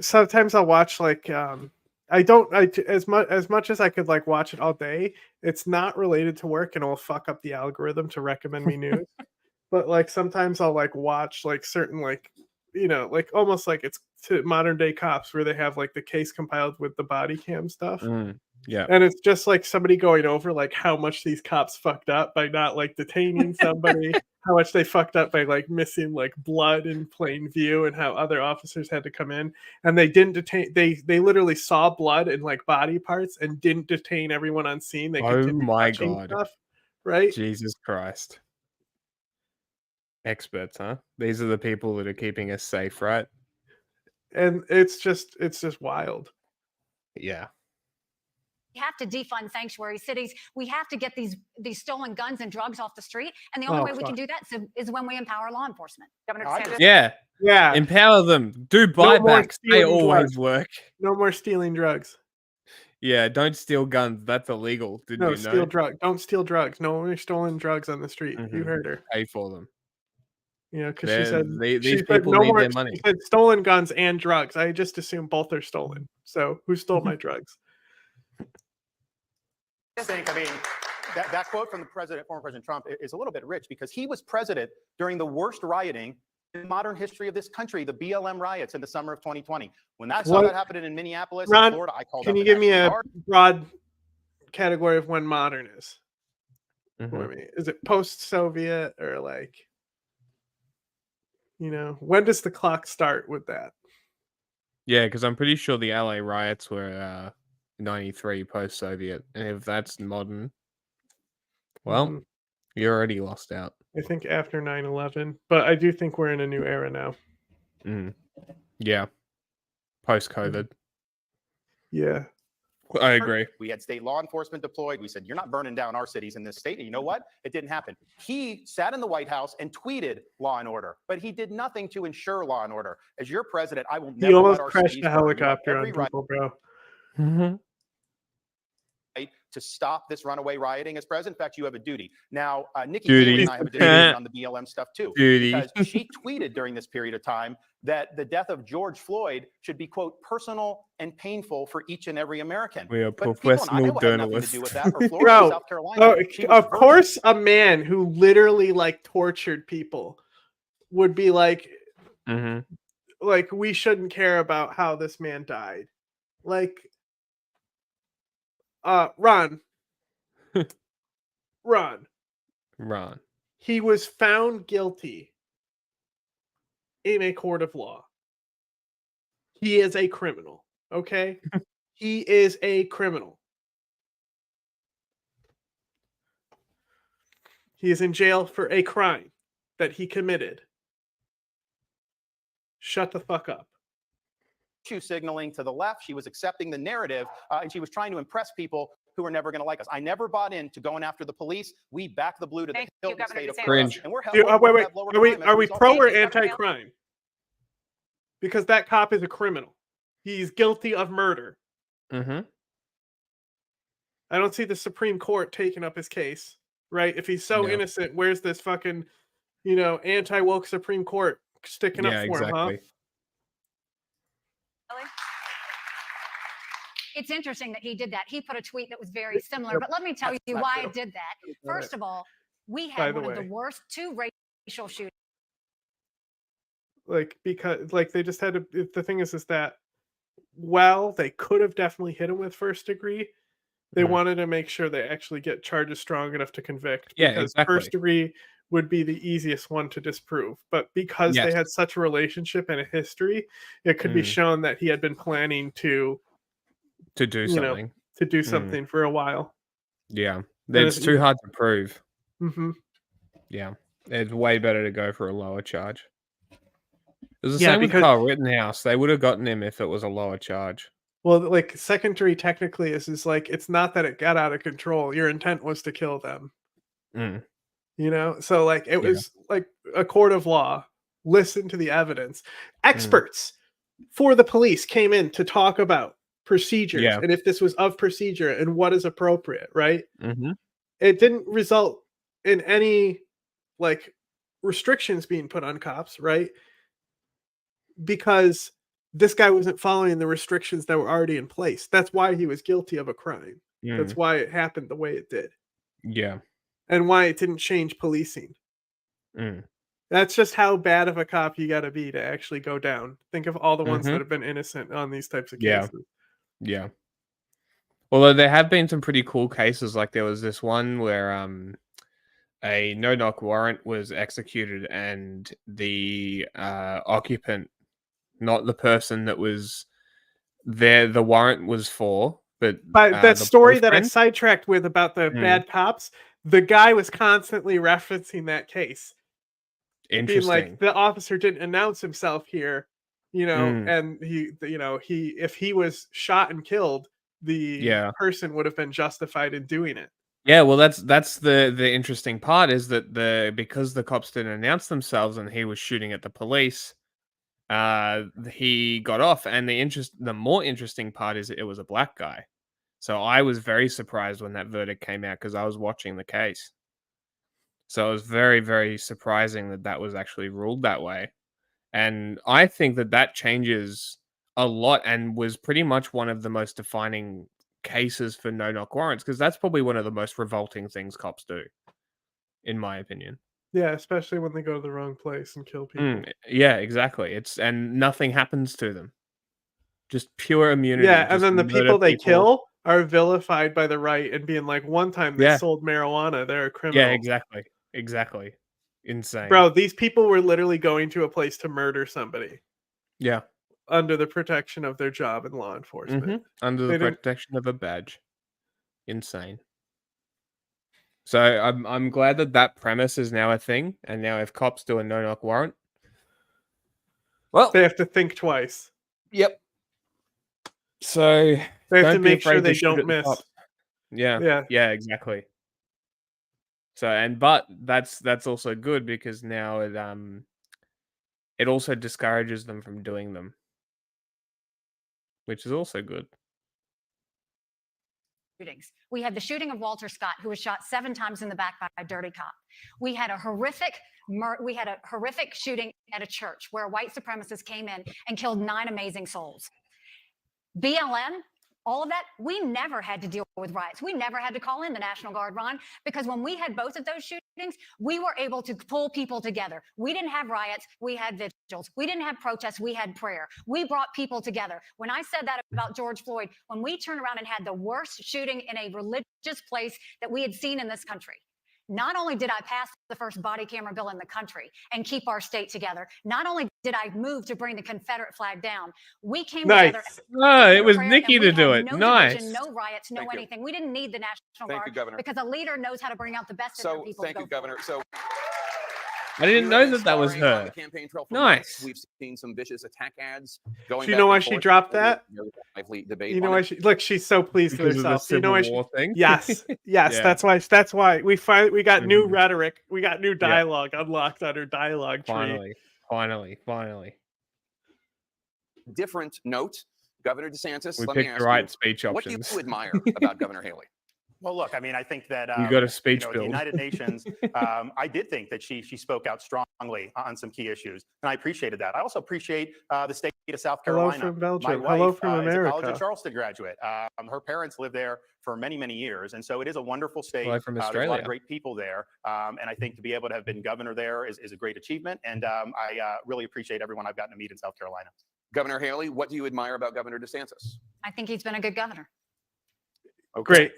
Speaker 1: Sometimes I'll watch like as much as I could like watch it all day. It's not related to work, and it'll fuck up the algorithm to recommend me news. But like sometimes I'll like watch like certain like like almost like it's to modern day cops where they have like the case compiled with the body cam stuff.
Speaker 2: Yeah.
Speaker 1: And it's just like somebody going over like how much these cops fucked up by not like detaining somebody, how much they fucked up by like missing like blood in plain view, and how other officers had to come in and they didn't detain. They literally saw blood and like body parts and didn't detain everyone on scene. They
Speaker 2: Oh
Speaker 1: continued
Speaker 2: my
Speaker 1: touching
Speaker 2: god!
Speaker 1: stuff, right?
Speaker 2: Jesus Christ! Experts, huh? These are the people that are keeping us safe, right?
Speaker 1: And it's just wild.
Speaker 2: Yeah.
Speaker 23: We have to defund sanctuary cities. We have to get these stolen guns and drugs off the street. And the only way we can do that is when we empower law enforcement. Governor DeSantis.
Speaker 2: Yeah. Empower them. Do
Speaker 1: No more
Speaker 2: buybacks. They
Speaker 1: stealing
Speaker 2: always
Speaker 1: drugs.
Speaker 2: work.
Speaker 1: No more stealing drugs.
Speaker 2: Yeah, don't steal guns. That's illegal. Didn't
Speaker 1: No,
Speaker 2: you know?
Speaker 1: steal drugs. Don't steal drugs. No more stolen drugs on the street. You heard her.
Speaker 2: Pay for them.
Speaker 1: Because she said
Speaker 2: these people need their money.
Speaker 1: She said stolen guns and drugs. I just assume both are stolen. So who stole my drugs?
Speaker 4: I mean, that quote from the former President Trump is a little bit rich because he was president during the worst rioting in modern history of this country, the BLM riots in the summer of 2020. When I saw that happening in Minneapolis,
Speaker 1: Ron,
Speaker 4: and Florida, I called.
Speaker 1: Can
Speaker 4: up
Speaker 1: you
Speaker 4: the
Speaker 1: give me
Speaker 4: National
Speaker 1: a
Speaker 4: Guard.
Speaker 1: broad category of when modern is? For me, is it post-Soviet or like, when does the clock start with that?
Speaker 2: Yeah, because I'm pretty sure the LA riots were 93 post-Soviet, and if that's modern, well, you're already lost out.
Speaker 1: I think after 9/11, but I do think we're in a new era now.
Speaker 2: Yeah, post-COVID.
Speaker 1: Yeah,
Speaker 2: I agree.
Speaker 4: We had state law enforcement deployed. We said, you're not burning down our cities in this state. And you know what? It didn't happen. He sat in the White House and tweeted law and order, but he did nothing to ensure law and order. As your president, I will never
Speaker 1: he almost
Speaker 4: let our
Speaker 1: crashed
Speaker 4: cities
Speaker 1: a
Speaker 4: burn. You have
Speaker 1: helicopter on
Speaker 4: every right
Speaker 1: people, bro.
Speaker 4: to stop this runaway rioting as president. In fact, you have a duty. Now, Nikki
Speaker 2: Duty.
Speaker 4: Haley and I have a disagreement on the BLM stuff too.
Speaker 2: Duty.
Speaker 4: Because she tweeted during this period of time that the death of George Floyd should be, quote, personal and painful for each and every American.
Speaker 2: We are
Speaker 4: But people in
Speaker 2: professional
Speaker 4: Iowa had nothing to do with that, or Florida,
Speaker 1: Bro,
Speaker 4: or South Carolina. She was
Speaker 1: of course, a man who literally like tortured people would be like, like we shouldn't care about how this man died. Like, Ron. He was found guilty in a court of law. He is a criminal. Okay? He is a criminal. He is in jail for a crime that he committed. Shut the fuck up.
Speaker 4: Signaling to the left. She was accepting the narrative, and she was trying to impress people who were never going to like us. I never bought into going after the police. We back the blue to the hill in the state of Florida. And we're
Speaker 1: wait. Are we pro or anti-crime? Because that cop is a criminal. He's guilty of murder.
Speaker 2: Mm-hmm.
Speaker 1: I don't see the Supreme Court taking up his case, right? If he's so innocent, where's this fucking, anti-woke Supreme Court sticking up for him, huh?
Speaker 23: It's interesting that he did that. He put a tweet that was very similar, but let me tell you why I did that. First of all, we had one of the worst 2 racial shootings.
Speaker 1: Because they just had to. The thing is that while they could have definitely hit him with first degree, they wanted to make sure they actually get charges strong enough to convict.
Speaker 2: Yeah,
Speaker 1: because
Speaker 2: exactly.
Speaker 1: First degree would be the easiest one to disprove, but because they had such a relationship and a history, it could be shown that he had been planning to
Speaker 2: do something.
Speaker 1: To do something for a while.
Speaker 2: Yeah, it's too hard to prove.
Speaker 1: Mm-hmm.
Speaker 2: Yeah, it's way better to go for a lower charge. It was the same with Carl Rittenhouse. They would have gotten him if it was a lower charge.
Speaker 1: Well, second degree technically is it's not that it got out of control. Your intent was to kill them. So it was like a court of law. Listen to the evidence. Experts for the police came in to talk about procedures and if this was of procedure and what is appropriate, right?
Speaker 2: Mm-hmm.
Speaker 1: It didn't result in any restrictions being put on cops, right? Because this guy wasn't following the restrictions that were already in place. That's why he was guilty of a crime. That's why it happened the way it did.
Speaker 2: Yeah.
Speaker 1: And why it didn't change policing. That's just how bad of a cop you got to be to actually go down. Think of all the ones that have been innocent on these types of cases.
Speaker 2: Yeah. Although there have been some pretty cool cases. Like there was this one where a no-knock warrant was executed and the occupant, not the person that was there, the warrant was for, but
Speaker 1: that story that I sidetracked with about the bad cops, the guy was constantly referencing that case.
Speaker 2: Interesting.
Speaker 1: Being like, the officer didn't announce himself here, and he if he was shot and killed, the person would have been justified in doing it.
Speaker 2: Yeah, well, that's the interesting part is that because the cops didn't announce themselves and he was shooting at the police, he got off. And the more interesting part is it was a black guy. So I was very surprised when that verdict came out because I was watching the case. So it was very, very surprising that was actually ruled that way. And I think that changes a lot and was pretty much one of the most defining cases for no-knock warrants, because that's probably one of the most revolting things cops do, in my opinion.
Speaker 1: Yeah, especially when they go to the wrong place and kill people.
Speaker 2: Yeah, exactly. And nothing happens to them. Just pure immunity.
Speaker 1: Yeah, and then the people they kill are vilified by the right and being like, one time they sold marijuana, they're a criminal.
Speaker 2: Yeah, exactly. Insane.
Speaker 1: Bro, these people were literally going to a place to murder somebody.
Speaker 2: Yeah.
Speaker 1: Under the protection of their job and law enforcement.
Speaker 2: Under the protection of a badge. Insane. So I'm glad that premise is now a thing, and now if cops do a no-knock warrant, well,
Speaker 1: they have to think twice.
Speaker 2: Yep. So
Speaker 1: they have to make sure they don't miss.
Speaker 2: Yeah, exactly. So but that's also good because now it also discourages them from doing them, which is also good.
Speaker 23: We had the shooting of Walter Scott, who was shot 7 times in the back by a dirty cop. We had a horrific shooting at a church where a white supremacist came in and killed 9 amazing souls. BLM, all of that, we never had to deal with riots. We never had to call in the National Guard, Ron, because when we had both of those shootings, we were able to pull people together. We didn't have riots, we had vigils. We didn't have protests, we had prayer. We brought people together. When I said that about George Floyd, when we turned around and had the worst shooting in a religious place that we had seen in this country, Not only did I pass the first body camera bill in the country and keep our state together, not only did I move to bring the Confederate flag down, we came together.
Speaker 2: Oh, it was Nikki to do it.
Speaker 23: No
Speaker 2: Nice.
Speaker 23: division, no riots, no anything. We didn't need the National Guard because a leader knows how to bring out the best in their people.
Speaker 20: Thank you, Governor. So
Speaker 2: I didn't know that was her. Nice.
Speaker 20: We've seen some vicious attack ads going.
Speaker 1: Do you know why she dropped that?
Speaker 20: Debate
Speaker 1: you know why she? Look, she's so pleased with herself. You know why
Speaker 2: War thing?
Speaker 1: Yes, yes.
Speaker 2: Yeah.
Speaker 1: That's why we got new rhetoric. We got new dialogue unlocked on her dialogue tree.
Speaker 2: Finally.
Speaker 20: Different note, Governor DeSantis.
Speaker 2: We
Speaker 20: let me
Speaker 2: picked
Speaker 20: ask
Speaker 2: the right
Speaker 20: you,
Speaker 2: speech
Speaker 20: what do
Speaker 2: options.
Speaker 20: you admire about Governor Haley?
Speaker 4: Well, look, I mean, I think that
Speaker 2: You got a speech
Speaker 4: the
Speaker 2: build.
Speaker 4: United Nations. I did think that she spoke out strongly on some key issues, and I appreciated that. I also appreciate the state of South Carolina.
Speaker 1: Hello from Belgium.
Speaker 4: My wife
Speaker 1: Hello from
Speaker 4: is a
Speaker 1: America.
Speaker 4: College of Charleston graduate. Her parents lived there for many years, and so it is a wonderful state.
Speaker 2: Hello from
Speaker 4: There's a lot
Speaker 2: Australia.
Speaker 4: of great people there, and I think to be able to have been governor there is a great achievement. And I really appreciate everyone I've gotten to meet in South Carolina.
Speaker 20: Governor Haley, what do you admire about Governor DeSantis?
Speaker 23: I think he's been a good governor.
Speaker 4: Okay.
Speaker 1: Great.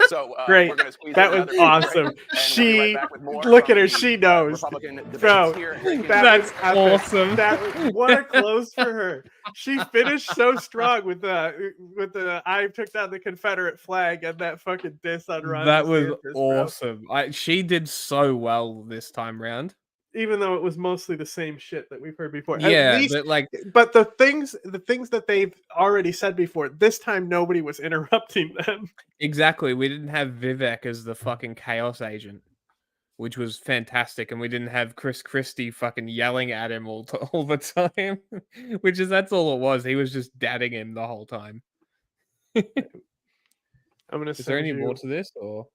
Speaker 20: So
Speaker 1: Great.
Speaker 20: we're gonna squeeze
Speaker 1: That
Speaker 20: in
Speaker 1: was
Speaker 20: another
Speaker 1: awesome.
Speaker 20: break, and we'll be
Speaker 1: She
Speaker 20: right back with more
Speaker 1: look
Speaker 20: from
Speaker 1: at her.
Speaker 20: the,
Speaker 1: She knows.
Speaker 20: Republican debates
Speaker 1: Bro,
Speaker 20: here.
Speaker 1: that's epic.
Speaker 2: awesome.
Speaker 1: What a close for her. She finished so strong with the I took down the Confederate flag and that fucking diss on Ron
Speaker 2: That was
Speaker 1: DeSantis, bro.
Speaker 2: awesome. She did so well this time round.
Speaker 1: Even though it was mostly the same shit that we've heard before.
Speaker 2: Yeah,
Speaker 1: At least,
Speaker 2: but
Speaker 1: the things that they've already said before, this time nobody was interrupting them.
Speaker 2: Exactly. We didn't have Vivek as the fucking chaos agent, which was fantastic, and we didn't have Chris Christie fucking yelling at him all the time, that's all it was. He was just dadding him the whole time.
Speaker 1: I'm gonna.
Speaker 2: Is there any more to this, or?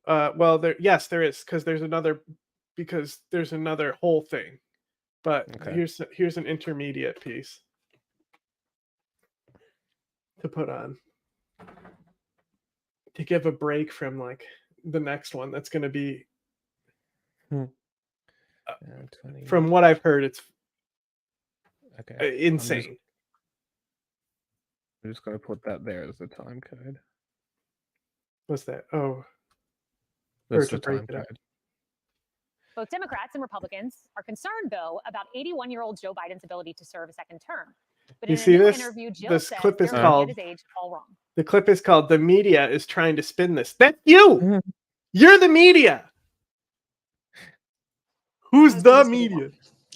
Speaker 1: Well, there is, because there's another whole thing, but
Speaker 2: Okay.
Speaker 1: here's an intermediate piece to put on to give a break from like the next one that's going to be from what I've heard, it's insane.
Speaker 2: I'm just going to put that there as the time code.
Speaker 1: What's that? Oh,
Speaker 2: that's the time code.
Speaker 12: Both Democrats and Republicans are concerned, though, about 81-year-old Joe Biden's ability to serve a second term. But
Speaker 1: you
Speaker 12: in
Speaker 1: see
Speaker 12: a new
Speaker 1: this?
Speaker 12: interview, Jill
Speaker 1: This
Speaker 12: says
Speaker 1: clip is
Speaker 12: they're
Speaker 1: called.
Speaker 12: looking at his age all wrong.
Speaker 1: The clip is called "The Media is Trying to Spin This." That's you. You're the media. Who's the media?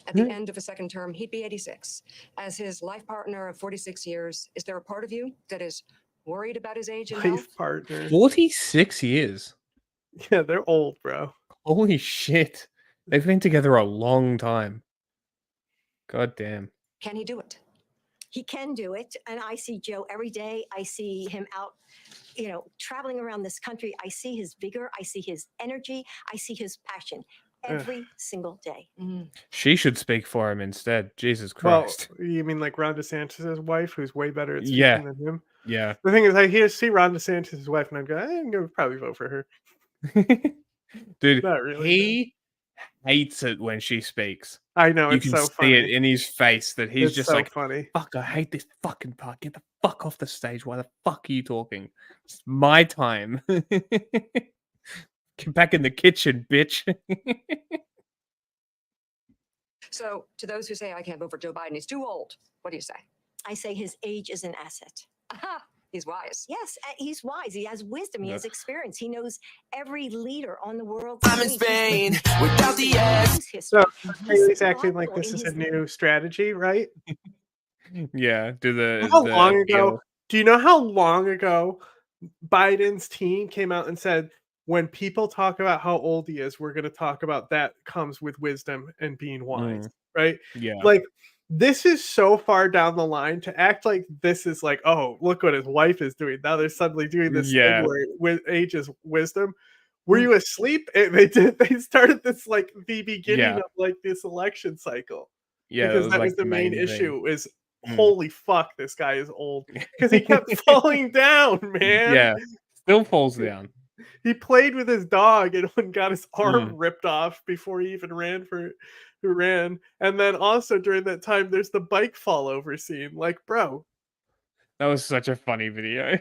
Speaker 13: At the end of a second term, he'd be 86. As his life partner of 46 years, is there a part of you that is worried about his age and health?
Speaker 1: Life partner.
Speaker 2: 46 years.
Speaker 1: Yeah, they're old, bro.
Speaker 2: Holy shit. They've been together a long time. God damn.
Speaker 13: Can he do it?
Speaker 16: He can do it. And I see Joe every day. I see him out, traveling around this country. I see his vigor. I see his energy. I see his passion every single day.
Speaker 2: She should speak for him instead. Jesus Christ.
Speaker 1: Well, you mean like Ron DeSantis' wife, who's way better at speaking
Speaker 2: Yeah.
Speaker 1: than him?
Speaker 2: Yeah.
Speaker 1: The thing is, I see Ron DeSantis' wife, and I'm going to probably vote for her.
Speaker 2: Dude,
Speaker 1: Not really,
Speaker 2: he hates it when she speaks.
Speaker 1: I know,
Speaker 2: You
Speaker 1: it's
Speaker 2: can
Speaker 1: so
Speaker 2: see
Speaker 1: funny.
Speaker 2: it in his face that he's
Speaker 1: It's
Speaker 2: just
Speaker 1: so
Speaker 2: like,
Speaker 1: funny.
Speaker 2: fuck, I hate this fucking part. Get the fuck off the stage. Why the fuck are you talking? It's my time. Get back in the kitchen, bitch.
Speaker 13: So, to those who say I can't vote for Joe Biden, he's too old, what do you say?
Speaker 16: I say his age is an asset.
Speaker 13: Aha, he's wise.
Speaker 16: Yes, he's wise. He has wisdom. He has experience. He knows every leader on the world.
Speaker 24: I'm in Spain without the ass.
Speaker 1: So he's acting like this is a new strategy, right?
Speaker 2: Yeah. Do
Speaker 1: you know how long ago Biden's team came out and said, when people talk about how old he is, we're going to talk about that comes with wisdom and being wise, right?
Speaker 2: Yeah.
Speaker 1: Like, this is so far down the line to act like this is like, oh, look what his wife is doing. Now they're suddenly doing this thing where age is wisdom. Were you asleep? They started this like the beginning of like this election cycle.
Speaker 2: Yeah,
Speaker 1: because that
Speaker 2: like
Speaker 1: was the main
Speaker 2: thing.
Speaker 1: issue is holy fuck, this guy is old. Because he kept falling down, man.
Speaker 2: Yeah. Still falls down.
Speaker 1: He played with his dog and got his arm ripped off before he even ran. And then also during that time, there's the bike fall over scene. Like, bro.
Speaker 2: That was such a funny video.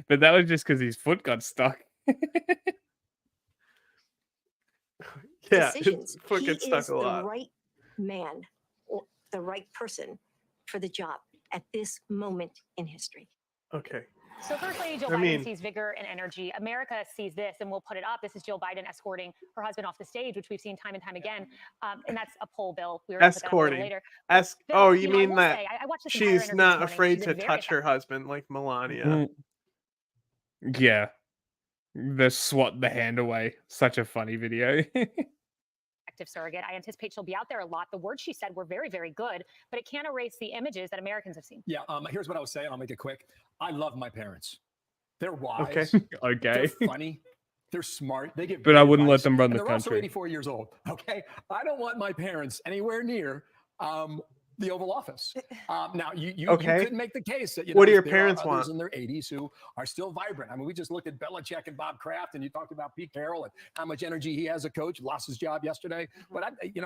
Speaker 2: But that was just because his foot got stuck.
Speaker 1: Yeah,
Speaker 16: decisions.
Speaker 1: his foot
Speaker 16: He
Speaker 1: gets stuck
Speaker 16: is
Speaker 1: a
Speaker 16: the
Speaker 1: lot.
Speaker 16: right man or the right person for the job at this moment in history.
Speaker 1: Okay.
Speaker 12: So First Lady Jill
Speaker 1: I
Speaker 12: Biden
Speaker 1: mean-
Speaker 12: sees vigor and energy. America sees this, and we'll put it up. This is Jill Biden escorting her husband off the stage, which we've seen time and time again. And that's a poll, Bill. We were going to put that up a little
Speaker 1: Escorting.
Speaker 12: later. Bill,
Speaker 1: Oh, you
Speaker 12: know, I
Speaker 1: mean
Speaker 12: will
Speaker 1: that
Speaker 12: say, I watched this entire
Speaker 1: she's
Speaker 12: interview
Speaker 1: not
Speaker 12: this morning.
Speaker 1: afraid
Speaker 12: She's
Speaker 1: to
Speaker 12: been very
Speaker 1: touch her husband like Melania.
Speaker 2: Yeah. The swat the hand away. Such a funny video.
Speaker 12: effective surrogate. I anticipate she'll be out there a lot. The words she said were very, very good, but it can't erase the images that Americans have seen.
Speaker 8: Yeah, here's what I was saying. I'll make it quick. I love my parents. They're wise.
Speaker 2: Okay.
Speaker 8: They're funny. They're smart. They get.
Speaker 2: But I
Speaker 8: great
Speaker 2: wouldn't let
Speaker 8: advice,
Speaker 2: them run
Speaker 8: and
Speaker 2: the
Speaker 8: they're also
Speaker 2: country.
Speaker 8: 84 years old. Okay, I don't want my parents anywhere near the Oval Office. Now, you
Speaker 1: Okay.
Speaker 8: could make the case that
Speaker 1: What do your
Speaker 8: there
Speaker 1: parents
Speaker 8: are others
Speaker 1: want?
Speaker 8: in their 80s who are still vibrant. I mean, we just looked at Belichick and Bob Kraft, and you talked about Pete Carroll and how much energy he has as a coach. Lost his job yesterday, but you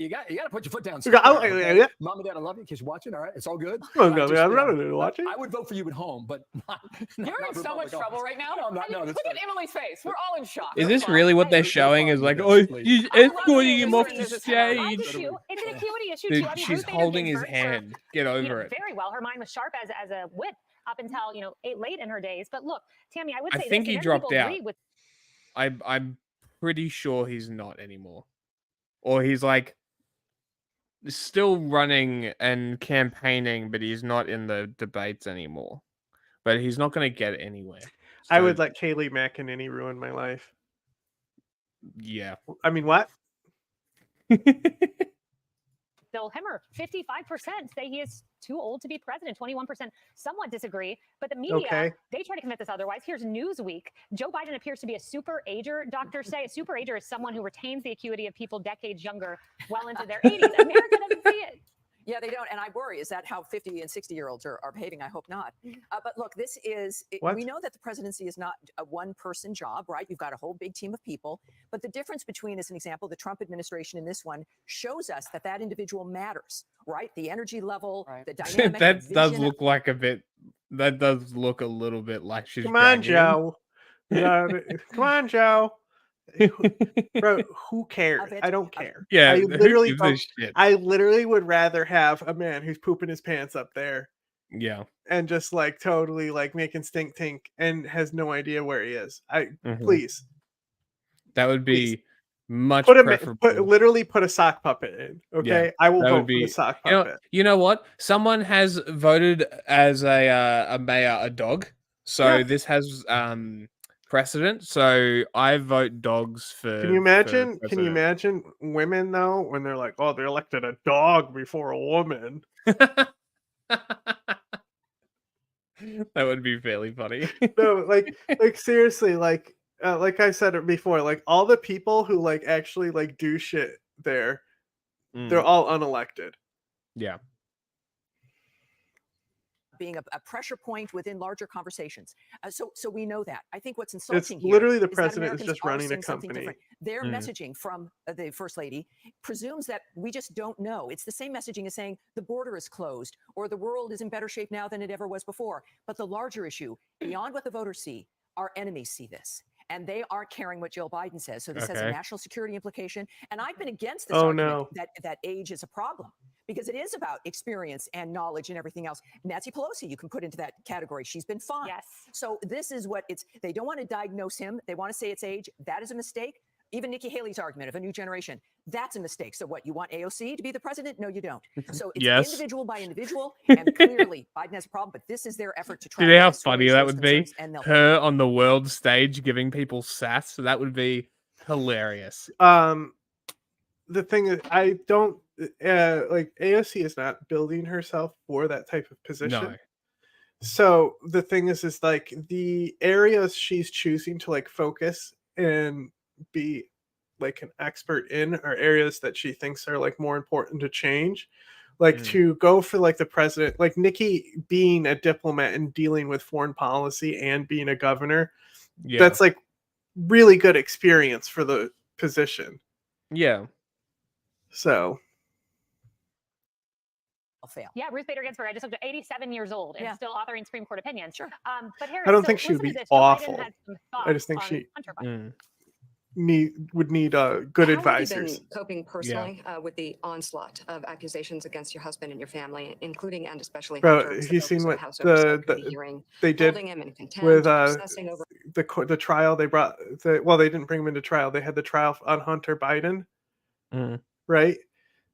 Speaker 8: got to put your foot down. Okay? Mom and Dad, I love you. In case you're watching, all right, it's all good.
Speaker 1: Oh,
Speaker 8: But
Speaker 1: no,
Speaker 8: just,
Speaker 1: I'm
Speaker 8: you
Speaker 1: not
Speaker 8: know,
Speaker 1: watching.
Speaker 8: I would vote for you at home, but not
Speaker 10: You're in
Speaker 8: for
Speaker 10: so much
Speaker 8: public
Speaker 10: trouble
Speaker 8: office.
Speaker 10: right now.
Speaker 8: No,
Speaker 10: I mean,
Speaker 8: that's
Speaker 10: look at Emily's face. We're all in shock.
Speaker 2: Is this really what they're showing? Is like, oh, he's escorting him off the stage.
Speaker 12: It's an acuity issue
Speaker 2: Dude,
Speaker 12: too. I mean,
Speaker 2: she's
Speaker 12: Ruth Bader
Speaker 2: holding his
Speaker 12: Ginsburg
Speaker 2: hand. Get over it.
Speaker 12: very well. Her mind was sharp as a whip up until late in her days. But look, Tammy, I would
Speaker 2: I
Speaker 12: say
Speaker 2: think
Speaker 12: this,
Speaker 2: he
Speaker 12: and
Speaker 2: dropped
Speaker 12: people
Speaker 2: out.
Speaker 12: agree with
Speaker 2: I'm pretty sure he's not anymore. Or he's like still running and campaigning, but he's not in the debates anymore. But he's not going to get anywhere.
Speaker 1: I
Speaker 2: So,
Speaker 1: would let Kayleigh McEnany ruin my life.
Speaker 2: yeah.
Speaker 1: I mean, what?
Speaker 12: Bill Hemmer. 55% say he is too old to be president. 21% somewhat disagree. But the media, they try to convince us otherwise. Here's Newsweek. Joe Biden appears to be a super ager, doctors say. A super ager is someone who retains the acuity of people decades younger well into their 80s. America doesn't see it.
Speaker 10: Yeah, they don't. And I worry, is that how 50 and 60-year-olds are behaving? I hope not. But look, this is, we know that the presidency is not a one-person job, right? You've got a whole big team of people. But the difference between, as an example, the Trump administration and this one shows us that that individual matters, right? The energy level, the dynamic.
Speaker 2: That does look like a bit, that does look a little bit like she's
Speaker 1: Come on,
Speaker 2: dragging him.
Speaker 1: Joe. Come on, Joe. Bro, who cares? I don't care.
Speaker 2: Yeah,
Speaker 1: I
Speaker 2: who
Speaker 1: literally,
Speaker 2: gives a shit?
Speaker 1: I literally would rather have a man who's pooping his pants up there
Speaker 2: Yeah.
Speaker 1: and just like totally like making stink tink and has no idea where he is.
Speaker 2: Mhm.
Speaker 1: Please
Speaker 2: That would be much
Speaker 1: put him
Speaker 2: preferable.
Speaker 1: literally put a sock puppet in. Okay,
Speaker 2: Yeah,
Speaker 1: I will
Speaker 2: that
Speaker 1: vote
Speaker 2: would be
Speaker 1: for the sock
Speaker 2: you know,
Speaker 1: puppet.
Speaker 2: you know what? Someone has voted as a mayor a dog, so
Speaker 1: Yeah.
Speaker 2: this has precedent. So I vote dogs for.
Speaker 1: Can you imagine? Can
Speaker 2: president.
Speaker 1: you imagine women though when they're like, oh, they elected a dog before a woman?
Speaker 2: That would be fairly funny.
Speaker 1: No, like seriously, like I said it before, like all the people who like actually like do shit there, they're all unelected.
Speaker 2: Yeah.
Speaker 10: Being a pressure point within larger conversations. So we know that. I think what's insulting
Speaker 1: It's
Speaker 10: here
Speaker 1: literally the
Speaker 10: is that
Speaker 1: president is
Speaker 10: Americans
Speaker 1: just
Speaker 10: are
Speaker 1: running a
Speaker 10: seeing something
Speaker 1: company.
Speaker 10: different. Their messaging from the First Lady presumes that we just don't know. It's the same messaging as saying the border is closed or the world is in better shape now than it ever was before. But the larger issue, beyond what the voters see, our enemies see this. And they aren't caring what Joe Biden says. So this has a national security implication. And I've been against this argument that age is a problem because it is about experience and knowledge and everything else. Nancy Pelosi, you can put into that category. She's been fine.
Speaker 12: Yes.
Speaker 10: So this is what they don't want to diagnose him. They want to say it's age. That is a mistake. Even Nikki Haley's argument of a new generation, that's a mistake. So what, you want AOC to be the president? No, you don't. So it's individual by individual, and clearly Biden has a problem, but this is their effort to try
Speaker 2: Do you know
Speaker 10: to
Speaker 2: how
Speaker 10: assuage
Speaker 2: funny that
Speaker 10: those
Speaker 2: would be?
Speaker 10: concerns, and they'll
Speaker 2: Her on the world stage giving people sass. That would be hilarious.
Speaker 1: The thing is, I don't like AOC is not building herself for that type of position.
Speaker 2: No.
Speaker 1: So the thing is like the areas she's choosing to like focus and be like an expert in are areas that she thinks are like more important to change. Like to go for like the president, like Nikki being a diplomat and dealing with foreign policy and being a governor, that's like really good experience for the position.
Speaker 2: Yeah.
Speaker 1: So
Speaker 10: fail.
Speaker 12: Yeah, Ruth Bader Ginsburg. I just looked at 87 years old and still authoring Supreme Court opinions.
Speaker 10: Sure.
Speaker 12: But Harris,
Speaker 1: I don't think she would
Speaker 12: listen
Speaker 1: be
Speaker 12: to this. Joe Biden
Speaker 1: awful.
Speaker 12: had some
Speaker 1: I just think
Speaker 12: thoughts
Speaker 1: she
Speaker 12: on Hunter Biden.
Speaker 1: would need good
Speaker 13: How
Speaker 1: advisors.
Speaker 13: have you been coping personally with the onslaught of accusations against your husband and your family, including and especially Hunter?
Speaker 1: Bro, have you seen what
Speaker 13: House Oversight Committee hearing,
Speaker 1: they did
Speaker 13: holding him in contempt,
Speaker 1: with
Speaker 13: obsessing over
Speaker 1: the trial? They brought well, they didn't bring him into trial. They had the trial on Hunter Biden, right?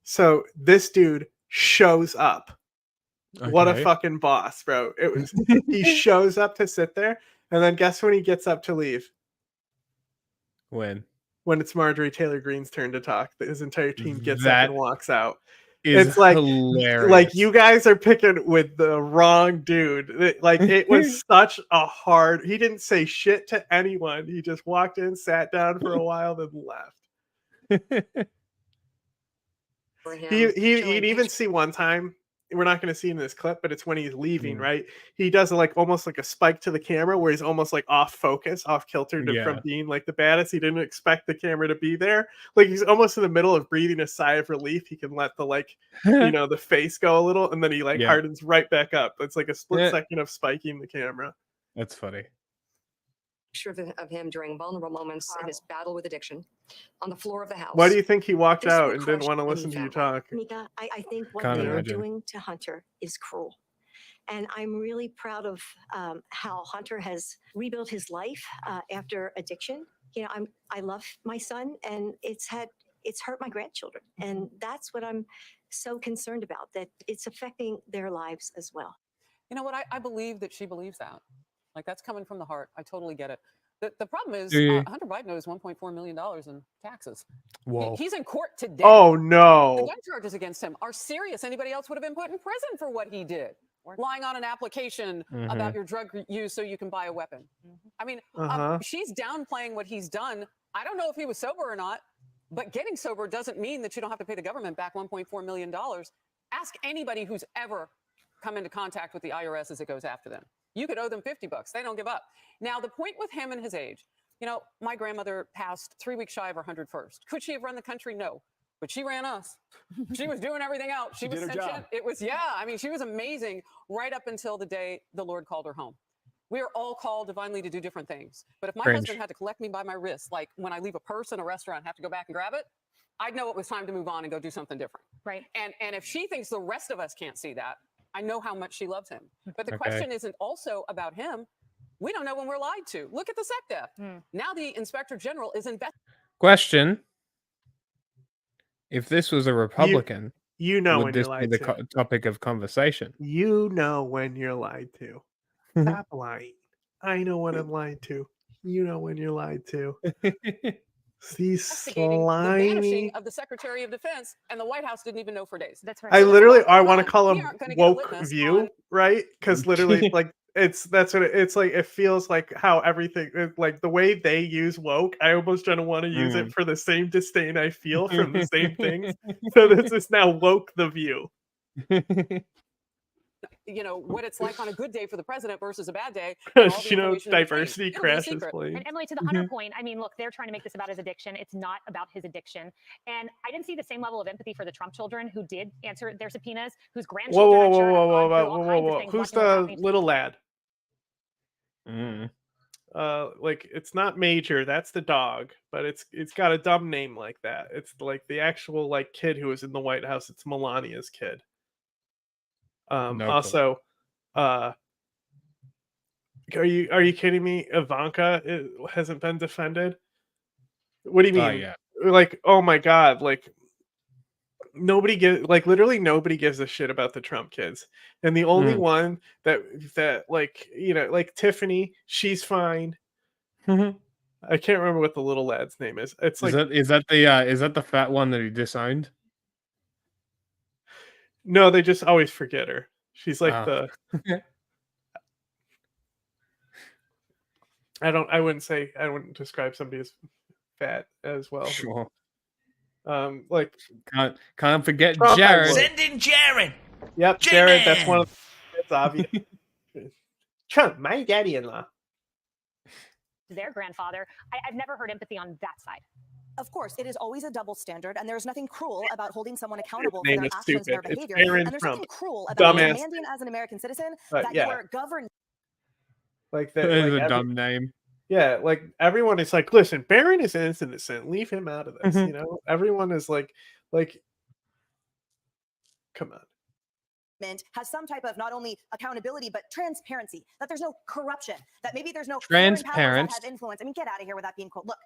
Speaker 1: So this dude shows up. What a fucking boss, bro! It was he shows up to sit there, and then guess when he gets up to leave?
Speaker 2: When
Speaker 1: it's Marjorie Taylor Greene's turn to talk, his entire team gets
Speaker 2: That
Speaker 1: up and walks out.
Speaker 2: is
Speaker 1: It's like
Speaker 2: hilarious.
Speaker 1: you guys are picking with the wrong dude. Like it was such a hard. He didn't say shit to anyone. He just walked in, sat down for a while, then left. You'd even see one time. We're not going to see in this clip, but it's when he's leaving, right? He does almost like a spike to the camera where he's almost like off focus, off kilter from being like the baddest. He didn't expect the camera to be there. Like he's almost in the middle of breathing a sigh of relief. He can let the the face go a little, and then he hardens right back up. It's like a split second of spiking the camera.
Speaker 2: That's funny.
Speaker 13: of him during vulnerable moments in his battle with addiction on the floor of the House.
Speaker 1: Why do you think he walked
Speaker 13: This
Speaker 1: out
Speaker 13: will
Speaker 1: and didn't
Speaker 13: crush
Speaker 1: want to
Speaker 13: any
Speaker 1: listen to you
Speaker 13: family.
Speaker 1: talk?
Speaker 16: Mika, I think what
Speaker 2: Can't
Speaker 16: they are
Speaker 2: imagine.
Speaker 16: doing to Hunter is cruel. And I'm really proud of how Hunter has rebuilt his life after addiction. You know, I love my son, and it's hurt my grandchildren. And that's what I'm so concerned about, that it's affecting their lives as well.
Speaker 14: You know what? I believe that she believes that. Like, that's coming from the heart. I totally get it. The problem is Hunter Biden owes $1.4 million in taxes.
Speaker 1: Whoa.
Speaker 14: He's in court today.
Speaker 1: Oh, no.
Speaker 14: The gun charges against him are serious. Anybody else would have been put in prison for what he did. Lying on an application about your drug use so you can buy a weapon. I mean, she's downplaying what he's done. I don't know if he was sober or not, but getting sober doesn't mean that you don't have to pay the government back $1.4 million. Ask anybody who's ever come into contact with the IRS as it goes after them. You could owe them $50. They don't give up. Now, the point with him and his age, you know, my grandmother passed 3 weeks shy of her 101st. Could she have run the country? No. But she ran us. She was doing everything else. She was
Speaker 8: did her
Speaker 14: sentient.
Speaker 8: job.
Speaker 14: It was, I mean, she was amazing right up until the day the Lord called her home. We are all called divinely to do different things. But if my husband had to collect me by my wrist, like when I leave a purse in a restaurant and have to go back and grab it, I'd know it was time to move on and go do something different.
Speaker 12: Right.
Speaker 14: And if she thinks the rest of us can't see that, I know how much she loves him. But the question isn't also about him. We don't know when we're lied to. Look at the SecDef. Now the Inspector General is investigating.
Speaker 2: Question: if this was a Republican,
Speaker 1: you know
Speaker 2: would
Speaker 1: when
Speaker 2: this
Speaker 1: you're
Speaker 2: be
Speaker 1: lied
Speaker 2: the
Speaker 1: to.
Speaker 2: topic of conversation?
Speaker 1: You know when you're lied to. Stop lying. I know when I'm lied to. You know when you're lied to. These
Speaker 14: The
Speaker 1: slimy.
Speaker 14: vanishing of the Secretary of Defense, and the White House didn't even know for days.
Speaker 12: That's right.
Speaker 1: I literally, I want to call
Speaker 14: We
Speaker 1: him
Speaker 14: aren't gonna get a
Speaker 1: woke
Speaker 14: witness
Speaker 1: view, right? Because literally, like that's what it's like. It feels like how everything, like the way they use woke. I almost don't want to use it for the same disdain I feel from the same things. So this is now woke the view.
Speaker 14: You know what it's like on a good day for the president versus a bad day. And all the
Speaker 1: You know,
Speaker 14: information in between.
Speaker 1: diversity
Speaker 14: It'll be a
Speaker 1: crashes
Speaker 14: secret.
Speaker 1: planes.
Speaker 12: And Emily, to the Hunter point, I mean, look, they're trying to make this about his addiction. It's not about his addiction. And I didn't see the same level of empathy for the Trump children who did answer their subpoenas, whose grandchildren I'm sure have gone through all kinds of things
Speaker 1: Who's
Speaker 12: watching what's
Speaker 1: the
Speaker 12: happening to
Speaker 1: little lad?
Speaker 2: Mm.
Speaker 1: Like it's not Major, that's the dog, but it's got a dumb name like that. It's like the actual like kid who was in the White House. It's Melania's kid.
Speaker 2: No
Speaker 1: Also, are you kidding me? Ivanka hasn't been defended. What do you mean?
Speaker 2: Oh, yeah.
Speaker 1: Like, oh my god, like literally nobody gives a shit about the Trump kids. And the only one that like, you know, like Tiffany, she's fine. I can't remember what the little lad's name is. It's like
Speaker 2: Is that the fat one that he disowned?
Speaker 1: No, they just always forget her. She's like
Speaker 2: Oh.
Speaker 1: I wouldn't describe somebody as fat as well.
Speaker 2: Sure.
Speaker 1: Like
Speaker 2: can't forget
Speaker 1: Trump,
Speaker 2: Jared.
Speaker 17: Send in Jared.
Speaker 1: Yep,
Speaker 17: J-Man.
Speaker 1: Jared. That's one of it's obvious. Trump, my daddy-in-law.
Speaker 12: their grandfather. I've never heard empathy on that side.
Speaker 10: Of course, it is always a double standard, and there's nothing cruel about holding someone accountable for
Speaker 1: Name
Speaker 10: their
Speaker 1: is
Speaker 10: actions and their
Speaker 1: stupid. It's
Speaker 10: behavior.
Speaker 1: Barron
Speaker 10: And there's
Speaker 1: Trump.
Speaker 10: nothing cruel about
Speaker 1: Dumbass.
Speaker 10: demanding as an American citizen
Speaker 1: But
Speaker 10: that
Speaker 1: yeah.
Speaker 10: you are governed.
Speaker 1: Like
Speaker 2: That
Speaker 1: that.
Speaker 2: is
Speaker 1: Like
Speaker 2: a dumb name.
Speaker 1: Yeah, like everyone is like, listen, Barron is innocent. Leave him out of this. You know, everyone is like, come on.
Speaker 10: Has some type of not only accountability but transparency, that there's no corruption, that maybe there's no
Speaker 2: Transparent.
Speaker 10: foreign powers that have influence. I mean, get out of here with that being quote. Look,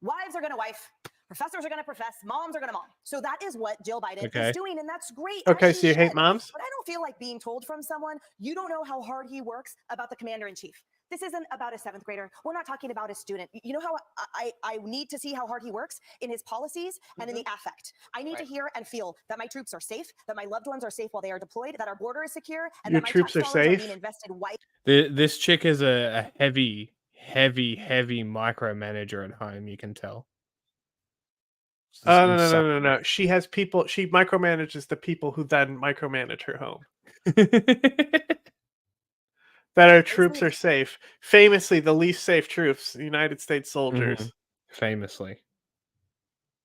Speaker 10: wives are going to wife, professors are going to profess, moms are going to mom. So that is what Jill Biden is doing, and that's great.
Speaker 1: Okay, so you hate moms?
Speaker 10: But I don't feel like being told from someone, you don't know how hard he works, about the commander-in-chief. This isn't about a 7th grader. We're not talking about a student. You know how I need to see how hard he works in his policies and in the affect. I need to hear and feel that my troops are safe, that my loved ones are safe while they are deployed, that our border is secure, and
Speaker 1: Your
Speaker 10: that my
Speaker 1: troops
Speaker 10: tax
Speaker 1: are
Speaker 10: dollars
Speaker 1: safe?
Speaker 10: being invested wisely.
Speaker 2: This chick is a heavy micromanager at home. You can tell.
Speaker 1: Oh no. She has people. She micromanages the people who then micromanage her home. That our troops are safe. Famously, the least safe troops, United States soldiers.
Speaker 2: Famously.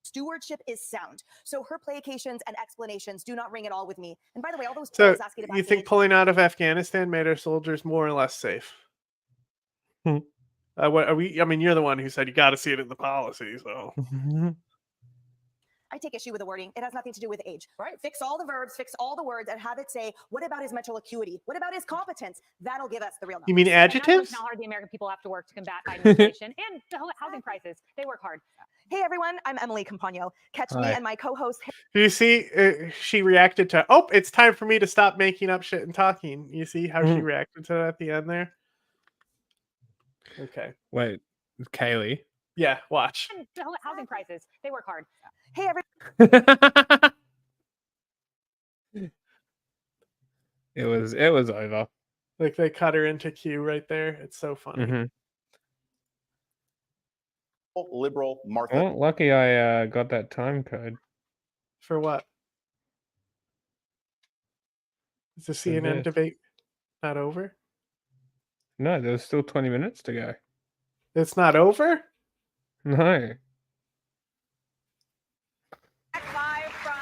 Speaker 10: Stewardship is sound. So her placations and explanations do not ring at all with me. And by the way, all those
Speaker 1: So
Speaker 10: polls asking about
Speaker 1: you think pulling out of Afghanistan made our soldiers more or less safe? What are we? I mean, you're the one who said you got to see it in the policy. So.
Speaker 10: I take issue with the wording. It has nothing to do with age. Right. Fix all the verbs, fix all the words, and have it say, what about his mental acuity? What about his competence? That'll give us the real numbers.
Speaker 1: You mean adjectives?
Speaker 12: How hard the American people have to work to combat Biden inflation and the housing crisis. They work hard.
Speaker 10: Hey everyone, I'm Emily Campagno. Catch me
Speaker 2: Hi.
Speaker 10: and my co-host.
Speaker 1: Do you see? She reacted to. Oh, it's time for me to stop making up shit and talking. You see how she reacted to that at the end there? Okay.
Speaker 2: Wait, Kaylee.
Speaker 1: Yeah, watch.
Speaker 12: And the housing crisis. They work hard.
Speaker 10: Hey everyone.
Speaker 2: It was over.
Speaker 1: Like they cut her into Q right there. It's so funny.
Speaker 4: Liberal Martha.
Speaker 2: Oh, lucky I got that time code.
Speaker 1: For what? Is the CNN debate not over?
Speaker 2: No, there's still 20 minutes to go.
Speaker 1: It's not over?
Speaker 2: No.
Speaker 21: Live from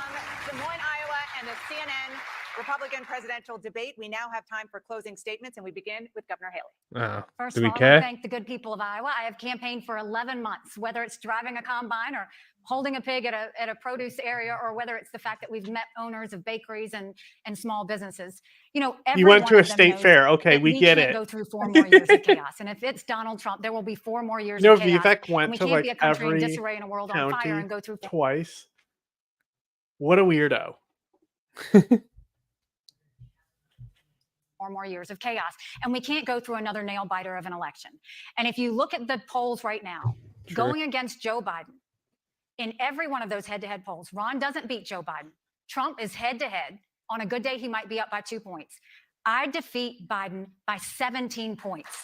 Speaker 21: Des Moines, Iowa, and the CNN Republican presidential debate. We now have time for closing statements, and we begin with Governor Haley.
Speaker 2: Oh,
Speaker 23: First
Speaker 2: do
Speaker 23: of
Speaker 2: we
Speaker 23: all, I
Speaker 2: care?
Speaker 23: want to thank the good people of Iowa. I have campaigned for 11 months, whether it's driving a combine or holding a pig at a produce area, or whether it's the fact that we've met owners of bakeries and small businesses. You know,
Speaker 1: You went to a state fair. Okay, we get
Speaker 23: can't
Speaker 1: it.
Speaker 23: go through 4 more years of chaos. And if it's Donald Trump, there will be 4 more years
Speaker 1: You know,
Speaker 23: of chaos.
Speaker 1: Vivek
Speaker 23: And
Speaker 1: went
Speaker 23: we
Speaker 1: to
Speaker 23: can't
Speaker 1: like
Speaker 23: be a country in
Speaker 1: every
Speaker 23: disarray and a world on fire
Speaker 1: county
Speaker 23: and go through
Speaker 1: twice. What a weirdo.
Speaker 23: 4 more years of chaos. And we can't go through another nail biter of an election. And if you look at the polls right now, going against Joe Biden, in every one of those head-to-head polls, Ron doesn't beat Joe Biden. Trump is head-to-head. On a good day, he might be up by 2 points. I defeat Biden by 17 points.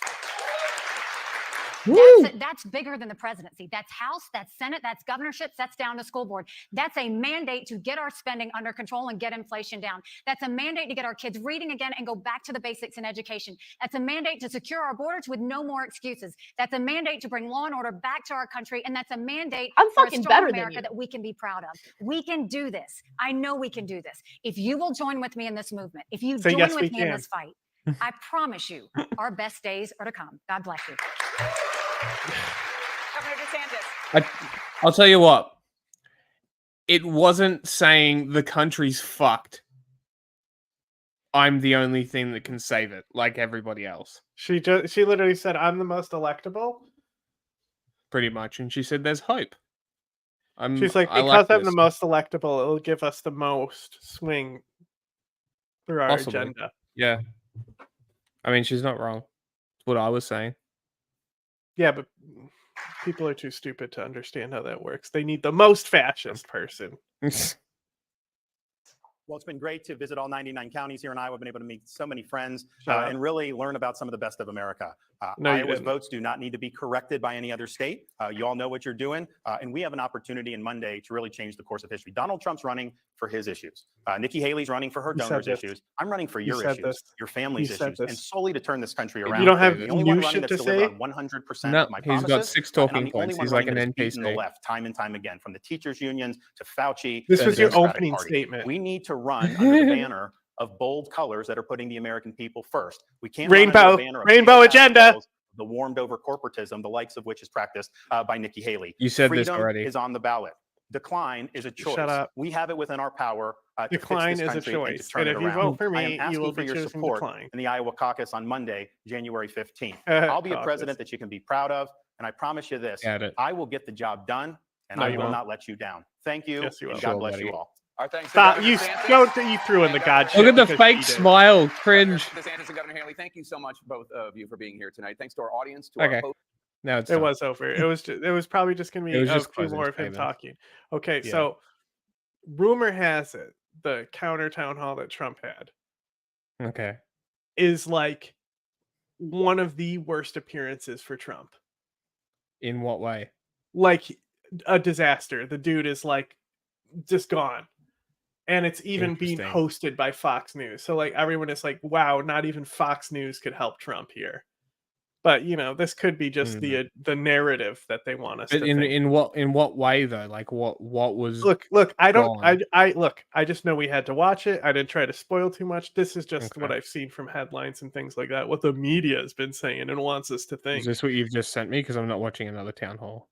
Speaker 23: That's bigger than the presidency. That's House, that's Senate, that's governorships, that's down to school board. That's a mandate to get our spending under control and get inflation down. That's a mandate to get our kids reading again and go back to the basics in education. That's a mandate to secure our borders with no more excuses. That's a mandate to bring law and order back to our country. And that's a mandate for a strong America that we can be proud of. We can do this. I know we can do this. If you will join with me in this movement, if you join with me in this fight, I promise you, our best days are to come. God bless you.
Speaker 21: Governor DeSantis.
Speaker 2: I'll tell you what. It wasn't saying the country's fucked. I'm the only thing that can save it, like everybody else.
Speaker 1: She literally said, "I'm the most electable."
Speaker 2: Pretty much, and she said, "There's hope."
Speaker 1: She's like, because I'm the most electable, it'll give us the most swing through our agenda.
Speaker 2: Yeah. I mean, she's not wrong. That's what I was saying.
Speaker 1: Yeah, but people are too stupid to understand how that works. They need the most fascist person.
Speaker 4: Well, it's been great to visit all 99 counties here in Iowa. I've been able to meet so many friends and really learn about some of the best of America. Iowa's votes do not need to be corrected by any other state. You all know what you're doing. And we have an opportunity in Monday to really change the course of history. Donald Trump's running for his issues. Nikki Haley's running for her donors' issues. I'm running for your issues, your family's issues, and solely to turn this country around.
Speaker 1: You don't have
Speaker 4: the only one
Speaker 1: new
Speaker 4: running
Speaker 1: shit
Speaker 4: that's
Speaker 1: to
Speaker 4: delivered
Speaker 1: say?
Speaker 4: on 100%
Speaker 2: No,
Speaker 4: of my
Speaker 2: he's
Speaker 4: promises.
Speaker 2: got 6
Speaker 4: And I'm
Speaker 2: talking
Speaker 4: the only
Speaker 2: points.
Speaker 4: one
Speaker 2: He's like
Speaker 4: running
Speaker 2: an
Speaker 4: that has beaten the
Speaker 2: NPC.
Speaker 4: left time and time again, from the teachers' unions to Fauci.
Speaker 1: This
Speaker 4: to
Speaker 1: was
Speaker 4: the
Speaker 1: your
Speaker 4: Democratic
Speaker 1: opening
Speaker 4: Party.
Speaker 1: statement.
Speaker 4: We need to run under the banner of bold colors that are putting the American people first. We can't
Speaker 1: Rainbow-
Speaker 4: run under a banner of
Speaker 1: rainbow
Speaker 4: pale
Speaker 1: agenda.
Speaker 4: pastels, the warmed over corporatism, the likes of which is practiced by Nikki Haley.
Speaker 2: You said this
Speaker 4: Freedom
Speaker 2: already.
Speaker 4: is on the ballot. Decline is a choice.
Speaker 1: Shut up.
Speaker 4: We have it within our power to
Speaker 1: Decline
Speaker 4: fix
Speaker 1: is a
Speaker 4: this country and to
Speaker 1: choice.
Speaker 4: turn
Speaker 1: And
Speaker 4: it
Speaker 1: if you
Speaker 4: around.
Speaker 1: vote for
Speaker 4: I
Speaker 1: me,
Speaker 4: am
Speaker 1: you will
Speaker 4: asking for
Speaker 1: be
Speaker 4: your
Speaker 1: choosing
Speaker 4: support
Speaker 1: decline.
Speaker 4: in the Iowa caucus on Monday, January 15th. I'll be a
Speaker 1: Caucus.
Speaker 4: president that you can be proud of, and I promise you this:
Speaker 2: Got it.
Speaker 4: I will get the job done, and
Speaker 1: No,
Speaker 4: I
Speaker 1: you
Speaker 4: will
Speaker 1: won't.
Speaker 4: not let you down. Thank you,
Speaker 1: Yes, you
Speaker 4: and
Speaker 1: will.
Speaker 4: God
Speaker 2: Sure,
Speaker 4: bless
Speaker 2: buddy.
Speaker 4: you all.
Speaker 20: Our thanks to
Speaker 1: Stop.
Speaker 20: Governor
Speaker 1: You
Speaker 20: DeSantis.
Speaker 1: you threw in the God shit.
Speaker 2: Look at the
Speaker 1: because
Speaker 2: fake
Speaker 1: he did.
Speaker 2: smile. Cringe.
Speaker 20: DeSantis and Governor Haley, thank you so much, both of you, for being here tonight. Thanks to our audience, to
Speaker 2: Okay.
Speaker 20: our host.
Speaker 2: Now it's
Speaker 1: It
Speaker 2: done.
Speaker 1: was over. It was probably just gonna
Speaker 2: It
Speaker 1: be
Speaker 2: was
Speaker 1: a
Speaker 2: just
Speaker 1: few
Speaker 2: closing
Speaker 1: more of him
Speaker 2: statements.
Speaker 1: talking. Okay,
Speaker 2: Yeah.
Speaker 1: so rumor has it the counter town hall that Trump had
Speaker 2: Okay.
Speaker 1: is like one of the worst appearances for Trump.
Speaker 2: In what way?
Speaker 1: Like a disaster. The dude is like just gone. And it's even being
Speaker 2: Interesting.
Speaker 1: hosted by Fox News. So like everyone is like, wow, not even Fox News could help Trump here. But you know, this could be just the narrative that they want us
Speaker 2: But
Speaker 1: to
Speaker 2: in
Speaker 1: think.
Speaker 2: in what way though? Like what was
Speaker 1: Look, I don't
Speaker 2: gone?
Speaker 1: I look, I just know we had to watch it. I didn't try to spoil too much. This is just what
Speaker 2: Okay.
Speaker 1: I've seen from headlines and things like that. What the media has been saying and wants us to
Speaker 2: Is
Speaker 1: think.
Speaker 2: this what you've just sent me? Because I'm not watching another town hall.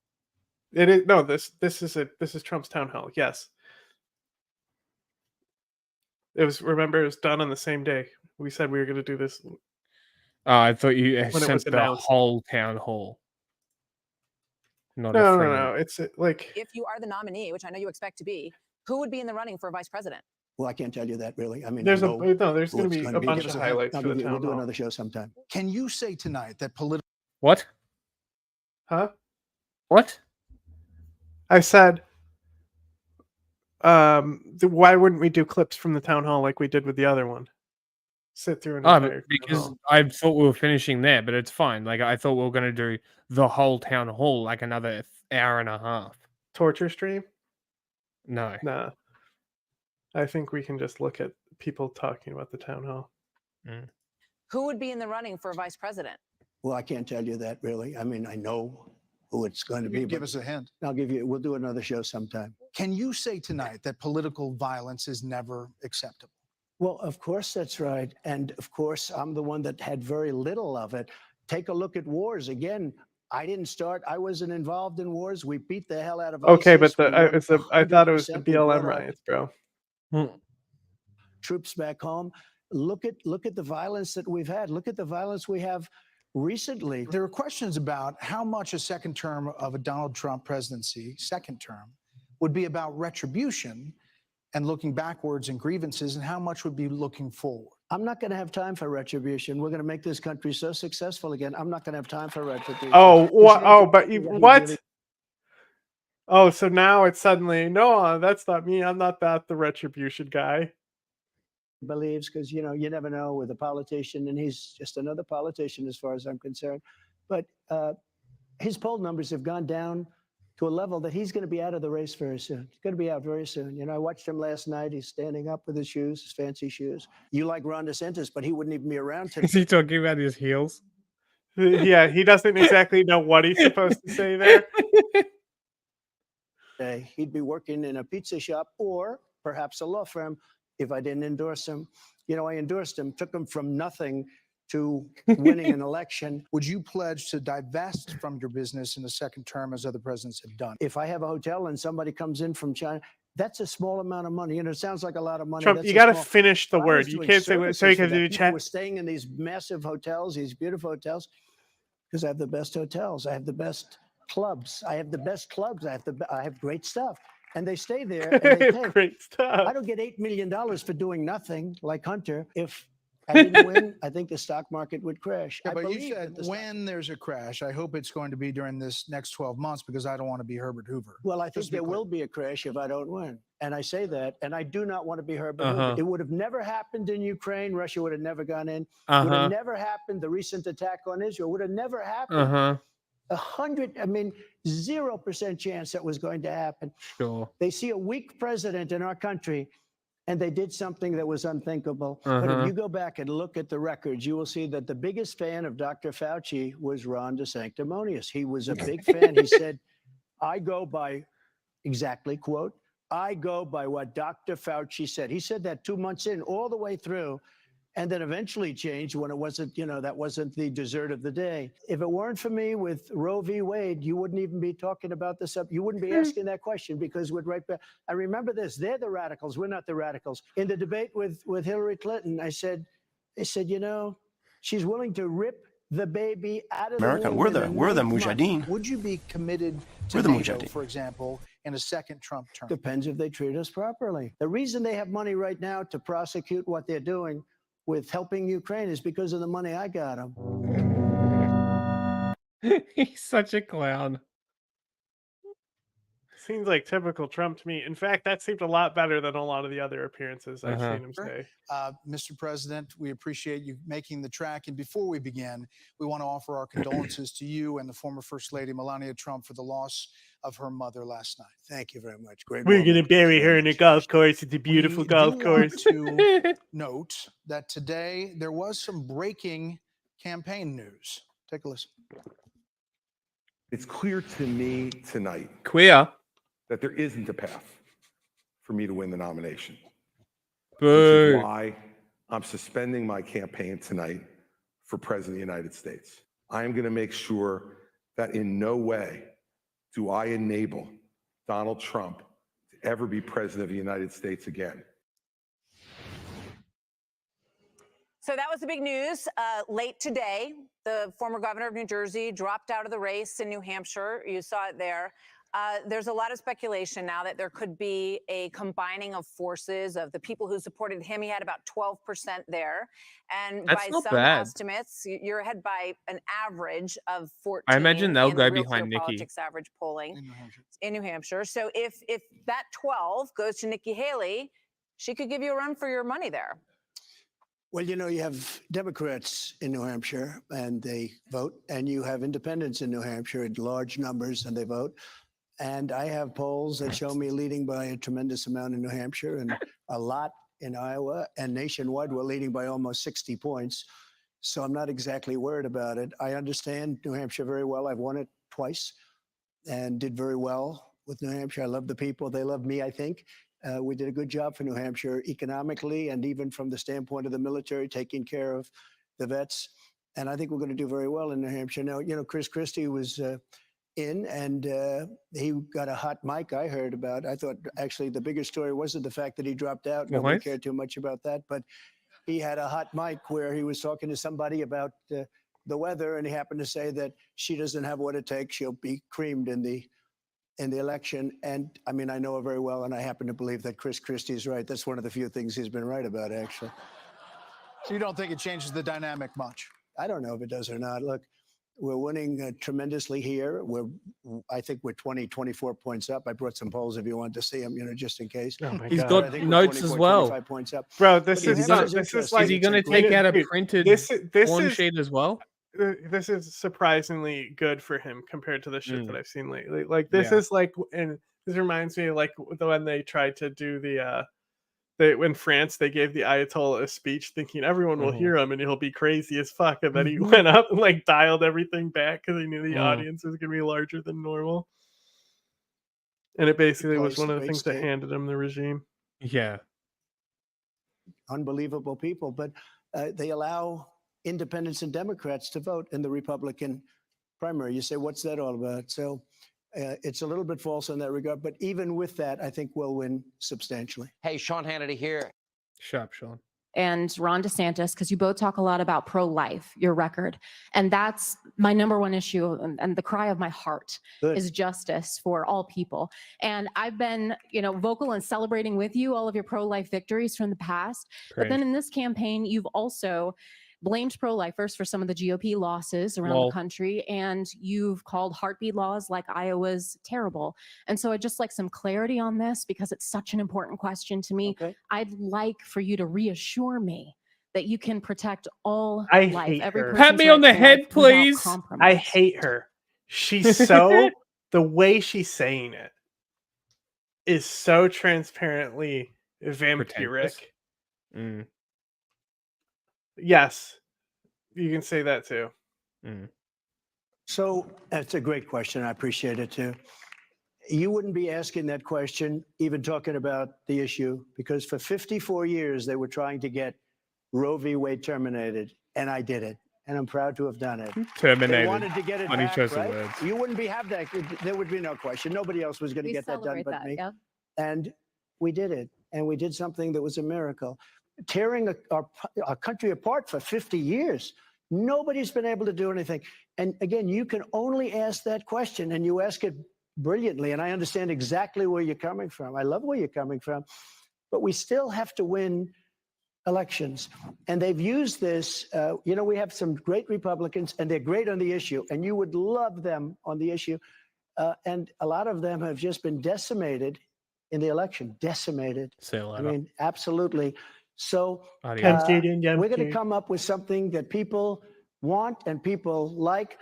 Speaker 1: It is no, this is Trump's town hall. Yes. It was done on the same day. We said we were gonna do this
Speaker 2: Oh, I thought you
Speaker 1: when it
Speaker 2: sent
Speaker 1: was
Speaker 2: the
Speaker 1: announced.
Speaker 2: whole town hall. Not a
Speaker 1: No,
Speaker 2: fragment.
Speaker 1: it's like
Speaker 10: If you are the nominee, which I know you expect to be, who would be in the running for vice president?
Speaker 7: Well, I can't tell you that really. I mean,
Speaker 1: there's
Speaker 7: I
Speaker 1: a
Speaker 7: know
Speaker 1: there's
Speaker 7: who
Speaker 1: gonna
Speaker 7: it's
Speaker 1: be
Speaker 7: gonna
Speaker 1: a
Speaker 7: be.
Speaker 1: bunch
Speaker 7: Give
Speaker 1: of
Speaker 7: us a hint.
Speaker 1: highlights
Speaker 7: I'll
Speaker 1: for the
Speaker 7: give you, we'll
Speaker 1: town
Speaker 7: do
Speaker 1: hall.
Speaker 7: another show sometime.
Speaker 5: Can you say tonight that political
Speaker 2: What?
Speaker 1: Huh?
Speaker 2: What?
Speaker 1: I said why wouldn't we do clips from the town hall like we did with the other one? Sit through an entire town
Speaker 2: because
Speaker 1: hall.
Speaker 2: I thought we were finishing there, but it's fine. Like I thought we were gonna do the whole town hall, like another hour and a half.
Speaker 1: Torture stream?
Speaker 2: No.
Speaker 1: Nah. I think we can just look at people talking about the town hall.
Speaker 10: Who would be in the running for vice president?
Speaker 7: Well, I can't tell you that really. I mean, I know who it's going to be.
Speaker 5: Give
Speaker 7: but
Speaker 5: us a hint.
Speaker 7: we'll do another show sometime.
Speaker 5: Can you say tonight that political violence is never acceptable?
Speaker 7: Well, of course that's right. And of course, I'm the one that had very little of it. Take a look at wars. Again, I didn't start. I wasn't involved in wars. We beat the hell out of
Speaker 1: Okay,
Speaker 7: ISIS.
Speaker 1: but I thought it was the
Speaker 7: 100%. We brought
Speaker 1: BLM
Speaker 7: our
Speaker 1: riots, bro.
Speaker 7: troops back home. Look at the violence that we've had. Look at the violence we have recently.
Speaker 5: There are questions about how much a second term of a Donald Trump presidency, second term, would be about retribution and looking backwards and grievances, and how much would be looking forward.
Speaker 7: I'm not going to have time for retribution. We're going to make this country so successful again. I'm not going to have time for retribution.
Speaker 1: Oh, what? Oh, but
Speaker 7: He
Speaker 1: what?
Speaker 7: really-
Speaker 1: Oh, so now it's suddenly no, that's not me. I'm not the retribution guy.
Speaker 7: believes, because you never know with a politician, and he's just another politician as far as I'm concerned. But his poll numbers have gone down to a level that he's going to be out of the race very soon. He's going to be out very soon. I watched him last night. He's standing up with his shoes, his fancy shoes. You like Ron DeSantis, but he wouldn't even be around today.
Speaker 2: Is he talking about his heels?
Speaker 1: Yeah, he doesn't exactly know what he's supposed to say there.
Speaker 7: He'd be working in a pizza shop or perhaps a law firm if I didn't endorse him. I endorsed him, took him from nothing to winning an election.
Speaker 5: Would you pledge to divest from your business in the second term as other presidents have done?
Speaker 7: If I have a hotel and somebody comes in from China, that's a small amount of money. It sounds like a lot of money.
Speaker 1: Trump,
Speaker 7: That's
Speaker 1: you
Speaker 7: a
Speaker 1: got to
Speaker 7: small-
Speaker 1: finish the
Speaker 7: I was
Speaker 1: word. You
Speaker 7: doing
Speaker 1: can't say what. So you
Speaker 7: services
Speaker 1: can
Speaker 7: for
Speaker 1: do
Speaker 7: that. People
Speaker 1: chat.
Speaker 7: were staying in these massive hotels, these beautiful hotels, because I have the best hotels. I have the best clubs. I have the best clubs. I have great stuff. And they stay there and they pay.
Speaker 1: Great stuff.
Speaker 7: I don't get $8 million for doing nothing like Hunter. If I didn't win, I think the stock market would crash.
Speaker 5: Yeah,
Speaker 7: I
Speaker 5: but you
Speaker 7: believe
Speaker 5: said
Speaker 7: that the
Speaker 5: when there's a crash, I hope it's going to be during this next 12 months because I don't want to be Herbert Hoover.
Speaker 7: Well, I think
Speaker 5: Just to be
Speaker 7: there
Speaker 5: clear.
Speaker 7: will be a crash if I don't win. And I say that, and I do not want to be Herbert Hoover.
Speaker 2: Uh-huh.
Speaker 7: It would have never happened in Ukraine. Russia would have never gone in. Would
Speaker 2: Uh-huh.
Speaker 7: have never happened. The recent attack on Israel would have never happened.
Speaker 2: Uh-huh.
Speaker 7: 0% chance that was going to happen.
Speaker 2: Sure.
Speaker 7: They see a weak president in our country, and they did something that was unthinkable. But if
Speaker 2: Uh-huh.
Speaker 7: you go back and look at the records, you will see that the biggest fan of Dr. Fauci was Ron DeSanctimonious. He was a big fan. He said, I go by, exactly, quote, I go by what Dr. Fauci said. He said that 2 months in, all the way through, and then eventually changed when it wasn't, that wasn't the dessert of the day. If it weren't for me with Roe v. Wade, you wouldn't even be talking about this up. You wouldn't be asking that question because we'd right back. I remember this. They're the radicals. We're not the radicals. In the debate with Hillary Clinton, they said, she's willing to rip the baby out of
Speaker 11: America,
Speaker 7: the womb.
Speaker 11: we're the
Speaker 7: ninth month.
Speaker 11: Mujahideen.
Speaker 5: Would you be committed to
Speaker 11: We're the
Speaker 5: NATO,
Speaker 11: Mujahideen.
Speaker 5: for example, in a second Trump term?
Speaker 7: Depends if they treat us properly. The reason they have money right now to prosecute what they're doing with helping Ukraine is because of the money I got them.
Speaker 2: He's such a clown.
Speaker 1: Seems like typical Trump to me. In fact, that seemed a lot better than a lot of the other appearances I've
Speaker 2: Uh-huh.
Speaker 1: seen him say.
Speaker 5: Mr. President, we appreciate you making the track. And before we begin, we want to offer our condolences to you and the former First Lady Melania Trump for the loss of her mother last night.
Speaker 7: Thank you very much. Great.
Speaker 1: We're going to bury her in a golf course. It's a beautiful
Speaker 5: We
Speaker 1: golf
Speaker 5: do want
Speaker 1: course.
Speaker 5: to note that today there was some breaking campaign news. Take a listen.
Speaker 15: It's clear to me tonight
Speaker 2: Queer.
Speaker 15: that there isn't a path for me to win the nomination.
Speaker 2: Boo.
Speaker 15: Which is why I'm suspending my campaign tonight for President of the United States. I am going to make sure that in no way do I enable Donald Trump to ever be President of the United States again.
Speaker 14: So that was the big news. Late today, the former governor of New Jersey dropped out of the race in New Hampshire. You saw it there. There's a lot of speculation now that there could be a combining of forces of the people who supported him. He had about 12% there. And
Speaker 2: That's
Speaker 14: by
Speaker 2: not
Speaker 14: some
Speaker 2: bad.
Speaker 14: estimates, you're ahead by an average of 14.
Speaker 2: I imagine they'll
Speaker 14: in the
Speaker 2: go
Speaker 14: Real
Speaker 2: behind
Speaker 14: Clear
Speaker 2: Nikki.
Speaker 14: Politics average polling in New Hampshire. So if that 12 goes to Nikki Haley, she could give you a run for your money there.
Speaker 7: Well, you have Democrats in New Hampshire and they vote, and you have independents in New Hampshire in large numbers and they vote. And I have polls that show me leading by a tremendous amount in New Hampshire and a lot in Iowa, and nationwide we're leading by almost 60 points. So I'm not exactly worried about it. I understand New Hampshire very well. I've won it twice and did very well with New Hampshire. I love the people. They love me, I think. We did a good job for New Hampshire economically and even from the standpoint of the military, taking care of the vets. And I think we're going to do very well in New Hampshire. Now, Chris Christie was in and he got a hot mic I heard about. I thought actually the bigger story wasn't the fact that he dropped out. Nobody cared too much about that. But he had a hot mic where he was talking to somebody about the weather, and he happened to say that she doesn't have what it takes. She'll be creamed in the election. And I mean, I know her very well, and I happen to believe that Chris Christie is right. That's one of the few things he's been right about, actually.
Speaker 5: So you don't think it changes the dynamic much?
Speaker 7: I don't know if it does or not. Look, we're winning tremendously here. I think we're 20, 24 points up. I brought some polls if you want to see them, just in case.
Speaker 1: Oh my
Speaker 2: He's
Speaker 1: God.
Speaker 2: got
Speaker 7: I think we're
Speaker 2: notes
Speaker 7: 24,
Speaker 2: as well.
Speaker 7: 25 points up.
Speaker 1: Bro,
Speaker 7: But
Speaker 1: this
Speaker 7: New
Speaker 1: is
Speaker 7: Hampshire's
Speaker 1: this is
Speaker 7: interesting.
Speaker 1: like
Speaker 2: Is he going to
Speaker 7: It's a
Speaker 2: take
Speaker 7: great-
Speaker 2: out a
Speaker 1: dude,
Speaker 2: printed
Speaker 1: this
Speaker 2: one
Speaker 1: is
Speaker 2: sheet as well?
Speaker 1: this is surprisingly good for him compared to the shit that I've seen lately. Like this
Speaker 2: Yeah.
Speaker 1: is like, and this reminds me of like when they tried to do the in France they gave the Ayatollah a speech thinking everyone will hear him and he'll be crazy as fuck, and then he went up and like dialed everything back because he knew the audience was gonna be larger than normal. And it basically was
Speaker 7: Place,
Speaker 1: one of the
Speaker 7: great
Speaker 1: things that
Speaker 7: state.
Speaker 1: handed him the regime.
Speaker 2: Yeah.
Speaker 7: Unbelievable people, but they allow independents and Democrats to vote in the Republican primary. You say, what's that all about? So it's a little bit false in that regard, but even with that, I think we'll win substantially.
Speaker 18: Hey, Sean Hannity here.
Speaker 2: Sharp, Sean.
Speaker 3: and Ron DeSantis, because you both talk a lot about pro-life, your record. And that's my number one issue, and the cry of my heart is justice for all people. And I've been, vocal and celebrating with you all of your pro-life victories from the past. But then in this campaign, you've also blamed pro-lifers for some of the GOP losses around the country, and you've called heartbeat laws like Iowa's terrible. And so I'd just like some clarity on this, because it's such an important question to me. I'd like for you to reassure me that you can protect all life. Every person's
Speaker 2: Pat me on the
Speaker 3: right to
Speaker 2: head,
Speaker 3: life without
Speaker 2: please.
Speaker 3: compromise.
Speaker 1: I hate her. She's so the way she's saying it is so transparently vampiric. Yes, you can say that too.
Speaker 7: So that's a great question. I appreciate it too. You wouldn't be asking that question, even talking about the issue, because for 54 years they were trying to get Roe v. Wade terminated, and I did it, and I'm proud to have done it.
Speaker 2: Terminated.
Speaker 7: They wanted to get it
Speaker 2: Funny
Speaker 7: back,
Speaker 2: choice of
Speaker 7: right?
Speaker 2: words.
Speaker 7: You wouldn't be have that. There would be no question. Nobody else was going to get that done but me. And we did it, and we did something that was a miracle. Tearing our country apart for 50 years. Nobody's been able to do anything. And again, you can only ask that question, and you ask it brilliantly. And I understand exactly where you're coming from. I love where you're coming from. But we still have to win elections. And they've used this. We have some great Republicans, and they're great on the issue. And you would love them on the issue. And a lot of them have just been decimated in the election. Decimated. I mean, absolutely. So we're going to come up with something that people want and people like.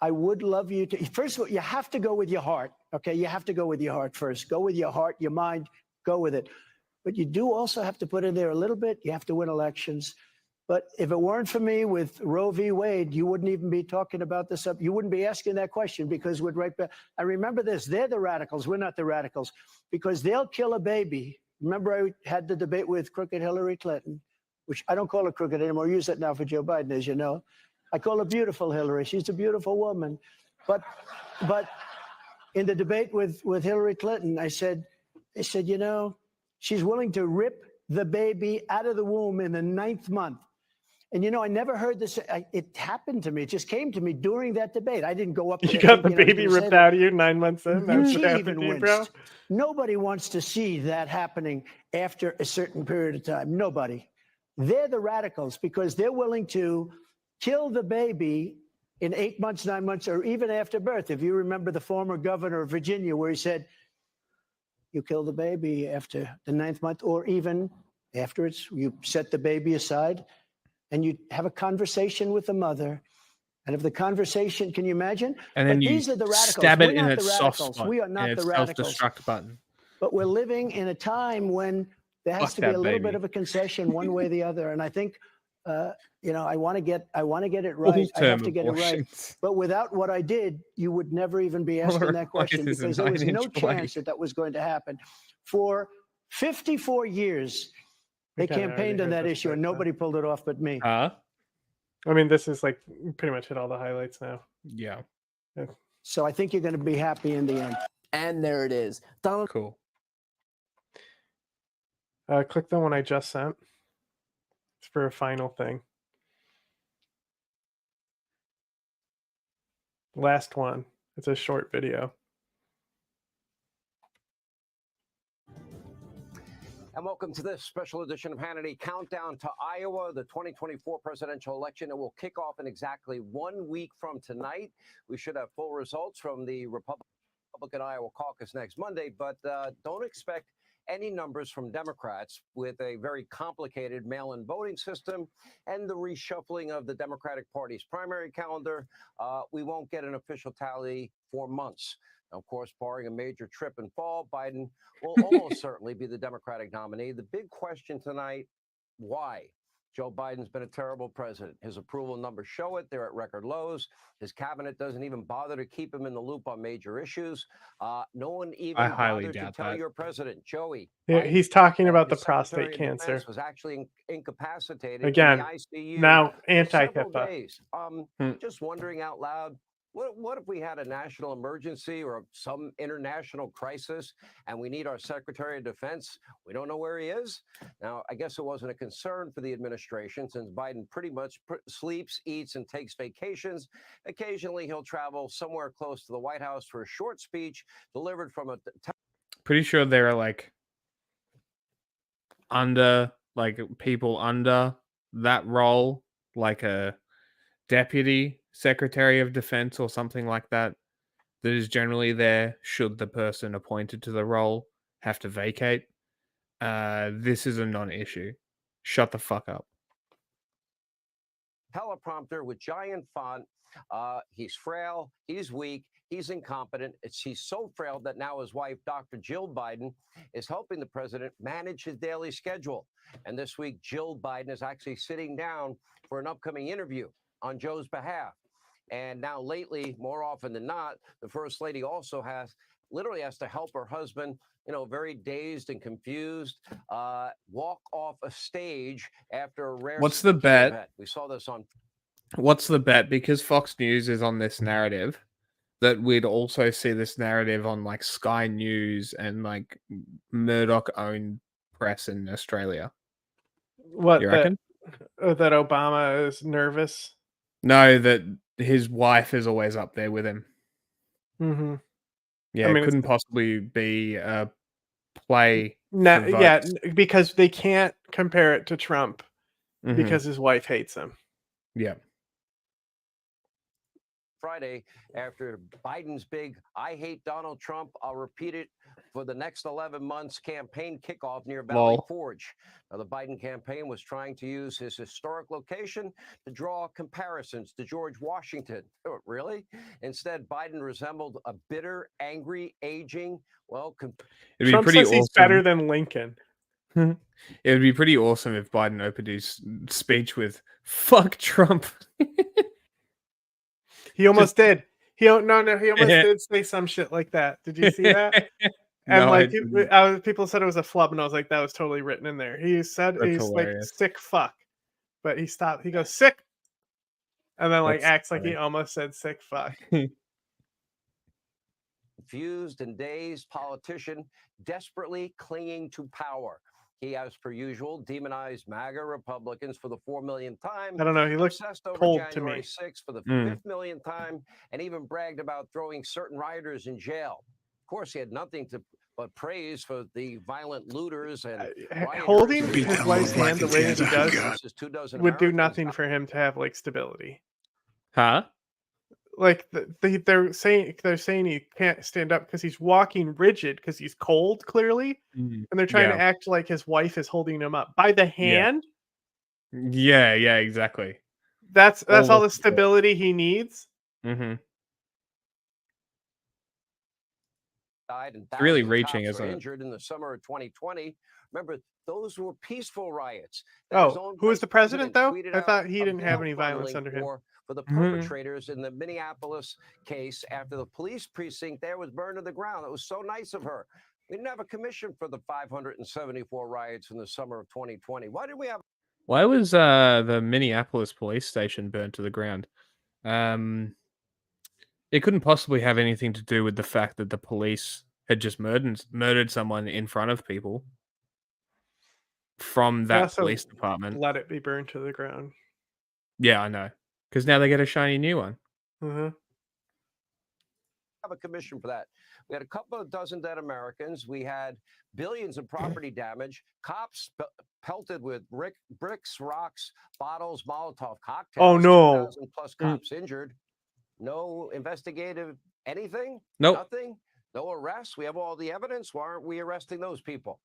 Speaker 7: I would love you to, first of all, you have to go with your heart. Okay. You have to go with your heart first. Go with your heart, your mind, go with it. But you do also have to put in there a little bit. You have to win elections. But if it weren't for me with Roe v. Wade, you wouldn't even be talking about this. You wouldn't be asking that question, because we're right back. And remember this, they're the radicals. We're not the radicals, because they'll kill a baby. Remember, I had the debate with crooked Hillary Clinton, which I don't call her crooked anymore. I use that now for Joe Biden, as you know. I call her beautiful Hillary. She's a beautiful woman. But in the debate with Hillary Clinton, they said, she's willing to rip the baby out of the womb in the 9th month. And, I never heard this. It happened to me. It just came to me during that debate. I didn't go up there.
Speaker 1: You got the baby ripped out of you 9 months in? That's what happened to you, bro?
Speaker 7: Nobody wants to see that happening after a certain period of time. Nobody. They're the radicals, because they're willing to kill the baby in 8 months, 9 months, or even after birth. If you remember the former governor of Virginia, where he said, you kill the baby after the 9th month, or even after you set the baby aside and you have a conversation with the mother. And if the conversation, can you imagine?
Speaker 2: And then
Speaker 7: these are the radicals.
Speaker 2: stab it
Speaker 7: We're
Speaker 2: in
Speaker 7: not
Speaker 2: its
Speaker 7: the
Speaker 2: soft
Speaker 7: radicals.
Speaker 2: spot.
Speaker 7: We are not the radicals.
Speaker 2: Self-destruct button.
Speaker 7: But we're living in a time when there has to be a little bit of a concession one way or the other. And I think, I want to get it right. I have to get it right. But without what I did, you would never even be asking that question, because there was no chance that was going to happen. For 54 years, they campaigned on that issue, and nobody pulled it off but me.
Speaker 1: I mean, this is like pretty much hit all the highlights now.
Speaker 2: Yeah.
Speaker 7: So I think you're going to be happy in the end.
Speaker 19: And there it is. Donald.
Speaker 2: Cool.
Speaker 1: Click the one I just sent. It's for a final thing. Last one. It's a short video.
Speaker 11: And welcome to this special edition of Hannity Countdown to Iowa, the 2024 presidential election. It will kick off in exactly 1 week from tonight. We should have full results from the Republican Iowa caucus next Monday, but don't expect any numbers from Democrats with a very complicated mail-in voting system and the reshuffling of the Democratic Party's primary calendar. We won't get an official tally for months. Of course, barring a major trip and fall, Biden will almost certainly be the Democratic nominee. The big question tonight, why? Joe Biden's been a terrible president. His approval numbers show it. They're at record lows. His cabinet doesn't even bother to keep him in the loop on major issues. No one even bothered to tell your president, Joey.
Speaker 1: Yeah, he's talking about the prostate cancer.
Speaker 11: Was actually incapacitated
Speaker 1: again.
Speaker 11: in the ICU
Speaker 1: now
Speaker 11: for several
Speaker 1: anti-HIPAA.
Speaker 11: days. Just wondering out loud, What if we had a national emergency or some international crisis and we need our Secretary of Defense? We don't know where he is. Now, I guess it wasn't a concern for the administration since Biden pretty much sleeps, eats, and takes vacations. Occasionally, he'll travel somewhere close to the White House for a short speech delivered from a...
Speaker 2: Pretty sure there are like people under that role, like a deputy secretary of defense or something like that, that is generally there should the person appointed to the role have to vacate. This is a non-issue. Shut the fuck up.
Speaker 11: Teleprompter with giant font. He's frail, he's weak, he's incompetent. He's so frail that now his wife, Dr. Jill Biden, is helping the president manage his daily schedule. And this week, Jill Biden is actually sitting down for an upcoming interview on Joe's behalf. And now lately, more often than not, the first lady also literally has to help her husband, very dazed and confused, walk off a stage after a rare...
Speaker 2: What's the bet?
Speaker 11: Event. We saw this on...
Speaker 2: What's the bet? Because Fox News is on this narrative, that we'd also see this narrative on like Sky News and like Murdoch-owned press in Australia.
Speaker 1: What,
Speaker 2: you reckon?
Speaker 1: That Obama is nervous?
Speaker 2: No, that his wife is always up there with him.
Speaker 1: Mm-hmm.
Speaker 2: Yeah,
Speaker 1: I mean,
Speaker 2: it couldn't possibly be a play.
Speaker 1: Yeah, because they can't compare it to Trump because his wife hates him.
Speaker 2: Yeah.
Speaker 11: Friday, after Biden's big "I hate Donald Trump, I'll repeat it for the next 11 months" campaign kickoff near Valley Forge. Now, the Biden campaign was trying to use his historic location to draw comparisons to George Washington. Oh, really? Instead, Biden resembled a bitter, angry, aging,
Speaker 2: it'd
Speaker 1: Trump
Speaker 2: be pretty
Speaker 1: says
Speaker 2: awesome.
Speaker 1: He's better than Lincoln.
Speaker 2: It would be pretty awesome if Biden opened his speech with "fuck Trump."
Speaker 1: He almost did. He almost did say some shit like that. Did you see that? And
Speaker 2: No,
Speaker 1: people said it was a flub, and I was like, that was totally written in there. He said
Speaker 2: That's
Speaker 1: he's
Speaker 2: hilarious.
Speaker 1: like sick fuck, but he stopped. He goes sick, and then
Speaker 2: That's
Speaker 1: acts like
Speaker 2: funny.
Speaker 1: he almost said sick fuck.
Speaker 11: Confused and dazed politician desperately clinging to power. He, as per usual, demonized MAGA Republicans for the 4 millionth time.
Speaker 1: I don't know. He looks
Speaker 11: obsessed over
Speaker 1: cold to
Speaker 11: January
Speaker 1: me.
Speaker 11: 6th for the 5th millionth time, and even bragged about throwing certain rioters in jail. Of course, he had nothing but praise for the violent looters and
Speaker 1: Holding his wife's hand the way that he does would do nothing for him to have like stability.
Speaker 2: Huh?
Speaker 1: Like they're saying he can't stand up because he's walking rigid because he's cold clearly, and they're trying to act like his wife is holding him up by the hand.
Speaker 2: Yeah, exactly.
Speaker 1: That's all the stability he needs.
Speaker 11: Died and
Speaker 2: It's really
Speaker 11: thousands of
Speaker 2: reaching,
Speaker 11: cops were
Speaker 2: isn't it?
Speaker 11: injured in the summer of 2020. Remember, those were peaceful riots.
Speaker 1: Oh, who was the president though?
Speaker 11: tweeted
Speaker 1: I thought
Speaker 11: out
Speaker 1: he
Speaker 11: a
Speaker 1: didn't have
Speaker 11: bill
Speaker 1: any violence
Speaker 11: funneling
Speaker 1: under him.
Speaker 11: for the perpetrators in the Minneapolis case after the police precinct there was burned to the ground. It was so nice of her. We didn't have a commission for the 574 riots in the summer of 2020. Why did we have?
Speaker 2: Why was the Minneapolis police station burned to the ground? It couldn't possibly have anything to do with the fact that the police had just murdered someone in front of people from that police department.
Speaker 1: Let it be burned to the ground.
Speaker 2: Yeah, I know. Because now they get a shiny new one.
Speaker 11: Have a commission for that. We had a couple of dozen dead Americans. We had billions of property damage. Cops pelted with bricks, rocks, bottles, Molotov cocktails.
Speaker 1: Oh no!
Speaker 11: 2,000 plus cops injured. No investigative anything.
Speaker 2: Nope.
Speaker 11: Nothing. No arrests. We have all the evidence. Why aren't we arresting those people?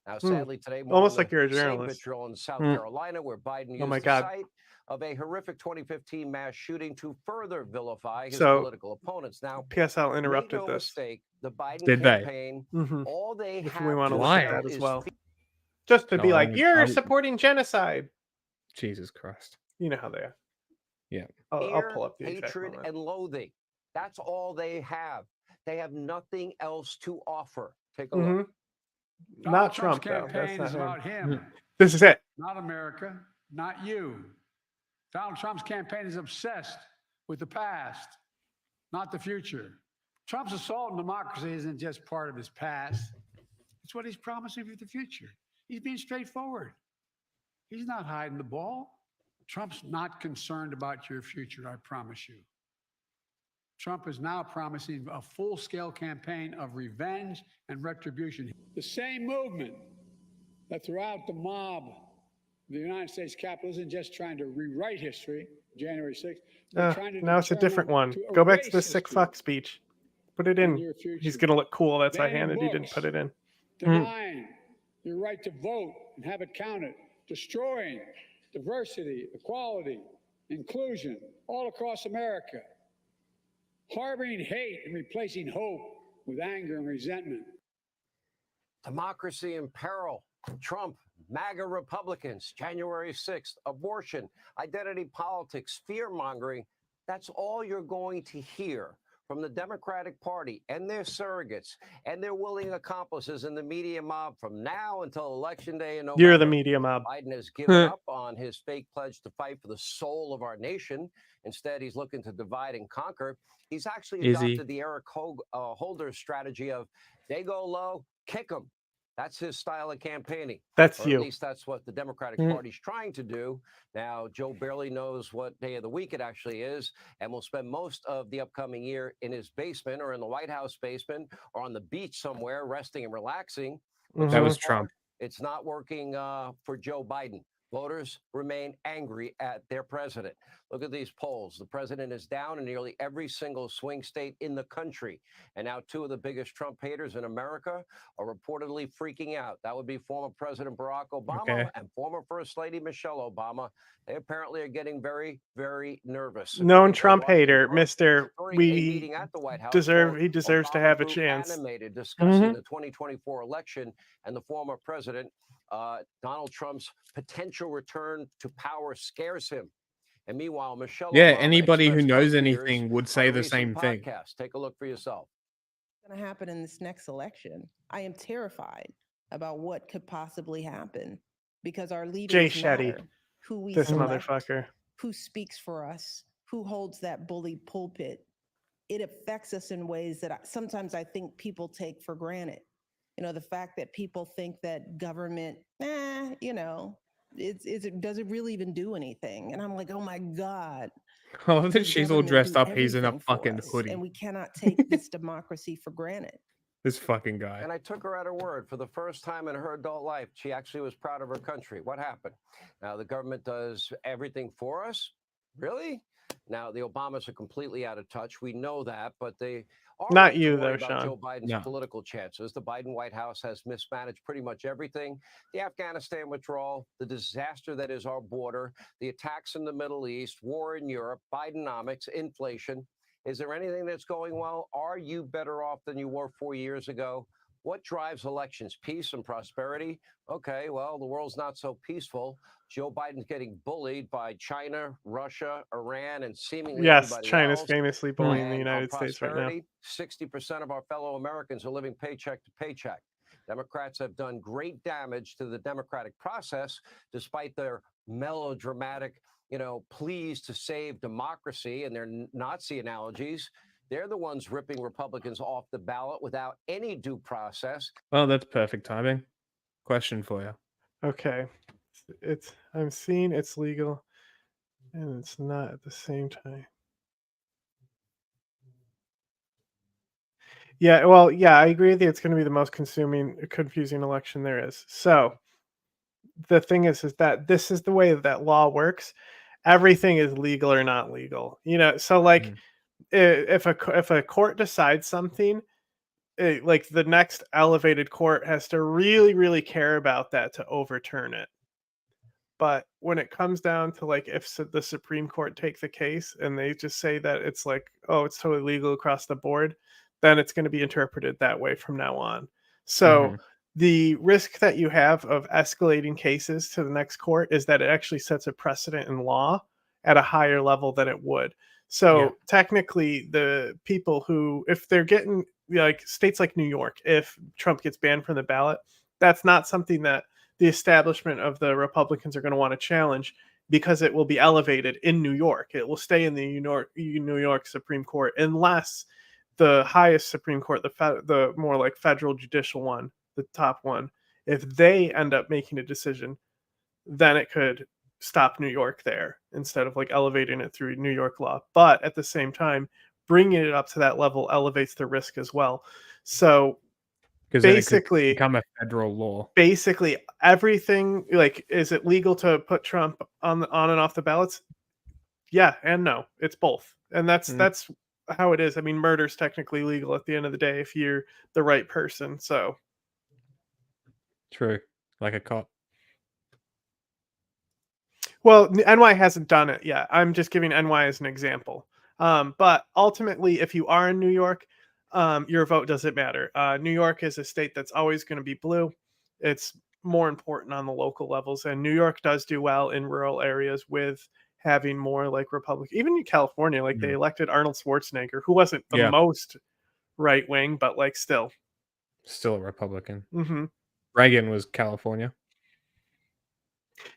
Speaker 11: Now, sadly, today, more
Speaker 1: almost
Speaker 11: on
Speaker 1: like you're a
Speaker 11: the same
Speaker 1: journalist.
Speaker 11: vitriol in South Carolina, where Biden used the site of a horrific 2015 mass shooting to further vilify his political opponents. Now,
Speaker 1: PSL interrupted
Speaker 11: make no
Speaker 1: this.
Speaker 11: mistake, the Biden
Speaker 2: Did they?
Speaker 11: campaign, all they
Speaker 1: If
Speaker 11: have
Speaker 1: we want to
Speaker 11: to
Speaker 1: look at
Speaker 11: show
Speaker 1: that as
Speaker 11: is
Speaker 1: well, just to be
Speaker 2: No,
Speaker 1: like, you're
Speaker 2: I'm-
Speaker 1: supporting genocide.
Speaker 2: Jesus Christ.
Speaker 1: You know how they are.
Speaker 2: Yeah.
Speaker 1: I'll pull up the exact
Speaker 11: hatred
Speaker 1: moment.
Speaker 11: and loathing. That's all they have. They have nothing else to offer. Take a look.
Speaker 1: Not
Speaker 6: Trump's
Speaker 1: Trump, though.
Speaker 6: campaign
Speaker 1: That's
Speaker 6: is
Speaker 1: not
Speaker 6: about
Speaker 1: him.
Speaker 6: him.
Speaker 1: This is it.
Speaker 6: Not America, not you. Donald Trump's campaign is obsessed with the past. not the future. Trump's assault on democracy isn't just part of his past. It's what he's promising for the future. He's being straightforward. He's not hiding the ball. Trump's not concerned about your future, I promise you. Trump is now promising a full-scale campaign of revenge and retribution. The same movement that throughout the mob of the United States Capitol isn't just trying to rewrite history, January 6th. They're trying to
Speaker 1: now it's a different one. Go back to the sick fuck speech. Put it in. He's going to look cool. That's why Hannity didn't put it in.
Speaker 6: Denying your right to vote and have it counted. Destroying diversity, equality, inclusion all across America. Harboring hate and replacing hope with anger and resentment.
Speaker 11: Democracy in peril. Trump, MAGA Republicans, January 6th, abortion, identity politics, fear-mongering. That's all you're going to hear from the Democratic Party and their surrogates and their willing accomplices in the media mob from now until Election Day in November.
Speaker 1: You're the media mob.
Speaker 11: Biden has given up on his fake pledge to fight for the soul of our nation. Instead, he's looking to divide and conquer. He's actually adopted the Eric Holder strategy of they go low, kick them. That's his style of campaigning.
Speaker 1: That's
Speaker 11: or
Speaker 1: you.
Speaker 11: At least that's what the Democratic Party's trying to do. Now, Joe barely knows what day of the week it actually is, and will spend most of the upcoming year in his basement or in the White House basement or on the beach somewhere, resting and relaxing.
Speaker 2: That was Trump.
Speaker 11: It's not working for Joe Biden. Voters remain angry at their president. Look at these polls. The president is down in nearly every single swing state in the country. And now two of the biggest Trump haters in America are reportedly freaking out. That would be former President Barack Obama and former First Lady Michelle Obama. They apparently are getting very, very nervous.
Speaker 1: Known Trump hater, Mr. He deserves to have a chance.
Speaker 11: Animated discussing the 2024 election and the former president. Donald Trump's potential return to power scares him. And meanwhile, Michelle Obama
Speaker 2: anybody who
Speaker 11: expressed
Speaker 2: knows
Speaker 11: her
Speaker 2: anything would say
Speaker 11: on a
Speaker 2: the
Speaker 11: recent
Speaker 2: same thing.
Speaker 11: podcast. Take a look for yourself.
Speaker 9: Going to happen in this next election. I am terrified about what could possibly happen because our leaders
Speaker 1: Jay Shetty,
Speaker 9: matter. Who we
Speaker 1: this
Speaker 9: select,
Speaker 1: motherfucker,
Speaker 9: who speaks for us, who holds that bully pulpit. It affects us in ways that sometimes I think people take for granted. You know, the fact that people think that government, you know, does it really even do anything? And I'm like, oh my God.
Speaker 2: I love that she's all dressed up. He's in a fucking hoodie.
Speaker 9: And we cannot take this democracy for granted.
Speaker 2: This fucking guy.
Speaker 11: And I took her at her word. For the first time in her adult life, she actually was proud of her country. What happened? Now, the government does everything for us? Really? Now, the Obamas are completely out of touch. We know that, but they are
Speaker 1: not you though,
Speaker 11: about
Speaker 1: Sean.
Speaker 11: Joe Biden's political chances. The Biden White House has mismanaged pretty much everything. The Afghanistan withdrawal, the disaster that is our border, the attacks in the Middle East, war in Europe, Bidenomics, inflation. Is there anything that's going well? Are you better off than you were 4 years ago? What drives elections? Peace and prosperity? Okay, well, the world's not so peaceful. Joe Biden's getting bullied by China, Russia, Iran, and seemingly everybody
Speaker 1: China's
Speaker 11: else.
Speaker 1: famously bullying the
Speaker 11: And on
Speaker 1: United States right now.
Speaker 11: 60% of our fellow Americans are living paycheck to paycheck. Democrats have done great damage to the democratic process, despite their melodramatic, pleas to save democracy and their Nazi analogies. They're the ones ripping Republicans off the ballot without any due process.
Speaker 2: Well, that's perfect timing. Question for you.
Speaker 1: Okay. I'm seeing it's legal and it's not at the same time. Yeah, well, yeah, I agree with you. It's going to be the most confusing election there is. So the thing is that this is the way that law works. Everything is legal or not legal. So like if a court decides something, like the next elevated court has to really, really care about that to overturn it. But when it comes down to like if the Supreme Court take the case and they just say that it's like, oh, it's totally legal across the board, then it's going to be interpreted that way from now on. So the risk that you have of escalating cases to the next court is that it actually sets a precedent in law at a higher level than it would. So technically the people who, if they're getting like states like New York, if Trump gets banned from the ballot, that's not something that the establishment of the Republicans are going to want to challenge. because it will be elevated in New York. It will stay in the New York Supreme Court unless the highest Supreme Court, the more like federal judicial one, the top one, if they end up making a decision, then it could stop New York there instead of like elevating it through New York law. But at the same time, bringing it up to that level elevates the risk as well. So
Speaker 2: because
Speaker 1: basically,
Speaker 2: it could become a federal law.
Speaker 1: Basically, everything, like, is it legal to put Trump on and off the ballots? Yeah and no. It's both, and that's how it is. I mean, murder's technically legal at the end of the day if you're the right person. So
Speaker 2: true, like a cop.
Speaker 1: Well, NY hasn't done it yet. I'm just giving NY as an example. But ultimately, if you are in New York, your vote doesn't matter. New York is a state that's always going to be blue. It's more important on the local levels, and New York does do well in rural areas with having more like Republican. Even in California, like they elected Arnold Schwarzenegger, who wasn't the most right wing, but like still
Speaker 2: a Republican.
Speaker 1: Mm-hmm.
Speaker 2: Reagan was California.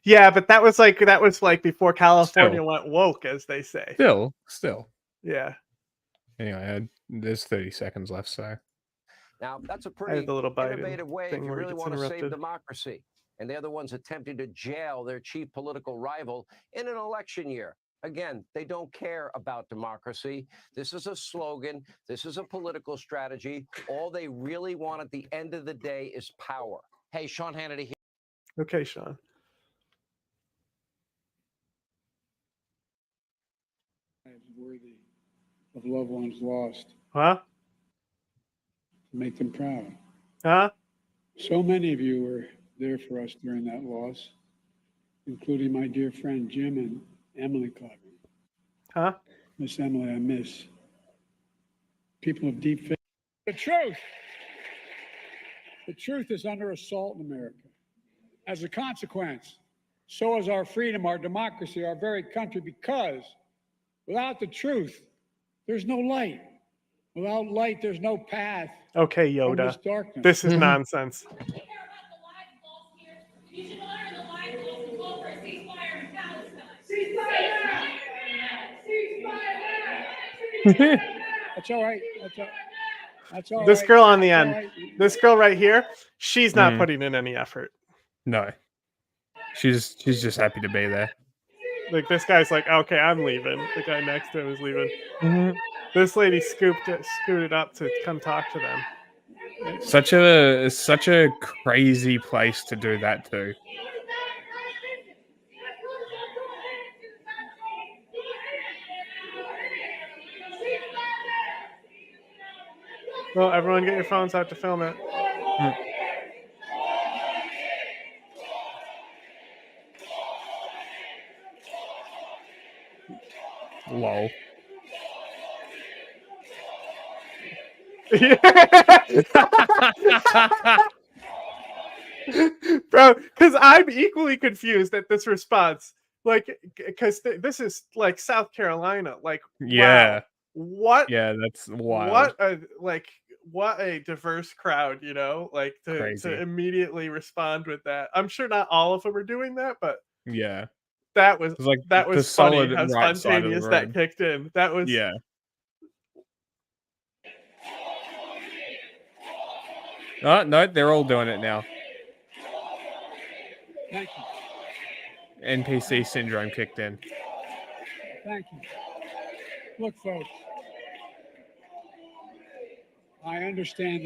Speaker 1: Yeah, but that was like before California went woke, as they say.
Speaker 2: Still.
Speaker 1: Yeah.
Speaker 2: Anyway, there's 30 seconds left, so.
Speaker 11: Now, that's a pretty innovative way if you really want to save democracy. And they're the ones attempting to jail their chief political rival in an election year. Again, they don't care about democracy. This is a slogan. This is a political strategy. All they really want at the end of the day is power. Hey, Sean Hannity here.
Speaker 1: Okay, Sean.
Speaker 6: Worthy of loved ones lost.
Speaker 1: Huh?
Speaker 6: Make them proud.
Speaker 1: Huh?
Speaker 6: So many of you were there for us during that loss, including my dear friend Jim and Emily Cleveland.
Speaker 1: Huh?
Speaker 6: Miss Emily, I miss. People of deep faith. The truth is under assault in America. As a consequence, so is our freedom, our democracy, our very country, because without the truth, there's no light. Without light, there's no path.
Speaker 1: Okay, Yoda. This is nonsense.
Speaker 6: That's all right. That's all
Speaker 1: This
Speaker 6: right.
Speaker 1: girl on the
Speaker 6: That's
Speaker 1: end,
Speaker 6: all right.
Speaker 1: this girl right here, she's not putting in any effort.
Speaker 2: No. She's just happy to be there.
Speaker 1: Like, this guy's like, okay, I'm leaving. The guy next to him is leaving. This lady scooted up to come talk to them.
Speaker 2: Such a crazy place to do that too.
Speaker 1: Well, everyone get your phones out to film it.
Speaker 2: Lol.
Speaker 1: Bro, because I'm equally confused at this response. Like, because this is like South Carolina. Like,
Speaker 2: yeah.
Speaker 1: Wow. What?
Speaker 2: Yeah, that's wild.
Speaker 1: What a diverse crowd, you know, like to
Speaker 2: Crazy.
Speaker 1: immediately respond with that. I'm sure not all of them are doing that, but
Speaker 2: yeah,
Speaker 1: that was
Speaker 2: like
Speaker 1: that
Speaker 2: the
Speaker 1: was funny
Speaker 2: solid
Speaker 1: how
Speaker 2: right side of the
Speaker 1: spontaneous that
Speaker 2: road.
Speaker 1: kicked in. That was
Speaker 2: Yeah. Oh, no, they're all doing it now.
Speaker 6: Thank you.
Speaker 2: NPC syndrome kicked in.
Speaker 6: Thank you. Look, folks, I understand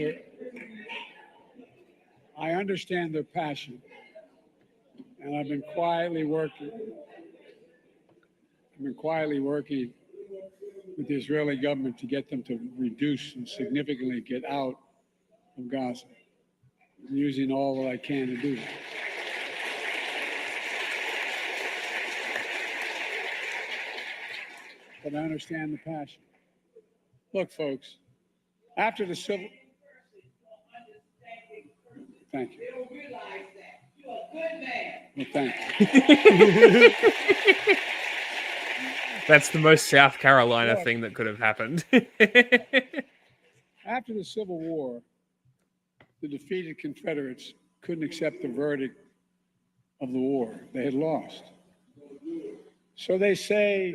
Speaker 6: their passion, and I've been quietly working with the Israeli government to get them to reduce and significantly get out of Gaza. I'm using all that I can to do that. But I understand the passion. Look, folks, after the civil... Thank you. Well, thank you.
Speaker 2: That's the most South Carolina thing that could have happened.
Speaker 6: After the Civil War, the defeated Confederates couldn't accept the verdict of the war. They had lost. So they say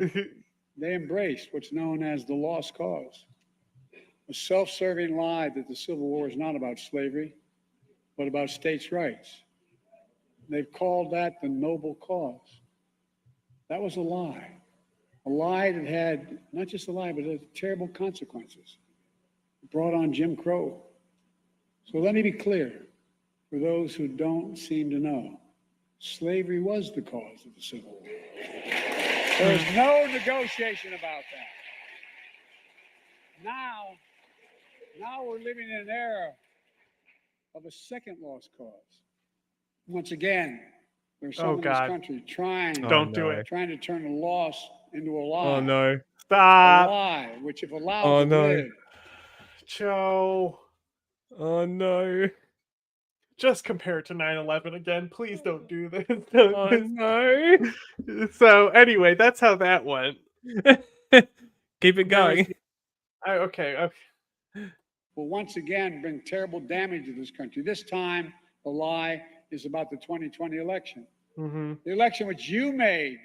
Speaker 6: they embraced what's known as the lost cause, a self-serving lie that the Civil War is not about slavery, but about states' rights. They've called that the noble cause. That was a lie that had not just a lie, but it had terrible consequences. It brought on Jim Crow. So let me be clear, for those who don't seem to know, slavery was the cause of the Civil War. There's no negotiation about that. Now we're living in an era of a second lost cause. Once again, there's some in this country trying to turn a loss into a lie.
Speaker 2: Oh no.
Speaker 1: Stop.
Speaker 6: A lie, which if allowed to live.
Speaker 1: Joe.
Speaker 2: Oh no.
Speaker 1: Just compare it to 9/11 again. Please don't do this.
Speaker 2: Oh no.
Speaker 1: So anyway, that's how that went.
Speaker 2: Keep it going.
Speaker 1: Okay.
Speaker 6: Will once again bring terrible damage to this country. This time, the lie is about the 2020 election.
Speaker 1: Mm-hmm.
Speaker 6: The election which you made,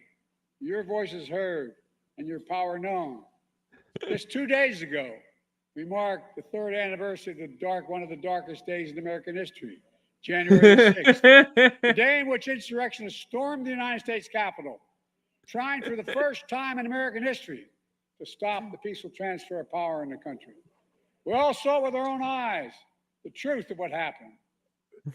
Speaker 6: your voices heard, and your power known. Just 2 days ago, we marked the 3rd anniversary of one of the darkest days in American history, January 6th, the day in which insurrectionists stormed the United States Capitol, trying for the first time in American history to stop the peaceful transfer of power in the country. We all saw with our own eyes the truth of what happened.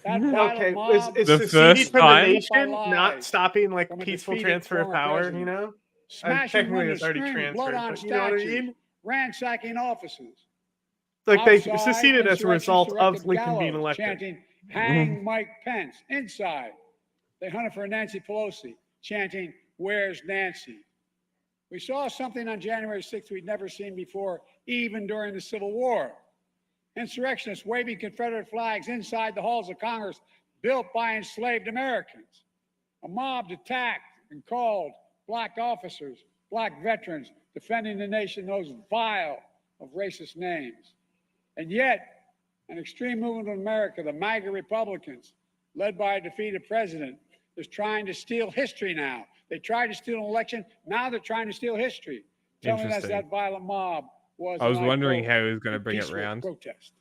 Speaker 6: That violent mob
Speaker 1: is
Speaker 2: the
Speaker 1: seceding
Speaker 2: first
Speaker 1: from the
Speaker 2: time?
Speaker 1: nation not stopping like peaceful transfer of power,
Speaker 6: president.
Speaker 1: you know?
Speaker 6: Smashing
Speaker 1: Technically
Speaker 6: windows,
Speaker 1: it's already
Speaker 6: screaming, blood
Speaker 1: transferred,
Speaker 6: on
Speaker 1: but you know what I
Speaker 6: statues,
Speaker 1: mean?
Speaker 6: ransacking offices.
Speaker 1: Like they
Speaker 6: Outside,
Speaker 1: seceded as a result
Speaker 6: insurrectionists
Speaker 1: of Lincoln being
Speaker 6: gallows,
Speaker 1: elected.
Speaker 6: chanting, "Hang Mike Pence." Inside, they hunted for Nancy Pelosi, chanting, "Where's Nancy?" We saw something on January 6th we'd never seen before, even during the Civil War. Insurrectionists waving Confederate flags inside the halls of Congress built by enslaved Americans. A mob attacked and called black officers, black veterans, defending the nation those vile of racist names. And yet, an extreme movement of America, the MAGA Republicans, led by a defeated president, is trying to steal history now. They tried to steal an election. Now they're trying to steal history, telling us that violent mob was.
Speaker 2: I was wondering how he was going to bring it round.
Speaker 6: Protest.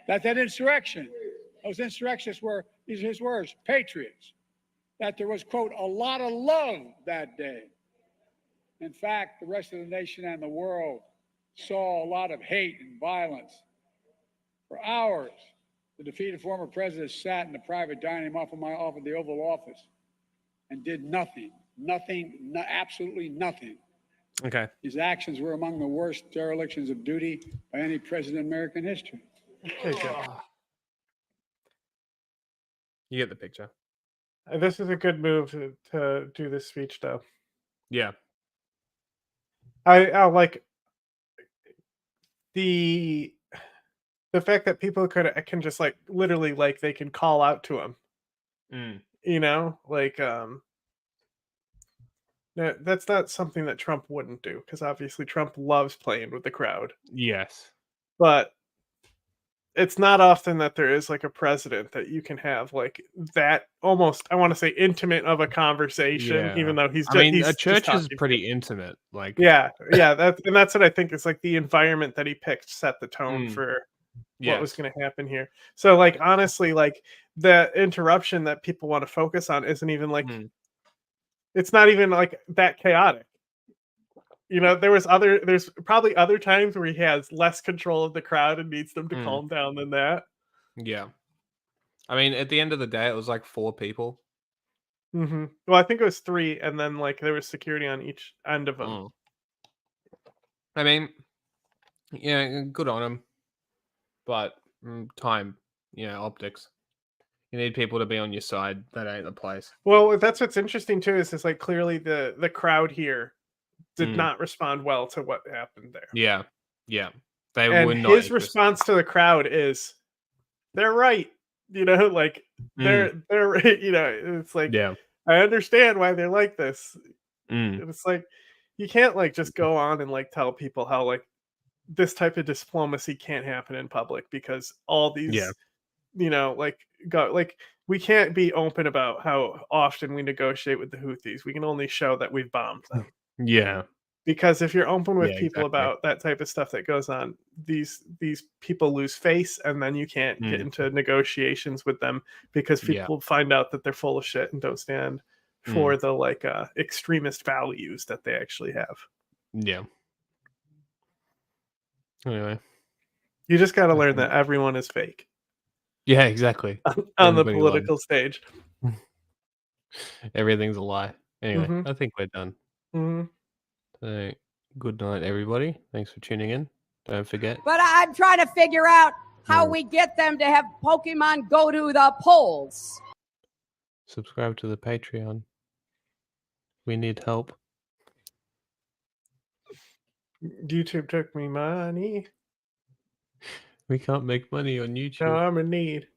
Speaker 6: That insurrection, those insurrectionists were, these are his words, patriots. That there was, quote, a lot of love that day. In fact, the rest of the nation and the world saw a lot of hate and violence. For hours, the defeated former president sat in the private dining room off of the Oval Office and did nothing, absolutely nothing.
Speaker 2: Okay.
Speaker 6: His actions were among the worst derelictions of duty by any president in American history.
Speaker 1: Okay, good.
Speaker 2: You get the picture.
Speaker 1: This is a good move to do this speech, though.
Speaker 2: Yeah.
Speaker 1: I like the fact that people can just like literally like they can call out to him. You know, like that's not something that Trump wouldn't do, because obviously Trump loves playing with the crowd.
Speaker 2: Yes.
Speaker 1: But it's not often that there is like a president that you can have like that almost, I want to say, intimate of a conversation, even though he's.
Speaker 2: I mean,
Speaker 1: he's
Speaker 2: a church
Speaker 1: just
Speaker 2: is
Speaker 1: talking.
Speaker 2: pretty intimate. Like,
Speaker 1: yeah, that's what I think is like the environment that he picked set the tone for what was going to happen here. So, like, honestly, like the interruption that people want to focus on isn't even like it's not even like that chaotic. You know, there's probably other times where he has less control of the crowd and needs them to calm down than that.
Speaker 2: Yeah. I mean, at the end of the day, it was like 4 people.
Speaker 1: Mm-hmm. Well, I think it was 3, and then like there was security on each end of them.
Speaker 2: I mean, yeah, good on him. But time, optics. You need people to be on your side. That ain't the place.
Speaker 1: Well, that's what's interesting too. Is like clearly the crowd here did not respond well to what happened there.
Speaker 2: Yeah, yeah.
Speaker 1: And his response to the crowd is, "They're right." You know, like they're you know, it's like, I understand why they're like this. And it's like you can't like just go on and like tell people how like this type of diplomacy can't happen in public, because all these we can't be open about how often we negotiate with the Houthis. We can only show that we've bombed them.
Speaker 2: Yeah.
Speaker 1: Because if you're open with
Speaker 2: Yeah,
Speaker 1: people
Speaker 2: exactly.
Speaker 1: about that type of stuff that goes on, these people lose face, and then you can't get into negotiations with them because
Speaker 2: Yeah.
Speaker 1: people find out that they're full of shit and don't stand for the extremist values that they actually have.
Speaker 2: Yeah. Anyway.
Speaker 1: You just got to learn that everyone is fake
Speaker 2: Yeah, exactly.
Speaker 1: on the
Speaker 2: Everybody lies.
Speaker 1: political stage.
Speaker 2: Everything's a lie. Anyway,
Speaker 1: Mhm.
Speaker 2: I think we're done.
Speaker 1: Mhm.
Speaker 2: So, good night, everybody. Thanks for tuning in. Don't forget.
Speaker 13: But I'm trying to figure out how we get them to have Pokemon go to the polls.
Speaker 2: Subscribe to the Patreon. We need help.
Speaker 1: YouTube took me money.
Speaker 2: We can't make money on YouTube.
Speaker 1: Now I'm in need.